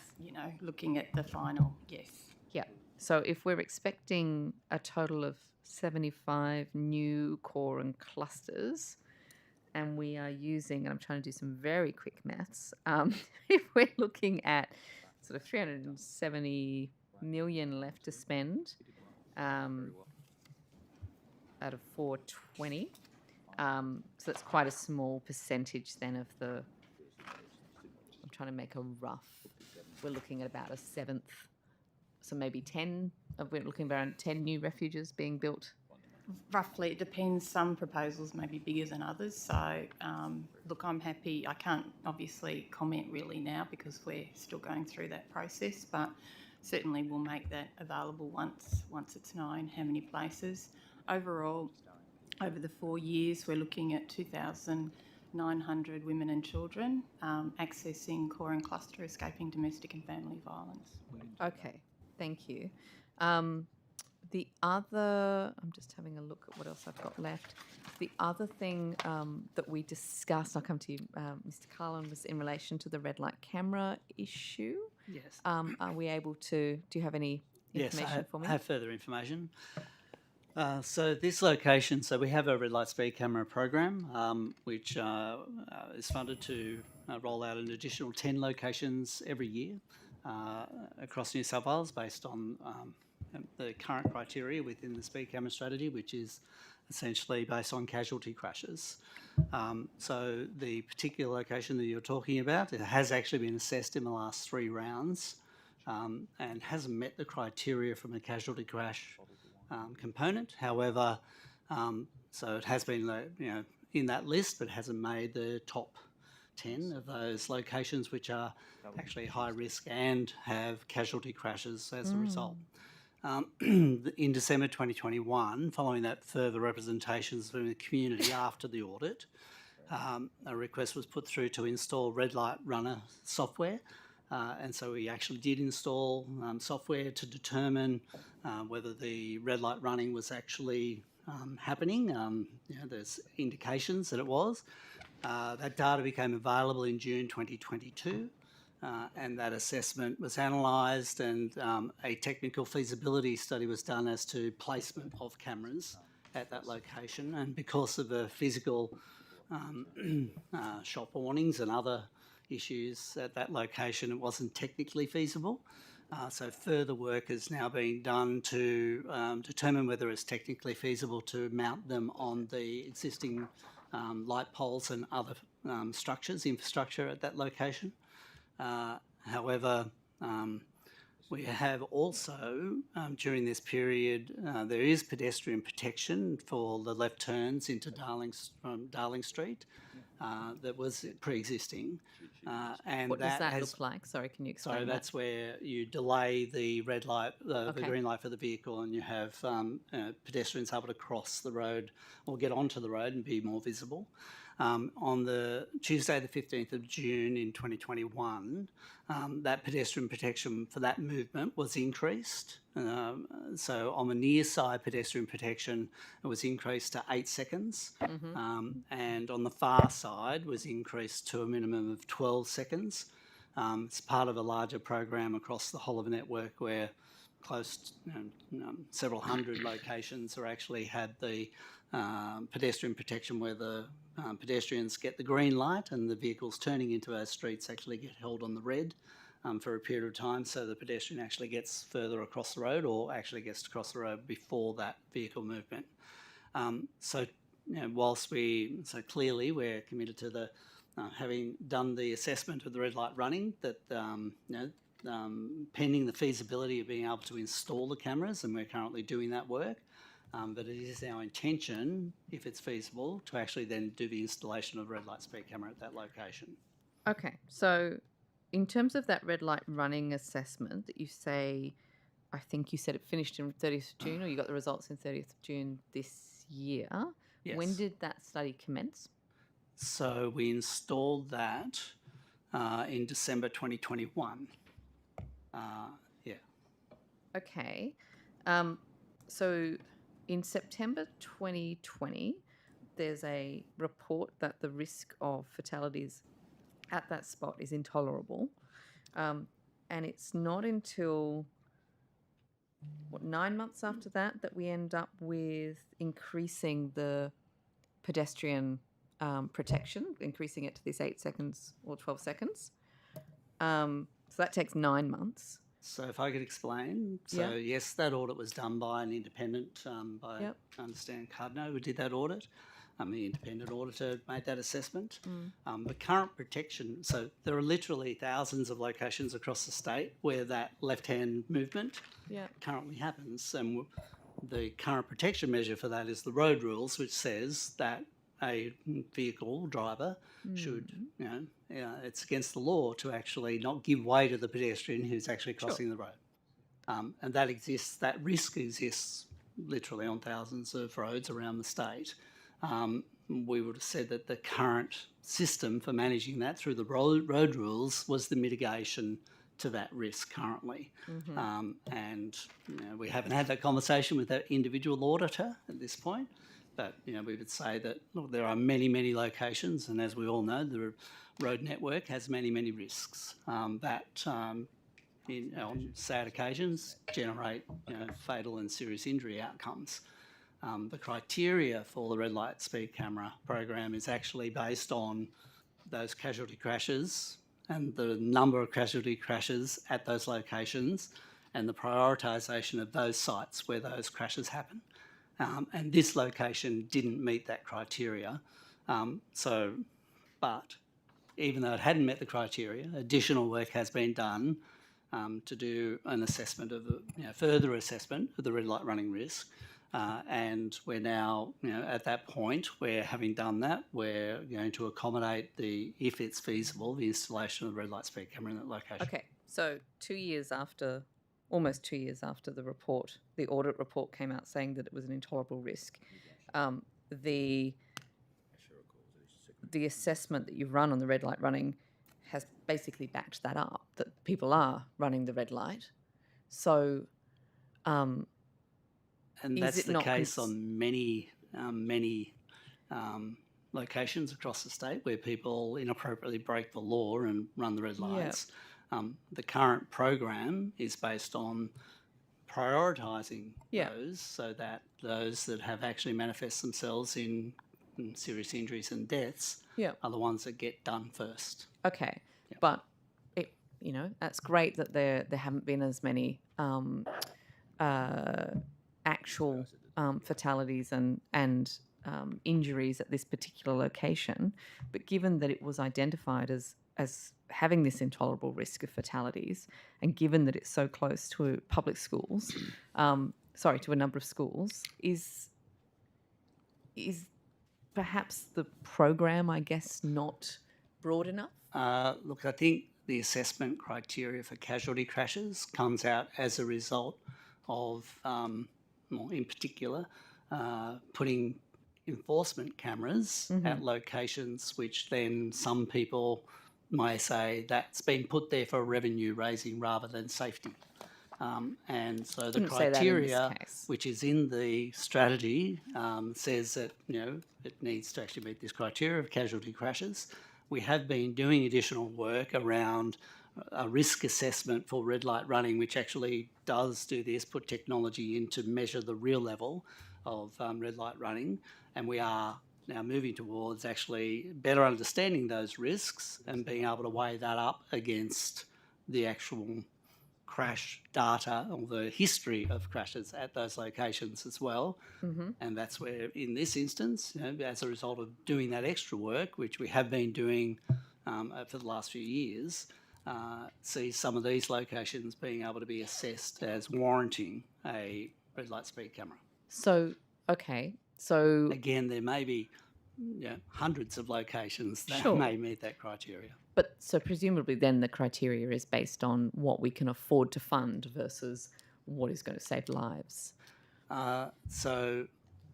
looking at the final, yes. Yeah. So if we're expecting a total of 75 new core and clusters, and we are using, and I'm trying to do some very quick maths, if we're looking at sort of 370 million left to spend out of 420, so that's quite a small percentage then of the, I'm trying to make a rough, we're looking at about a seventh, so maybe 10, we're looking around 10 new refuges being built. Roughly, it depends. Some proposals may be bigger than others. So, look, I'm happy. I can't obviously comment really now because we're still going through that process, but certainly we'll make that available once it's known how many places. Overall, over the 4 years, we're looking at 2,900 women and children accessing core and cluster escaping domestic and family violence. Okay, thank you. The other, I'm just having a look at what else I've got left. The other thing that we discussed, I'll come to you, Mr. Carlin, was in relation to the red light camera issue. Yes. Are we able to, do you have any information for me? I have further information. So this location, so we have a red light speed camera program, which is funded to roll out an additional 10 locations every year across New South Wales based on the current criteria within the speed camera strategy, which is essentially based on casualty crashes. So the particular location that you're talking about, it has actually been assessed in the last 3 rounds and hasn't met the criteria from a casualty crash component. However, so it has been in that list, but hasn't made the top 10 of those locations which are actually high risk and have casualty crashes as a result. In December 2021, following that further representations from the community after the audit, a request was put through to install red light runner software. And so we actually did install software to determine whether the red light running was actually happening. There's indications that it was. That data became available in June 2022. And that assessment was analysed and a technical feasibility study was done as to placement of cameras at that location. And because of the physical shop warnings and other issues at that location, it wasn't technically feasible. So further work is now being done to determine whether it's technically feasible to mount them on the existing light poles and other infrastructure at that location. However, we have also, during this period, there is pedestrian protection for the left turns into Darling Street that was pre-existing. And what does that has, look like? Sorry, can you explain so that? that's where you delay the red light, the green light for the vehicle, and you have pedestrians able to cross the road or get onto the road and be more visible. On the Tuesday the 15th of June in 2021, that pedestrian protection for that movement was increased. So on the near side pedestrian protection, it was increased to 8 seconds. And on the far side was increased to a minimum of 12 seconds. It's part of a larger program across the whole of the network where close several hundred locations are actually had the pedestrian protection where the pedestrians get the green light and the vehicles turning into our streets actually get held on the red for a period of time, so the pedestrian actually gets further across the road or actually gets to cross the road before that vehicle movement. So clearly we're committed to the having done the assessment of the red light running, that pending the feasibility of being able to install the cameras, and we're currently doing that work. But it is our intention, if it's feasible, to actually then do the installation of red light speed camera at that location. Okay, so in terms of that red light running assessment that you say, I think you said it finished in 30th of June, or you got the results in 30th of June this year. Yes. When did that study commence? So we installed that in December 2021. Okay. So in September 2020, there's a report that the risk of fatalities at that spot is intolerable. And it's not until, 9 months after that we end up with increasing the pedestrian protection, increasing it to this 8 seconds or 12 seconds. So that takes 9 months. So if I could explain. So yes, that audit was done by an independent, I understand Cardno, who did that audit. The independent auditor made that assessment. The current protection, so there are literally thousands of locations across the state where that left-hand movement currently happens. And the current protection measure for that is the road rules, which says that a vehicle driver should, it's against the law to actually not give way to the pedestrian who's actually crossing the road. And that exists, that risk exists literally on thousands of roads around the state. We would have said that the current system for managing that through the road rules was the mitigation to that risk currently. And we haven't had that conversation with that individual auditor at this point, but we would say that look, there are many, many locations, and as we all know, the road network has many, many risks that on sad occasions generate fatal and serious injury outcomes. The criteria for the red light speed camera program is actually based on those casualty crashes and the number of casualty crashes at those locations and the prioritisation of those sites where those crashes happen. And this location didn't meet that criteria. But even though it hadn't met the criteria, additional work has been done to do an assessment of further assessment of the red light running risk. And we're now, at that point where having done that, we're going to accommodate if it's feasible, the installation of the red light speed camera in that location. Okay, so almost 2 years after the audit report came out saying that it was an intolerable risk, the assessment that you've run on the red light running has basically backed that up, that people are running the red light. So, and that's the case on many locations across the state where people inappropriately break the law and run the red lights. The current program is based on prioritising those so that those that have actually manifest themselves in serious injuries and deaths are the ones that get done first. Okay, but that's great that there haven't been as many actual fatalities and injuries at this particular location. But given that it was identified as having this intolerable risk of fatalities, and given that it's so close to public schools, to a number of schools, is perhaps the program, I guess, not broad enough? Look, I think the assessment criteria for casualty crashes comes out as a result of, in particular, putting enforcement cameras at locations which then some people may say that's been put there for revenue raising rather than safety. And so the criteria, which is in the strategy, says that it needs to actually meet this criteria of casualty crashes. We have been doing additional work around a risk assessment for red light running, which actually does do this, put technology in to measure the real level of red light running. And we are now moving towards actually better understanding those risks and being able to weigh that up against the actual crash data or the history of crashes at those locations as well. And that's where, in this instance, as a result of doing that extra work, which we have been doing for the last few years, see some of these locations being able to be assessed as warranting a red light speed camera. So again, there may be hundreds of locations that may meet that criteria. But so presumably then the criteria is based on what we can afford to fund versus what is going to save lives. So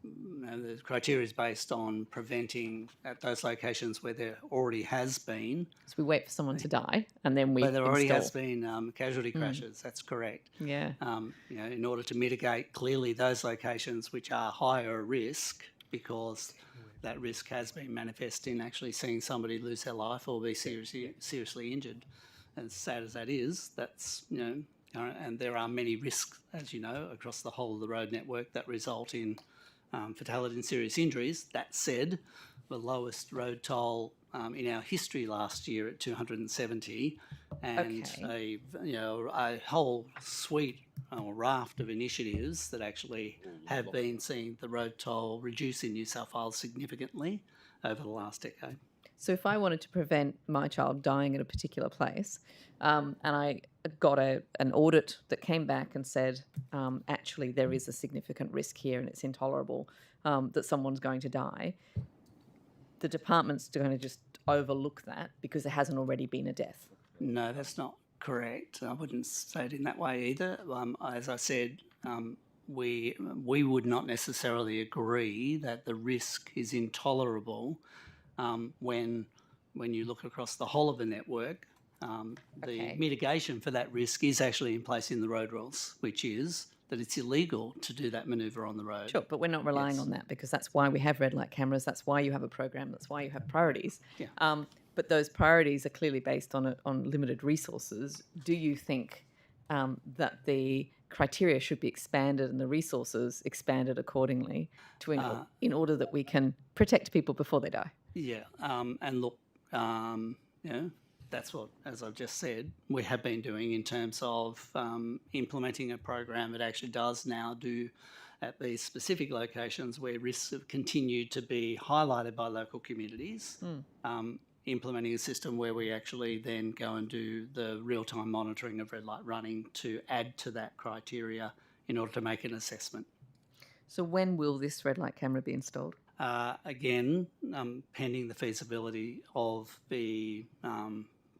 the criteria is based on preventing at those locations where there already has been. So we wait for someone to die and then we where there already has been casualty crashes, that's correct. Yeah. In order to mitigate clearly those locations which are higher risk because that risk has been manifest in actually seeing somebody lose their life or be seriously injured. As sad as that is, that's, and there are many risks, as you know, across the whole of the road network that result in fatality and serious injuries. That said, the lowest road toll in our history last year at 270, and a whole suite or raft of initiatives that actually have been seeing the road toll reduce in New South Wales significantly over the last decade. So if I wanted to prevent my child dying at a particular place, and I got an audit that came back and said, actually there is a significant risk here and it's intolerable that someone's going to die, the department's going to just overlook that because there hasn't already been a death. No, that's not correct. I wouldn't say it in that way either. As I said, we would not necessarily agree that the risk is intolerable when you look across the whole of the network The mitigation for that risk is actually in place in the road rules, which is that it's illegal to do that manoeuvre on the road. Sure, but we're not relying on that because that's why we have red light cameras. That's why you have a program. That's why you have priorities. Yeah. But those priorities are clearly based on limited resources. Do you think that the criteria should be expanded and the resources expanded accordingly in order that we can protect people before they die? Yeah, and look, that's what, as I've just said, we have been doing in terms of implementing a program that actually does now do at these specific locations where risks have continued to be highlighted by local communities, implementing a system where we actually then go and do the real-time monitoring of red light running to add to that criteria in order to make an assessment. So when will this red light camera be installed? Again, pending the feasibility of the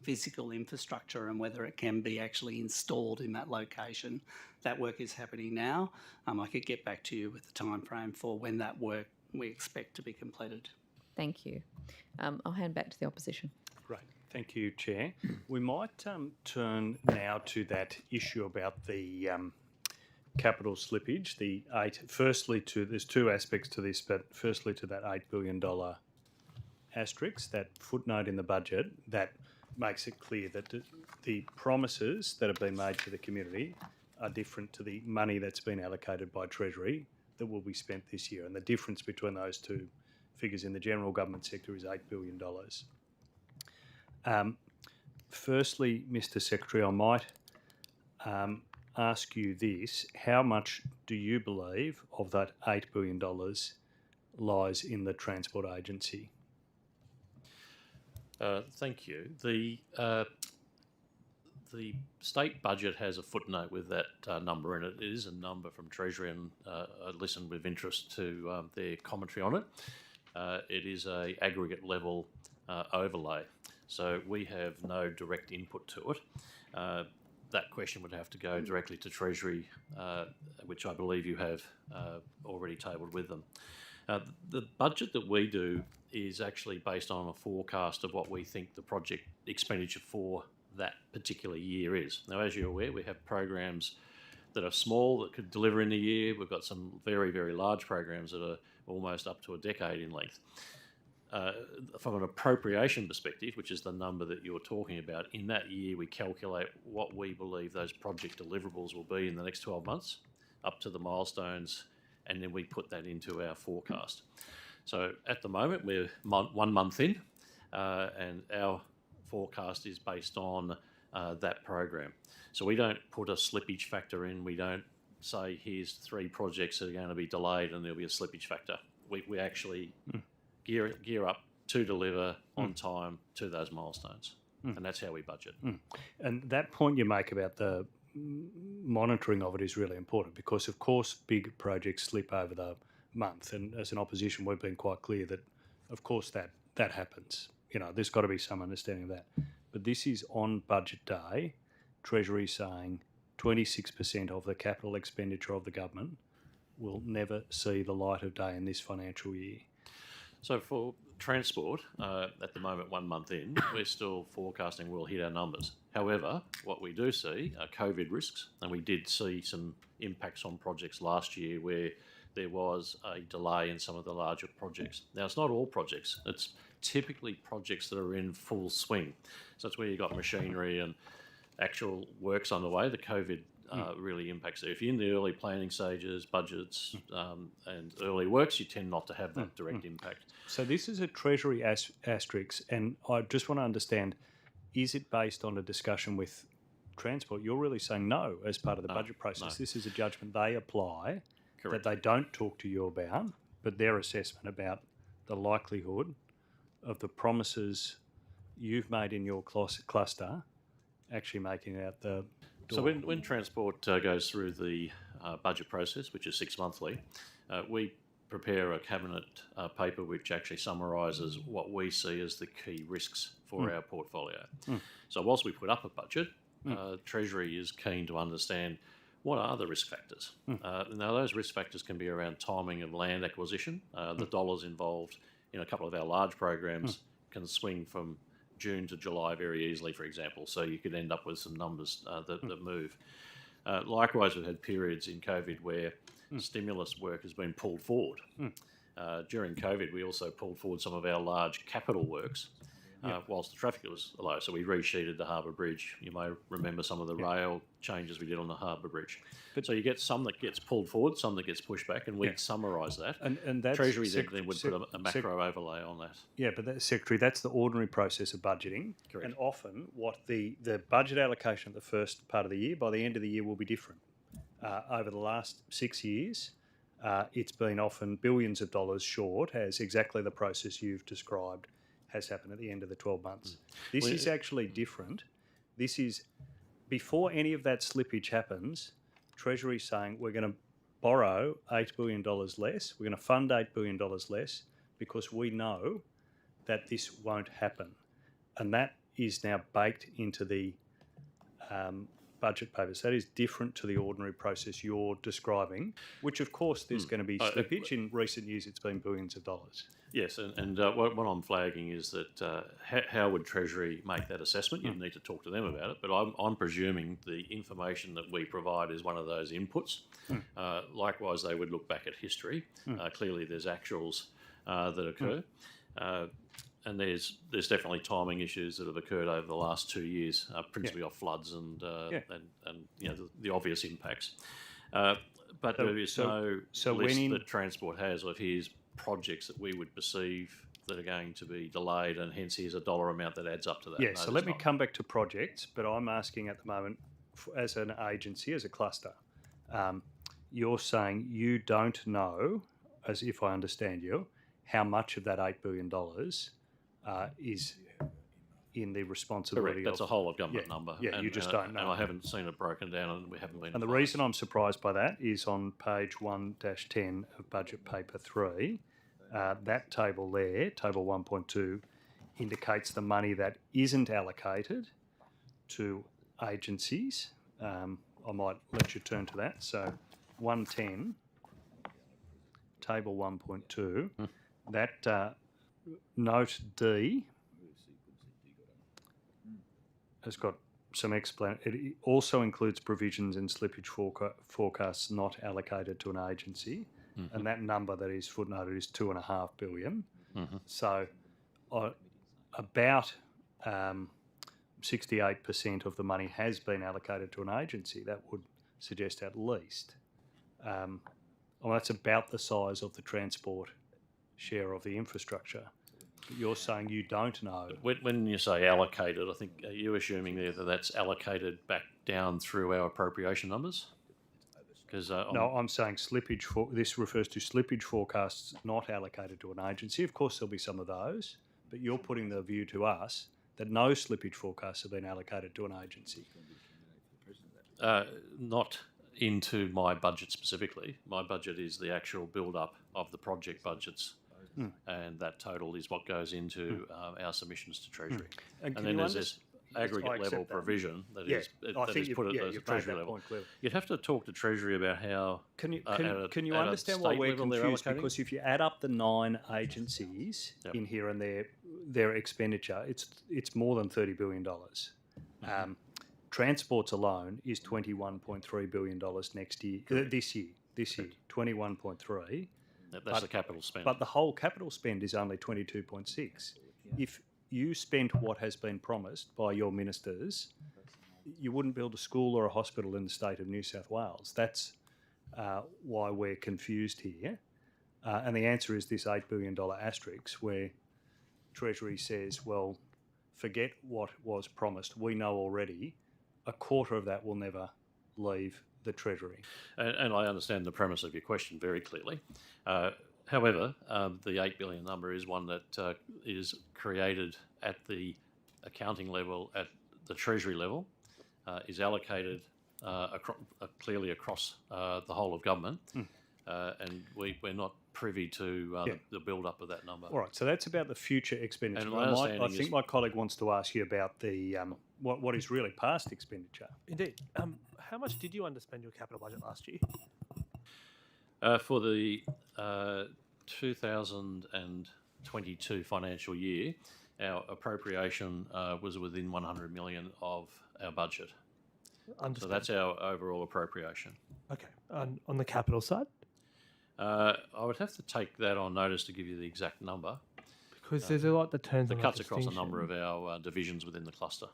physical infrastructure and whether it can be actually installed in that location. That work is happening now. I could get back to you with the time frame for when that work we expect to be completed. Thank you. I'll hand back to the opposition. Great. Thank you, Chair. We might turn now to that issue about the capital slippage. There's two aspects to this, but firstly to that $8 billion asterisk, that footnote in the budget that makes it clear that the promises that have been made to the community are different to the money that's been allocated by Treasury that will be spent this year. And the difference between those two figures in the general government sector is $8 billion. Firstly, Mr. Secretary, I might ask you this. How much do you believe of that $8 billion lies in the Transport Agency? Thank you. The state budget has a footnote with that number in it. It is a number from Treasury, and I listened with interest to their commentary on it. It is a aggregate level overlay, so we have no direct input to it. That question would have to go directly to Treasury, which I believe you have already tabled with them. The budget that we do is actually based on a forecast of what we think the project expenditure for that particular year is. Now, as you're aware, we have programs that are small that could deliver in a year. We've got some very, very large programs that are almost up to a decade in length. From an appropriation perspective, which is the number that you're talking about, in that year we calculate what we believe those project deliverables will be in the next 12 months, up to the milestones, and then we put that into our forecast. So at the moment we're 1 month in, and our forecast is based on that program. So we don't put a slippage factor in. We don't say here's 3 projects that are going to be delayed and there'll be a slippage factor. We actually gear up to deliver on time to those milestones, and that's how we budget. And that point you make about the monitoring of it is really important because, of course, big projects slip over the month, and as an opposition we've been quite clear that, of course, that happens. There's got to be some understanding of that. But this is on budget day, Treasury saying 26% of the capital expenditure of the government will never see the light of day in this financial year. So for transport, at the moment 1 month in, we're still forecasting we'll hit our numbers. However, what we do see are COVID risks, and we did see some impacts on projects last year where there was a delay in some of the larger projects. Now, it's not all projects. It's typically projects that are in full swing. So that's where you've got machinery and actual works underway. The COVID really impacts it. If you're in the early planning stages, budgets, and early works, you tend not to have that direct impact. So this is a Treasury asterisk, and I just want to understand, is it based on a discussion with Transport? You're really saying no as part of the budget process. No. This is a judgment they apply. Correct. That they don't talk to you about, but their assessment about the likelihood of the promises you've made in your cluster actually making it out the door. So when Transport goes through the budget process, which is 6 monthly, we prepare a cabinet paper which actually summarises what we see as the key risks for our portfolio. So whilst we put up a budget, Treasury is keen to understand what are the risk factors. Now, those risk factors can be around timing of land acquisition. The dollars involved in a couple of our large programs can swing from June to July very easily, for example. So you could end up with some numbers that move. Likewise, we've had periods in COVID where stimulus work has been pulled forward. During COVID, we also pulled forward some of our large capital works whilst the traffic was low. So we resheeted the Harbour Bridge. You may remember some of the rail changes we did on the Harbour Bridge. So you get some that gets pulled forward, some that gets pushed back, and we summarise that. And that's Treasury then would put a macro overlay on that. Yeah, but Secretary, that's the ordinary process of budgeting. Correct. And often what the budget allocation at the first part of the year, by the end of the year, will be different. Over the last 6 years, it's been often billions of dollars short, as exactly the process you've described has happened at the end of the 12 months. This is actually different. This is, before any of that slippage happens, Treasury's saying we're going to borrow $8 billion less, we're going to fund $8 billion less, because we know that this won't happen. And that is now baked into the budget papers. That is different to the ordinary process you're describing, which of course there's going to be slippage. In recent years it's been billions of dollars. Yes, and what I'm flagging is that how would Treasury make that assessment? You'd need to talk to them about it, but I'm presuming the information that we provide is one of those inputs. Likewise, they would look back at history. Clearly there's actuals that occur. And there's definitely timing issues that have occurred over the last 2 years, principally off floods and you know the obvious impacts. But there is no list that Transport has of here's projects that we would perceive that are going to be delayed, and hence here's a dollar amount that adds up to that. Yeah. So let me come back to projects, but I'm asking at the moment, as an agency, as a cluster, you're saying you don't know, as if I understand you, how much of that $8 billion is in the responsibility. Correct. That's a whole of government number. Yeah, you just don't know. And I haven't seen it broken down, and we haven't been. And the reason I'm surprised by that is on page 1-10 of budget paper 3, that table there, table 1.2, indicates the money that isn't allocated to agencies. I might let you turn to that. So 110, table 1.2, that note D has got some it also includes provisions and slippage forecasts not allocated to an agency, and that number that is footnoted is $2.5 billion. So about 68% of the money has been allocated to an agency. That would suggest at least. Well, that's about the size of the transport share of the infrastructure. You're saying you don't know. When you say allocated, I think, are you assuming there that that's allocated back down through our appropriation numbers? No, I'm saying slippage. This refers to slippage forecasts not allocated to an agency. Of course, there'll be some of those, but you're putting the view to us that no slippage forecasts have been allocated to an agency. Not into my budget specifically. My budget is the actual build-up of the project budgets. And that total is what goes into our submissions to Treasury. And then there's this aggregate level provision that is put at the Treasury level. You'd have to talk to Treasury about how. Can you understand why we're confused? Because if you add up the 9 agencies in here and their expenditure, it's more than $30 billion. Transports alone is $21.3 billion next year. This year, 21.3. That's the capital spend. But the whole capital spend is only 22.6. If you spent what has been promised by your ministers, you wouldn't build a school or a hospital in the state of New South Wales. That's why we're confused here. And the answer is this $8 billion asterisk, where Treasury says, well, forget what was promised. We know already a quarter of that will never leave the Treasury. And I understand the premise of your question very clearly. However, the $8 billion number is one that is created at the accounting level, at the Treasury level, is allocated clearly across the whole of government, and we're not privy to the build-up of that number. All right, so that's about the future expenditure. And I think my colleague wants to ask you about the what is really past expenditure. Indeed. How much did you underspend your capital budget last year? For the 2022 financial year, our appropriation was within 100 million of our budget. So that's our overall appropriation. Okay. On the capital side? I would have to take that on notice to give you the exact number. Because there's a lot that turns that on cuts the across a number distinction. of our divisions within the cluster.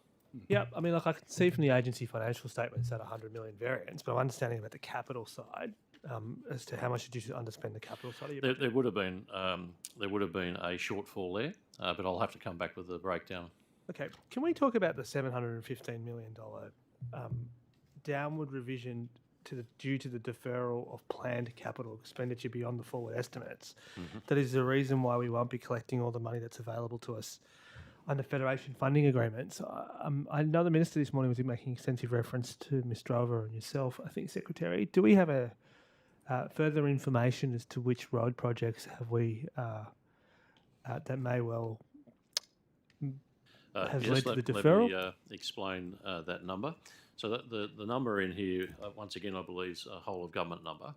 Yeah, I mean, like I can see from the agency financial statements that 100 million variance, but I'm understanding about the capital side as to how much did you underspend the capital side of your budget? There would have been a shortfall there, but I'll have to come back with the breakdown. Okay, can we talk about the $715 million downward revision due to the deferral of planned capital expenditure beyond the forward estimates? That is the reason why we won't be collecting all the money that's available to us under Federation funding agreements. I know the Minister this morning was making extensive reference to Ms Drover and yourself, I think, Secretary. Do we have a further information as to which road projects have we that may well have led to the deferral? Let me explain that number. So that the number in here, once again, I believe is a whole of government number.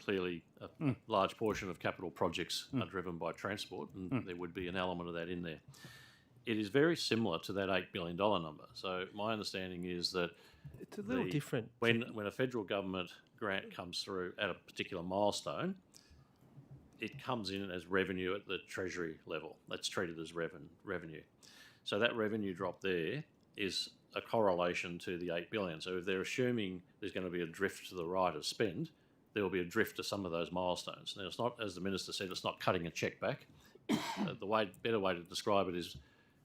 Clearly, a large portion of capital projects are driven by transport, and there would be an element of that in there. It is very similar to that $8 billion number. So my understanding is that it's a little different. When a federal government grant comes through at a particular milestone, it comes in as revenue at the Treasury level. That's treated as revenue. So that revenue drop there is a correlation to the $8 billion. So if they're assuming there's going to be a drift to the right of spend, there will be a drift to some of those milestones. Now, it's not, as the Minister said, it's not cutting a cheque back. The better way to describe it is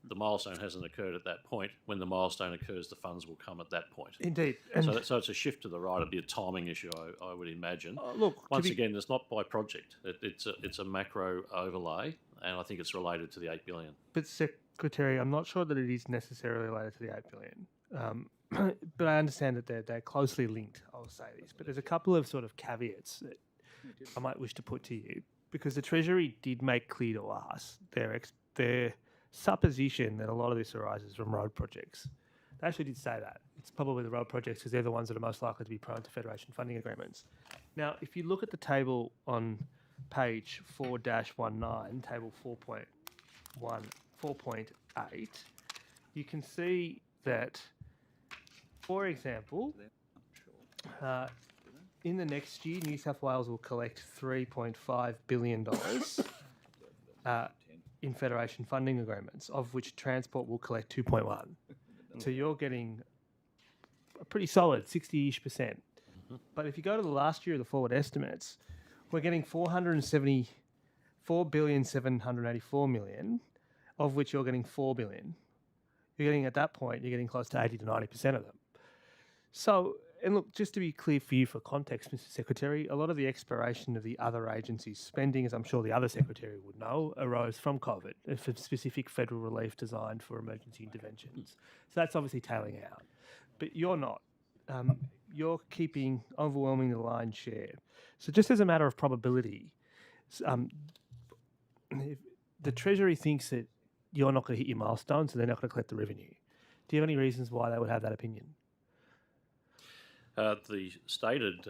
the milestone hasn't occurred at that point. When the milestone occurs, the funds will come at that point. Indeed. So it's a shift to the right. It'd be a timing issue, I would imagine. Look, once again, it's not by project. It's a macro overlay, and I think it's related to the $8 billion. But Secretary, I'm not sure that it is necessarily related to the $8 billion. But I understand that they're closely linked, I'll say this. But there's a couple of sort of caveats that I might wish to put to you, because the Treasury did make clear to us their supposition that a lot of this arises from road projects. They actually did say that. It's probably the road projects because they're the ones that are most likely to be prone to Federation funding agreements. Now, if you look at the table on page 4-19, table 4.8, you can see that, for example, in the next year, New South Wales will collect $3.5 billion in Federation funding agreements, of which transport will collect 2.1. So you're getting a pretty solid 60-ish%. But if you go to the last year of the forward estimates, we're getting $4.784 billion, of which you're getting $4 billion. You're getting, at that point, you're getting close to 80 to 90% of them. So, and look, just to be clear for you for context, Mr. Secretary, a lot of the expiration of the other agencies' spending, as I'm sure the other Secretary would know, arose from COVID, for specific federal relief designed for emergency interventions. So that's obviously tailing out. But you're not. You're keeping overwhelming the lion's share. So just as a matter of probability, if the Treasury thinks that you're not going to hit your milestone, so they're not going to collect the revenue. Do you have any reasons why they would have that opinion? The stated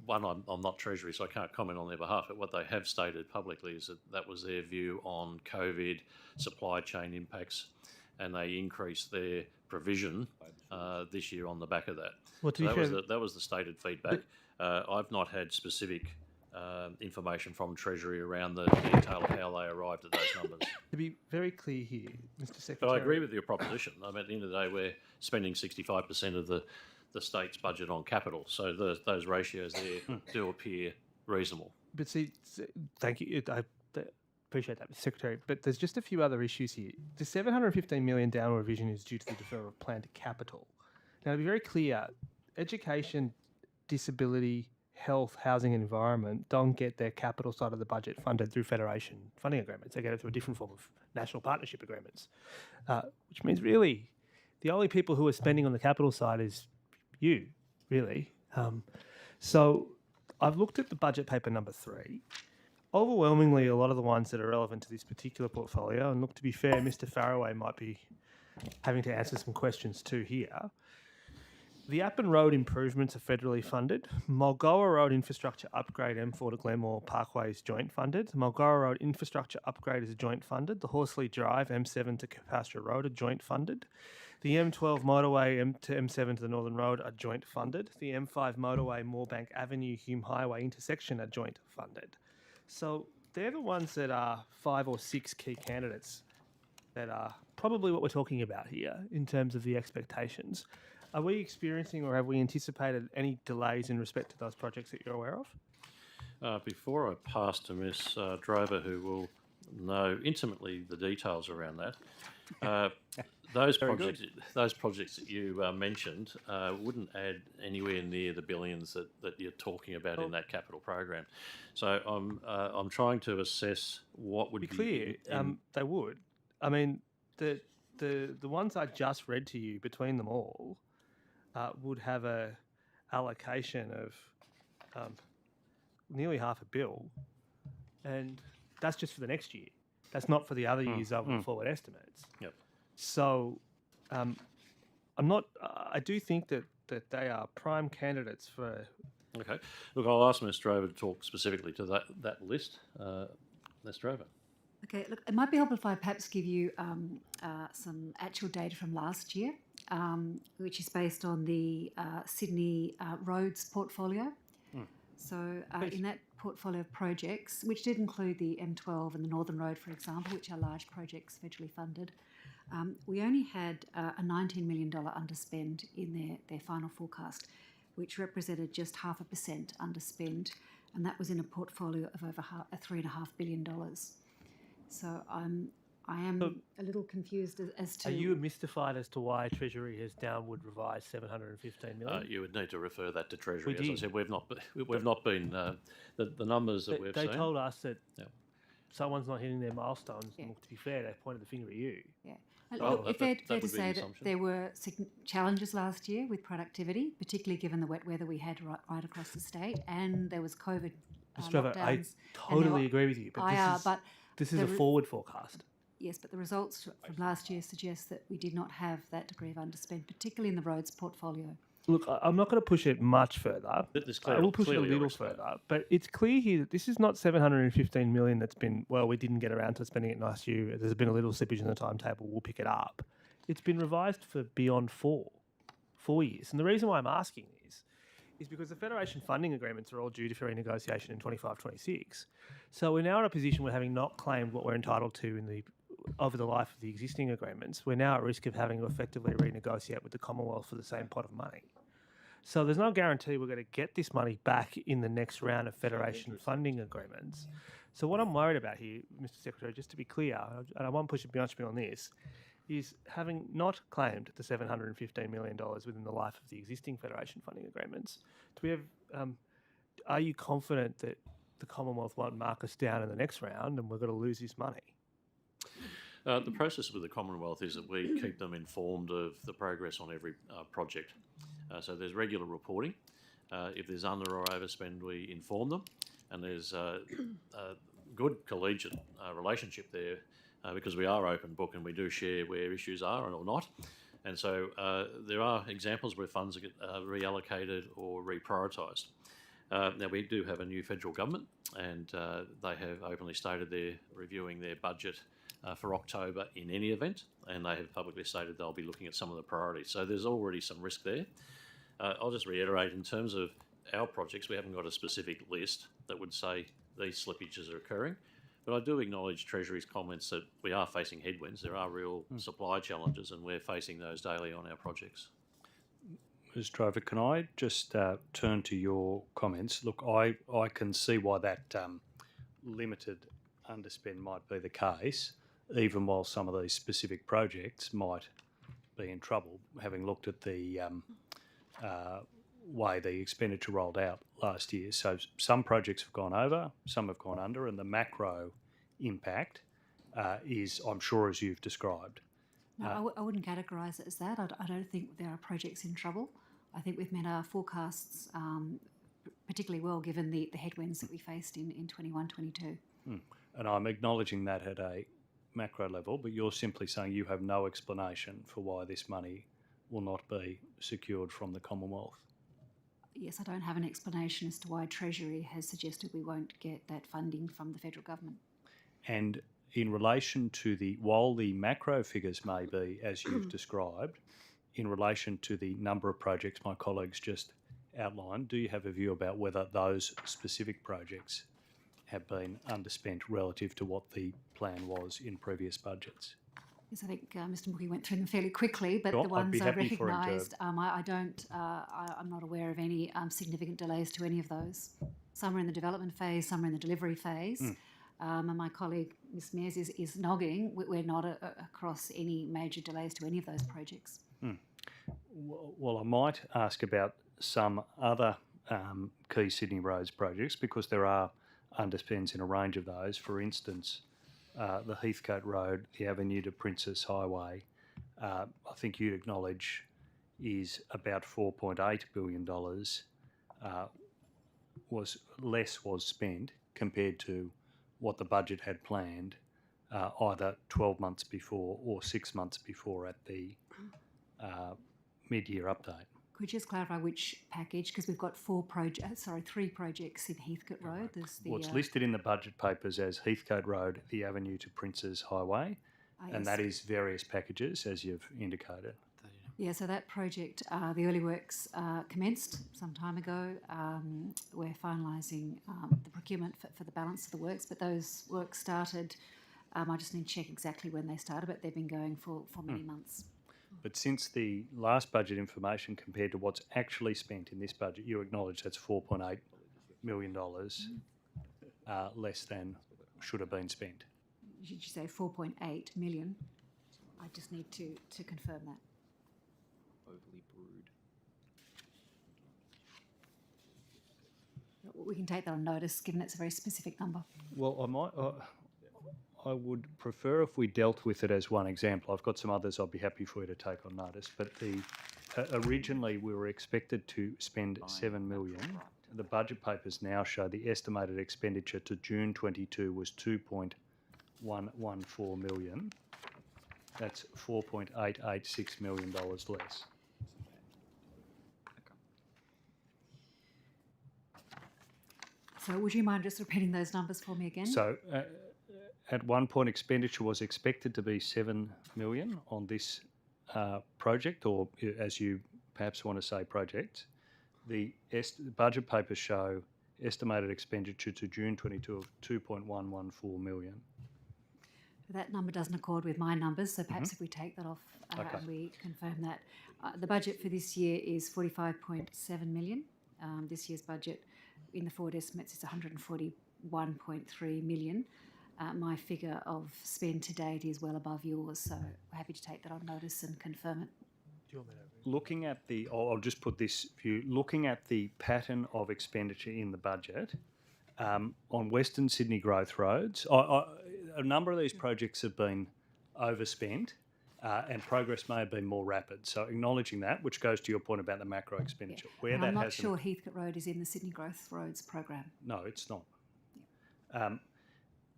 one, I'm not Treasury, so I can't comment on their behalf, but what they have stated publicly is that was their view on COVID supply chain impacts, and they increased their provision this year on the back of that. Well, so that was the stated feedback. I've not had specific information from Treasury around the detail of how they arrived at those numbers. To be very clear here, Mr. Secretary. But I agree with your proposition. I mean, at the end of the day, we're spending 65% of the state's budget on capital, so those ratios there do appear reasonable. But see, thank you. I appreciate that, Mr. Secretary. But there's just a few other issues here. The $715 million downward revision is due to the deferral of planned capital. Now, to be very clear, education, disability, health, housing and environment don't get their capital side of the budget funded through Federation funding agreements. They get it through a different form of national partnership agreements, which means really the only people who are spending on the capital side is you, really. So I've looked at the budget paper number 3. Overwhelmingly, a lot of the ones that are relevant to this particular portfolio, and look, to be fair, Mr. Farraway might be having to answer some questions too here. The Appin Road improvements are federally funded. Mulgoa Road infrastructure upgrade M4 to Glenmore Parkway is joint funded. Mulgoa Road infrastructure upgrade is joint funded. The Horsley Drive M7 to Capastra Road are joint funded. The M12 motorway to M7 to the Northern Road are joint funded. The M5 motorway Moorebank Avenue Hume Highway intersection are joint funded. So they're the ones that are 5 or 6 key candidates that are probably what we're talking about here in terms of the expectations. Are we experiencing or have we anticipated any delays in respect to those projects that you're aware of? Before I pass to Ms Drover, who will know intimately the details around that, those projects that you mentioned wouldn't add anywhere near the billions that you're talking about in that capital program. So I'm trying to assess what would be clear. They would. I mean, the ones I just read to you between them all would have a allocation of nearly $500 million, and that's just for the next year. That's not for the other years of the forward estimates. Yep. So, I do think that they are prime candidates for. Okay. Look, I'll ask Ms Drover to talk specifically to that list. Ms Drover. Okay, look, it might be helpful if I perhaps give you some actual data from last year, which is based on the Sydney roads portfolio. So in that portfolio of projects, which did include the M12 and the Northern Road, for example, which are large projects federally funded, we only had a $19 million underspend in their final forecast, which represented just 0.5% underspend, and that was in a portfolio of over $3.5 billion. So I am a little confused as to. Are you mystified as to why Treasury has downward revised $715 million? You would need to refer that to Treasury. We did. As I said, we've not been the numbers that we've seen. They told us that someone's not hitting their milestones. Yeah. And to be fair, they pointed the finger at you. Yeah. It's fair to say that there were challenges last year with productivity, particularly given the wet weather we had right across the state, and there was COVID lockdowns. I totally agree with you, but this is a forward forecast. Yes, but the results from last year suggest that we did not have that degree of underspend, particularly in the roads portfolio. Look, I'm not going to push it much further. I will push it a little further, but it's clear here that this is not $715 million that's been, well, we didn't get around to spending it last year. There's been a little slippage in the timetable. We'll pick it up. It's been revised for beyond 4 years. And the reason why I'm asking is because the Federation funding agreements are all due for renegotiation in 25-26. So we're now in a position where, having not claimed what we're entitled to over the life of the existing agreements, we're now at risk of having to effectively renegotiate with the Commonwealth for the same pot of money. So there's no guarantee we're going to get this money back in the next round of Federation funding agreements. So what I'm worried about here, Mr Secretary, just to be clear, and I won't push it beyond me on this, is having not claimed the $715 million within the life of the existing Federation funding agreements, are you confident that the Commonwealth won't mark us down in the next round and we're going to lose this money? The process with the Commonwealth is that we keep them informed of the progress on every project. So there's regular reporting. If there's under or overspend, we inform them. And there's a good collegiate relationship there because we are open book and we do share where issues are or not. And so there are examples where funds get reallocated or reprioritised. Now, we do have a new federal government, and they have openly stated they're reviewing their budget for October in any event, and they have publicly stated they'll be looking at some of the priorities. So there's already some risk there. I'll just reiterate, in terms of our projects, we haven't got a specific list that would say these slippages are occurring, but I do acknowledge Treasury's comments that we are facing headwinds. There are real supply challenges, and we're facing those daily on our projects. Ms Drover, can I just turn to your comments? Look, I can see why that limited underspend might be the case, even while some of these specific projects might be in trouble, having looked at the way the expenditure rolled out last year. So some projects have gone over, some have gone under, and the macro impact is, I'm sure, as you've described. No, I wouldn't categorise it as that. I don't think there are projects in trouble. I think we've met our forecasts particularly well, given the headwinds that we faced in 21-22. And I'm acknowledging that at a macro level, but you're simply saying you have no explanation for why this money will not be secured from the Commonwealth. Yes, I don't have an explanation as to why Treasury has suggested we won't get that funding from the federal government. And in relation to while the macro figures may be, as you've described, in relation to the number of projects my colleagues just outlined, do you have a view about whether those specific projects have been underspent relative to what the plan was in previous budgets? Yes, I think Mr. Mookie went through them fairly quickly, but Sure, the I'd be ones I happy for him to- recognised, I'm not aware of any significant delays to any of those. Some are in the development phase, some are in the delivery phase. And my colleague, Ms. Mears, is nodding. We're not across any major delays to any of those projects. Well, I might ask about some other key Sydney roads projects, because there are underspends in a range of those. For instance, the Heathcote Road, the Avenue to Princess Highway, I think you'd acknowledge is about $4.8 billion was spent compared to what the budget had planned either 12 months before or 6 months before at the mid-year update. Could you just clarify which package? Because we've got three projects in Heathcote Road. There's the, What's listed in the budget papers as Heathcote Road, the Avenue to Princes Highway, and that is various packages, as you've indicated. Yeah, so that project, the early works commenced some time ago. We're finalising the procurement for the balance of the works, but those works started, I just need to check exactly when they started, but they've been going for many months. But since the last budget information compared to what's actually spent in this budget, you acknowledge that's $4.8 million less than should have been spent. Did you say 4.8 million? I just need to confirm that. Overly brewed. We can take that on notice, given it's a very specific number. Well, I would prefer if we dealt with it as one example. I've got some others I'll be happy for you to take on notice. But originally we were expected to spend $7 million. The budget papers now show the estimated expenditure to June 22 was $2.114 million. That's $4.886 million less. So would you mind just repeating those numbers for me again? So at one point, expenditure was expected to be $7 million on this project, or as you perhaps want to say, project. The budget papers show estimated expenditure to June 22 of $2.114 million. That number doesn't accord with my numbers, so perhaps if we take that off and we confirm that. The budget for this year is $45.7 million. This year's budget in the forward estimates is $141.3 million. My figure of spend to date is well above yours, so we're happy to take that on notice and confirm it. Do you want me to read? Looking at I'll just put this view, looking at the pattern of expenditure in the budget, on Western Sydney growth roads, a number of these projects have been overspent and progress may have been more rapid. So acknowledging that, which goes to your point about the macro expenditure. Yeah. Where And that I'm not hasn't- sure Heathcote Road is in the Sydney Growth Roads program. No, it's not.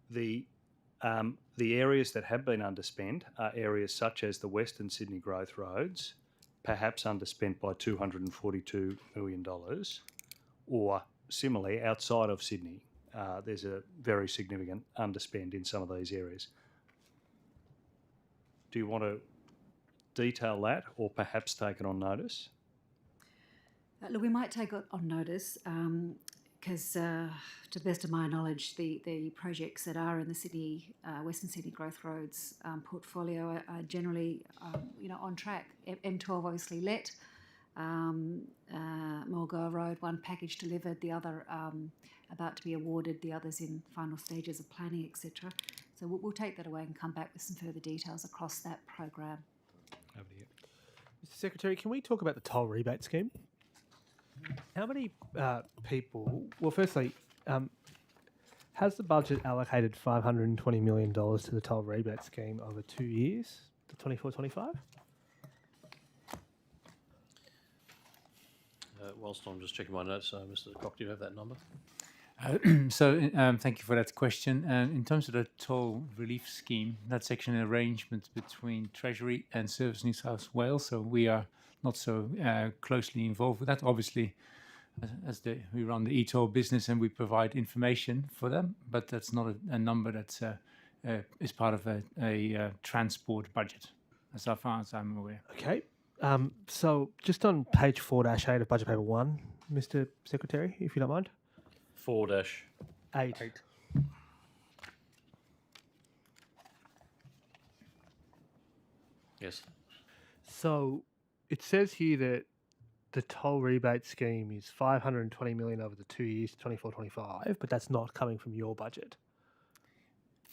The areas that have been underspent are areas such as the Western Sydney growth roads, perhaps underspent by $242 million, or similarly outside of Sydney, there's a very significant underspend in some of these areas. Do you want to detail that, or perhaps take it on notice? Look, we might take it on notice because, to the best of my knowledge, the projects that are in the Sydney Western Sydney Growth Roads portfolio are generally, on track. M12 obviously let, Mulgoa Road, one package delivered, the other about to be awarded, the others in final stages of planning, etc. So we'll take that away and come back with some further details across that program. Over to you. Mr. Secretary, can we talk about the toll rebate scheme? How many people... Well, firstly, has the budget allocated $520 million to the toll rebate scheme over 2 years, to 24-25? Whilst I'm just checking my notes, Mr. Cock, do you have that number? Thank you for that question. In terms of the toll relief scheme, that's actually an arrangement between Treasury and Service New South Wales. So we are not so closely involved with that. Obviously, we run the e-toll business and we provide information for them, but that's not a number that is part of a transport budget, as far as I'm aware. Okay. So just on page 4-8 of budget paper 1, Mr. Secretary, if you don't mind. 4-8. Yes. So it says here that the toll rebate scheme is 520 million over the 2 years, 24-25, but that's not coming from your budget.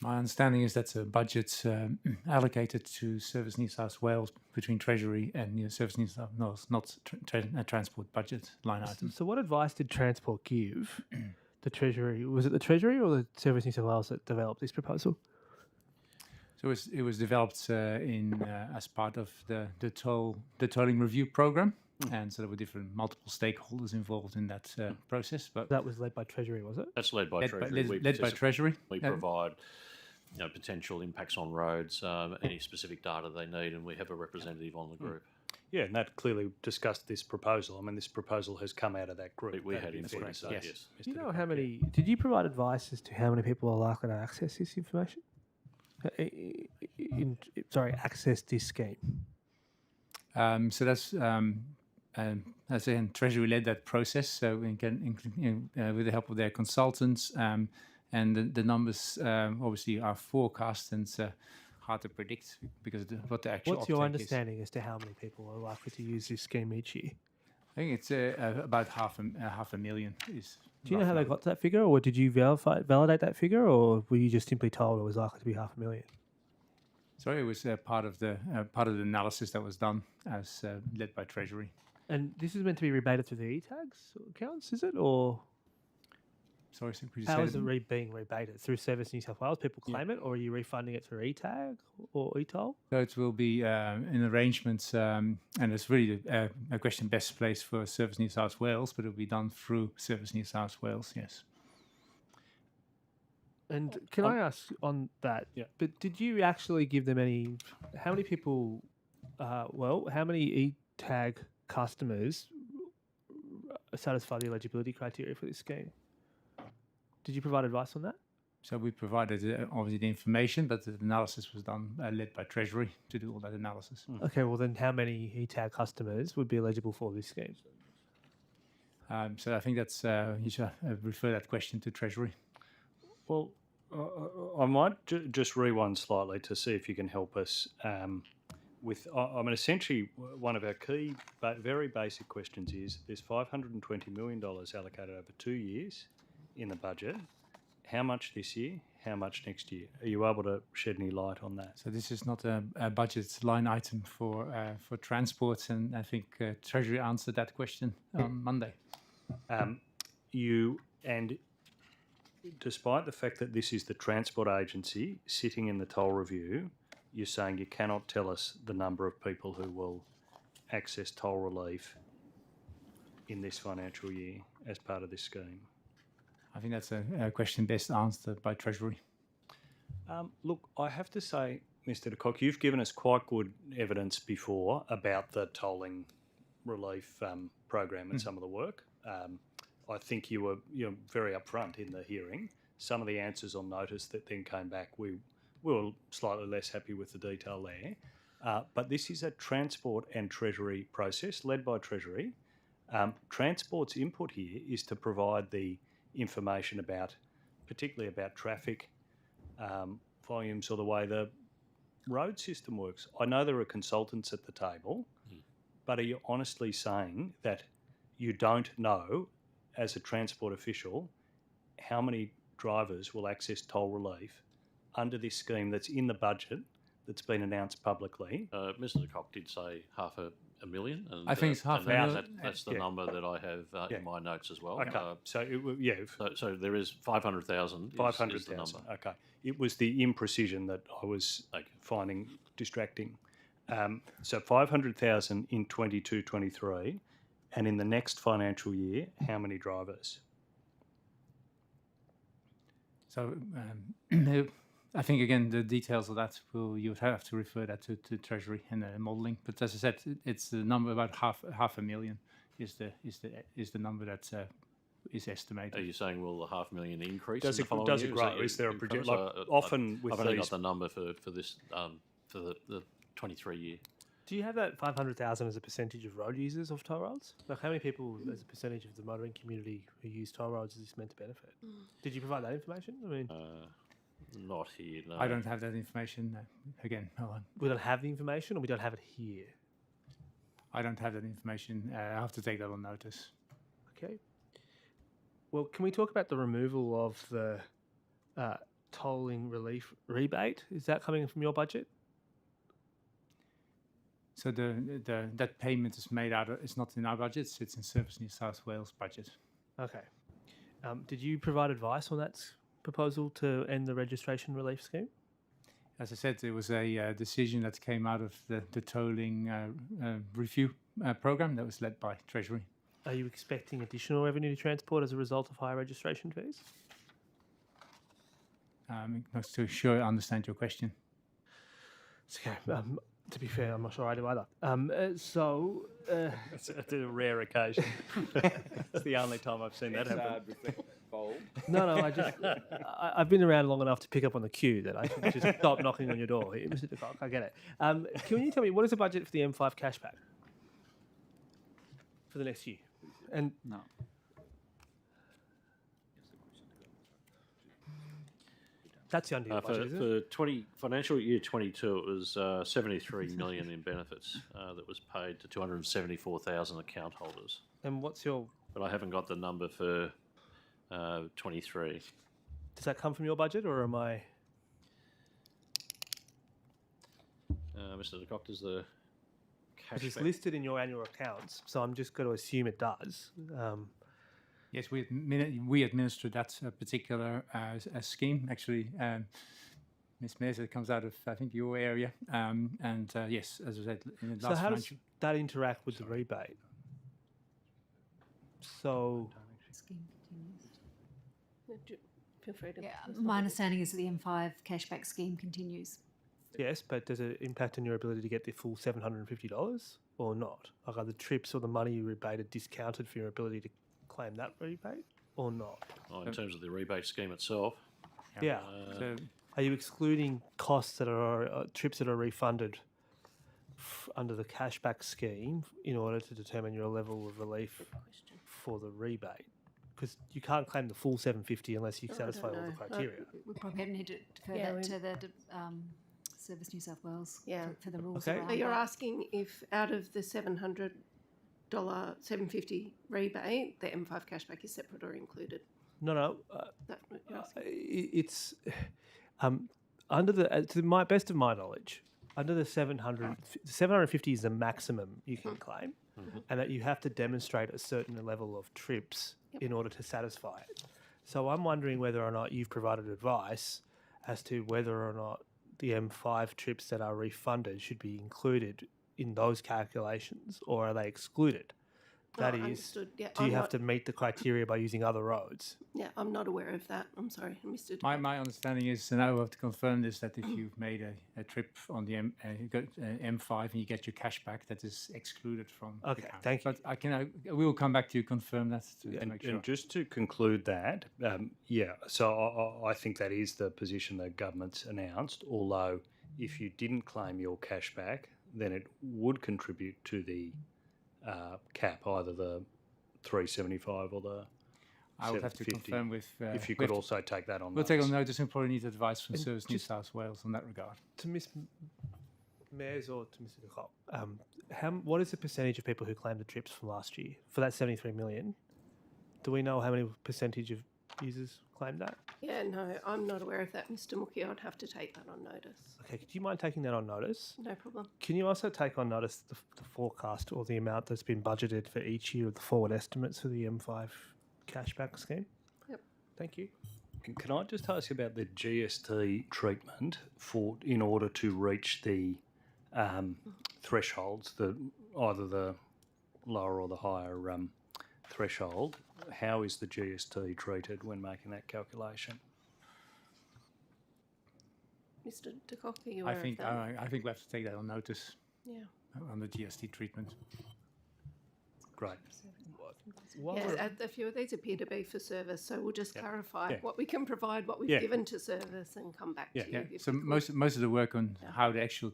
My understanding is that's a budget allocated to Service New South Wales between Treasury and Service New South Wales, not a transport budget line item. So what advice did Transport give the Treasury? Was it the Treasury or the Service New South Wales that developed this proposal? So it was developed as part of the tolling review program, and so there were multiple stakeholders involved in that process. But that was led by Treasury, was it? That's led by Treasury. Led by Treasury. We provide potential impacts on roads, any specific data they need, and we have a representative on the group. Yeah, and that clearly discussed this proposal. I mean, this proposal has come out of that group. We had input into that, yes. Do you know how many? Did you provide advice as to how many people are likely to access this information? Access this scheme. So that's as in Treasury led that process. So we can, with the help of their consultants, and the numbers obviously are forecast, and it's hard to predict because of what the actual. What's your understanding as to how many people are likely to use this scheme each year? I think it's about half a million. Do you know how they got to that figure, or did you validate that figure, or were you just simply told it was likely to be 500,000? Sorry, it was part of the analysis that was done as led by Treasury. And this is meant to be rebated through the e-tags accounts, is it, or? Sorry, could you how say is that? it being rebated? Through Service New South Wales, people claim it, or are you refunding it through e-tag or e-toll? So it will be in arrangements, and it's really a question best placed for Service New South Wales, but it will be done through Service New South Wales, yes. And can I ask on that? Yeah. But did you actually give them any? How many people? How many e-tag customers satisfy the eligibility criteria for this scheme? Did you provide advice on that? So we provided obviously the information, but the analysis was done led by Treasury to do all that analysis. Okay, well then, how many e-tag customers would be eligible for this scheme? So I think that's you should refer that question to Treasury. Well, I might just rewind slightly to see if you can help us with. I mean, essentially, one of our key, but very basic questions is: there's $520 million allocated over 2 years in the budget. How much this year? How much next year? Are you able to shed any light on that? So this is not a budget line item for transport, and I think Treasury answered that question on Monday. Despite the fact that this is the transport agency sitting in the toll review, you're saying you cannot tell us the number of people who will access toll relief in this financial year as part of this scheme. I think that's a question best answered by Treasury. Look, I have to say, Mr. de Kock, you've given us quite good evidence before about the tolling relief program and some of the work. I think you were very upfront in the hearing. Some of the answers on notice that then came back, we were slightly less happy with the detail there. But this is a transport and Treasury process led by Treasury. Transport's input here is to provide the information particularly about traffic volumes or the way the road system works. I know there are consultants at the table, but are you honestly saying that you don't know, as a transport official, how many drivers will access toll relief under this scheme that's in the budget that's been announced publicly? Mr. de Kock did say $500,000. And, I think it's half a million. That's the number that I have in my notes as well. Okay, so there is 500,000. 500,000. Is the number. Okay, it was the imprecision that I was finding distracting. So 500,000 in 22-23, and in the next financial year, how many drivers? So I think again the details of that you would have to refer that to Treasury and modelling. But as I said, it's the number about half a million is the number that is estimated. Are you saying will the $500,000 increase? Does in the it following grow? year? Is there a project? premise? Like often with I've only these, got the number for this for the 23 year. Do you have that 500,000 as a percentage of road users of toll roads? Like how many people as a percentage of the motoring community who use toll roads is this meant to benefit? Did you provide that information? I mean, not here. No. I don't have that information. Again, hold on. We don't have the information, or we don't have it here. I don't have that information. I have to take that on notice. Okay. Well, can we talk about the removal of the tolling relief rebate? Is that coming from your budget? So that payment is made out of, it's not in our budget, it's in Service New South Wales budget. Okay. Did you provide advice on that proposal to end the registration relief scheme? As I said, there was a decision that came out of the tolling review program that was led by Treasury. Are you expecting additional revenue to transport as a result of higher registration fees? I'm not so sure I understand your question. It's okay. To be fair, I'm not sure I do either. it's a rare occasion. It's the only time I've seen that happen. No, I've been around long enough to pick up on the cue that I should just stop knocking on your door. Here, Mr. de Kock, I get it. Can you tell me, what is the budget for the M5 cashback for the next year? And no. That's the under budget, isn't it? For financial year 22, it was 73 million in benefits that was paid to 274,000 account holders. And what's your... But I haven't got the number for 23. Does that come from your budget, or am I... Mr. de Kock, does the It is cashback... listed in your annual accounts, so I'm just going to assume it does. Yes, we administer that particular scheme. Actually, Ms. Mesa comes out of, I think, your area. Yes, as I said, in the last So how does that interact with the rebate? So... Feel free to... Yeah, my understanding is that the M5 cashback scheme continues. Yes, but does it impact on your ability to get the full $750 or not? Like are the trips or the money you rebated discounted for your ability to claim that rebate or not? Oh, in terms of the rebate scheme itself? Yeah. Are you excluding costs that are trips that are refunded under the cashback scheme in order to determine your level of relief for the rebate? Because you can't claim the full $750 unless you satisfy all the criteria. We probably need to defer that to the Service New South Wales for the rules. Okay. around So you're that. asking if out of the $750 rebate, the M5 cashback is separate or included? No. That's what you're asking. It's under the to my best of my knowledge, under the 750 is the maximum you can claim, and that you have to demonstrate a certain level of trips in order to satisfy it. So I'm wondering whether or not you've provided advice as to whether or not the M5 trips that are refunded should be included in those calculations, or are they excluded? That is, understood. Yeah, do you I'm have not- to meet the criteria by using other roads? Yeah, I'm not aware of that. I'm sorry, I missed it. My understanding is, and I will have to confirm this, that if you've made a trip on the M5 and you get your cash back, that is excluded from the Okay, account. thank you. But we will come back to you, confirm that to make sure. And just to conclude that, so I think that is the position that government's announced, although if you didn't claim your cash back, then it would contribute to the cap, either the 375 or the I would have to 750. confirm with... if you could also take that on We'll notice. take on notice and probably need advice from And Service New just- South Wales on that regard. To Ms. Mayers or to Mr. de Kock, what is the percentage of people who claimed the trips from last year for that 73 million? Do we know how many percentage of users claimed that? Yeah, no, I'm not aware of that, Mr. Mookie. I'd have to take that on notice. Okay, do you mind taking that on notice? No problem. Can you also take on notice the forecast or the amount that's been budgeted for each year of the forward estimates for the M5 cashback scheme? Yep. Thank you. And can I just ask you about the GST treatment in order to reach the thresholds, either the lower or the higher threshold? How is the GST treated when making that calculation? Mr. De Kock, are you I aware think of that? I think we have to take that on notice Yeah. on the GST treatment. Great. Yeah, a few of these appear to be for service, so we'll just clarify Yeah. what we can provide, what we've Yeah. given to service, and come back to you. if So we could. most of the work on how the actual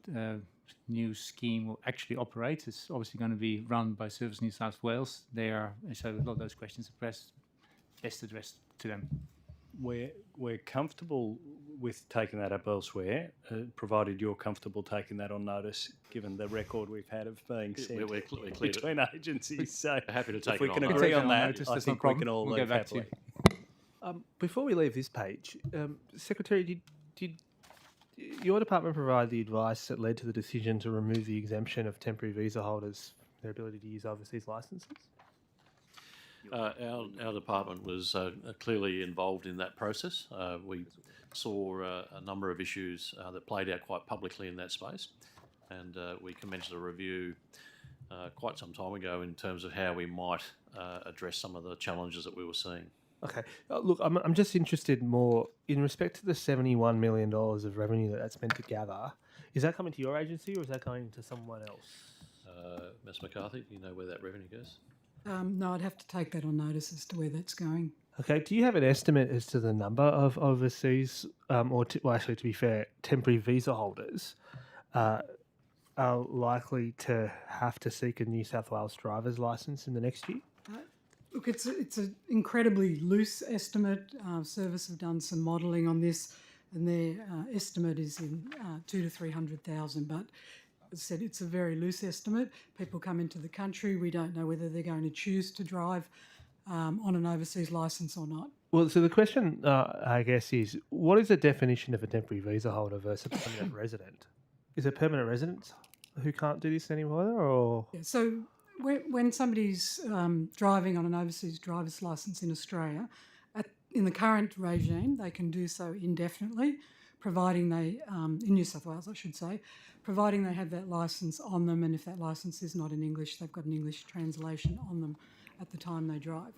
new scheme will actually operate is obviously going to be run by Service New South Wales. So a lot of those questions are best addressed to them. We're comfortable with taking that up elsewhere, provided you're comfortable taking that on notice, given the record we've had of being sent We're clear between agencies. So happy to take if we it can on agree notice. on that, Notice, I that's no think we problem. can all We'll live get back to happily. Before we leave this page, Secretary, did your department provide the advice that led to the decision to remove the exemption of temporary visa holders their ability to use overseas licences? Our department was clearly involved in that process. We saw a number of issues that played out quite publicly in that space, and we commenced a review quite some time ago in terms of how we might address some of the challenges that we were seeing. Okay. Look, I'm just interested more in respect to the $71 million of revenue that's meant to gather. Is that coming to your agency or is that going to someone else? Ms McCarthy, do you know where that revenue goes? No, I'd have to take that on notice as to where that's going. Okay. Do you have an estimate as to the number of overseas, actually, to be fair, temporary visa holders are likely to have to seek a New South Wales driver's licence in the next year? Look, it's an incredibly loose estimate. Service have done some modelling on this, and their estimate is in 200,000 to 300,000. But as I said, it's a very loose estimate. People come into the country. We don't know whether they're going to choose to drive on an overseas licence or not. Well, so the question, I guess, is what is the definition of a temporary visa holder versus a permanent resident? Is it permanent residents who can't do this anymore, or? Yeah, so when somebody's driving on an overseas driver's licence in Australia, in the current regime, they can do so indefinitely, providing they, in New South Wales, I should say, providing they have that licence on them, and if that licence is not in English, they've got an English translation on them at the time they drive.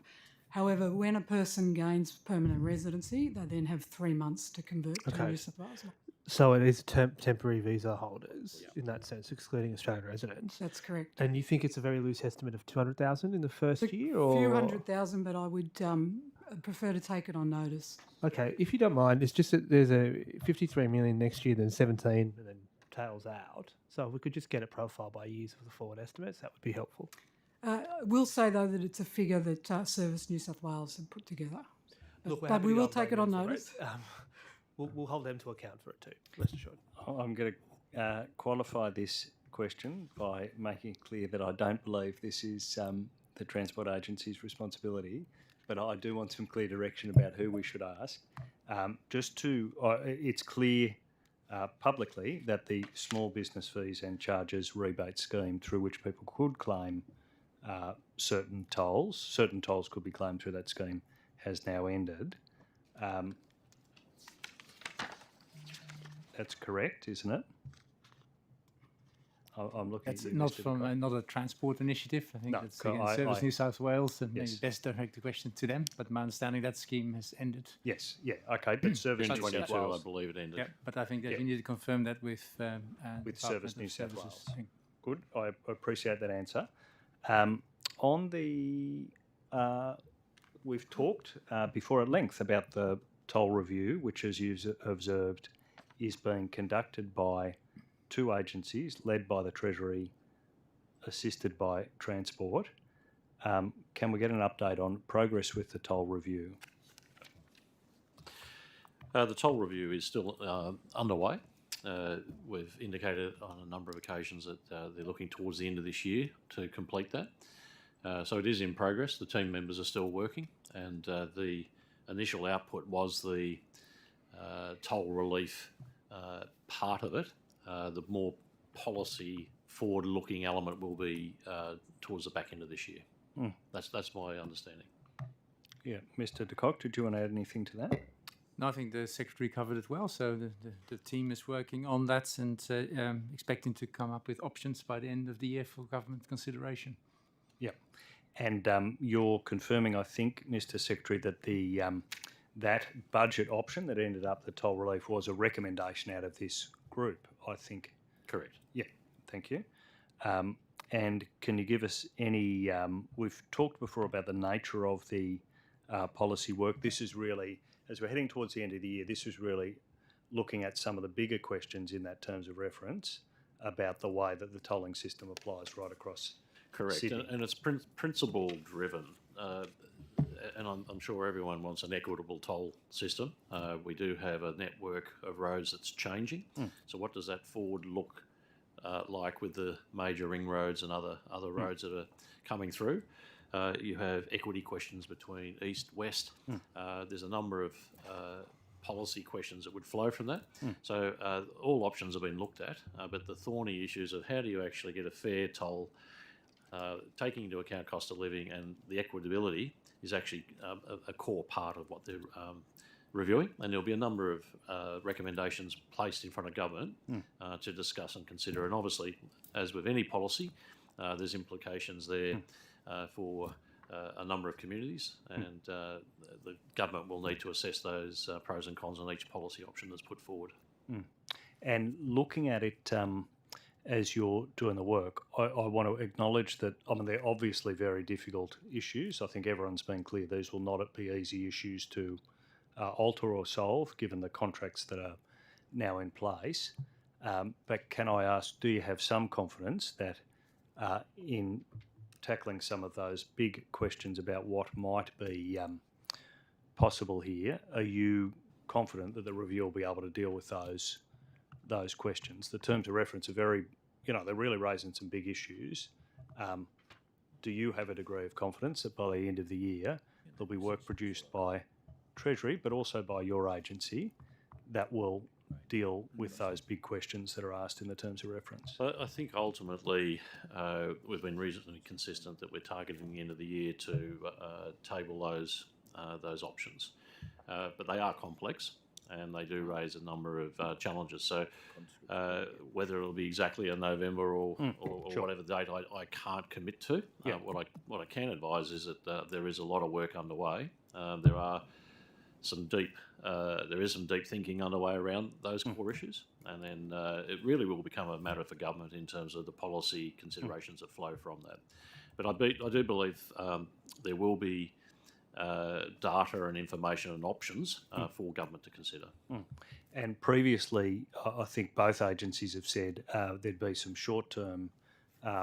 However, when a person gains permanent residency, they then have 3 months to convert to New South Wales. So it is temporary visa holders in that sense, excluding Australian residents. That's correct. And you think it's a very loose estimate of 200,000 in the first year, or a few 100,000, but I would prefer to take it on notice. Okay, if you don't mind, it's just that there's a 53 million next year, then 17, and then tails out. So if we could just get a profile by years of the forward estimates, that would be helpful. I will say, though, that it's a figure that Service New South Wales have put together. Look, but we will take it on notice. We'll hold them to account for it too, rest assured. I'm going to qualify this question by making it clear that I don't believe this is the Transport Agency's responsibility, but I do want some clear direction about who we should ask. It's clear publicly that the small business fees and charges rebate scheme through which people could claim certain tolls could be claimed through that scheme, has now ended. That's correct, isn't it? I'm looking It's at you, not Mr. from DeCock. another transport initiative. I think No, it's co- again I- Service I- New South Wales, and Yes. maybe best direct the question to them. But my understanding that scheme has ended. Yes, yeah, okay, but Service In New South 22, I Wales. believe it ended. Yeah, but I think that Yeah. you need to confirm that with With Department Service of New South Services. Wales. Good, I appreciate that answer. On the, we've talked before at length about the toll review, which, as you've observed, is being conducted by two agencies led by the Treasury, assisted by Transport. Can we get an update on progress with the toll review? The toll review is still underway. We've indicated on a number of occasions that they're looking towards the end of this year to complete that. So it is in progress. The team members are still working, and the initial output was the toll relief part of it. The more policy forward-looking element will be towards the back end of this year. That's my understanding. Yeah, Mr. De Kock, did you want to add anything to that? No, I think the Secretary covered it well. So the team is working on that and expecting to come up with options by the end of the year for government consideration. Yeah, and you're confirming, I think, Mr. Secretary, that the that budget option that ended up the toll relief was a recommendation out of this group, I think. Correct. Yeah, thank you. And can you give us any, we've talked before about the nature of the policy work. This is really, as we're heading towards the end of the year, this is really looking at some of the bigger questions in that terms of reference about the way that the tolling system applies right across Correct, Sydney. and it's principle driven, and I'm sure everyone wants an equitable toll system. We do have a network of roads that's changing. So what does that forward look like with the major ring roads and other roads that are coming through? You have equity questions between east, west. There's a number of policy questions that would flow from that. So all options have been looked at, but the thorny issues of how do you actually get a fair toll, taking into account cost of living and the equitability is actually a core part of what they're reviewing. And there'll be a number of recommendations placed in front of government to discuss and consider. And obviously, as with any policy, there's implications there for a number of communities, and the government will need to assess those pros and cons on each policy option that's put forward. And looking at it as you're doing the work, I want to acknowledge that, I mean, they're obviously very difficult issues. I think everyone's been clear these will not be easy issues to alter or solve, given the contracts that are now in place. But can I ask, do you have some confidence that in tackling some of those big questions about what might be possible here, are you confident that the review will be able to deal with those questions? The terms of reference are very, they're really raising some big issues. Do you have a degree of confidence that by the end of the year there'll be work produced by Treasury, but also by your agency, that will deal with those big questions that are asked in the terms of reference? I think ultimately we've been reasonably consistent that we're targeting the end of the year to table those options. But they are complex and they do raise a number of challenges. So whether it'll be exactly in November or Sure. whatever date, I can't commit to. Yeah. What I can advise is that there is a lot of work underway. There is some deep thinking underway around those core issues, and then it really will become a matter for government in terms of the policy considerations that flow from that. But I do believe there will be data and information and options for government to consider. And previously, I think both agencies have said there'd be some short-term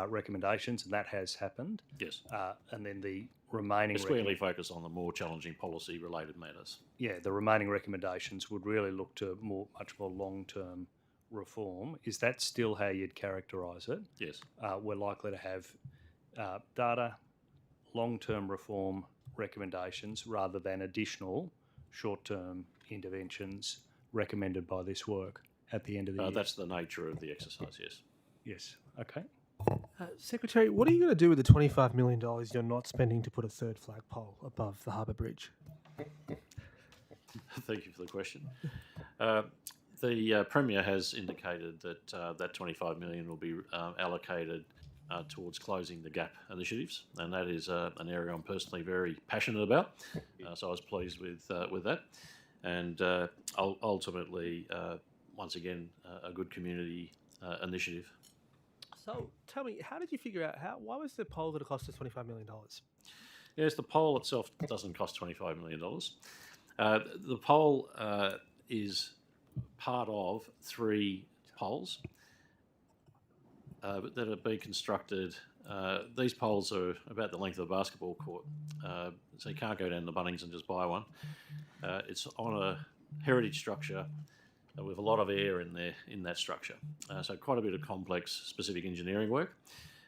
recommendations, and that has happened. Yes. And then the remaining... We're squarely focused on the more challenging policy-related matters. Yeah, the remaining recommendations would really look to much more long-term reform. Is that still how you'd characterise it? Yes. We're likely to have data, long-term reform recommendations rather than additional short-term interventions recommended by this work at the end of the year. That's the nature of the exercise, yes. Yes, okay. Secretary, what are you going to do with the $25 million you're not spending to put a third flagpole above the harbour bridge? Thank you for the question. The Premier has indicated that that $25 million will be allocated towards closing the gap initiatives, and that is an area I'm personally very passionate about. So I was pleased with that, and ultimately, once again, a good community initiative. So tell me, how did you figure out why was the pole going to cost us $25 million? Yes, the pole itself doesn't cost $25 million. The pole is part of 3 poles that have been constructed. These poles are about the length of a basketball court, so you can't go down to Bunnings and just buy one. It's on a heritage structure with a lot of air in that structure. So quite a bit of complex specific engineering work.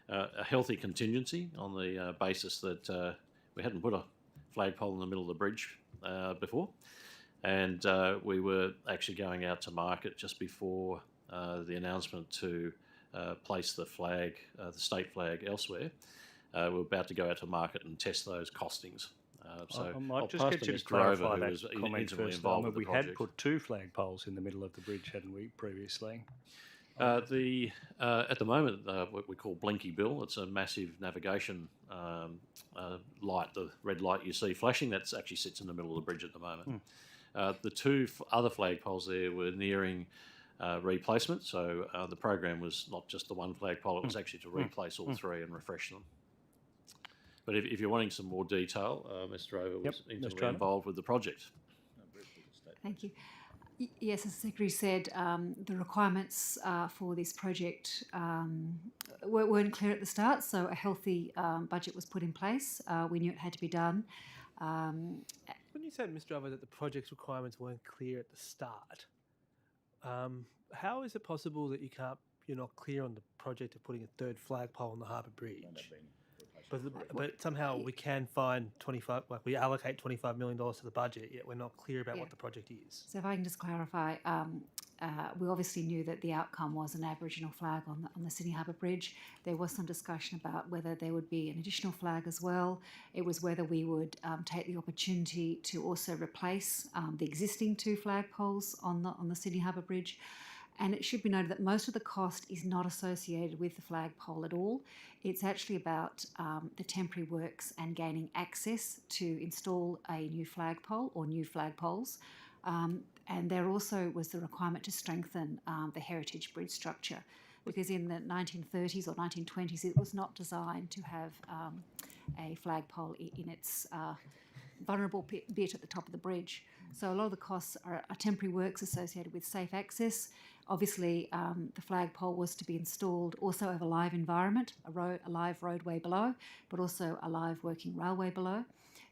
A healthy contingency on the basis that we hadn't put a flagpole in the middle of the bridge before. And we were actually going out to market just before the announcement to place the flag, the state flag elsewhere. We're about to go out to market and test those costings. So I might I'll just pass get to you to Mr. Grover, clarify who that was comment intimately first. involved with the We project. had put 2 flagpoles in the middle of the bridge, hadn't we, previously? At the moment, what we call Blinky Bill, it's a massive navigation light, the red light you see flashing, that actually sits in the middle of the bridge at the moment. The two other flagpoles there were nearing replacement, so the program was not just the one flagpole, it was actually to replace all three and refresh them. But if you're wanting some more detail, Mr. Rover was intimately involved with the project. Thank you. Yes, as the Secretary said, the requirements for this project weren't clear at the start, so a healthy budget was put in place. We knew it had to be done. When you said, Mr. Rover, that the project's requirements weren't clear at the start, how is it possible that you're not clear on the project of putting a third flagpole on the Harbour Bridge? But somehow we can find we allocate $25 million to the budget, yet we're not clear about what the project is. So if I can just clarify, we obviously knew that the outcome was an Aboriginal flag on the Sydney Harbour Bridge. There was some discussion about whether there would be an additional flag as well. It was whether we would take the opportunity to also replace the existing two flagpoles on the Sydney Harbour Bridge. And it should be noted that most of the cost is not associated with the flagpole at all. It's actually about the temporary works and gaining access to install a new flagpole or new flagpoles. And there also was the requirement to strengthen the heritage bridge structure, because in the 1930s or 1920s it was not designed to have a flagpole in its vulnerable bit at the top of the bridge. So a lot of the costs are temporary works associated with safe access. Obviously, the flagpole was to be installed also over a live environment, a live roadway below, but also a live working railway below.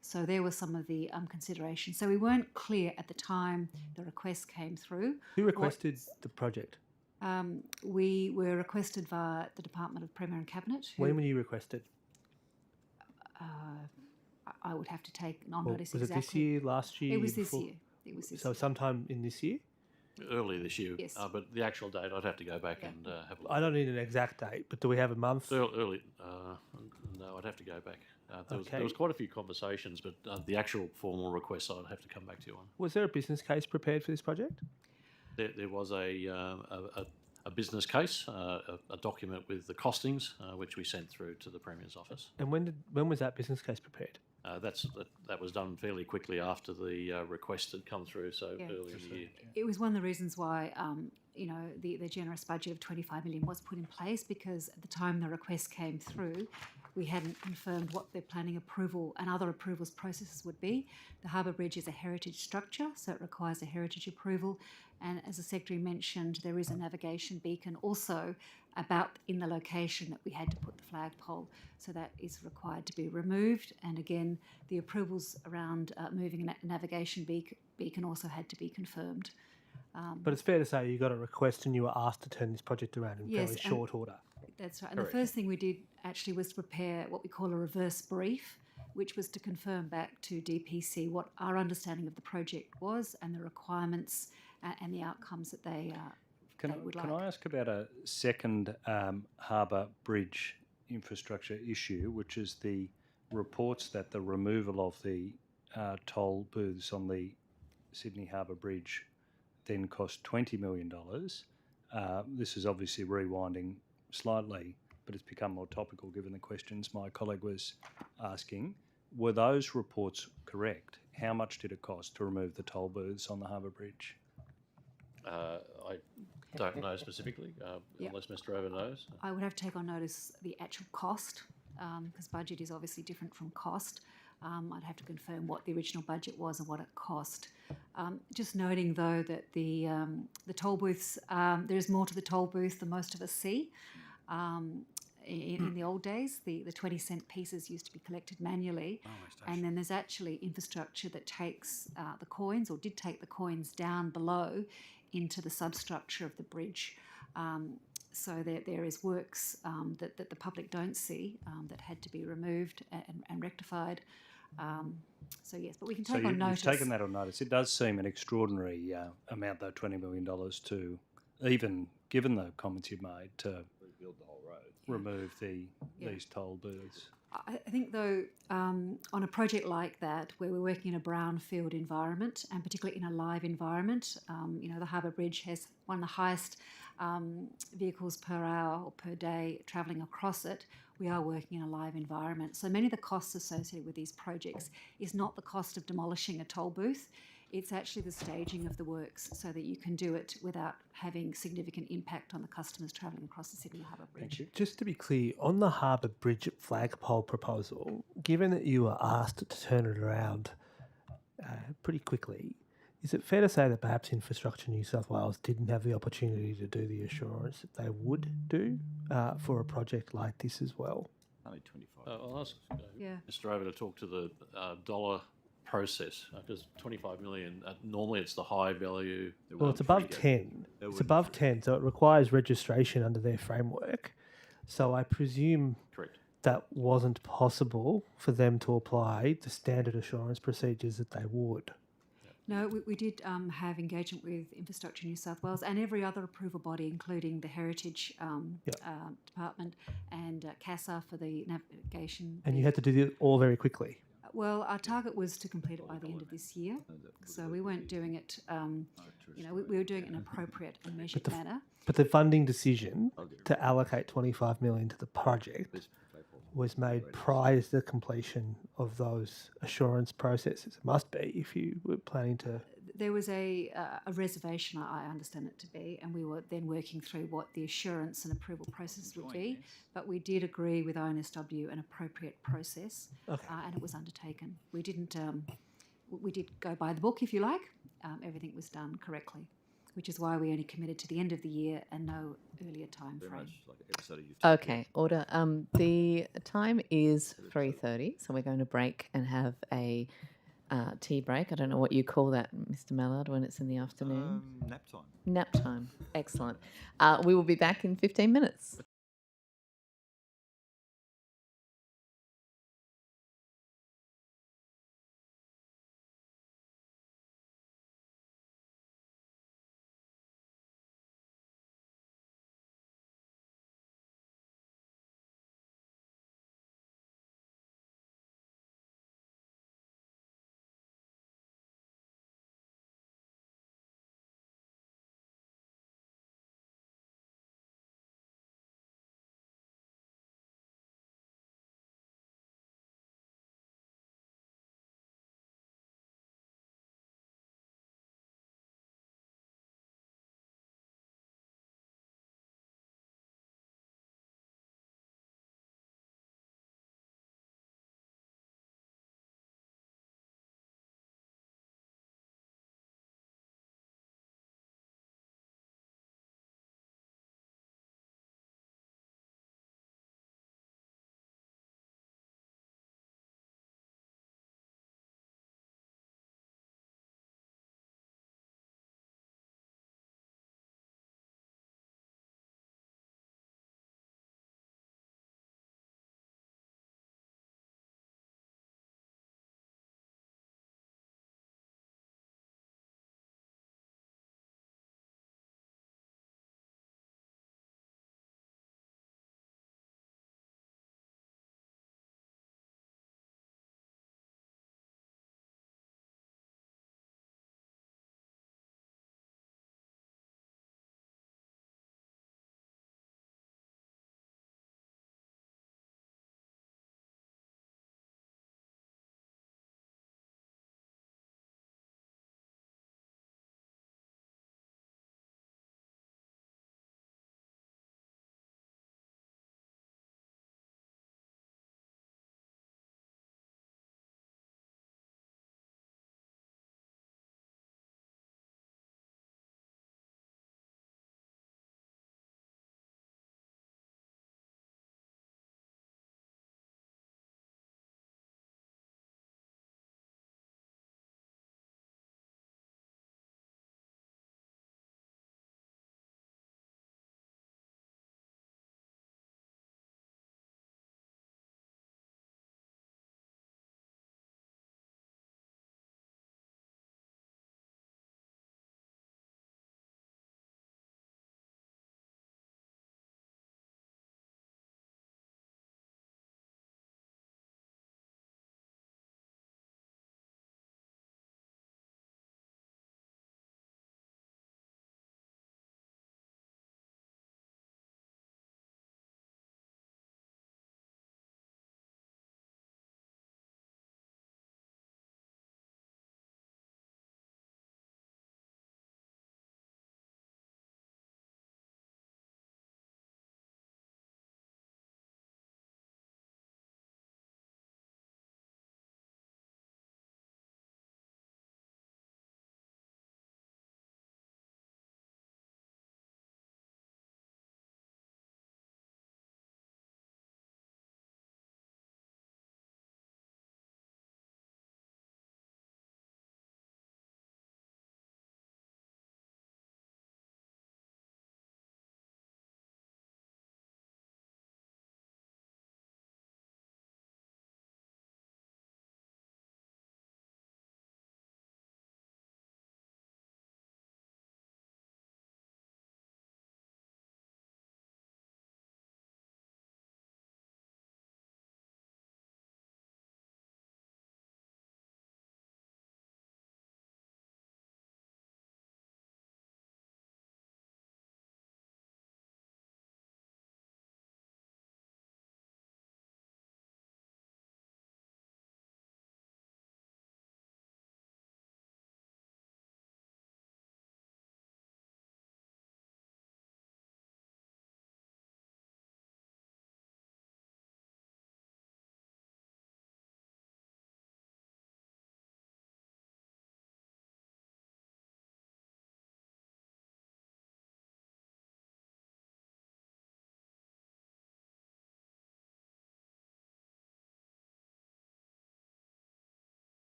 So there were some of the considerations. So we weren't clear at the time the request came through. Who requested the project? We were requested via the Department of Premier and Cabinet. When were you requested? I would have to take on notice was exactly. Was it this year, last year? It was before? this year. It was this so year. sometime in this year? Early this year, yes. But the actual date, I'd have to go back and have a look. I don't need an exact date, but do we have a month? Early, no, I'd have to go back. There was quite a few conversations, but the actual formal request I'd have to come back to you on. Was there a business case prepared for this project? There was a business case, a document with the costings, which we sent through to the Premier's office. And when was that business case prepared? That was done fairly quickly after the request had come through, so early in the year. It was one of the reasons why the generous budget of $25 million was put in place, because at the time the request came through, we hadn't confirmed what the planning approval and other approvals processes would be. The Harbour Bridge is a heritage structure, so it requires a heritage approval. And as the Secretary mentioned, there is a navigation beacon also about in the location that we had to put the flagpole. So that is required to be removed. And again, the approvals around moving a navigation beacon also had to be confirmed. But it's fair to say you got a request and you were asked to turn this project around in fairly short order. That's right. And the first thing we did actually was to prepare what we call a reverse brief, which was to confirm back to DPC what our understanding of the project was and the requirements and the outcomes that they would like. Can I ask about a second Harbour Bridge infrastructure issue, which is the reports that the removal of the toll booths on the Sydney Harbour Bridge then cost $20 million. This is obviously rewinding slightly, but it's become more topical given the questions my colleague was asking. Were those reports correct? How much did it cost to remove the toll booths on the Harbour Bridge? I don't know specifically, unless Mr. Rover knows. I would have to take on notice the actual cost, because budget is obviously different from cost. I'd have to confirm what the original budget was and what it cost. Just noting, though, that the toll booths, there's more to the toll booth than most of us see. In the old days, the 20-cent pieces used to be collected manually, and then there's actually infrastructure that takes the coins, or did take the coins down below into the substructure of the bridge. So there is works that the public don't see that had to be removed and rectified. So yes, but we can take on notice. You've taken that on notice. It does seem an extraordinary amount, though, $20 million to, even given the comments you've made, to rebuild the whole road, remove these toll booths. I think, though, on a project like that, where we're working in a brownfield environment, and particularly in a live environment, the Harbour Bridge has one of the highest vehicles per hour or per day travelling across it, we are working in a live environment. So many of the costs associated with these projects is not the cost of demolishing a toll booth, it's actually the staging of the works so that you can do it without having significant impact on the customers travelling across the Sydney Harbour Bridge. Just to be clear, on the Harbour Bridge flagpole proposal, given that you were asked to turn it around pretty quickly, is it fair to say that perhaps Infrastructure New South Wales didn't have the opportunity to do the assurance that they would do for a project like this as well? Only 25. I'll ask Yeah. Mr. Over to talk to the dollar process because 25 million, normally it's the high value. Well, it's above 10. It's above 10, so it requires registration under their framework. So I presume Correct. that wasn't possible for them to apply the standard assurance procedures that they would. No, we did have engagement with Infrastructure New South Wales and every other approval body, including the Heritage Department and CASA for the navigation. And you had to do it all very quickly. Well, our target was to complete it by the end of this year. So we weren't doing it, we were doing it in an appropriate and measured manner. But the funding decision to allocate 25 million to the project was made prior to the completion of those assurance processes. It must be if you were planning to... There was a reservation, I understand it to be, and we were then working through what the assurance and approval process would be. But we did agree with ONSW an appropriate process, and it was undertaken. We didn't. We did go by the book, if you like. Everything was done correctly, which is why we only committed to the end of the year and no earlier time frame. Okay, order. The time is 3:30, so we're going to break and have a tea break. I don't know what you call that, Mr. Mallard, when it's in the afternoon. Nap time. Nap time. Excellent. We will be back in 15 minutes.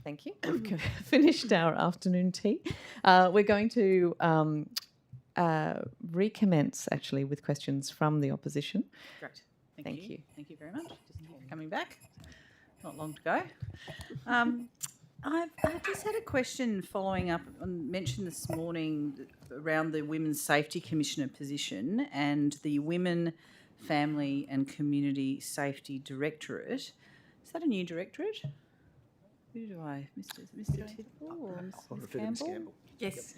Thank you. We've finished our afternoon tea. We're going to recommence, actually, with questions from the opposition. Great. Thank you. Thank you very much. Just keep coming back. Not long to go. I just had a question following up on mentioned this morning around the Women's Safety Commissioner position and the Women, Family and Community Safety Directorate. Is that a new directorate? Who do I, Mr. Tidwell or Ms. Campbell? Yes.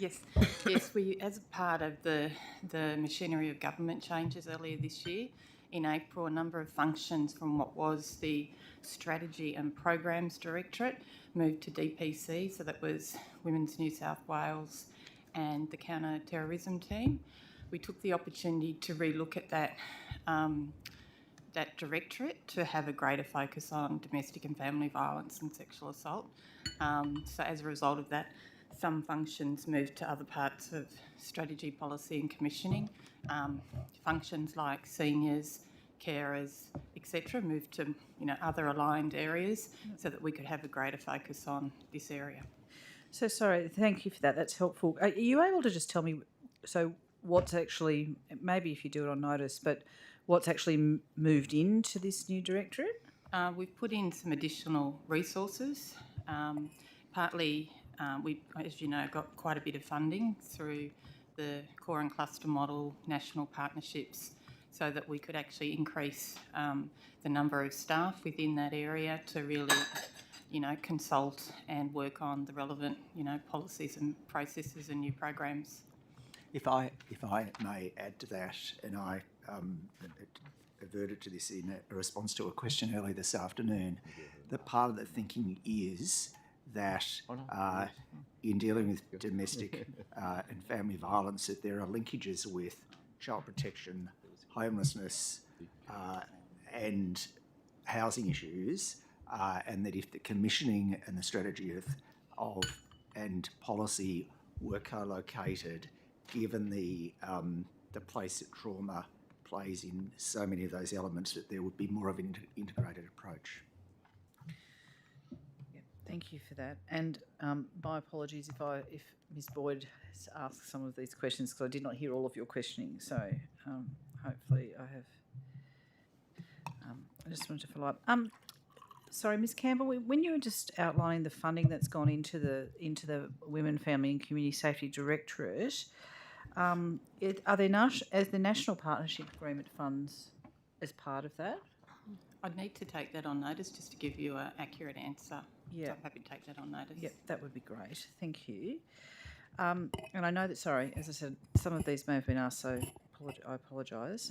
We, as a part of the machinery of government changes earlier this year, in April, a number of functions from what was the Strategy and Programs Directorate moved to DPC, so that was Women's New South Wales and the Counter-Terrorism Team. We took the opportunity to relook at that directorate to have a greater focus on domestic and family violence and sexual assault. So as a result of that, some functions moved to other parts of strategy, policy and commissioning. Functions like seniors, carers, etc., moved to other aligned areas so that we could have a greater focus on this area. So sorry, thank you for that. That's helpful. Are you able to just tell me, so what's actually, maybe if you do it on notice, but what's actually moved into this new directorate? We've put in some additional resources. Partly, we, as you know, got quite a bit of funding through the core and cluster model, national partnerships, so that we could actually increase the number of staff within that area to really, consult and work on the relevant, policies and processes and new programs. If I may add to that, and I averted to this in a response to a question earlier this afternoon, that part of the thinking is that in dealing with domestic and family violence, that there are linkages with child protection, homelessness, and housing issues, and that if the commissioning and the strategy and policy were co-located, given the place that trauma plays in so many of those elements, that there would be more of an integrated approach. Thank you for that. And my apologies if Ms. Boyd has asked some of these questions, because I did not hear all of your questioning. So hopefully I have. I just wanted to follow up. Sorry, Ms. Campbell, when you were just outlining the funding that's gone into the Women, Family and Community Safety Directorate, are there as the National Partnership Agreement funds as part of that? I'd need to take that on notice just to give you an accurate answer. Yeah. So I'm happy to take that on notice. Yep, that would be great. Thank you. And I know that, sorry, as I said, some of these may have been asked, so I apologise.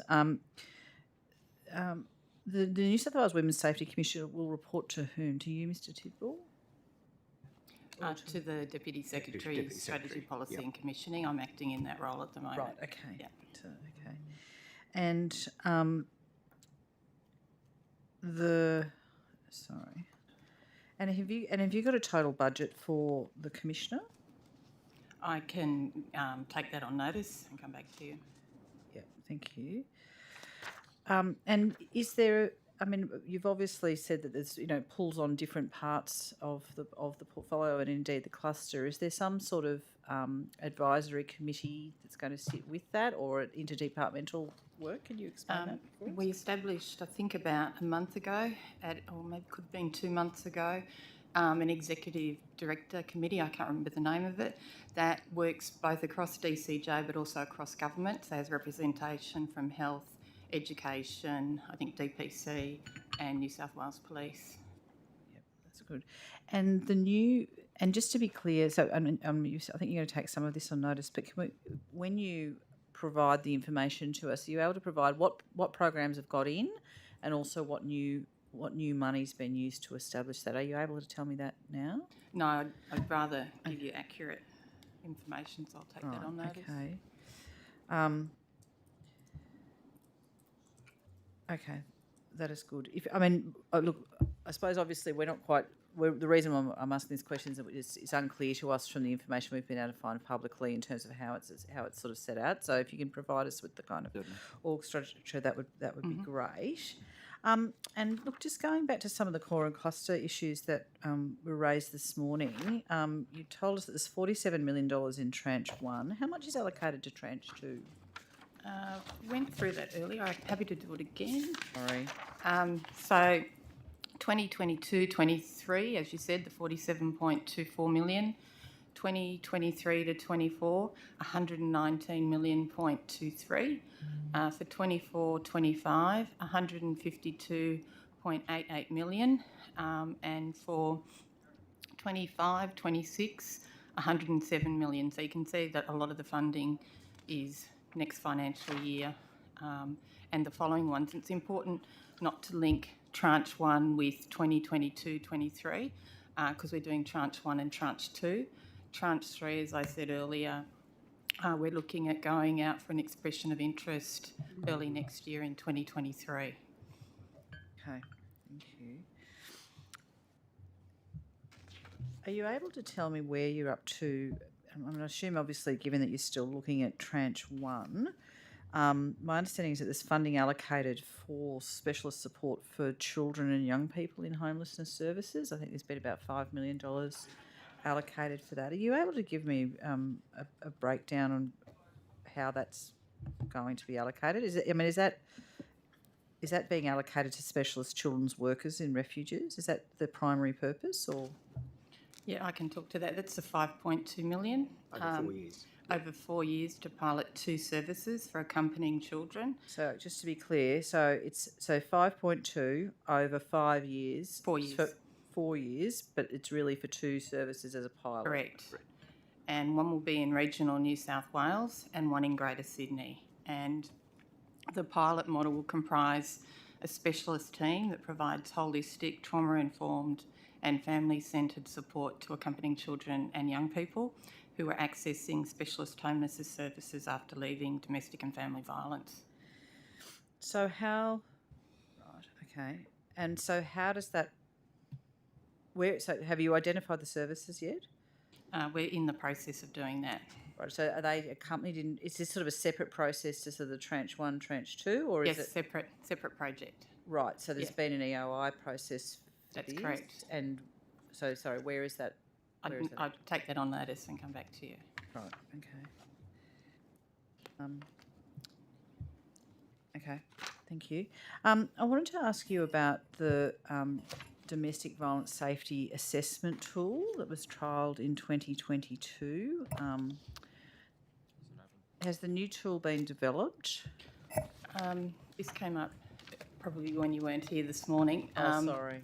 The New South Wales Women's Safety Commissioner will report to whom? To you, Mr. Tidwell? To the Deputy Secretary, Strategy, Policy and Commissioning. I'm acting in that role at the moment. Right, okay. Yeah. Okay. And And have you got a total budget for the Commissioner? I can take that on notice and come back to you. Yeah, thank you. And is there? I mean, you've obviously said that there's pulls on different parts of the portfolio and indeed the cluster. Is there some sort of advisory committee that's going to sit with that, or interdepartmental work? Can you explain that? We established, I think, about a month ago, or maybe it could have been 2 months ago, an executive director committee, I can't remember the name of it, that works both across DCJ but also across government. So there's representation from health, education, I think DPC and New South Wales Police. Yep, that's good. And just to be clear, so I think you're going to take some of this on notice, but when you provide the information to us, are you able to provide what programs have got in, and also what new money's been used to establish that? Are you able to tell me that now? No, I'd rather give you accurate information, so I'll take that on notice. Okay. Okay, that is good. Look, I suppose obviously we're not quite. The reason I'm asking these questions is it's unclear to us from the information we've been able to find publicly in terms of how it's sort of set out. So if you can provide us with the kind of org structure, that would be great. And look, just going back to some of the core and cluster issues that were raised this morning, you told us that there's $47 million in tranche 1. How much is allocated to tranche 2? Went through that earlier. I'm happy to do it again. Sorry. So 2022-23, as you said, the 47.24 million. 2023 to 24, 119 million .23. For 24-25, 152.88 million. And for 25-26, 107 million. So you can see that a lot of the funding is next financial year and the following ones. It's important not to link tranche 1 with 2022-23 because we're doing tranche 1 and tranche 2. Tranche 3, as I said earlier, we're looking at going out for an expression of interest early next year in 2023. Okay, thank you. Are you able to tell me where you're up to? I'm going to assume, obviously, given that you're still looking at tranche 1, my understanding is that there's funding allocated for specialist support for children and young people in homelessness services. I think there's been about $5 million allocated for that. Are you able to give me a breakdown on how that's going to be allocated? Is that being allocated to specialist children's workers in refuges? Is that the primary purpose, or? Yeah, I can talk to that. That's the 5.2 million. Over 4 years. Over 4 years to pilot 2 services for accompanying children. So just to be clear, so it's 5.2 over 5 years. 4 years. 4 years, but it's really for 2 services as a pilot. Correct. And one will be in regional New South Wales and one in Greater Sydney. And the pilot model will comprise a specialist team that provides holistic, trauma-informed and family-centred support to accompanying children and young people who are accessing specialist homelessness services after leaving domestic and family violence. So how... Right, okay. And so how does that... So have you identified the services yet? We're in the process of doing that. Right, so are they accompanied in... Is this sort of a separate process to sort of the tranche 1, tranche 2, or yes, is it... separate project. Right, so there's been an EOI process for That's this, correct. And so, sorry, where is that? I'd take that on notice and come back to you. Right, okay. Okay, thank you. I wanted to ask you about the domestic violence safety assessment tool that was trialled in 2022. Has the new tool been developed? This came up probably when you weren't here this morning. Sorry.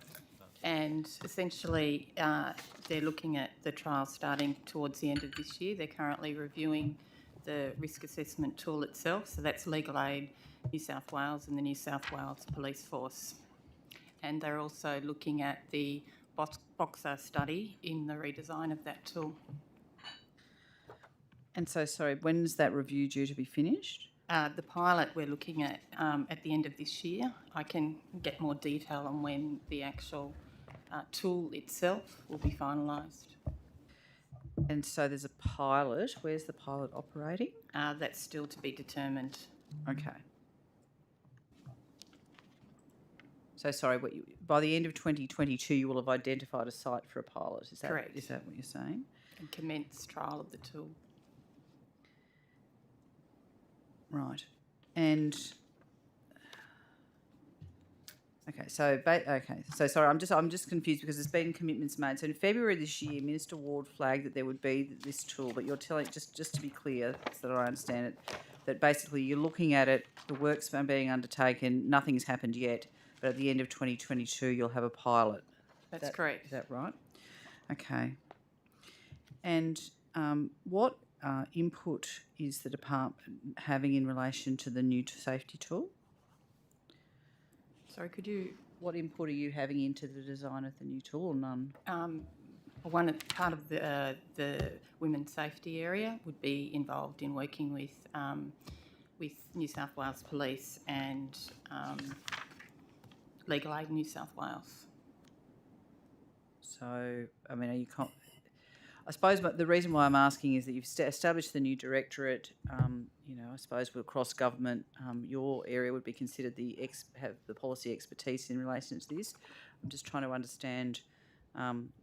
And essentially, they're looking at the trial starting towards the end of this year. They're currently reviewing the risk assessment tool itself. So that's Legal Aid New South Wales and the New South Wales Police Force. And they're also looking at the Boxer study in the redesign of that tool. And so, sorry, when is that review due to be finished? The pilot we're looking at the end of this year. I can get more detail on when the actual tool itself will be finalised. And so there's a pilot. Where's the pilot operating? That's still to be determined. Okay. So, sorry, by the end of 2022, you will have identified a site for a pilot. Is that correct? Is that what you're saying? And commence trial of the tool. Right, and okay. So sorry, I'm just confused because there's been commitments made. So in February this year, Minister Ward flagged that there would be this tool, but you're telling just to be clear, so that I understand it, that basically you're looking at it, the work's being undertaken, nothing's happened yet, but at the end of 2022 you'll have a pilot. That's correct. Is that right? Okay. And what input is the department having in relation to the new safety tool? Sorry, could you... What input are you having into the design of the new tool, or none? Part of the women's safety area would be involved in working with New South Wales Police and Legal Aid New South Wales. So, I mean, are you... I suppose the reason why I'm asking is that you've established the new directorate. I suppose we're cross government. Your area would be considered have the policy expertise in relation to this. I'm just trying to understand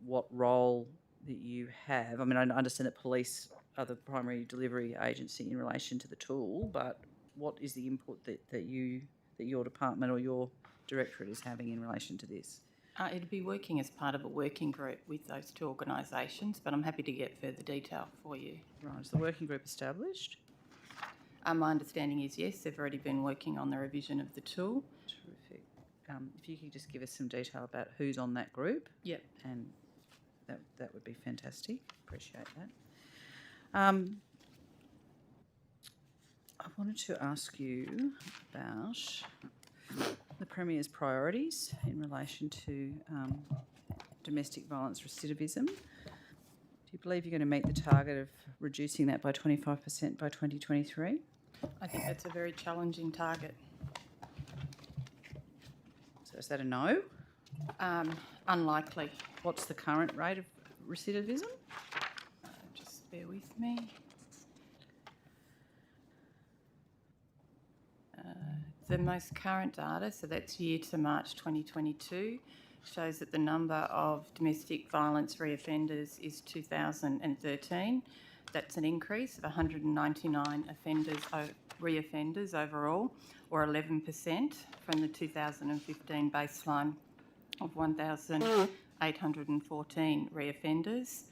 what role that you have. I mean, I understand that police are the primary delivery agency in relation to the tool, but what is the input that your department or your directorate is having in relation to this? It'd be working as part of a working group with those two organisations, but I'm happy to get further detail for you. Right, is the working group established? My understanding is yes, they've already been working on the revision of the tool. Terrific. If you could just give us some detail about who's on that group. Yep. And that would be fantastic. Appreciate that. I wanted to ask you about the Premier's priorities in relation to domestic violence recidivism. Do you believe you're going to meet the target of reducing that by 25% by 2023? I think that's a very challenging target. So is that a no? Unlikely. What's the current rate of recidivism? Just bear with me. The most current data, so that's year to March 2022, shows that the number of domestic violence reoffenders is 2,013. That's an increase of 199 reoffenders overall, or 11% from the 2015 baseline of 1,814 reoffenders.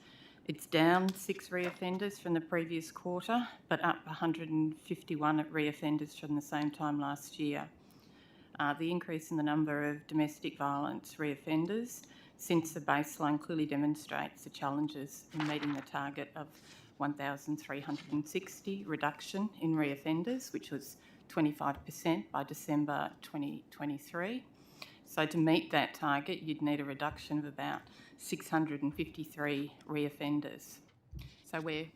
It's down 6 reoffenders from the previous quarter, but up 151 reoffenders from the same time last year. The increase in the number of domestic violence reoffenders since the baseline clearly demonstrates the challenges in meeting the target of 1,360 reduction in reoffenders, which was 25% by December 2023. So to meet that target, you'd need a reduction of about 653 reoffenders. So we're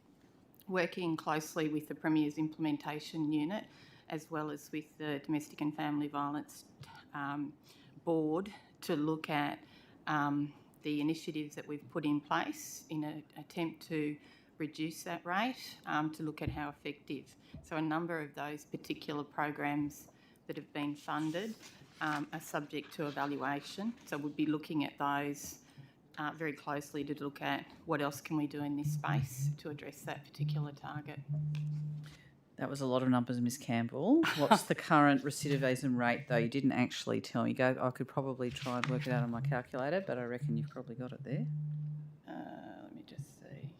working closely with the Premier's implementation unit as well as with the Domestic and Family Violence Board to look at the initiatives that we've put in place in an attempt to reduce that rate, to look at how effective. So a number of those particular programs that have been funded are subject to evaluation. So we'll be looking at those very closely to look at what else can we do in this space to address that particular target. That was a lot of numbers, Ms Campbell. What's the current recidivism rate, though? You didn't actually tell me. I could probably try and work it out on my calculator, but I reckon you've probably got it there. Let me just see.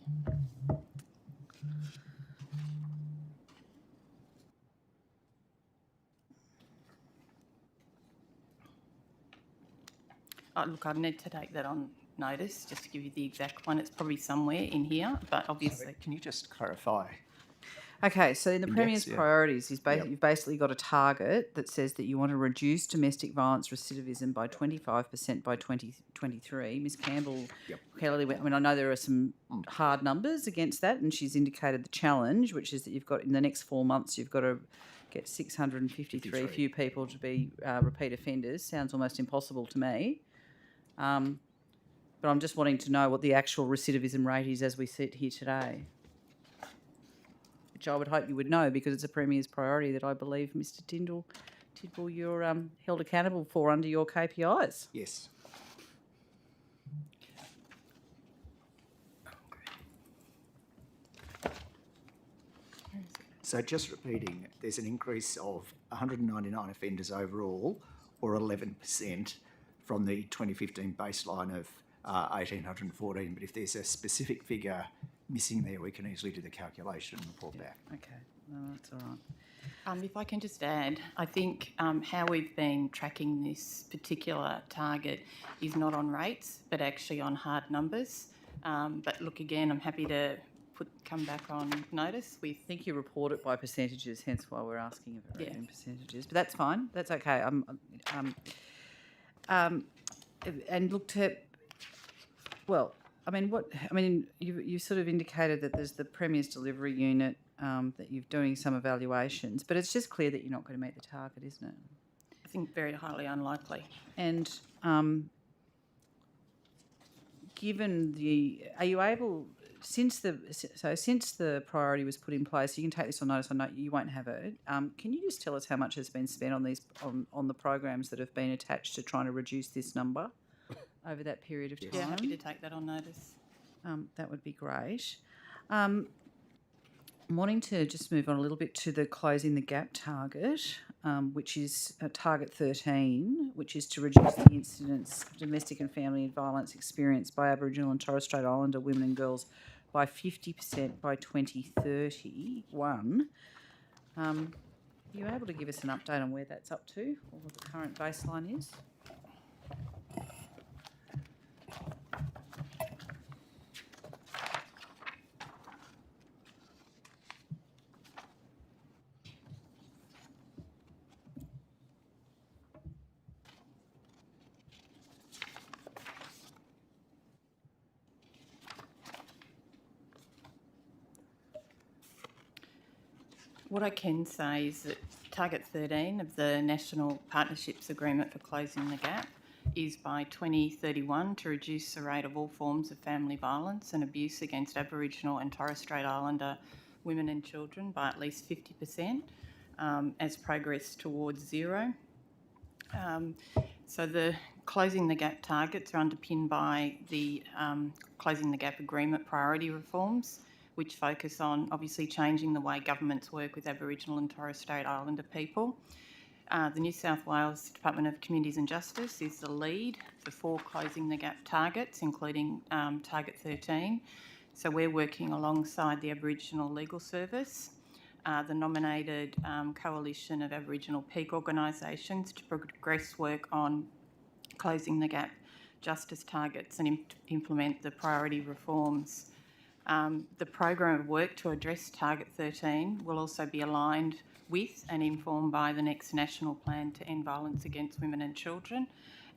Look, I need to take that on notice, just to give you the exact one. It's probably somewhere in here, but obviously... Sorry, can you just clarify? Okay, so in the Premier's yeah. priorities, you've basically got a target that says that you want to reduce domestic violence recidivism by 25% by 2023. Ms Campbell clearly went, I mean, I know there are some hard numbers against that, and she's indicated the challenge, which is that you've got, in the next 4 months, you've got to get 653 few people to be repeat offenders. Sounds almost impossible to me. But I'm just wanting to know what the actual recidivism rate is as we sit here today, which I would hope you would know because it's a Premier's priority that I believe, Mr Tidball, you're held accountable for under your KPIs. Yes. So just repeating, there's an increase of 199 offenders overall, or 11% from the 2015 baseline of 1,814. But if there's a specific figure missing there, we can easily do the calculation and report back. Okay, no, that's all right. If I can just add, I think how we've been tracking this particular target is not on rates, but actually on hard numbers. But look, again, I'm happy to come back on notice with... I think you report it by percentages, hence why we're asking about it in percentages. But that's fine. That's okay. And look to... Well, you sort of indicated that there's the Premier's delivery unit, that you're doing some evaluations, but it's just clear that you're not going to meet the target, isn't it? I think very highly unlikely. And given are you able since the priority was put in place, you can take this on notice. I know you won't have it. Can you just tell us how much has been spent on these on the programs that have been attached to trying to reduce this number over that period of time? Yeah, happy to take that on notice. That would be great. I'm wanting to just move on a little bit to the closing the gap target, which is target 13, which is to reduce the incidence of domestic and family violence experienced by Aboriginal and Torres Strait Islander women and girls by 50% by 2031. Are you able to give us an update on where that's up to, or what the current baseline is? What I can say is that Target 13 of the National Partnerships Agreement for Closing the Gap is by 2031 to reduce the rate of all forms of family violence and abuse against Aboriginal and Torres Strait Islander women and children by at least 50% as progress towards zero. So the Closing the Gap targets are underpinned by the Closing the Gap Agreement priority reforms, which focus on obviously changing the way governments work with Aboriginal and Torres Strait Islander people. The New South Wales Department of Communities and Justice is the lead for 4 Closing the Gap targets, including Target 13. So we're working alongside the Aboriginal Legal Service, the nominated coalition of Aboriginal peak organisations to progress work on Closing the Gap justice targets and implement the priority reforms. The program of work to address Target 13 will also be aligned with and informed by the next National Plan to End Violence Against Women and Children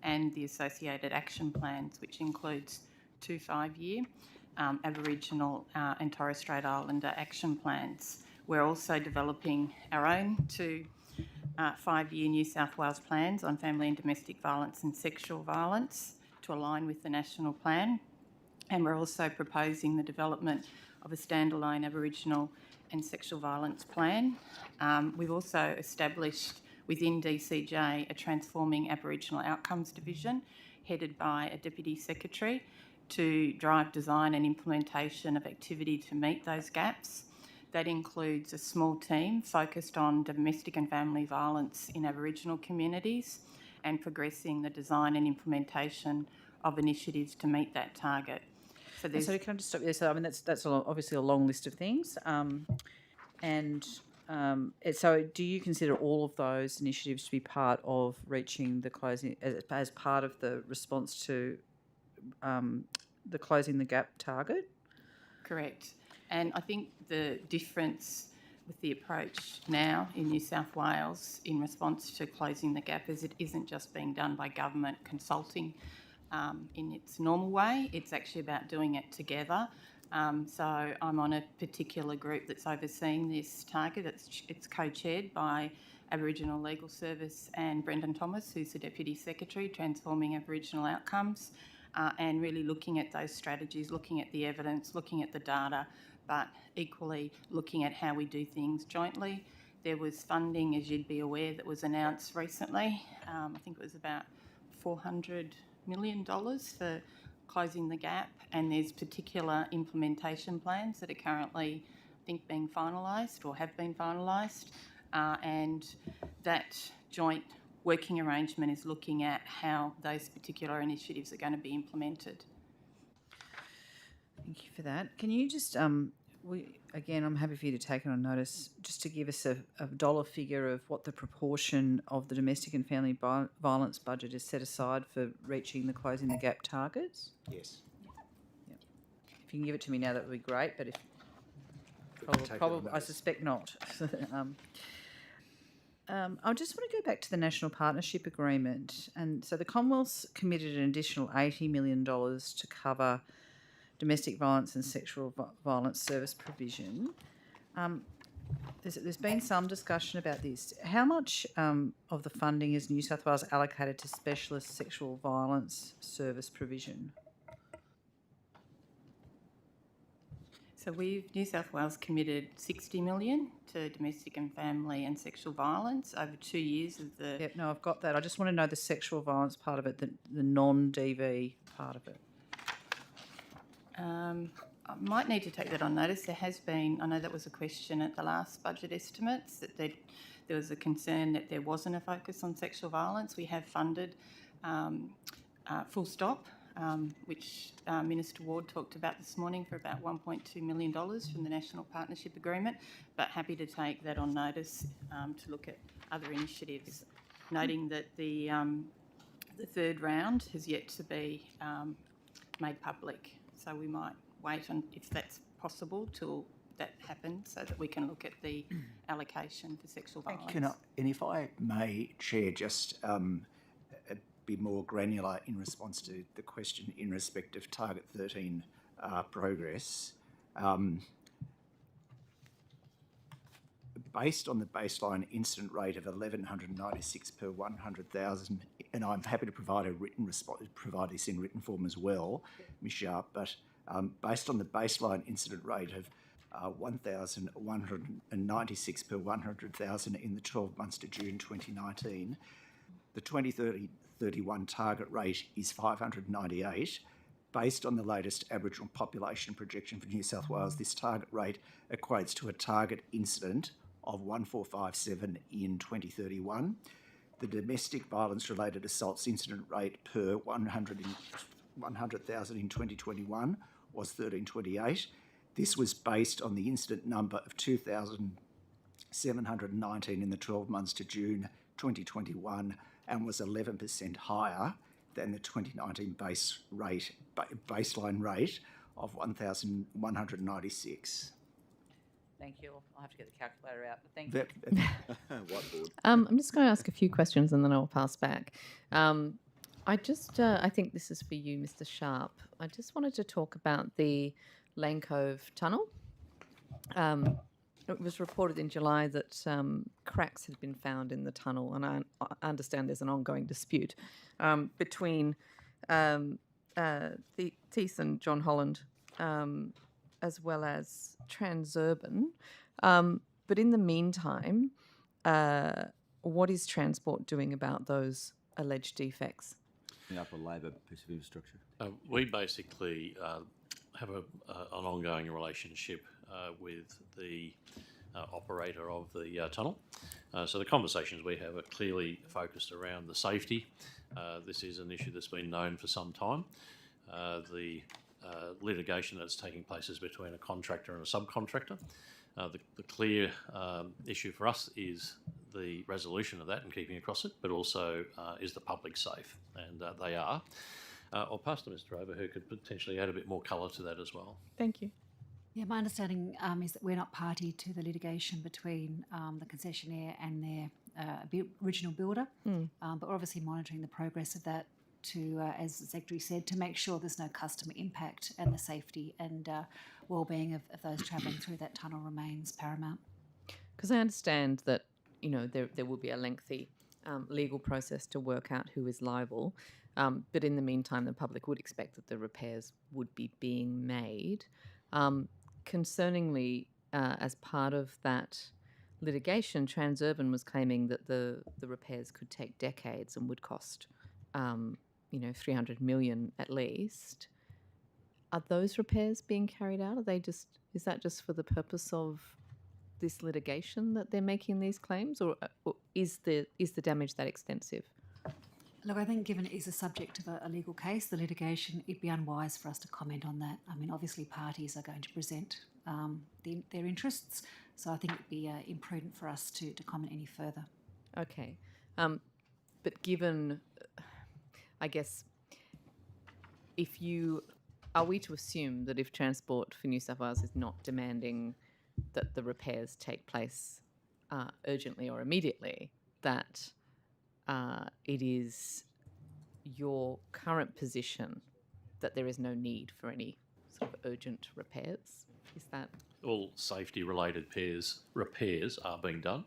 and the associated action plans, which includes 2 5-year Aboriginal and Torres Strait Islander action plans. We're also developing our own 2 5-year New South Wales plans on family and domestic violence and sexual violence to align with the National Plan. And we're also proposing the development of a standalone Aboriginal and sexual violence plan. We've also established within DCJ a Transforming Aboriginal Outcomes Division headed by a Deputy Secretary to drive design and implementation of activity to meet those gaps. That includes a small team focused on domestic and family violence in Aboriginal communities and progressing the design and implementation of initiatives to meet that target. So can I just stop you there? So that's obviously a long list of things, so do you consider all of those initiatives to be part of reaching the closing as part of the response to the Closing the Gap target? Correct. And I think the difference with the approach now in New South Wales in response to Closing the Gap is it isn't just being done by government consulting in its normal way. It's actually about doing it together. So I'm on a particular group that's overseeing this target. It's co-chaired by Aboriginal Legal Service and Brendan Thomas, who's the Deputy Secretary, Transforming Aboriginal Outcomes, and really looking at those strategies, looking at the evidence, looking at the data, but equally looking at how we do things jointly. There was funding, as you'd be aware, that was announced recently. I think it was about $400 million for Closing the Gap, and there's particular implementation plans that are currently, I think, being finalised or have been finalised, and that joint working arrangement is looking at how those particular initiatives are going to be implemented. Thank you for that. Can you just, I'm happy for you to take it on notice, just to give us a dollar figure of what the proportion of the domestic and family violence budget is set aside for reaching the Closing the Gap targets? Yes. Yep. If you can give it to me now, that would be great, but if probably I suspect not. I just want to go back to the National Partnership Agreement. And so the Commonwealth's committed an additional $80 million to cover domestic violence and sexual violence service provision. There's been some discussion about this. How much of the funding is New South Wales allocated to specialist sexual violence service provision? So New South Wales committed 60 million to domestic and family and sexual violence over 2 years of the... Yep, no, I've got that. I just want to know the sexual violence part of it, the non-DV part of it. I might need to take that on notice. There has been, I know that was a question at the last budget estimates, that there was a concern that there wasn't a focus on sexual violence. We have funded Full Stop, which Minister Ward talked about this morning, for about $1.2 million from the National Partnership Agreement, but happy to take that on notice to look at other initiatives, noting that the third round has yet to be made public. So we might wait on, if that's possible, till that happens so that we can look at the allocation for sexual violence. And if I may, Chair, just be more granular in response to the question in respect of Target 13 progress. Based on the baseline incident rate of 1,196 per 100,000, and I'm happy to provide a written response, provide this in written form as well, Ms. Sharp, but based on the baseline incident rate of 1,196 per 100,000 in the 12 months to June 2019, the 2031 target rate is 598. Based on the latest Aboriginal population projection for New South Wales, this target rate equates to a target incident of 1457 in 2031. The domestic violence-related assaults incident rate per 100,000 in 2021 was 1328. This was based on the incident number of 2,719 in the 12 months to June 2021 and was 11% higher than the 2019 baseline rate of 1,196. Thank you. I'll have to get the calculator out, but thank you. Whiteboard. I'm just going to ask a few questions and then I'll pass back. I think this is for you, Mr. Sharp. I just wanted to talk about the Lane Cove Tunnel. It was reported in July that cracks had been found in the tunnel, and I understand there's an ongoing dispute between Thies and John Holland, as well as Transurban. But in the meantime, what is Transport doing about those alleged defects? The upper labour piece of infrastructure. We basically have an ongoing relationship with the operator of the tunnel. So the conversations we have are clearly focused around the safety. This is an issue that's been known for some time. The litigation that's taking place is between a contractor and a subcontractor. The clear issue for us is the resolution of that and keeping across it, but also is the public safe, and they are. I'll pass to Mr. Rover, who could potentially add a bit more colour to that as well. Thank you. Yeah, my understanding is that we're not party to the litigation between the concessionaire and their original builder, but we're obviously monitoring the progress of that to, as the Secretary said, to make sure there's no customer impact and the safety and well-being of those travelling through that tunnel remains paramount. Because I understand that, you know, there will be a lengthy legal process to work out who is liable, but in the meantime, the public would expect that the repairs would be being made. Concerningly, as part of that litigation, Transurban was claiming that the repairs could take decades and would cost, 300 million at least. Are those repairs being carried out? Is that just for the purpose of this litigation that they're making these claims, or is the damage that extensive? Look, I think given it is a subject of a legal case, the litigation, it'd be unwise for us to comment on that. I mean, obviously parties are going to present their interests, so I think it'd be imprudent for us to comment any further. Okay. But given, I guess, are we to assume that if Transport for New South Wales is not demanding that the repairs take place urgently or immediately, that it is your current position that there is no need for any sort of urgent repairs? Is that... All safety-related repairs are being done.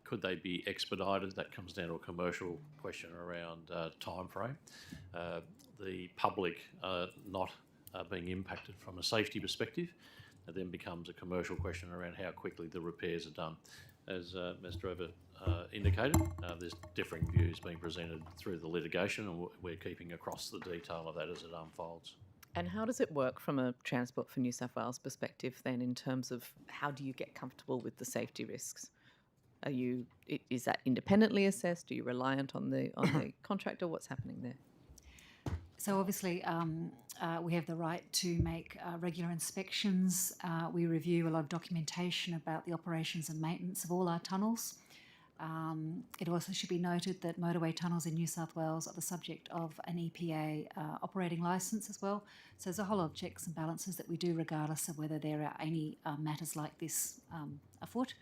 Could they be expedited? That comes down to a commercial question around time frame. The public are not being impacted from a safety perspective. It then becomes a commercial question around how quickly the repairs are done. As Ms. Drover indicated, there's differing views being presented through the litigation, and we're keeping across the detail of that as it unfolds. And how does it work from a Transport for New South Wales perspective then, in terms of how do you get comfortable with the safety risks? Is that independently assessed? Are you reliant on the contractor? What's happening there? So obviously, we have the right to make regular inspections. We review a lot of documentation about the operations and maintenance of all our tunnels. It also should be noted that motorway tunnels in New South Wales are the subject of an EPA operating licence as well. So there's a whole lot of checks and balances that we do regardless of whether there are any matters like this afoot.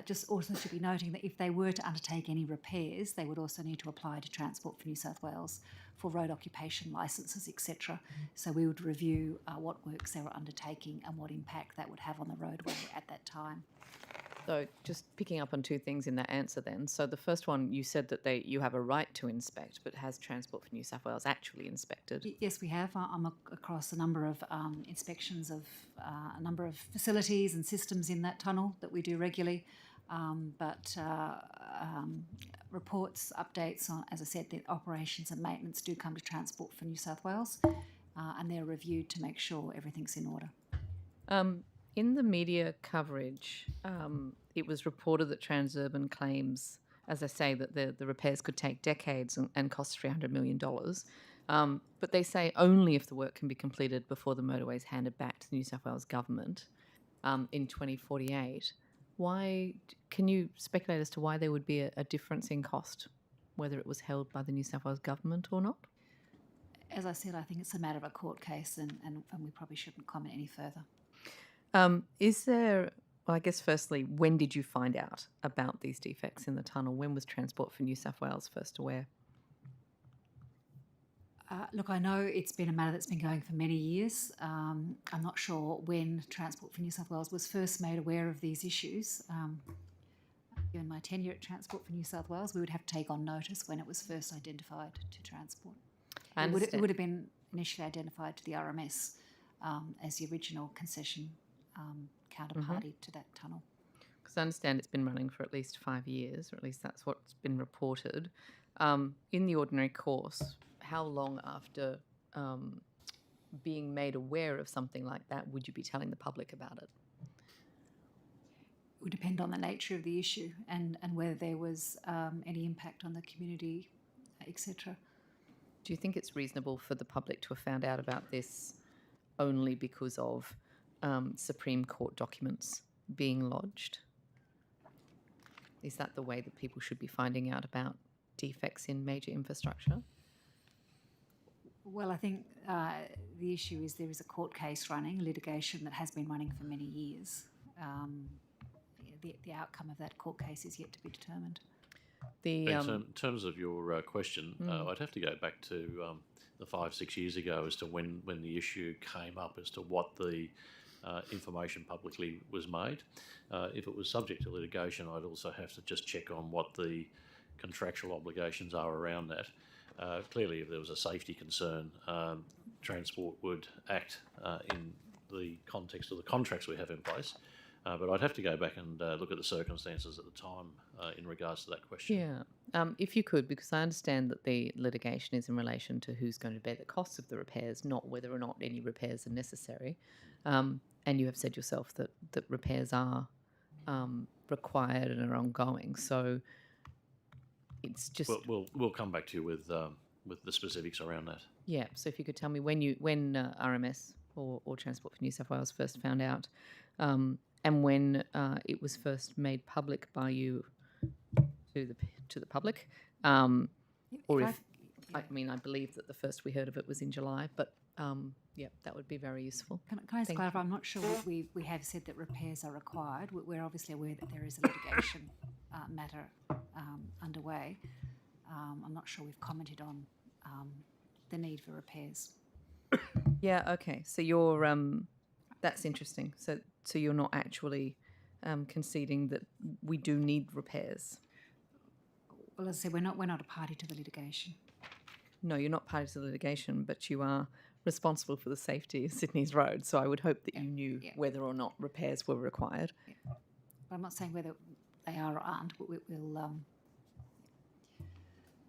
Just also should be noting that if they were to undertake any repairs, they would also need to apply to Transport for New South Wales for road occupation licences, etc. So we would review what works they were undertaking and what impact that would have on the roadway at that time. So just picking up on two things in that answer then. So the first one, you said that you have a right to inspect, but has Transport for New South Wales actually inspected? Yes, we have. I'm across a number of inspections of a number of facilities and systems in that tunnel that we do regularly. Reports, updates on, as I said, the operations and maintenance do come to Transport for New South Wales, and they're reviewed to make sure everything's in order. In the media coverage, it was reported that Transurban claims, as I say, that the repairs could take decades and cost $300 million. But they say only if the work can be completed before the motorway is handed back to the New South Wales government in 2048. Why? Can you speculate as to why there would be a difference in cost, whether it was held by the New South Wales government or not? As I said, I think it's a matter of a court case, and we probably shouldn't comment any further. Is there, well, I guess firstly, when did you find out about these defects in the tunnel? When was Transport for New South Wales first aware? Look, I know it's been a matter that's been going for many years. I'm not sure when Transport for New South Wales was first made aware of these issues. Given my tenure at Transport for New South Wales, we would have to take on notice when it was first identified to Transport. It would have been initially identified to the RMS as the original concession counterparty to that tunnel. Because I understand it's been running for at least 5 years, or at least that's what's been reported. In the ordinary course, how long after being made aware of something like that would you be telling the public about it? It would depend on the nature of the issue and whether there was any impact on the community, etc. Do you think it's reasonable for the public to have found out about this only because of Supreme Court documents being lodged? Is that the way that people should be finding out about defects in major infrastructure? Well, I think the issue is there is a court case running, litigation that has been running for many years. The outcome of that court case is yet to be determined. In terms of your question, I'd have to go back to the 5-6 years ago as to when the issue came up as to what the information publicly was made. If it was subject to litigation, I'd also have to just check on what the contractual obligations are around that. Clearly, if there was a safety concern, Transport would act in the context of the contracts we have in place. But I'd have to go back and look at the circumstances at the time in regards to that question. Yeah, if you could, because I understand that the litigation is in relation to who's going to bear the costs of the repairs, not whether or not any repairs are necessary. And you have said yourself that repairs are required and are ongoing. So it's just we'll come back to you with the specifics around that. Yeah. So if you could tell me when RMS or Transport for New South Wales first found out. And when it was first made public by you to the public, I believe that the first we heard of it was in July, but that would be very useful. Can I just clarify? I'm not sure we have said that repairs are required. We're obviously aware that there is a litigation matter underway. I'm not sure we've commented on the need for repairs. Yeah. Okay. So you're that's interesting. So you're not actually conceding that we do need repairs. Well, as I said, we're not a party to the litigation. no, you're not party to the litigation, but you are responsible for the safety of Sydney's roads. So I would hope that you knew whether or not repairs were required. But I'm not saying whether they are or aren't. We'll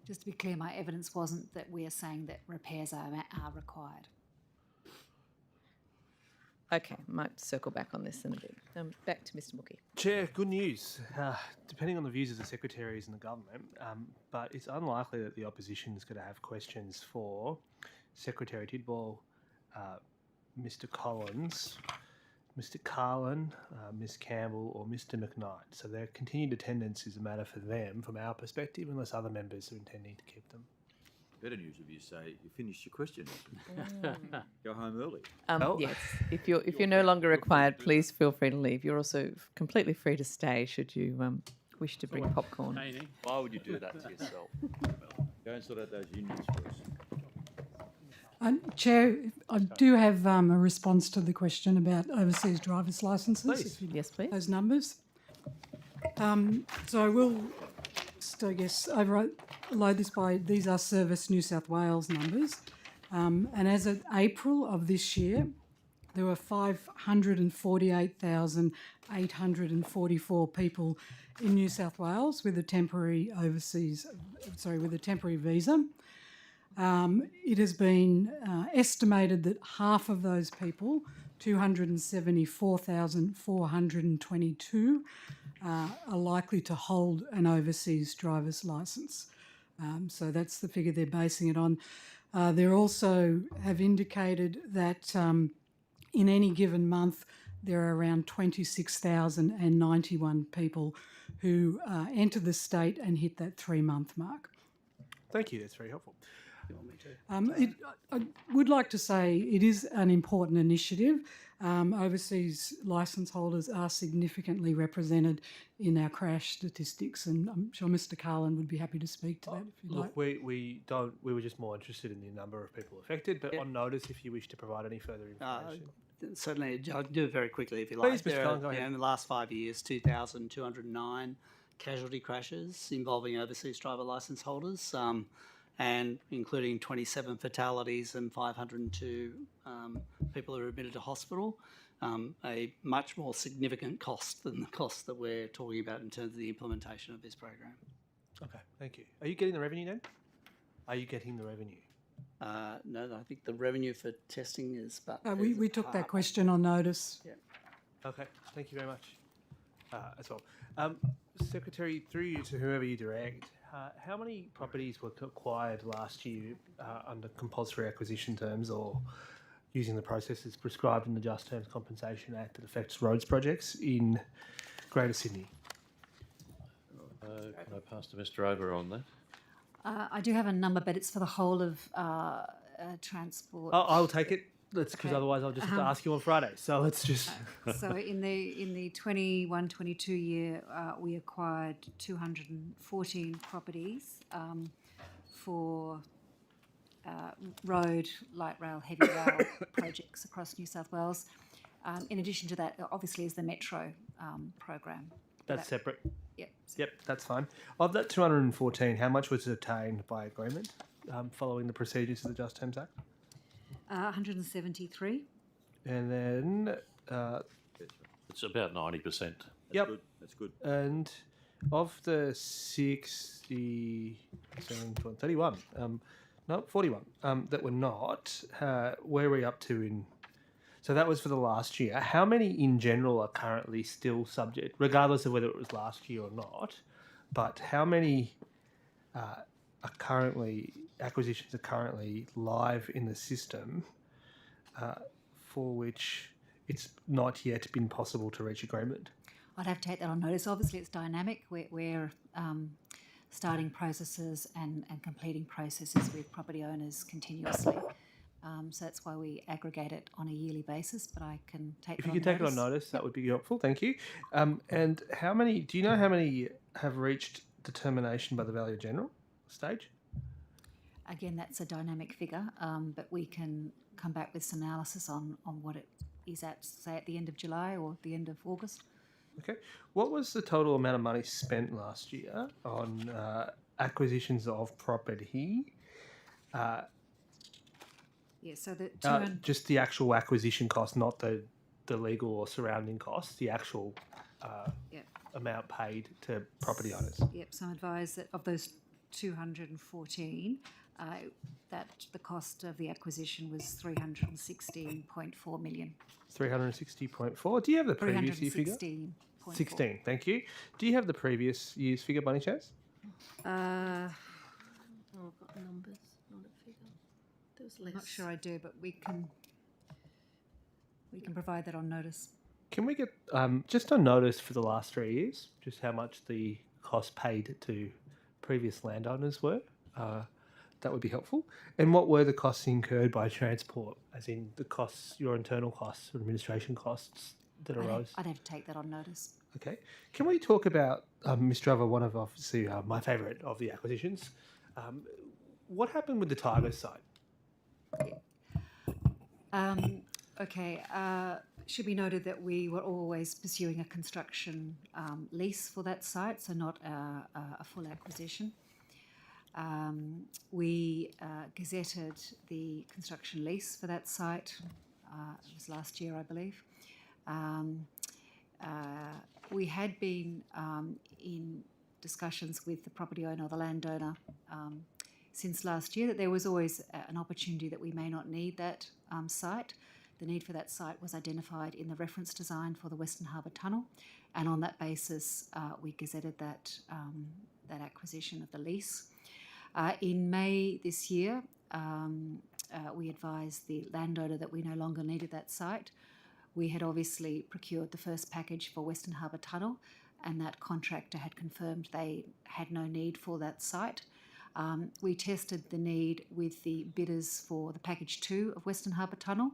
just to be clear, my evidence wasn't that we are saying that repairs are required. Okay, might circle back on this in a bit. Back to Mr. Mookie. Chair, good news. Depending on the views of the secretaries and the government, but it's unlikely that the opposition is going to have questions for Secretary Tidball, Mr. Collins, Mr. Carlin, Ms. Campbell, or Mr. McKnight. So their continued attendance is a matter for them from our perspective, unless other members are intending to keep them. Better news if you say you finished your question. Go home early. Yes, if you're no longer required, please feel free to leave. You're also completely free to stay should you wish to bring popcorn. Why would you do that to yourself? Go and sort out those unions first. Chair, I do have a response to the question about overseas driver's licences. Please. Yes, please. Those numbers. So I will just, I guess, overload this by, these are Service New South Wales numbers. And as of April of this year, there were 548,844 people in New South Wales with a temporary with a temporary visa. It has been estimated that half of those people, 274,422, are likely to hold an overseas driver's licence. So that's the figure they're basing it on. They also have indicated that in any given month there are around 26,091 people who enter the state and hit that 3-month mark. Thank you, that's very helpful. I would like to say it is an important initiative. Overseas licence holders are significantly represented in our crash statistics, and I'm sure Mr. Carlin would be happy to speak to that if you'd like. We were just more interested in the number of people affected, but on notice if you wish to provide any further information. Certainly, I'll do it very quickly if you Please, like. Mr. Cullen, go ahead. In the last 5 years, 2,209 casualty crashes involving overseas driver licence holders, and including 27 fatalities and 502 people who are admitted to hospital. A much more significant cost than the cost that we're talking about in terms of the implementation of this program. Okay, thank you. Are you getting the revenue then? Are you getting the revenue? No, I think the revenue for testing is... We took that question on notice. Yeah. Okay, thank you very much as well. Secretary, through you to whoever you direct, how many properties were acquired last year under compulsory acquisition terms or using the processes prescribed in the Just Terms Compensation Act that affects roads projects in Greater Sydney? Can I pass to Mr. Over on that? I do have a number, but it's for the whole of transport. I'll take it. Because otherwise I'll just have to ask you on Friday. So let's just... So in the 21-22 year, we acquired 214 properties for road, light rail, heavy rail projects across New South Wales. In addition to that, obviously, is the Metro program. That's separate? Yep. Yep, that's fine. Of that 214, how much was obtained by agreement following the procedures of the Just Terms Act? 173. And then... it's about 90%. Yep. That's good. And of the 31, no, 41 that were not, where are we up to in... So that was for the last year. How many in general are currently still subject, regardless of whether it was last year or not, but how many are currently... acquisitions are currently live in the system for which it's not yet been possible to reach agreement? I'd have to take that on notice. Obviously, it's dynamic. We're starting processes and completing processes with property owners continuously. So that's why we aggregate it on a yearly basis, but I can take If it on you could take it on notice, that would be helpful. Thank you. And how many, do you know how many have reached determination by the Valuer General stage? Again, that's a dynamic figure, but we can come back with some analysis on what it is at, say, at the end of July or the end of August. Okay. What was the total amount of money spent last year on acquisitions of property Yeah, so the just the actual acquisition cost, not the legal or surrounding costs, the actual amount paid to property owners. Yep, so I advise that of those 214, that the cost of the acquisition was 316.4 million. 360.4. Do you have the previous year figure? 16, thank you. Do you have the previous year's figure by any chance? I've got numbers, not a figure. There was less. Not sure I do, but we can provide that on notice. Can we get just on notice for the last 3 years, just how much the costs paid to previous landowners were? That would be helpful. And what were the costs incurred by transport, as in the costs, your internal costs or administration costs that arose? I'd have to take that on notice. Okay. Can we talk about, Mr. Driver, one of obviously my favourite of the acquisitions? What happened with the Tigers site? Okay. Should be noted that we were always pursuing a construction lease for that site, so not a full acquisition. We gazetted the construction lease for that site. It was last year, I believe. We had been in discussions with the property owner or the landowner since last year that there was always an opportunity that we may not need that site. The need for that site was identified in the reference design for the Western Harbour Tunnel, and on that basis we gazetted that acquisition of the lease. In May this year, we advised the landowner that we no longer needed that site. We had obviously procured the first package for Western Harbour Tunnel, and that contractor had confirmed they had no need for that site. We tested the need with the bidders for the package 2 of Western Harbour Tunnel.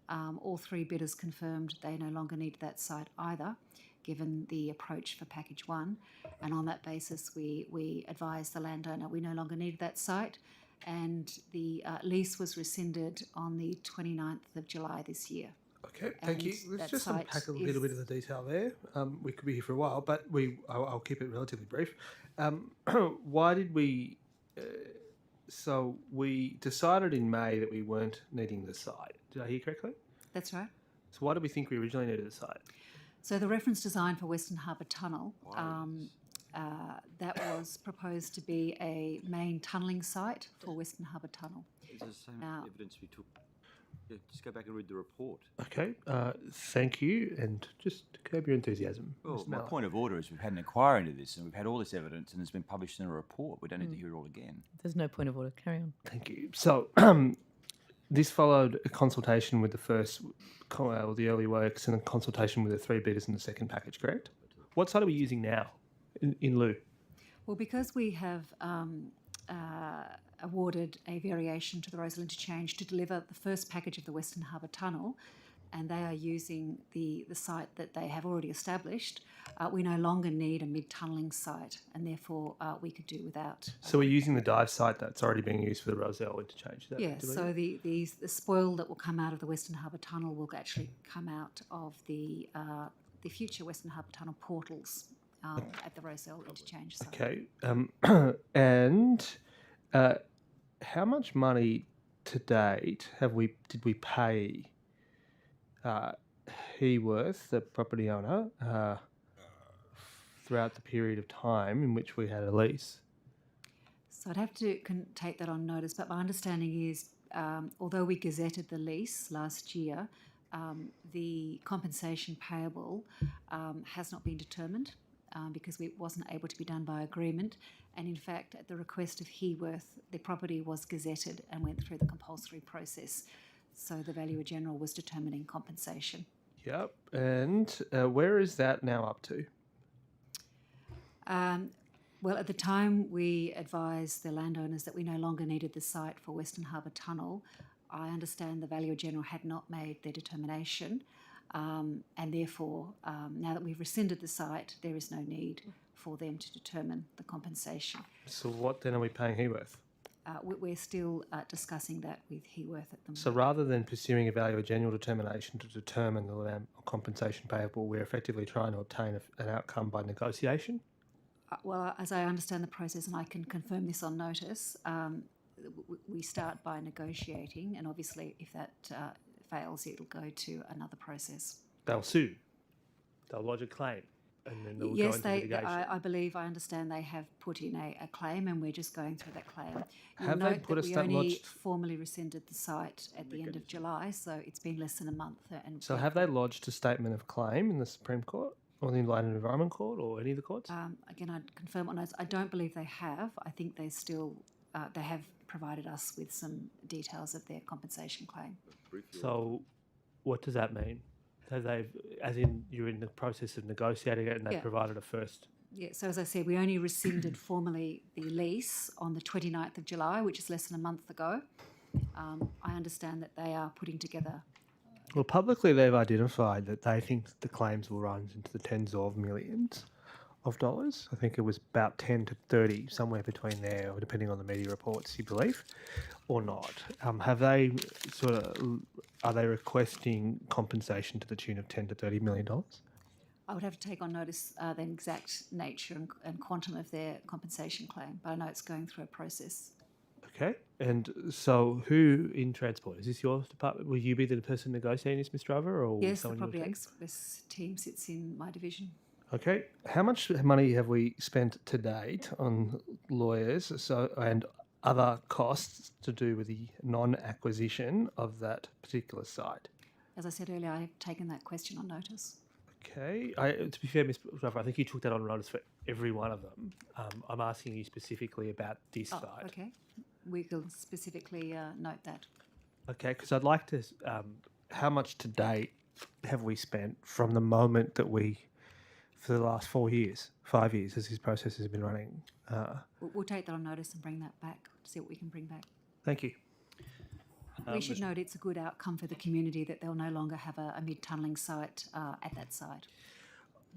All 3 bidders confirmed they no longer needed that site either, given the approach for package 1. And on that basis, we advised the landowner we no longer needed that site, and the lease was rescinded on the 29th of July this year. Okay, thank you. Let's just unpack a little bit of the detail there. We could be here for a while, but I'll keep it relatively brief. Why did we... so we decided in May that we weren't needing the site. Did I hear correctly? That's right. So why did we think we originally needed the site? So the reference design for Western Harbour Tunnel, that was proposed to be a main tunnelling site for Western Harbour Tunnel. Is the same evidence we took? Yeah, just go back and read the report. Okay, thank you, and just curb your enthusiasm. Well, my point of order is we've had an inquiry into this, and we've had all this evidence, and it's been published in a report. We don't need to hear it all again. There's no point of order. Carry on. Thank you. So this followed a consultation with the first, the early works, and a consultation with the 3 bidders in the second package, correct? What site are we using now in lieu? Well, because we have awarded a variation to the Rosal Interchange to deliver the first package of the Western Harbour Tunnel, and they are using the site that they have already established, we no longer need a mid-tunnelling site, and therefore we could do without. So we're using the dive site that's already being used for the Rosal Interchange? Yes, so the spoil that will come out of the Western Harbour Tunnel will actually come out of the future Western Harbour Tunnel portals at the Rosal Interchange site. Okay, and how much money to date did we pay Heworth, the property owner, throughout the period of time in which we had a lease? So I'd have to take that on notice, but my understanding is, although we gazetted the lease last year, the compensation payable has not been determined because it wasn't able to be done by agreement. And in fact, at the request of Heworth, the property was gazetted and went through the compulsory process. So the Valuer General was determining compensation. Yep. And where is that now up to? Well, at the time we advised the landowners that we no longer needed the site for Western Harbour Tunnel. I understand the Valuer General had not made their determination, and therefore, now that we've rescinded the site, there is no need for them to determine the compensation. So what then are we paying Heworth? We're still discussing that with Heworth at the moment. So rather than pursuing a Valuer General determination to determine the compensation payable, we're effectively trying to obtain an outcome by negotiation? Well, as I understand the process, and I can confirm this on notice, we start by negotiating, and obviously if that fails, it'll go to another process. They'll sue. They'll lodge a claim, and then they'll go Yes, into litigation. I understand they have put in a claim, and we're just going through that claim. You'll Have they note put that a we stat only lodged? formally rescinded the site at the end of July, so it's been less than a month. And So have they lodged a statement of claim in the Supreme Court or the Land and Environment Court or any of the courts? Again, I'd confirm on those. I don't believe they have. I think they still they have provided us with some details of their compensation claim. So what does that mean? So they've, as in you're in the process of negotiating it and they Yeah. provided a first. Yeah, so as I said, we only rescinded formally the lease on the 29th of July, which is less than a month ago. I understand that they are putting together. Well, publicly they've identified that they think the claims will run into the tens of millions of dollars. I think it was about 10 to 30, somewhere between there, or depending on the media reports, you believe, or not. Have they are they requesting compensation to the tune of 10 to 30 million dollars? I would have to take on notice the exact nature and quantum of their compensation claim, but I know it's going through a process. Okay, and so who in Transport? Is this your department? Will you be the person negotiating this, Mr. Driver, or Yes, the someone in your Property team? Express team sits in my division. Okay, how much money have we spent to date on lawyers and other costs to do with the non-acquisition of that particular site? As I said earlier, I have taken that question on notice. Okay, to be fair, Ms. Driver, I think you took that on notice for every one of them. I'm asking you specifically about this site. Okay. We will specifically note that. Okay, because I'd like to, how much to date have we spent from the moment that for the last 5 years, as this process has been running? We'll take that on notice and bring that back, see what we can bring back. Thank you. We should note it's a good outcome for the community that they'll no longer have a mid-tunnelling site at that site.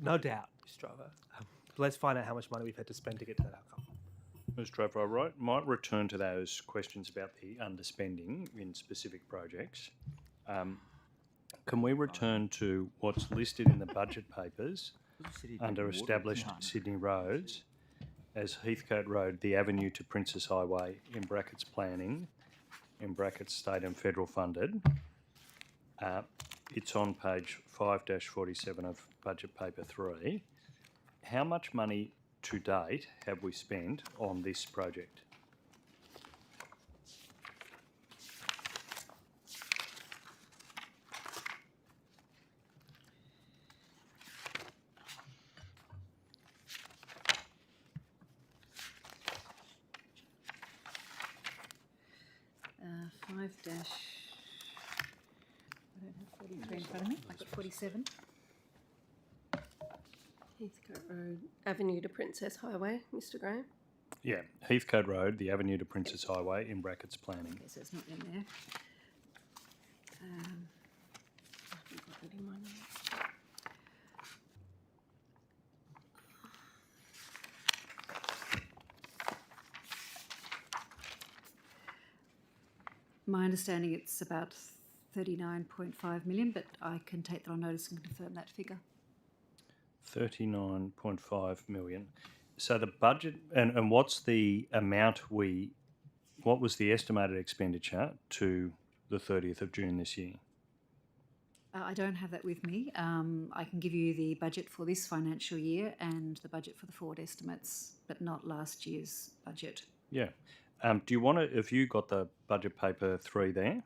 No doubt, Mr. Driver. Let's find out how much money we've had to spend to get to that outcome. Mr. Driver, I might return to those questions about the underspending in specific projects. Can we return to what's listed in the budget papers under established Sydney roads as Heathcote Road, the avenue to Princess Highway, in brackets planning, in brackets state and federal funded. It's on page 5-47 of budget paper 3. How much money to date have we spent on this project? I don't have 43 in front of me. I've got 47. Heathcote Road, Avenue to Princess Highway, Mr. Graham. Yeah, Heathcote Road, the avenue to Princess Highway, in brackets planning. Okay, so it's not in there. I haven't got that in my notes. My understanding it's about 39.5 million, but I can take that on notice and confirm that figure. 39.5 million. So the budget, and what's the amount what was the estimated expenditure to the 30th of June this year? I don't have that with me. I can give you the budget for this financial year and the budget for the forward estimates, but not last year's budget. Yeah. Do you want to, have you got the budget paper 3 there?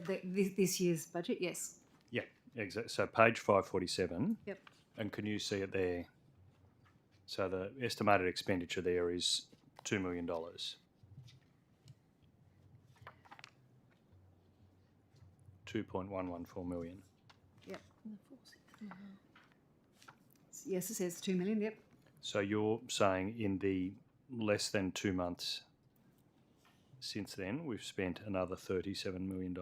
This year's budget, yes. Yeah, exactly. So page 547. Yep. And can you see it there? So the estimated expenditure there is $2 million. $2.114 million. Yep. Yes, it says 2 million, yep. So you're saying in the less than 2 months since then, we've spent another $37 million.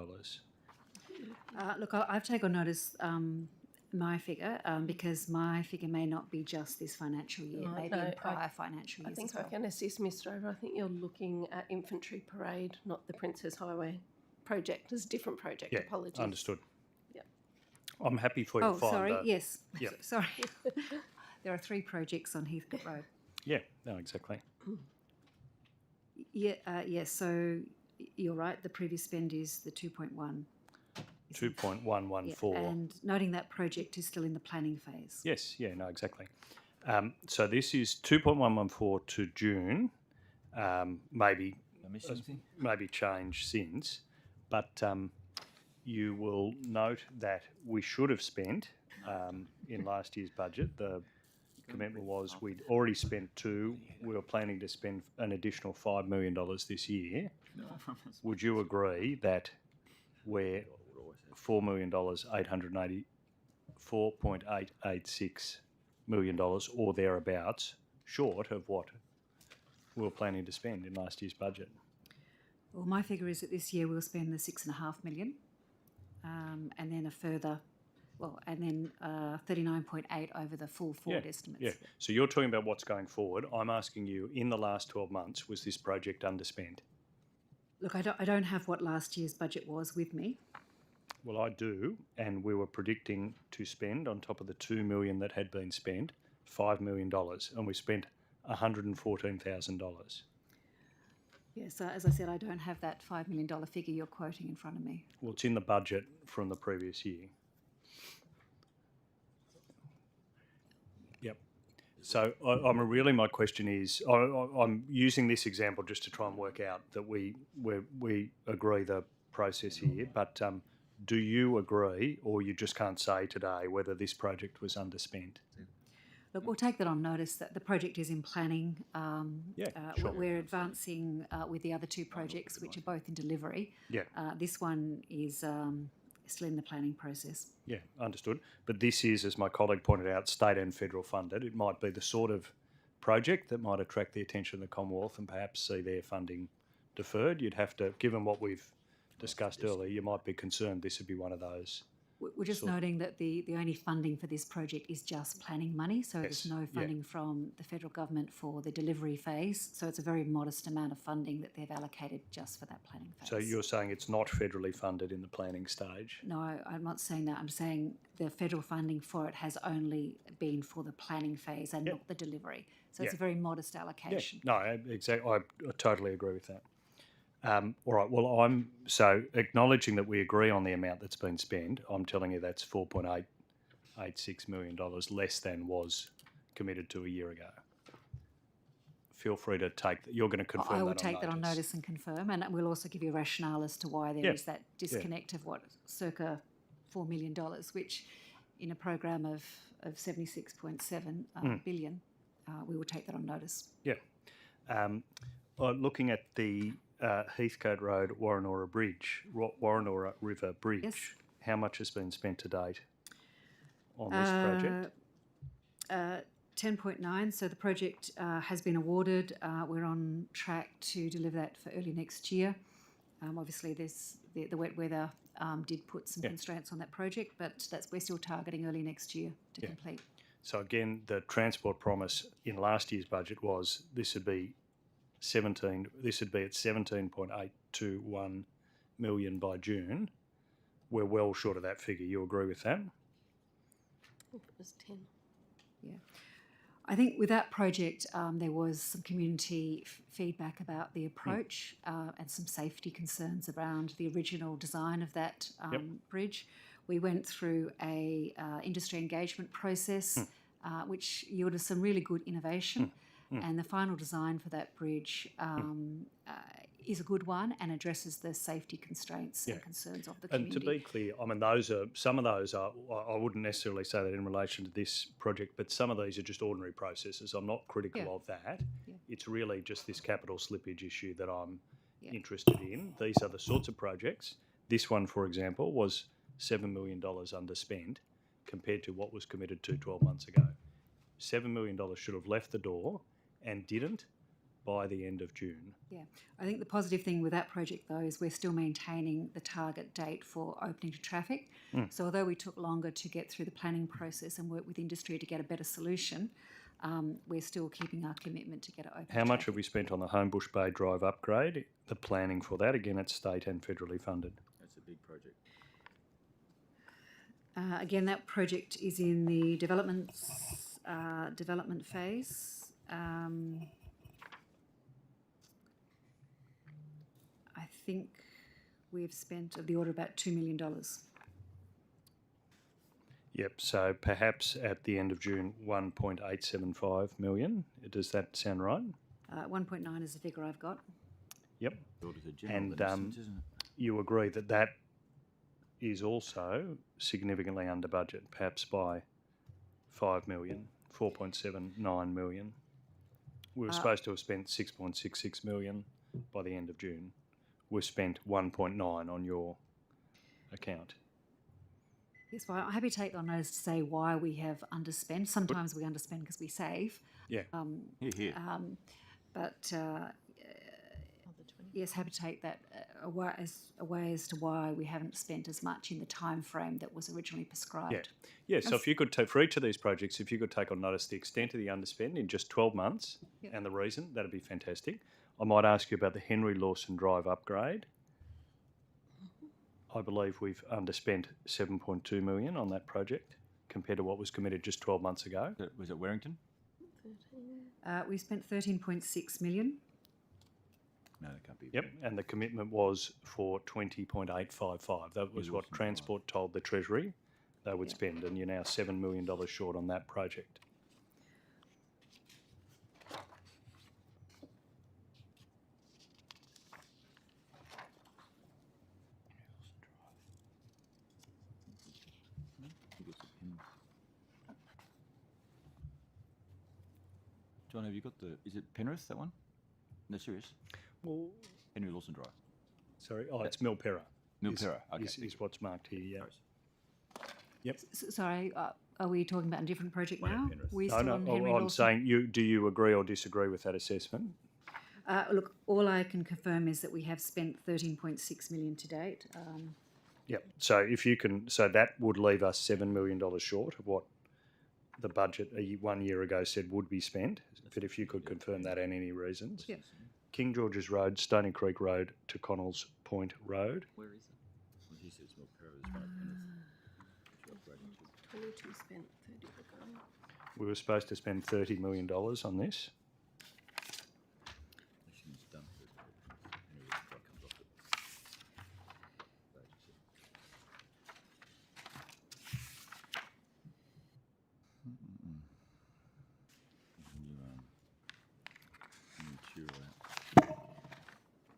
Look, I've taken notice my figure because my figure may not be just this financial year, maybe in prior financial years. I think as well. I can assist Mr. Over. I think you're looking at Infantry Parade, not the Princess Highway project. It's a different project. Yeah, Apologies. understood. Yeah. I'm happy for you to find. Sorry. Yes. Yeah. Sorry. There are 3 projects on Heathcote Road. Yeah. No, exactly. Yes, so you're right, the previous spend is the 2.1. 2.114. And noting that project is still in the planning phase. Yes, yeah, no, exactly. So this is 2.114 to June, maybe changed since, but you will note that we should have spent in last year's budget. The commitment was we'd already spent 2. We were planning to spend an additional $5 million this year. Would you agree that we're $4.886 million or thereabouts short of what we were planning to spend in last year's budget? Well, my figure is that this year we'll spend the $6.5 million, and then a further, 39.8 over the full forward estimates. Yeah. So you're talking about what's going forward. I'm asking you, in the last 12 months, was this project underspent? Look, I don't have what last year's budget was with me. Well, I do, and we were predicting to spend, on top of the $2 million that had been spent, $5 million, and we spent $114,000. Yes, as I said, I don't have that $5 million figure you're quoting in front of me. Well, it's in the budget from the previous year. Yep. So really my question is, I'm using this example just to try and work out that we agree the process here, but do you agree, or you just can't say today whether this project was underspent? Look, we'll take that on notice that the project is in planning. Sure. We're advancing with the other 2 projects, which are both in delivery. Yeah. This one is still in the planning process. Yeah, understood. But this is, as my colleague pointed out, state and federal funded. It might be the sort of project that might attract the attention of the Commonwealth and perhaps see their funding deferred. You'd have to, given what we've discussed earlier, you might be concerned this would be one of those. We're just noting that the only funding for this project is just planning money, so there's no funding from the federal government for the delivery phase. So it's a very modest amount of funding that they've allocated just for that planning phase. So you're saying it's not federally funded in the planning stage? No, I'm not saying that. I'm saying the federal funding for it has only been for the planning phase and not the delivery. So it's a very modest allocation. Yeah. No, exactly. I totally agree with that. All right. Well, I'm so acknowledging that we agree on the amount that's been spent. I'm telling you that's $4.886 million less than was committed to a year ago. Feel free to take that. You're going to confirm that. I will take that on notice and confirm, and we'll also give you a rationale as to why there is that disconnect of what circa $4 million, which in a program of 76.7 billion, we will take that on notice. Yeah. Looking at the Heathcote Road Warrenora Bridge, Warrenora River Bridge, how much has been spent to date on this project? 10.9. So the project has been awarded. We're on track to deliver that for early next year. Obviously, the wet weather did put some constraints on that project, but we're still targeting early next year to complete. So again, the transport promise in last year's budget was this would be at 17.821 million by June. We're well short of that figure. You agree with that? I think it was 10. Yeah. I think with that project, there was some community feedback about the approach and some safety concerns around the original design of that bridge. We went through a industry engagement process, which yielded some really good innovation. And the final design for that bridge is a good one and addresses the safety constraints and concerns of the community. And to be clear, I mean, some of those are, I wouldn't necessarily say that in relation to this project, but some of these are just ordinary processes. I'm not critical of that. It's really just this capital slippage issue that I'm interested in. These are the sorts of projects. This one, for example, was $7 million underspent compared to what was committed to 12 months ago. $7 million should have left the door and didn't by the end of June. Yeah, I think the positive thing with that project, though, is we're still maintaining the target date for opening to traffic. So although we took longer to get through the planning process and work with industry to get a better solution, we're still keeping our commitment to get it open. How much have we spent on the Homebush Bay Drive upgrade? The planning for that, again, it's state and federally funded. That's a big project. Again, that project is in the development phase. think we've spent of the order of about $2 million. Yep, so perhaps at the end of June, 1.875 million. Does that sound right? 1.9 is the figure I've got. Yep. Auditor General, And in essence, isn't it? you agree that that is also significantly under budget, perhaps by 5 million, 4.79 million. We were supposed to have spent 6.66 million by the end of June. We've spent 1.9 on your account. Yes, well, I'm happy to take on notice to say why we have underspent. Sometimes we underspend because we save. Yeah. Here. But yes, happy to take that away as to why we haven't spent as much in the time frame that was originally prescribed. Yeah, so if you could take, for each of these projects, if you could take on notice the extent of the underspend in just 12 months and the reason, that'd be fantastic. I might ask you about the Henry Lawson Drive upgrade. I believe we've underspent 7.2 million on that project compared to what was committed just 12 months ago. Was it Warrington? We spent 13.6 million. No, that can't be. Yep, and the commitment was for 20.855. That was what Transport told the Treasury they would spend, and you're now $7 million short on that project. John, have you got is it Penrith, that one? No, serious. Well, Henry Lawson Drive. Sorry, it's Milperra. Milperra, okay. Is what's marked here, yeah. Yep. Sorry, are we talking about a different project now? We still No, on Henry I'm Lawson? saying, do you agree or disagree with that assessment? Look, all I can confirm is that we have spent 13.6 million to date. Yep. So if you can, so that would leave us $7 million short of what the budget 1 year ago said would be spent. But if you could confirm that and any reasons. Yep. King George's Road, Stony Creek Road to Connells Point Road. Where is it? Well, he says Milperra is one of Penrith. 22 spent, 30 ago. We were supposed to spend $30 million on this.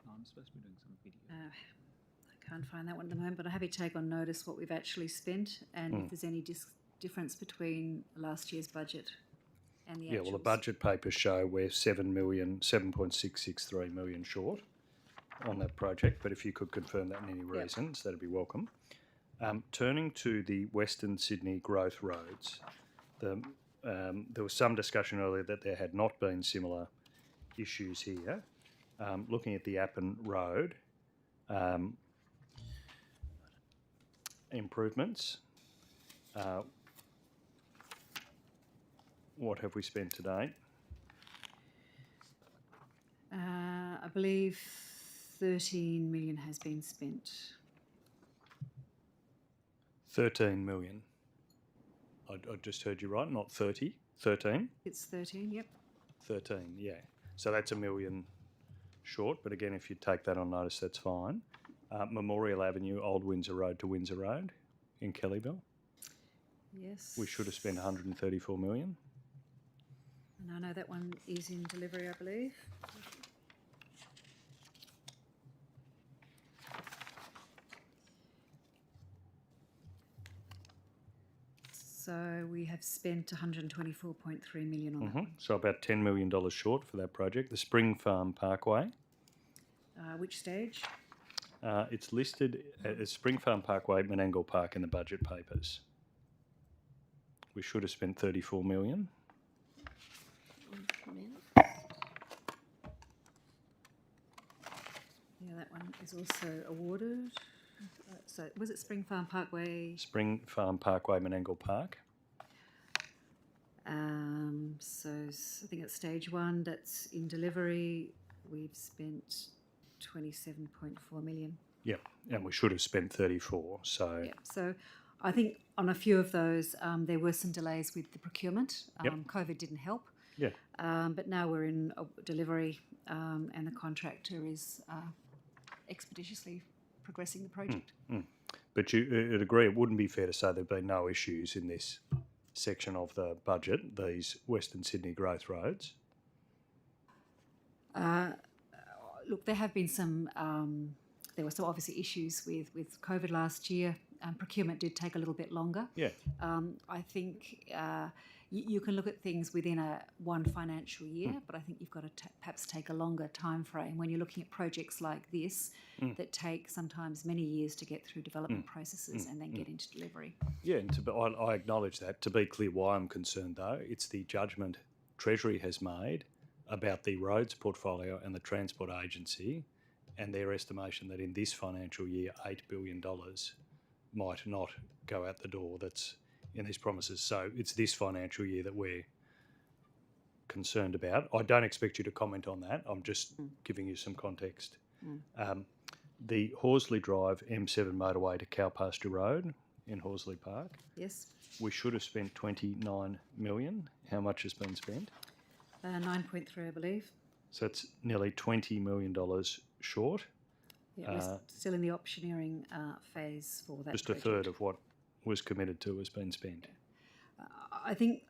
I'm supposed to be doing some video. I can't find that one at the moment, but I'm happy to take on notice what we've actually spent and if there's any difference between last year's budget and the actuals. Yeah, well, the budget papers show we're 7.663 million short on that project, but if you could confirm that and any reasons, that'd be welcome. Turning to the Western Sydney growth roads, there was some discussion earlier that there had not been similar issues here. Looking at the Appin Road, improvements, what have we spent to date? I believe 13 million has been spent. 13 million. I just heard you right, not 30, 13? It's 13, yep. 13, yeah. So that's $1 million short, but again, if you take that on notice, that's fine. Memorial Avenue, Old Windsor Road to Windsor Road in Kellyville. Yes. We should have spent 134 million. And I know that one is in delivery, I believe. So we have spent 124.3 million on that one. So about $10 million short for that project. The Spring Farm Parkway. Which stage? It's listed as Spring Farm Parkway, Menangle Park in the budget papers. We should have spent 34 million. Yeah, that one is also awarded. So was it Spring Farm Parkway? Spring Farm Parkway, Menangle Park. So I think it's stage one, that's in delivery. We've spent 27.4 million. Yeah, and we should have spent 34. So yeah, so I think on a few of those there were some delays with the procurement. COVID didn't help. Yeah. But now we're in delivery, and the contractor is expeditiously progressing the project. But you'd agree it wouldn't be fair to say there've been no issues in this section of the budget, these Western Sydney growth roads? Look, there have been some. There were some obviously issues with COVID last year. Procurement did take a little bit longer. Yeah. I think you can look at things within one financial year, but I think you've got to perhaps take a longer time frame when you're looking at projects like this that take sometimes many years to get through development processes and then get into delivery. Yeah, and I acknowledge that. To be clear why I'm concerned, though, it's the judgment Treasury has made about the roads portfolio and the Transport Agency and their estimation that in this financial year, $8 billion might not go out the door that's in these promises. So it's this financial year that we're concerned about. I don't expect you to comment on that. I'm just giving you some context. The Horsley Drive M7 motorway to Cow Pasture Road in Horsley Park. Yes. We should have spent $29 million. How much has been spent? 9.3, I believe. So it's nearly $20 million short. Yeah, we're still in the optioneering phase for that. Just project. a third of what was committed to has been spent. I think,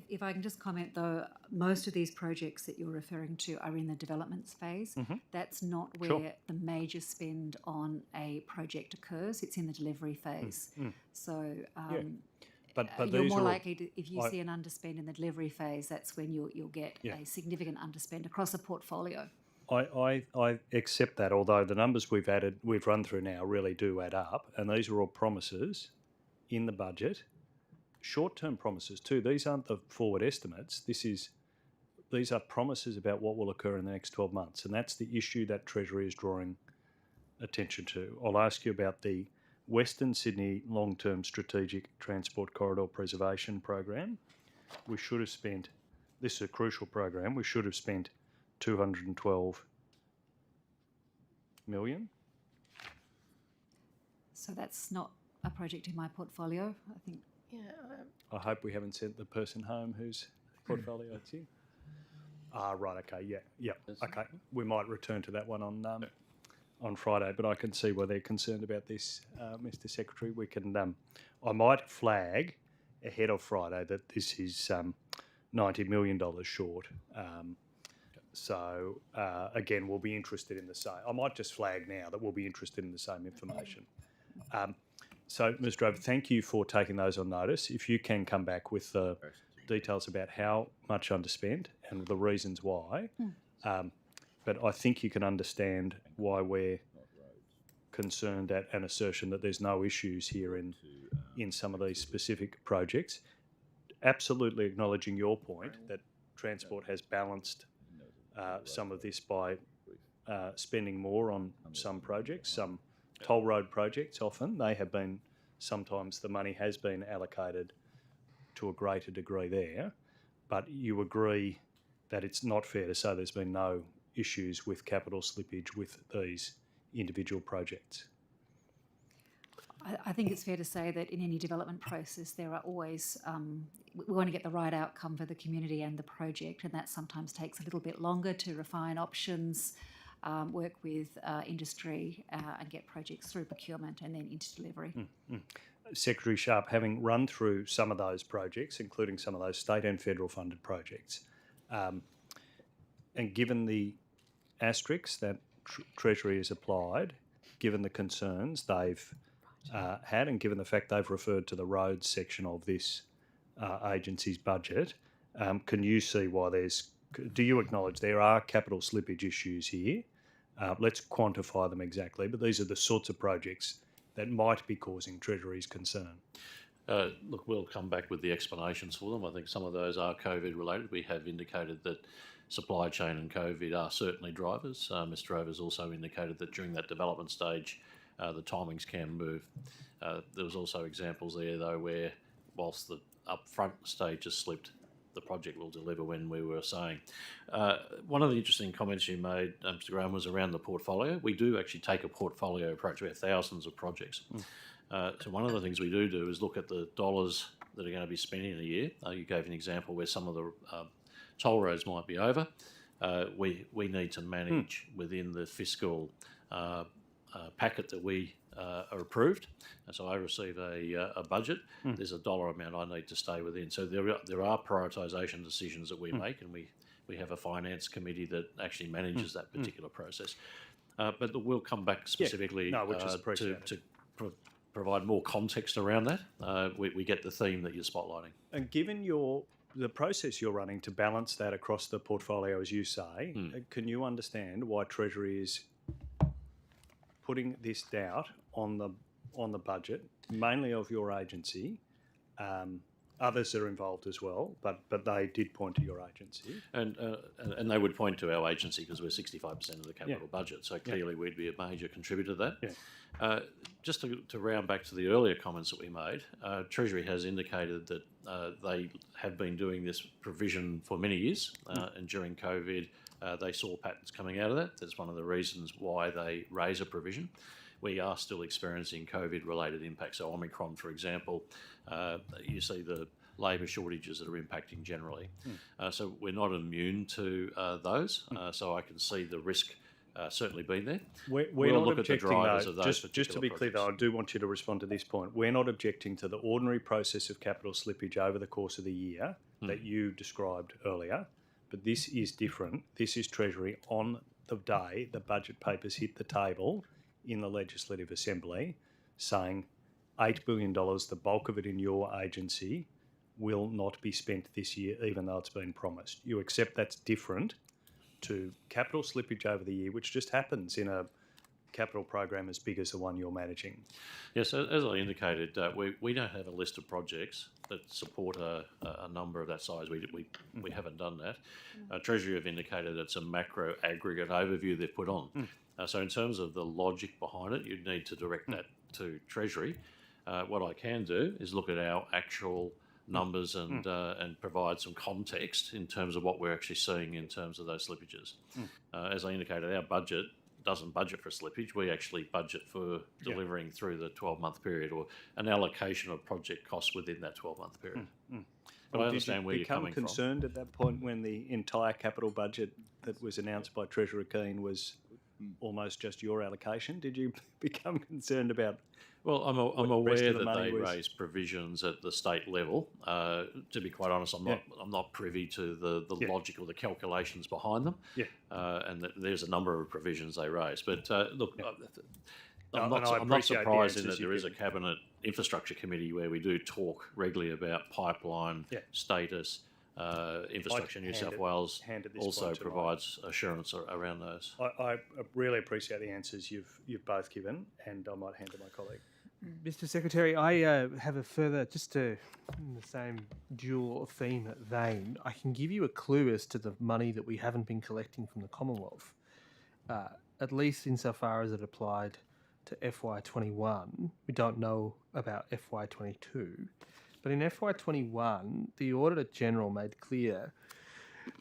if I can just comment though, most of these projects that you're referring to are in the developments phase. That's not where the major spend on a project occurs. It's in the delivery phase. So But you're more likely to, if you see an underspend in the delivery phase, that's when you'll get a significant underspend across a portfolio. I accept that, although the numbers we've run through now really do add up, and these are all promises in the budget, short-term promises too. These aren't the forward estimates. These are promises about what will occur in the next 12 months, and that's the issue that Treasury is drawing attention to. I'll ask you about the Western Sydney Long-Term Strategic Transport Corridor Preservation Program. We should have spent, this is a crucial program, we should have spent $212 million. So that's not a project in my portfolio, I think. Yeah. I hope we haven't sent the person home whose portfolio it's in. Right, okay, yeah. Okay, we might return to that one on Friday, but I can see why they're concerned about this, Mr. Secretary. We can, I might flag ahead of Friday that this is $90 million short. So again, we'll be interested in the same. I might just flag now that we'll be interested in the same information. So, Ms. Drover, thank you for taking those on notice. If you can come back with the details about how much underspent and the reasons why. But I think you can understand why we're concerned at an assertion that there's no issues here in some of these specific projects. Absolutely acknowledging your point that Transport has balanced some of this by spending more on some projects, some toll road projects often. They have been, sometimes the money has been allocated to a greater degree there, but you agree that it's not fair to say there's been no issues with capital slippage with these individual projects. I think it's fair to say that in any development process there are always, we want to get the right outcome for the community and the project, and that sometimes takes a little bit longer to refine options, work with industry and get projects through procurement and then into delivery. Secretary Sharp, having run through some of those projects, including some of those state and federal funded projects, and given the asterisks that Treasury has applied, given the concerns they've had, and given the fact they've referred to the roads section of this agency's budget, can you see why do you acknowledge there are capital slippage issues here? Let's quantify them exactly, but these are the sorts of projects that might be causing Treasury's concern. Look, we'll come back with the explanations for them. I think some of those are COVID related. We have indicated that supply chain and COVID are certainly drivers. Mr. Drover's also indicated that during that development stage, the timings can move. There was also examples there, though, where whilst the upfront stage has slipped, the project will deliver when we were saying. One of the interesting comments you made, Mr. Graham, was around the portfolio. We do actually take a portfolio approach. We have thousands of projects. So one of the things we do is look at the dollars that are going to be spent in a year. You gave an example where some of the toll roads might be over. We need to manage within the fiscal packet that we are approved, and so I receive a budget. There's a dollar amount I need to stay within. So there are prioritisation decisions that we make, and we have a finance committee that actually manages that particular process. But we'll come back specifically to provide more context around that. We get the theme that you're spotlighting. And given the process you're running to balance that across the portfolio, as you say, can you understand why Treasury is putting this doubt on the budget, mainly of your agency? Others are involved as well, but they did point to your agency. And they would point to our agency because we're 65% of the capital budget, so clearly we'd be a major contributor to that. Just to round back to the earlier comments that we made, Treasury has indicated that they have been doing this provision for many years, and during COVID they saw patterns coming out of that. That's one of the reasons why they raise a provision. We are still experiencing COVID-related impacts. So Omicron, for example, you see the labour shortages that are impacting generally. So we're not immune to those. So I can see the risk certainly being there. We're not objecting, though, just to be clear, though, I do want you to respond to this point. We're not objecting to the ordinary process of capital slippage over the course of the year that you described earlier, but this is different. This is Treasury on the day the budget papers hit the table in the Legislative Assembly saying $8 billion, the bulk of it in your agency, will not be spent this year, even though it's been promised. You accept that's different to capital slippage over the year, which just happens in a capital program as big as the one you're managing. Yes, as I indicated, we don't have a list of projects that support a number of that size. We haven't done that. Treasury have indicated it's a macro aggregate overview they've put on. So in terms of the logic behind it, you'd need to direct that to Treasury. What I can do is look at our actual numbers and provide some context in terms of what we're actually seeing in terms of those slippages. As I indicated, our budget doesn't budget for slippage. We actually budget for delivering through the 12-month period, or an allocation of project costs within that 12-month period. But I understand where you're coming from. Did you become concerned at that point when the entire capital budget that was announced by Treasurer Keane was almost just your allocation? Did you become concerned about? Well, I'm aware that they raise provisions at the state level. To be quite honest, I'm not privy to the logic or the calculations behind them. And there's a number of provisions they raise. But look, I'm not surprised in that there is a cabinet infrastructure committee where we do talk regularly about pipeline status. Infrastructure New South Wales also provides assurance around those. I really appreciate the answers you've both given, and I might hand to my colleague. Mr. Secretary, I have a further, just in the same dual theme vein, I can give you a clue as to the money that we haven't been collecting from the Commonwealth, at least insofar as it applied to FY21. We don't know about FY22. But in FY21, the Auditor General made clear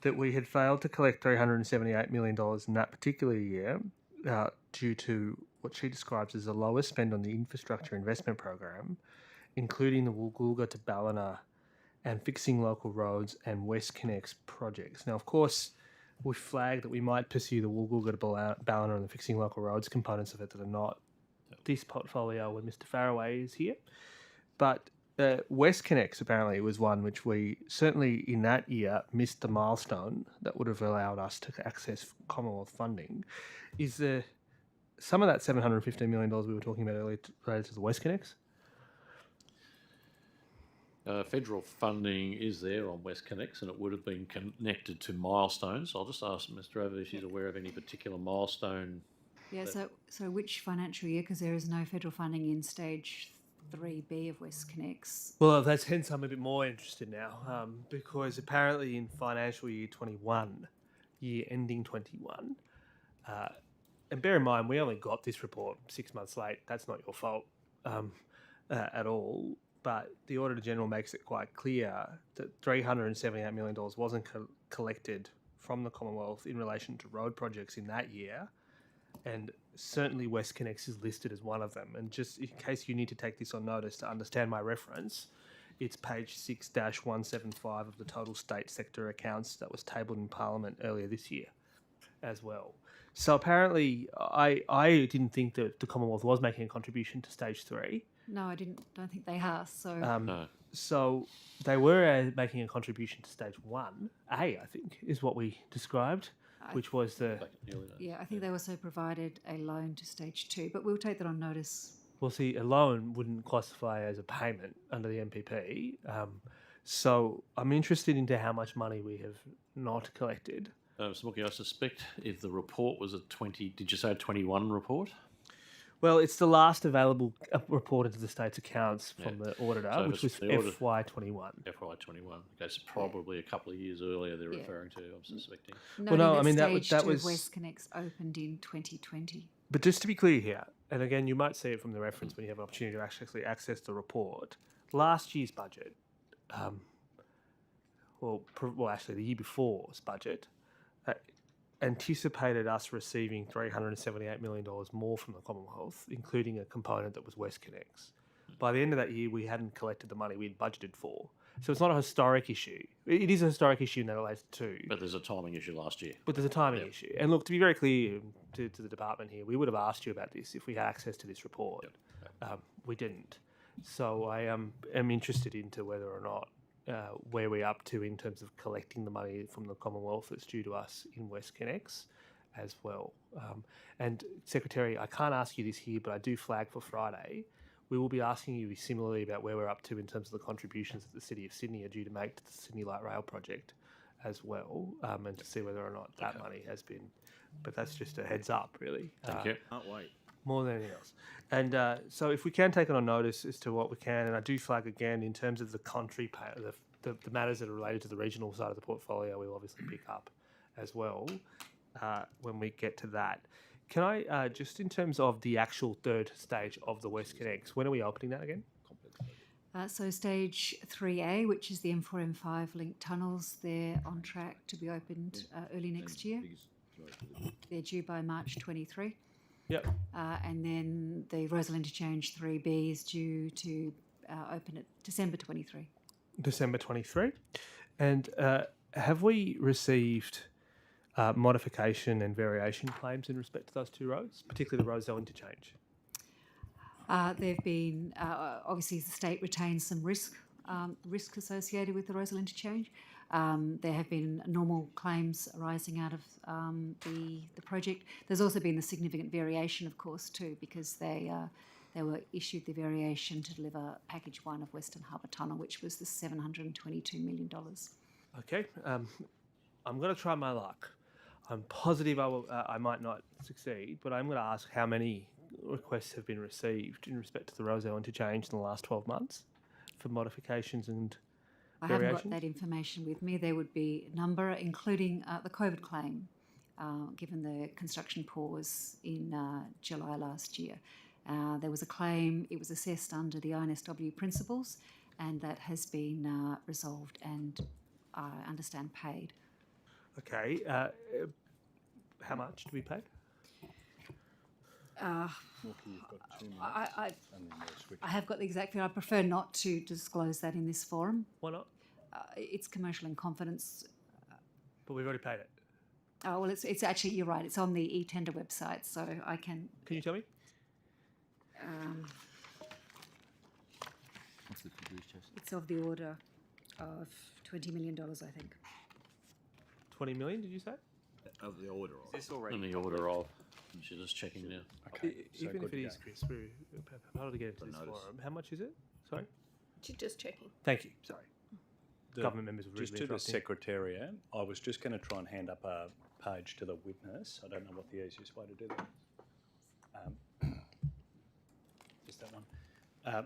that we had failed to collect $378 million in that particular year due to what she describes as a lower spend on the infrastructure investment program, including the Woolgoolga to Ballina and fixing local roads and WestConnex projects. Now, of course, we flagged that we might pursue the Woolgoolga to Ballina and the fixing local roads components of it that are not this portfolio when Mr. Faraway is here. But WestConnex apparently was one which we certainly in that year missed the milestone that would have allowed us to access Commonwealth funding. Is there some of that $715 million we were talking about earlier related to the WestConnex? Federal funding is there on WestConnex, and it would have been connected to milestones. I'll just ask Mr. Abbott if she's aware of any particular milestone. Yeah, so which financial year? Because there is no federal funding in stage 3B of WestConnex. Well, that's hence I'm a bit more interested now, because apparently in financial year 21, year ending 21, and bear in mind we only got this report 6 months late. That's not your fault at all. But the Auditor General makes it quite clear that $378 million wasn't collected from the Commonwealth in relation to road projects in that year. And certainly WestConnex is listed as one of them. And just in case you need to take this on notice to understand my reference, it's page 6-175 of the total state sector accounts that was tabled in Parliament earlier this year as well. So apparently, I didn't think that the Commonwealth was making a contribution to stage 3. No, I don't think they are. So No. So they were making a contribution to stage 1A, I think, is what we described, which was the... yeah, I think they also provided a loan to stage 2, but we'll take that on notice. Well, see, a loan wouldn't classify as a payment under the MPP. So I'm interested into how much money we have not collected. Smokey, I suspect if the report was a 20... Did you say a 21 report? Well, it's the last available report into the state's accounts from the auditor, So which was the audit- FY21. FY21. Okay, so probably a couple of years earlier they're referring to, I'm suspecting. Noting no, that I mean, that stage that 2 was- of WestConnex opened in 2020. But just to be clear here, and again, you might see it from the reference when you have an opportunity to actually access the report. Last year's budget, actually the year before's budget, anticipated us receiving $378 million more from the Commonwealth, including a component that was WestConnex. By the end of that year, we hadn't collected the money we'd budgeted for. So it's not a historic issue. It is a historic issue in that it relates to. But there's a timing issue last year. But there's a timing issue. And look, to be very clear to the department here, we would have asked you about this if we had access to this report. We didn't. So I am interested into whether or not where we're up to in terms of collecting the money from the Commonwealth that's due to us in WestConnex as well. And Secretary, I can't ask you this here, but I do flag for Friday. We will be asking you similarly about where we're up to in terms of the contributions that the City of Sydney are due to make to the Sydney Light Rail project as well, and to see whether or not that money has been. But that's just a heads up, really. Thank you. Can't wait. More than anything else. And so if we can take it on notice as to what we can, and I do flag again in terms of the the matters that are related to the regional side of the portfolio, we'll obviously pick up as well when we get to that. Can I, just in terms of the actual third stage of the WestConnex, when are we opening that again? So stage 3A, which is the M4, M5 linked tunnels, they're on track to be opened early next year. They're due by March 23. Yep. And then the Rosal Interchange 3B is due to open at December 23. December 23. And have we received modification and variation claims in respect to those two roads, particularly the Rosal Interchange? There have been, obviously the state retains some risk associated with the Rosal Interchange. There have been normal claims arising out of the project. There's also been the significant variation, of course, too, because they were issued the variation to deliver package 1 of Western Harbour Tunnel, which was the $722 million. Okay, I'm going to try my luck. I'm positive I might not succeed, but I'm going to ask how many requests have been received in respect to the Rosal Interchange in the last 12 months for modifications and I haven't got that information with me. There would be a number, including the COVID claim, given the construction pause in July last year. There was a claim, it was assessed under the INSW principles, and that has been resolved and, I understand, paid. Okay, how much do we pay? I have got the exact figure. I prefer not to disclose that in this forum. Why not? It's commercial in confidence. But we've already paid it. Oh, well, it's actually, you're right, it's on the e-tender website, so I can... Can you tell me? What's the figure, Jess? It's of the order of $20 million, I think. 20 million, did you say? Of the order of. Is this already In the order of. She's just checking now. Okay. so Even good if it to is, go. Chris, we're how to get into this notice. forum. How much is it? Sorry? She's just checking. Thank you, sorry. Government members were Just rudely to the interrupting. Secretariat, I was just going to try and hand up a page to the witness. I don't know what the easiest way to do that. Just that one.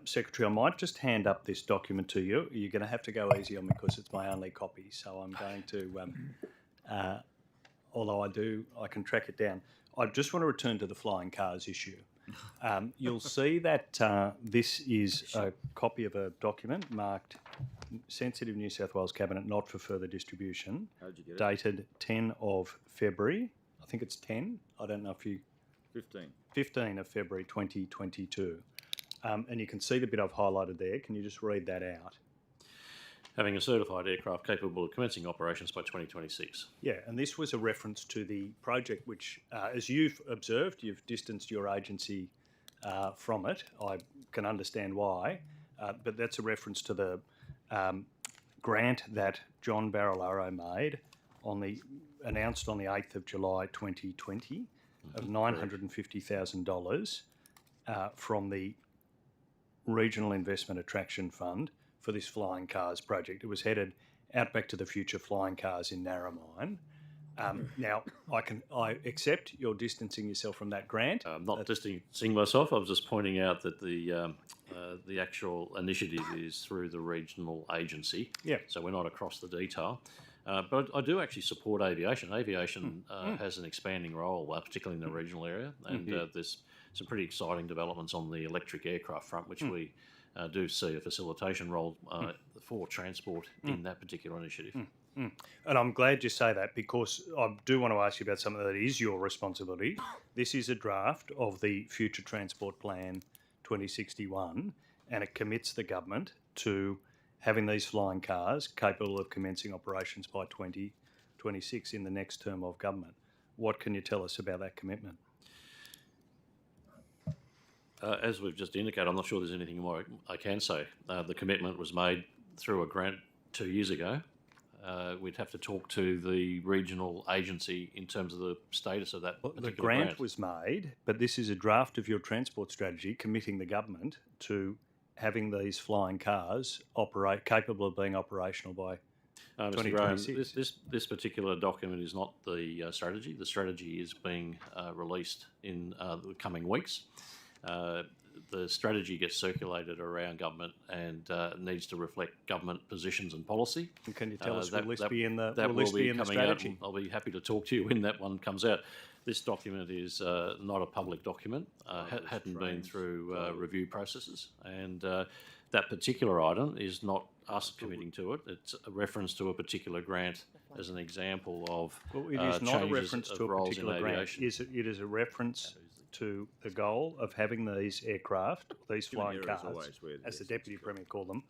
Secretary, I might just hand up this document to you. You're going to have to go easy on me because it's my only copy. So I'm going to, although I can track it down. I just want to return to the flying cars issue. You'll see that this is a copy of a document marked Sensitive New South Wales Cabinet, not for further distribution, How'd you get it? dated 10 of February. I think it's 10. I don't know if you... 15. 15 of February 2022. And you can see the bit I've highlighted there. Can you just read that out? having a certified aircraft capable of commencing operations by 2026. Yeah, and this was a reference to the project which, as you've observed, you've distanced your agency from it. I can understand why, but that's a reference to the grant that John Barilaro made announced on the 8th of July 2020 of $950,000 from the Regional Investment Attraction Fund for this flying cars project. It was headed Outback to the Future Flying Cars in Narromine. Now, I accept you're distancing yourself from that grant. I'm not distancing myself. I was just pointing out that the actual initiative is through the regional agency. Yeah. So we're not across the detail. But I do actually support aviation. Aviation has an expanding role, particularly in the regional area, and there's some pretty exciting developments on the electric aircraft front, which we do see a facilitation role for transport in that particular initiative. And I'm glad you say that, because I do want to ask you about something that is your responsibility. This is a draft of the Future Transport Plan 2061, and it commits the government to having these flying cars capable of commencing operations by 2026 in the next term of government. What can you tell us about that commitment? As we've just indicated, I'm not sure there's anything more I can say. The commitment was made through a grant 2 years ago. We'd have to talk to the regional agency in terms of the status of that particular grant. The grant was made, but this is a draft of your transport strategy committing the government to having these flying cars capable of being operational by 2026. Graham, this particular document is not the strategy. The strategy is being released in the coming weeks. The strategy gets circulated around government and needs to reflect government positions and policy. And can you tell us, will this be in the Out, strategy? I'll be happy to talk to you when that one comes out. This document is not a public document, hadn't been through review processes, and that particular item is not us committing to it. It's a reference to a particular grant as an example of it is not a reference to a particular grant. It is a reference to the goal of having these aircraft, these flying cars, as the Deputy Premier called them,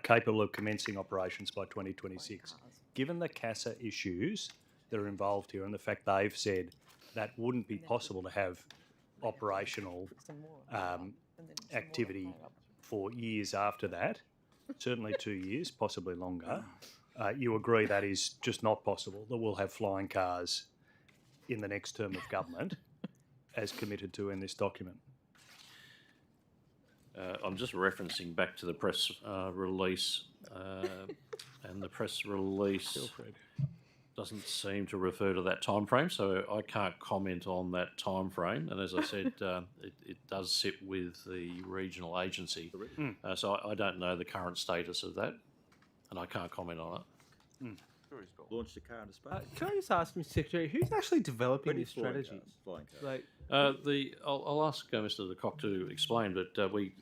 capable of commencing operations by 2026. Given the CASA issues that are involved here and the fact they've said that wouldn't be possible to have operational activity for years after that, certainly 2 years, possibly longer, you agree that is just not possible, that we'll have flying cars in the next term of government as committed to in this document? I'm just referencing back to the press release, and the press release doesn't seem to refer to that time frame, so I can't comment on that time frame. And as I said, it does sit with the regional agency, so I don't know the current status of that, and I can't comment on it. Launch the car into space. Can I just ask, Mr. Secretary, who's actually developing this strategy? I'll ask Mr. De Kock to explain, but we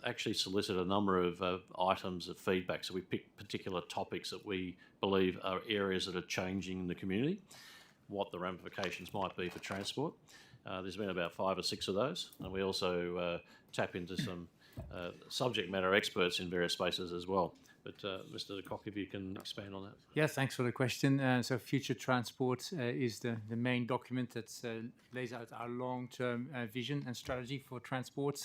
actually solicit a number of items of feedback. So we pick particular topics that we believe are areas that are changing in the community, what the ramifications might be for transport. There's been about 5 or 6 of those, and we also tap into some subject matter experts in various spaces as well. But Mr. De Kock, if you can expand on that. Yeah, thanks for the question. So Future Transport is the main document that lays out our long-term vision and strategy for transport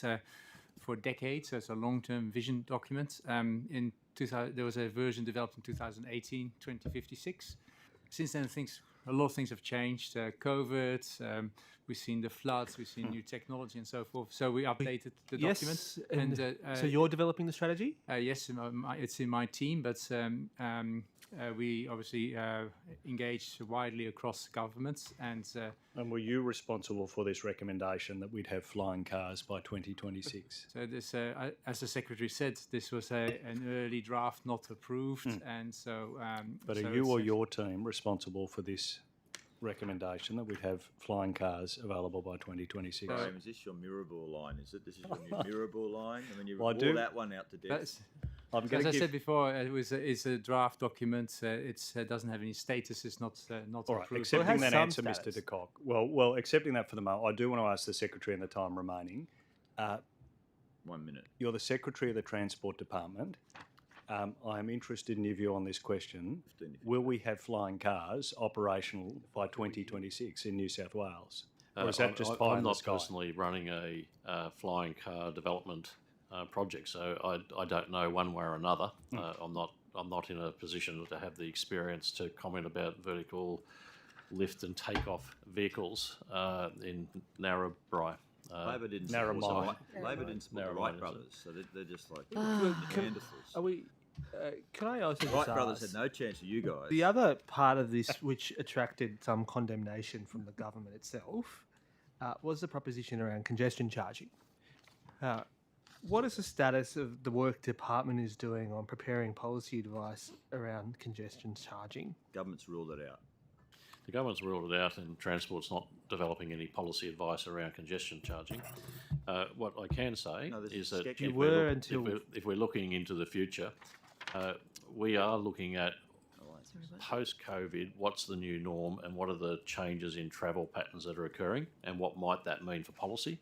for decades. So it's a long-term vision document. There was a version developed in 2018, 2056. Since then, a lot of things have changed. COVID, we've seen the floods, we've seen new technology and so forth. So we updated the document. And so you're developing the strategy? Yes, it's in my team, but we obviously engage widely across governments. And were you responsible for this recommendation that we'd have flying cars by 2026? So this, as the Secretary said, this was an early draft, not approved, and so. But are you or your team responsible for this recommendation that we'd have flying cars available by 2026? Graham, is this your Mirrorboard line? Is it? This is your new Mirrorboard line? I mean, you wore that one out to death. As I said before, it's a draft document. It doesn't have any status. It's not all right, approved. accepting that answer, Mr. De Kock. Well, accepting that for the moment, I do want to ask the Secretary in the time remaining. 1 minute. You're the Secretary of the Transport Department. I'm interested in your view on this question. Will we have flying cars operational by 2026 in New South Wales? Or is that just pie I'm in the not sky? personally running a flying car development project, so I don't know one way or another. I'm not in a position to have the experience to comment about vertical lift and takeoff vehicles in Narrabri. Labor didn't Narrabri. support Labor didn't support the Wright Narrabri, brothers, so they're just like Can I also Wright just brothers ask, had no chance of you guys. the other part of this which attracted some condemnation from the government itself was the proposition around congestion charging. What is the status of the work department is doing on preparing policy advice around congestion charging? Government's ruled it out. The government's ruled it out, and Transport's not developing any policy advice around congestion charging. What I can say is that if we're looking into the future, we are looking at post-COVID, what's the new norm and what are the changes in travel patterns that are occurring and what might that mean for policy.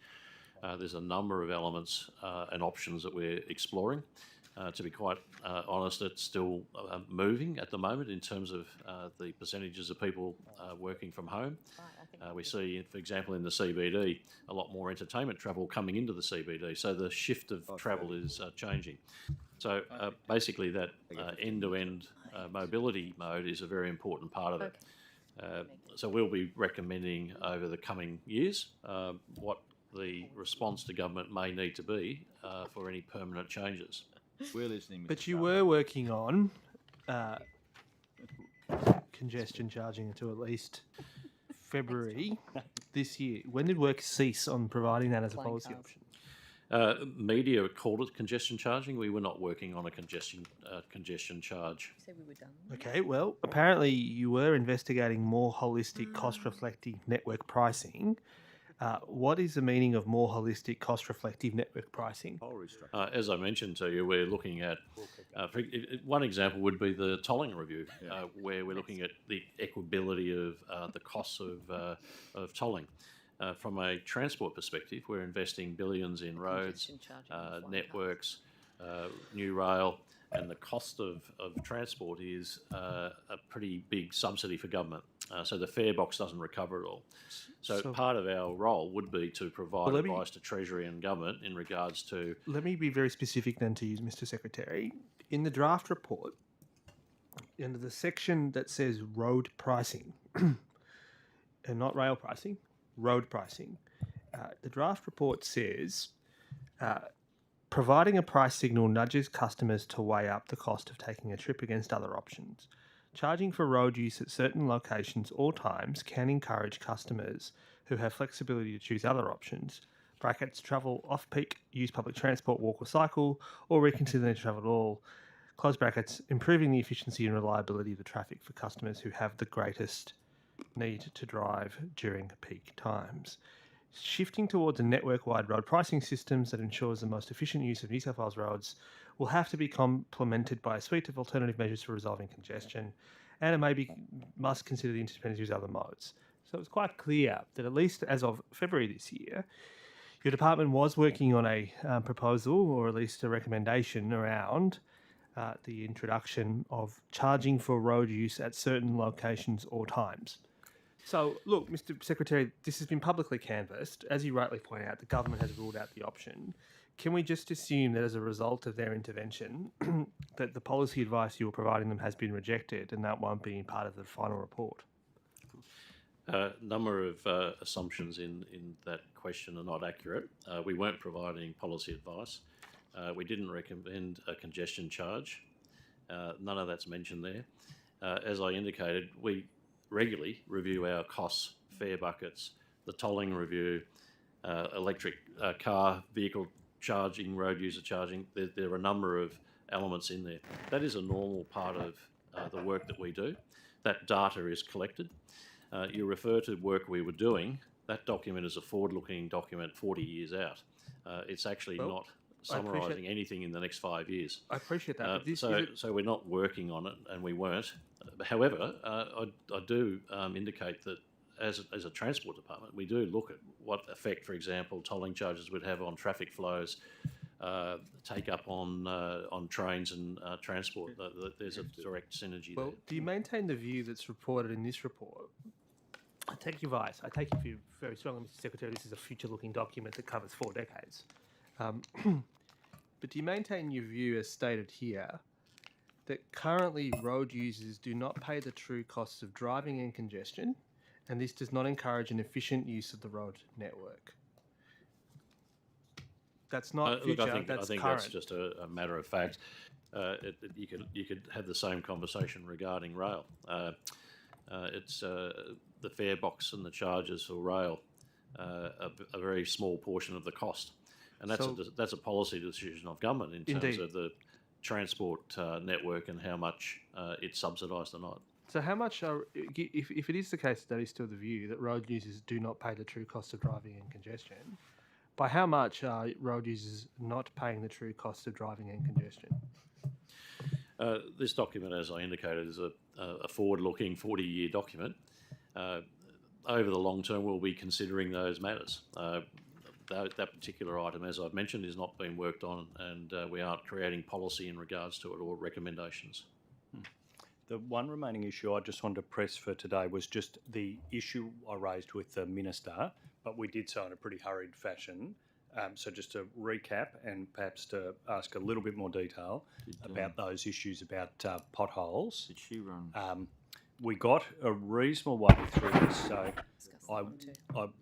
There's a number of elements and options that we're exploring. To be quite honest, it's still moving at the moment in terms of the percentages of people working from home. We see, for example, in the CBD, a lot more entertainment travel coming into the CBD. So the shift of travel is changing. So basically that end-to-end mobility mode is a very important part of it. So we'll be recommending over the coming years what the response to government may need to be for any permanent changes. We're listening. But you were working on congestion charging until at least February this year. When did work cease on providing that as a policy option? Media called it congestion charging. We were not working on a congestion charge. You said we were done. Okay, well, apparently you were investigating more holistic, cost-reflective network pricing. What is the meaning of more holistic, cost-reflective network pricing? As I mentioned to you, we're looking at one example would be the tolling review, where we're looking at the equability of the costs of tolling. From a transport perspective, we're investing billions in roads, networks, new rail, and the cost of transport is a pretty big subsidy for government. So the fare box doesn't recover it all. So part of our role would be to provide advice to Treasury and government in regards to... Let me be very specific then to you, Mr Secretary. In the draft report, under the section that says road pricing, and not rail pricing, road pricing, the draft report says providing a price signal nudges customers to weigh up the cost of taking a trip against other options. Charging for road use at certain locations or times can encourage customers who have flexibility to choose other options, brackets, travel off-peak, use public transport, walk or cycle, or reconsider their travel at all, close brackets, improving the efficiency and reliability of the traffic for customers who have the greatest need to drive during peak times. Shifting towards a network-wide road pricing systems that ensures the most efficient use of New South Wales roads will have to be complemented by a suite of alternative measures for resolving congestion, and it must consider the interdependencies of other modes. So it's quite clear that at least as of February this year, your department was working on a proposal, or at least a recommendation around the introduction of charging for road use at certain locations or times. So, look, Mr Secretary, this has been publicly canvassed. As you rightly point out, the government has ruled out the option. Can we just assume that as a result of their intervention, that the policy advice you were providing them has been rejected and that won't be part of the final report? A number of assumptions in that question are not accurate. We weren't providing policy advice. We didn't recommend a congestion charge. None of that's mentioned there. As I indicated, we regularly review our costs, fare buckets, the tolling review, electric car, vehicle charging, road user charging. There are a number of elements in there. That is a normal part of the work that we do. That data is collected. You refer to work we were doing. That document is a forward-looking document 40 years out. It's actually not summarising anything in the next 5 years. I appreciate that. So we're not working on it, and we weren't. However, I do indicate that as a transport department, we do look at what effect, for example, tolling charges would have on traffic flows, take up on trains and transport. There's a direct synergy Well, there. do you maintain the view that's reported in this report? I take your advice. I take your view very strongly, Mr. Secretary. This is a future-looking document that covers 4 decades. But do you maintain your view, as stated here, that currently road users do not pay the true costs of driving and congestion, and this does not encourage an efficient use of the road network? That's not future, look, I think current. that's just a matter of fact. You could have the same conversation regarding rail. It's the fare box and the charges for rail, a very small portion of the cost, and that's a policy decision of government in terms of the transport network and how much it's subsidised or not. So how much if it is the case that is still the view that road users do not pay the true cost of driving and congestion, by how much are road users not paying the true cost of driving and congestion? This document, as I indicated, is a forward-looking 40-year document. Over the long term, we'll be considering those matters. That particular item, as I've mentioned, is not being worked on, and we aren't creating policy in regards to it or recommendations. The one remaining issue I just wanted to press for today was just the issue I raised with the Minister, but we did so in a pretty hurried fashion. So just to recap and perhaps to ask a little bit more detail about those issues about potholes. Did she run? We got a reasonable way through this, so I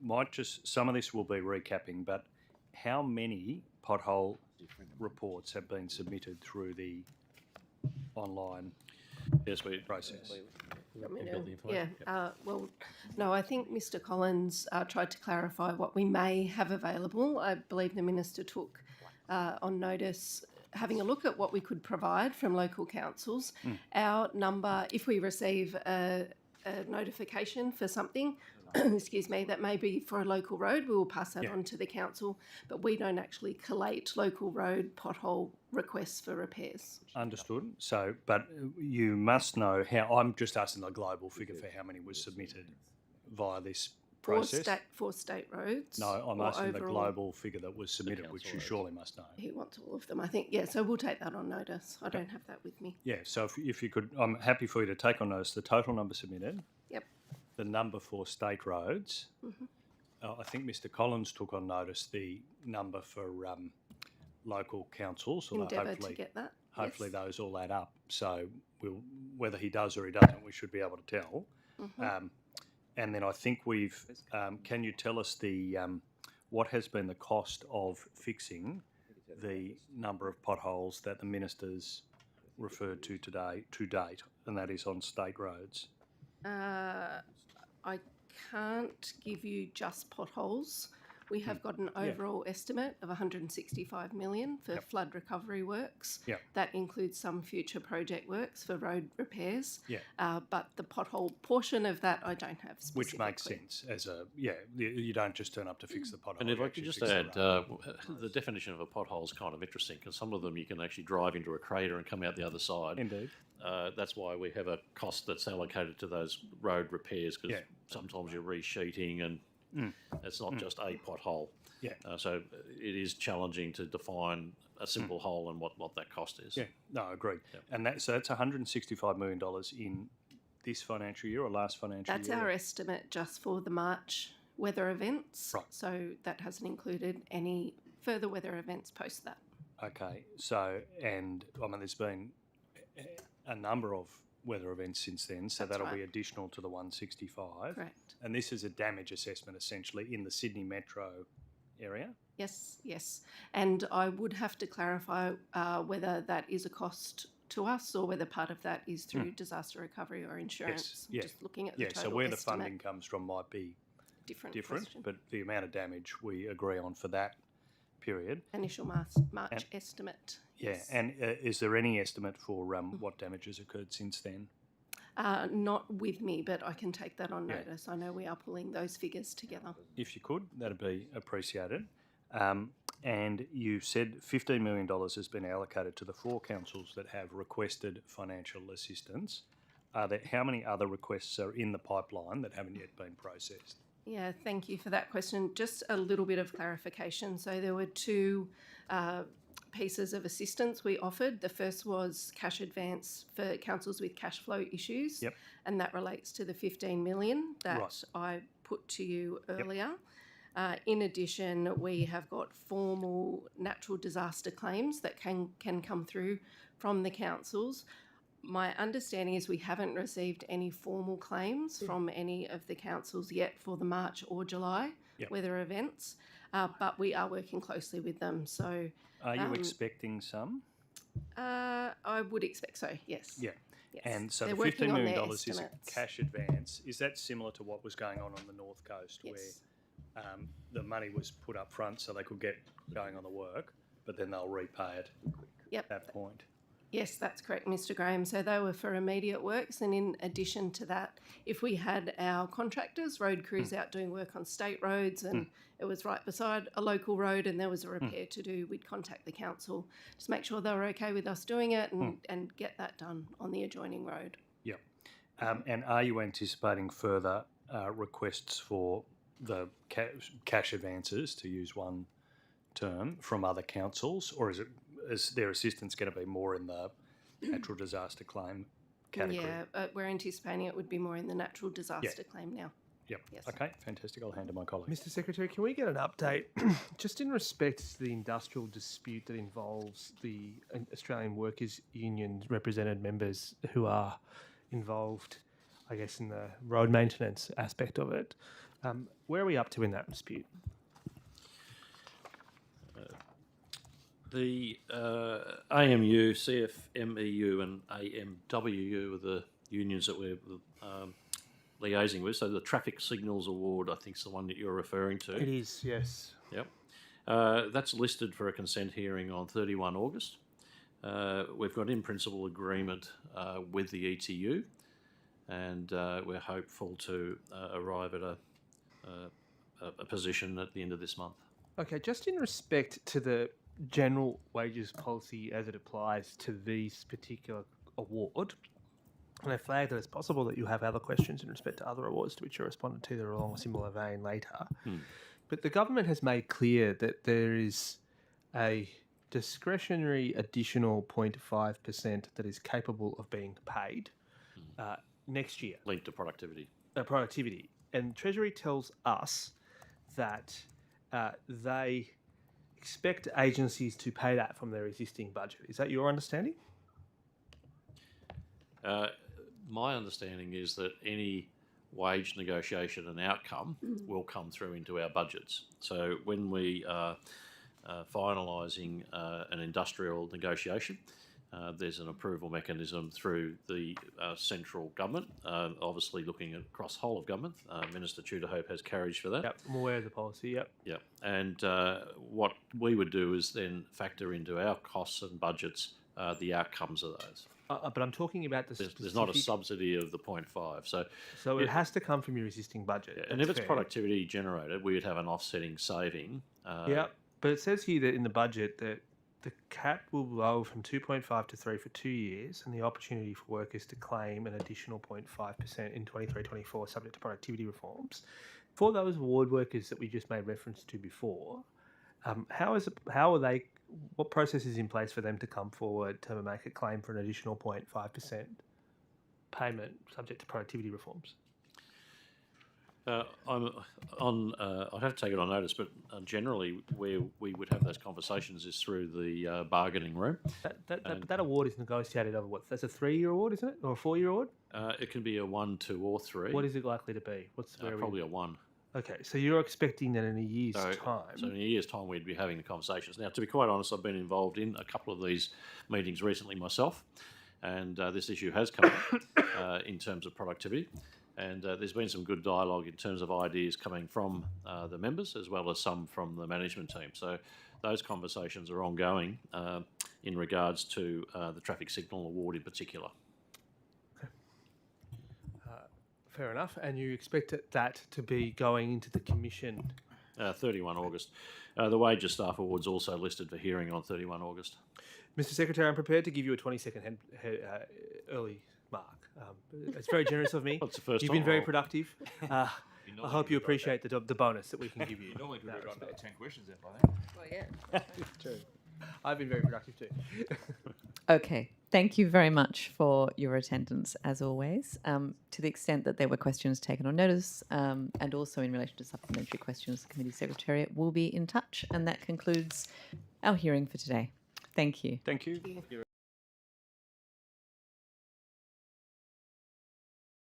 might just, some of this will be recapping, but how many pothole reports have been submitted through the online process? Well, no, I think Mr. Collins tried to clarify what we may have available. I believe the Minister took on notice having a look at what we could provide from local councils. Our number, if we receive a notification for something, excuse me, that may be for a local road, we will pass that on to the council, but we don't actually collate local road pothole requests for repairs. Understood. So, but you must know how, I'm just asking the global figure for how many was submitted via this process. For state roads? No, I'm asking the overall? global figure that was submitted, which you surely must know. He wants all of them, I think. Yeah, so we'll take that on notice. I don't have that with me. Yeah, so if you could, I'm happy for you to take on notice the total number submitted. Yep. The number for state roads. I think Mr. Collins took on notice the number for local councils. Endeavour to get that. Hopefully those all add up. So whether he does or he doesn't, we should be able to tell. And then I think can you tell us what has been the cost of fixing the number of potholes that the Minister's referred to today to date, and that is on state roads? I can't give you just potholes. We have got an overall estimate of 165 million for flood recovery works. That includes some future project works for road repairs. But the pothole portion of that I don't have specifically. Which makes sense you don't just turn up to fix the pothole. And if I could just add, the definition of a pothole is kind of interesting because some of them you can actually drive into a crater and come out the other side. Indeed. That's why we have a cost that's allocated to those road repairs because sometimes you're resheeting and it's not just a pothole. So it is challenging to define a simple hole and what that cost is. I agree. And that's $165 million in this financial year or last financial year? That's our estimate just for the March weather events. Right. So that hasn't included any further weather events post that. Okay. So, and I mean, there's been a number of weather events since then, so that'll be additional to the 165. Correct. And this is a damage assessment essentially in the Sydney metro area? Yes. And I would have to clarify whether that is a cost to us or whether part of that is through disaster recovery or insurance. Just looking at the total so where estimate. the funding comes from might be different, but the amount of damage we agree on for that period. Initial March estimate. Yes. And is there any estimate for what damage has occurred since then? Not with me, but I can take that on notice. I know we are pulling those figures together. If you could, that'd be appreciated. And you said $15 million has been allocated to the 4 councils that have requested financial assistance. How many other requests are in the pipeline that haven't yet been processed? Yeah, thank you for that question. Just a little bit of clarification. So there were 2 pieces of assistance we offered. The first was cash advance for councils with cash flow issues, Yep. and that relates to the 15 million that Right. I put to you earlier. In addition, we have got formal natural disaster claims that can come through from the councils. My understanding is we haven't received any formal claims from any of the councils yet for the March or July Yep. weather events, but we are working closely with them. So, Are you expecting some? I would expect so. Yes. Yeah. Yes. And so They're the working $15 on million their is a estimates. cash advance. Is that similar to what was going on the North Coast, Yes. where the money was put up front so they could get going on the work, but then they'll repay it at that point? Yes, that's correct, Mr. Graham. So they were for immediate works, and in addition to that, if we had our contractors, road crews out doing work on state roads and it was right beside a local road and there was a repair to do, we'd contact the council to make sure they were okay with us doing it and get that done on the adjoining road. Yep. And are you anticipating further requests for the cash advances, to use one term, from other councils, or is their assistance going to be more in the natural disaster claim category? Yeah, we're anticipating it would be more in the natural disaster claim now. Yep. Yes. Okay, fantastic. I'll hand to my colleague. Mr. Secretary, can we get an update just in respect to the industrial dispute that involves the Australian Workers' Union represented members who are involved, I guess, in the road maintenance aspect of it? Where are we up to in that dispute? The AMU, CFMEU and AMWU are the unions that we're liaising with. So the Traffic Signals Award, I think, is the one that you're referring to. It is, yes. Yep. That's listed for a consent hearing on 31 August. We've got in principle agreement with the ETU, and we're hopeful to arrive at a position at the end of this month. Okay, just in respect to the general wages policy as it applies to this particular award, and I flagged that it's possible that you have other questions in respect to other awards to which you responded to that are along a similar vein later. But the government has made clear that there is a discretionary additional 0.5% that is capable of being paid next year. Linked to productivity. Productivity. And Treasury tells us that they expect agencies to pay that from their existing budget. Is that your understanding? My understanding is that any wage negotiation and outcome will come through into our budgets. So when we are finalising an industrial negotiation, there's an approval mechanism through the central government, obviously looking across the whole of government. Minister Tudor-Hope has carriage for that. Yep, I'm aware of the policy, yep. Yep. And what we would do is then factor into our costs and budgets the outcomes of those. But I'm talking about the There's not a subsidy of the 0.5. So it has to come from your existing budget. Yeah, and if it's productivity generated, we would have an offsetting saving. Yeah, but it says here that in the budget that the cap will lower from 2.5 to 3 for 2 years, and the opportunity for workers to claim an additional 0.5% in 23-24 subject to productivity reforms. For those award workers that we just made reference to before, what process is in place for them to come forward to make a claim for an additional 0.5% payment subject to productivity reforms? I'd have to take it on notice, but generally where we would have those conversations is through the bargaining room. That award is negotiated over what? That's a 3-year award, isn't it? Or a 4-year award? It can be a 1, 2 or 3. What is it likely to be? Probably a 1. Okay, so you're expecting that in a year's time. So in a year's time, we'd be having the conversations. Now, to be quite honest, I've been involved in a couple of these meetings recently myself, and this issue has come up in terms of productivity. And there's been some good dialogue in terms of ideas coming from the members as well as some from the management team. So those conversations are ongoing in regards to the traffic signal award in particular. Fair enough. And you expect that to be going into the commission? 31 August. The Wages Staff Award's also listed for hearing on 31 August. Mr. Secretary, I'm prepared to give you a 20-second early mark. It's very generous of me. Well, it's the first You've time been very productive. I hope you appreciate the bonus that we can give you. You normally could read on about 10 questions there by then. Well, yeah. True. I've been very productive too. Okay. Thank you very much for your attendance, as always. To the extent that there were questions taken on notice, and also in relation to supplementary questions, the Committee Secretariat will be in touch. And that concludes our hearing for today. Thank you. Thank you.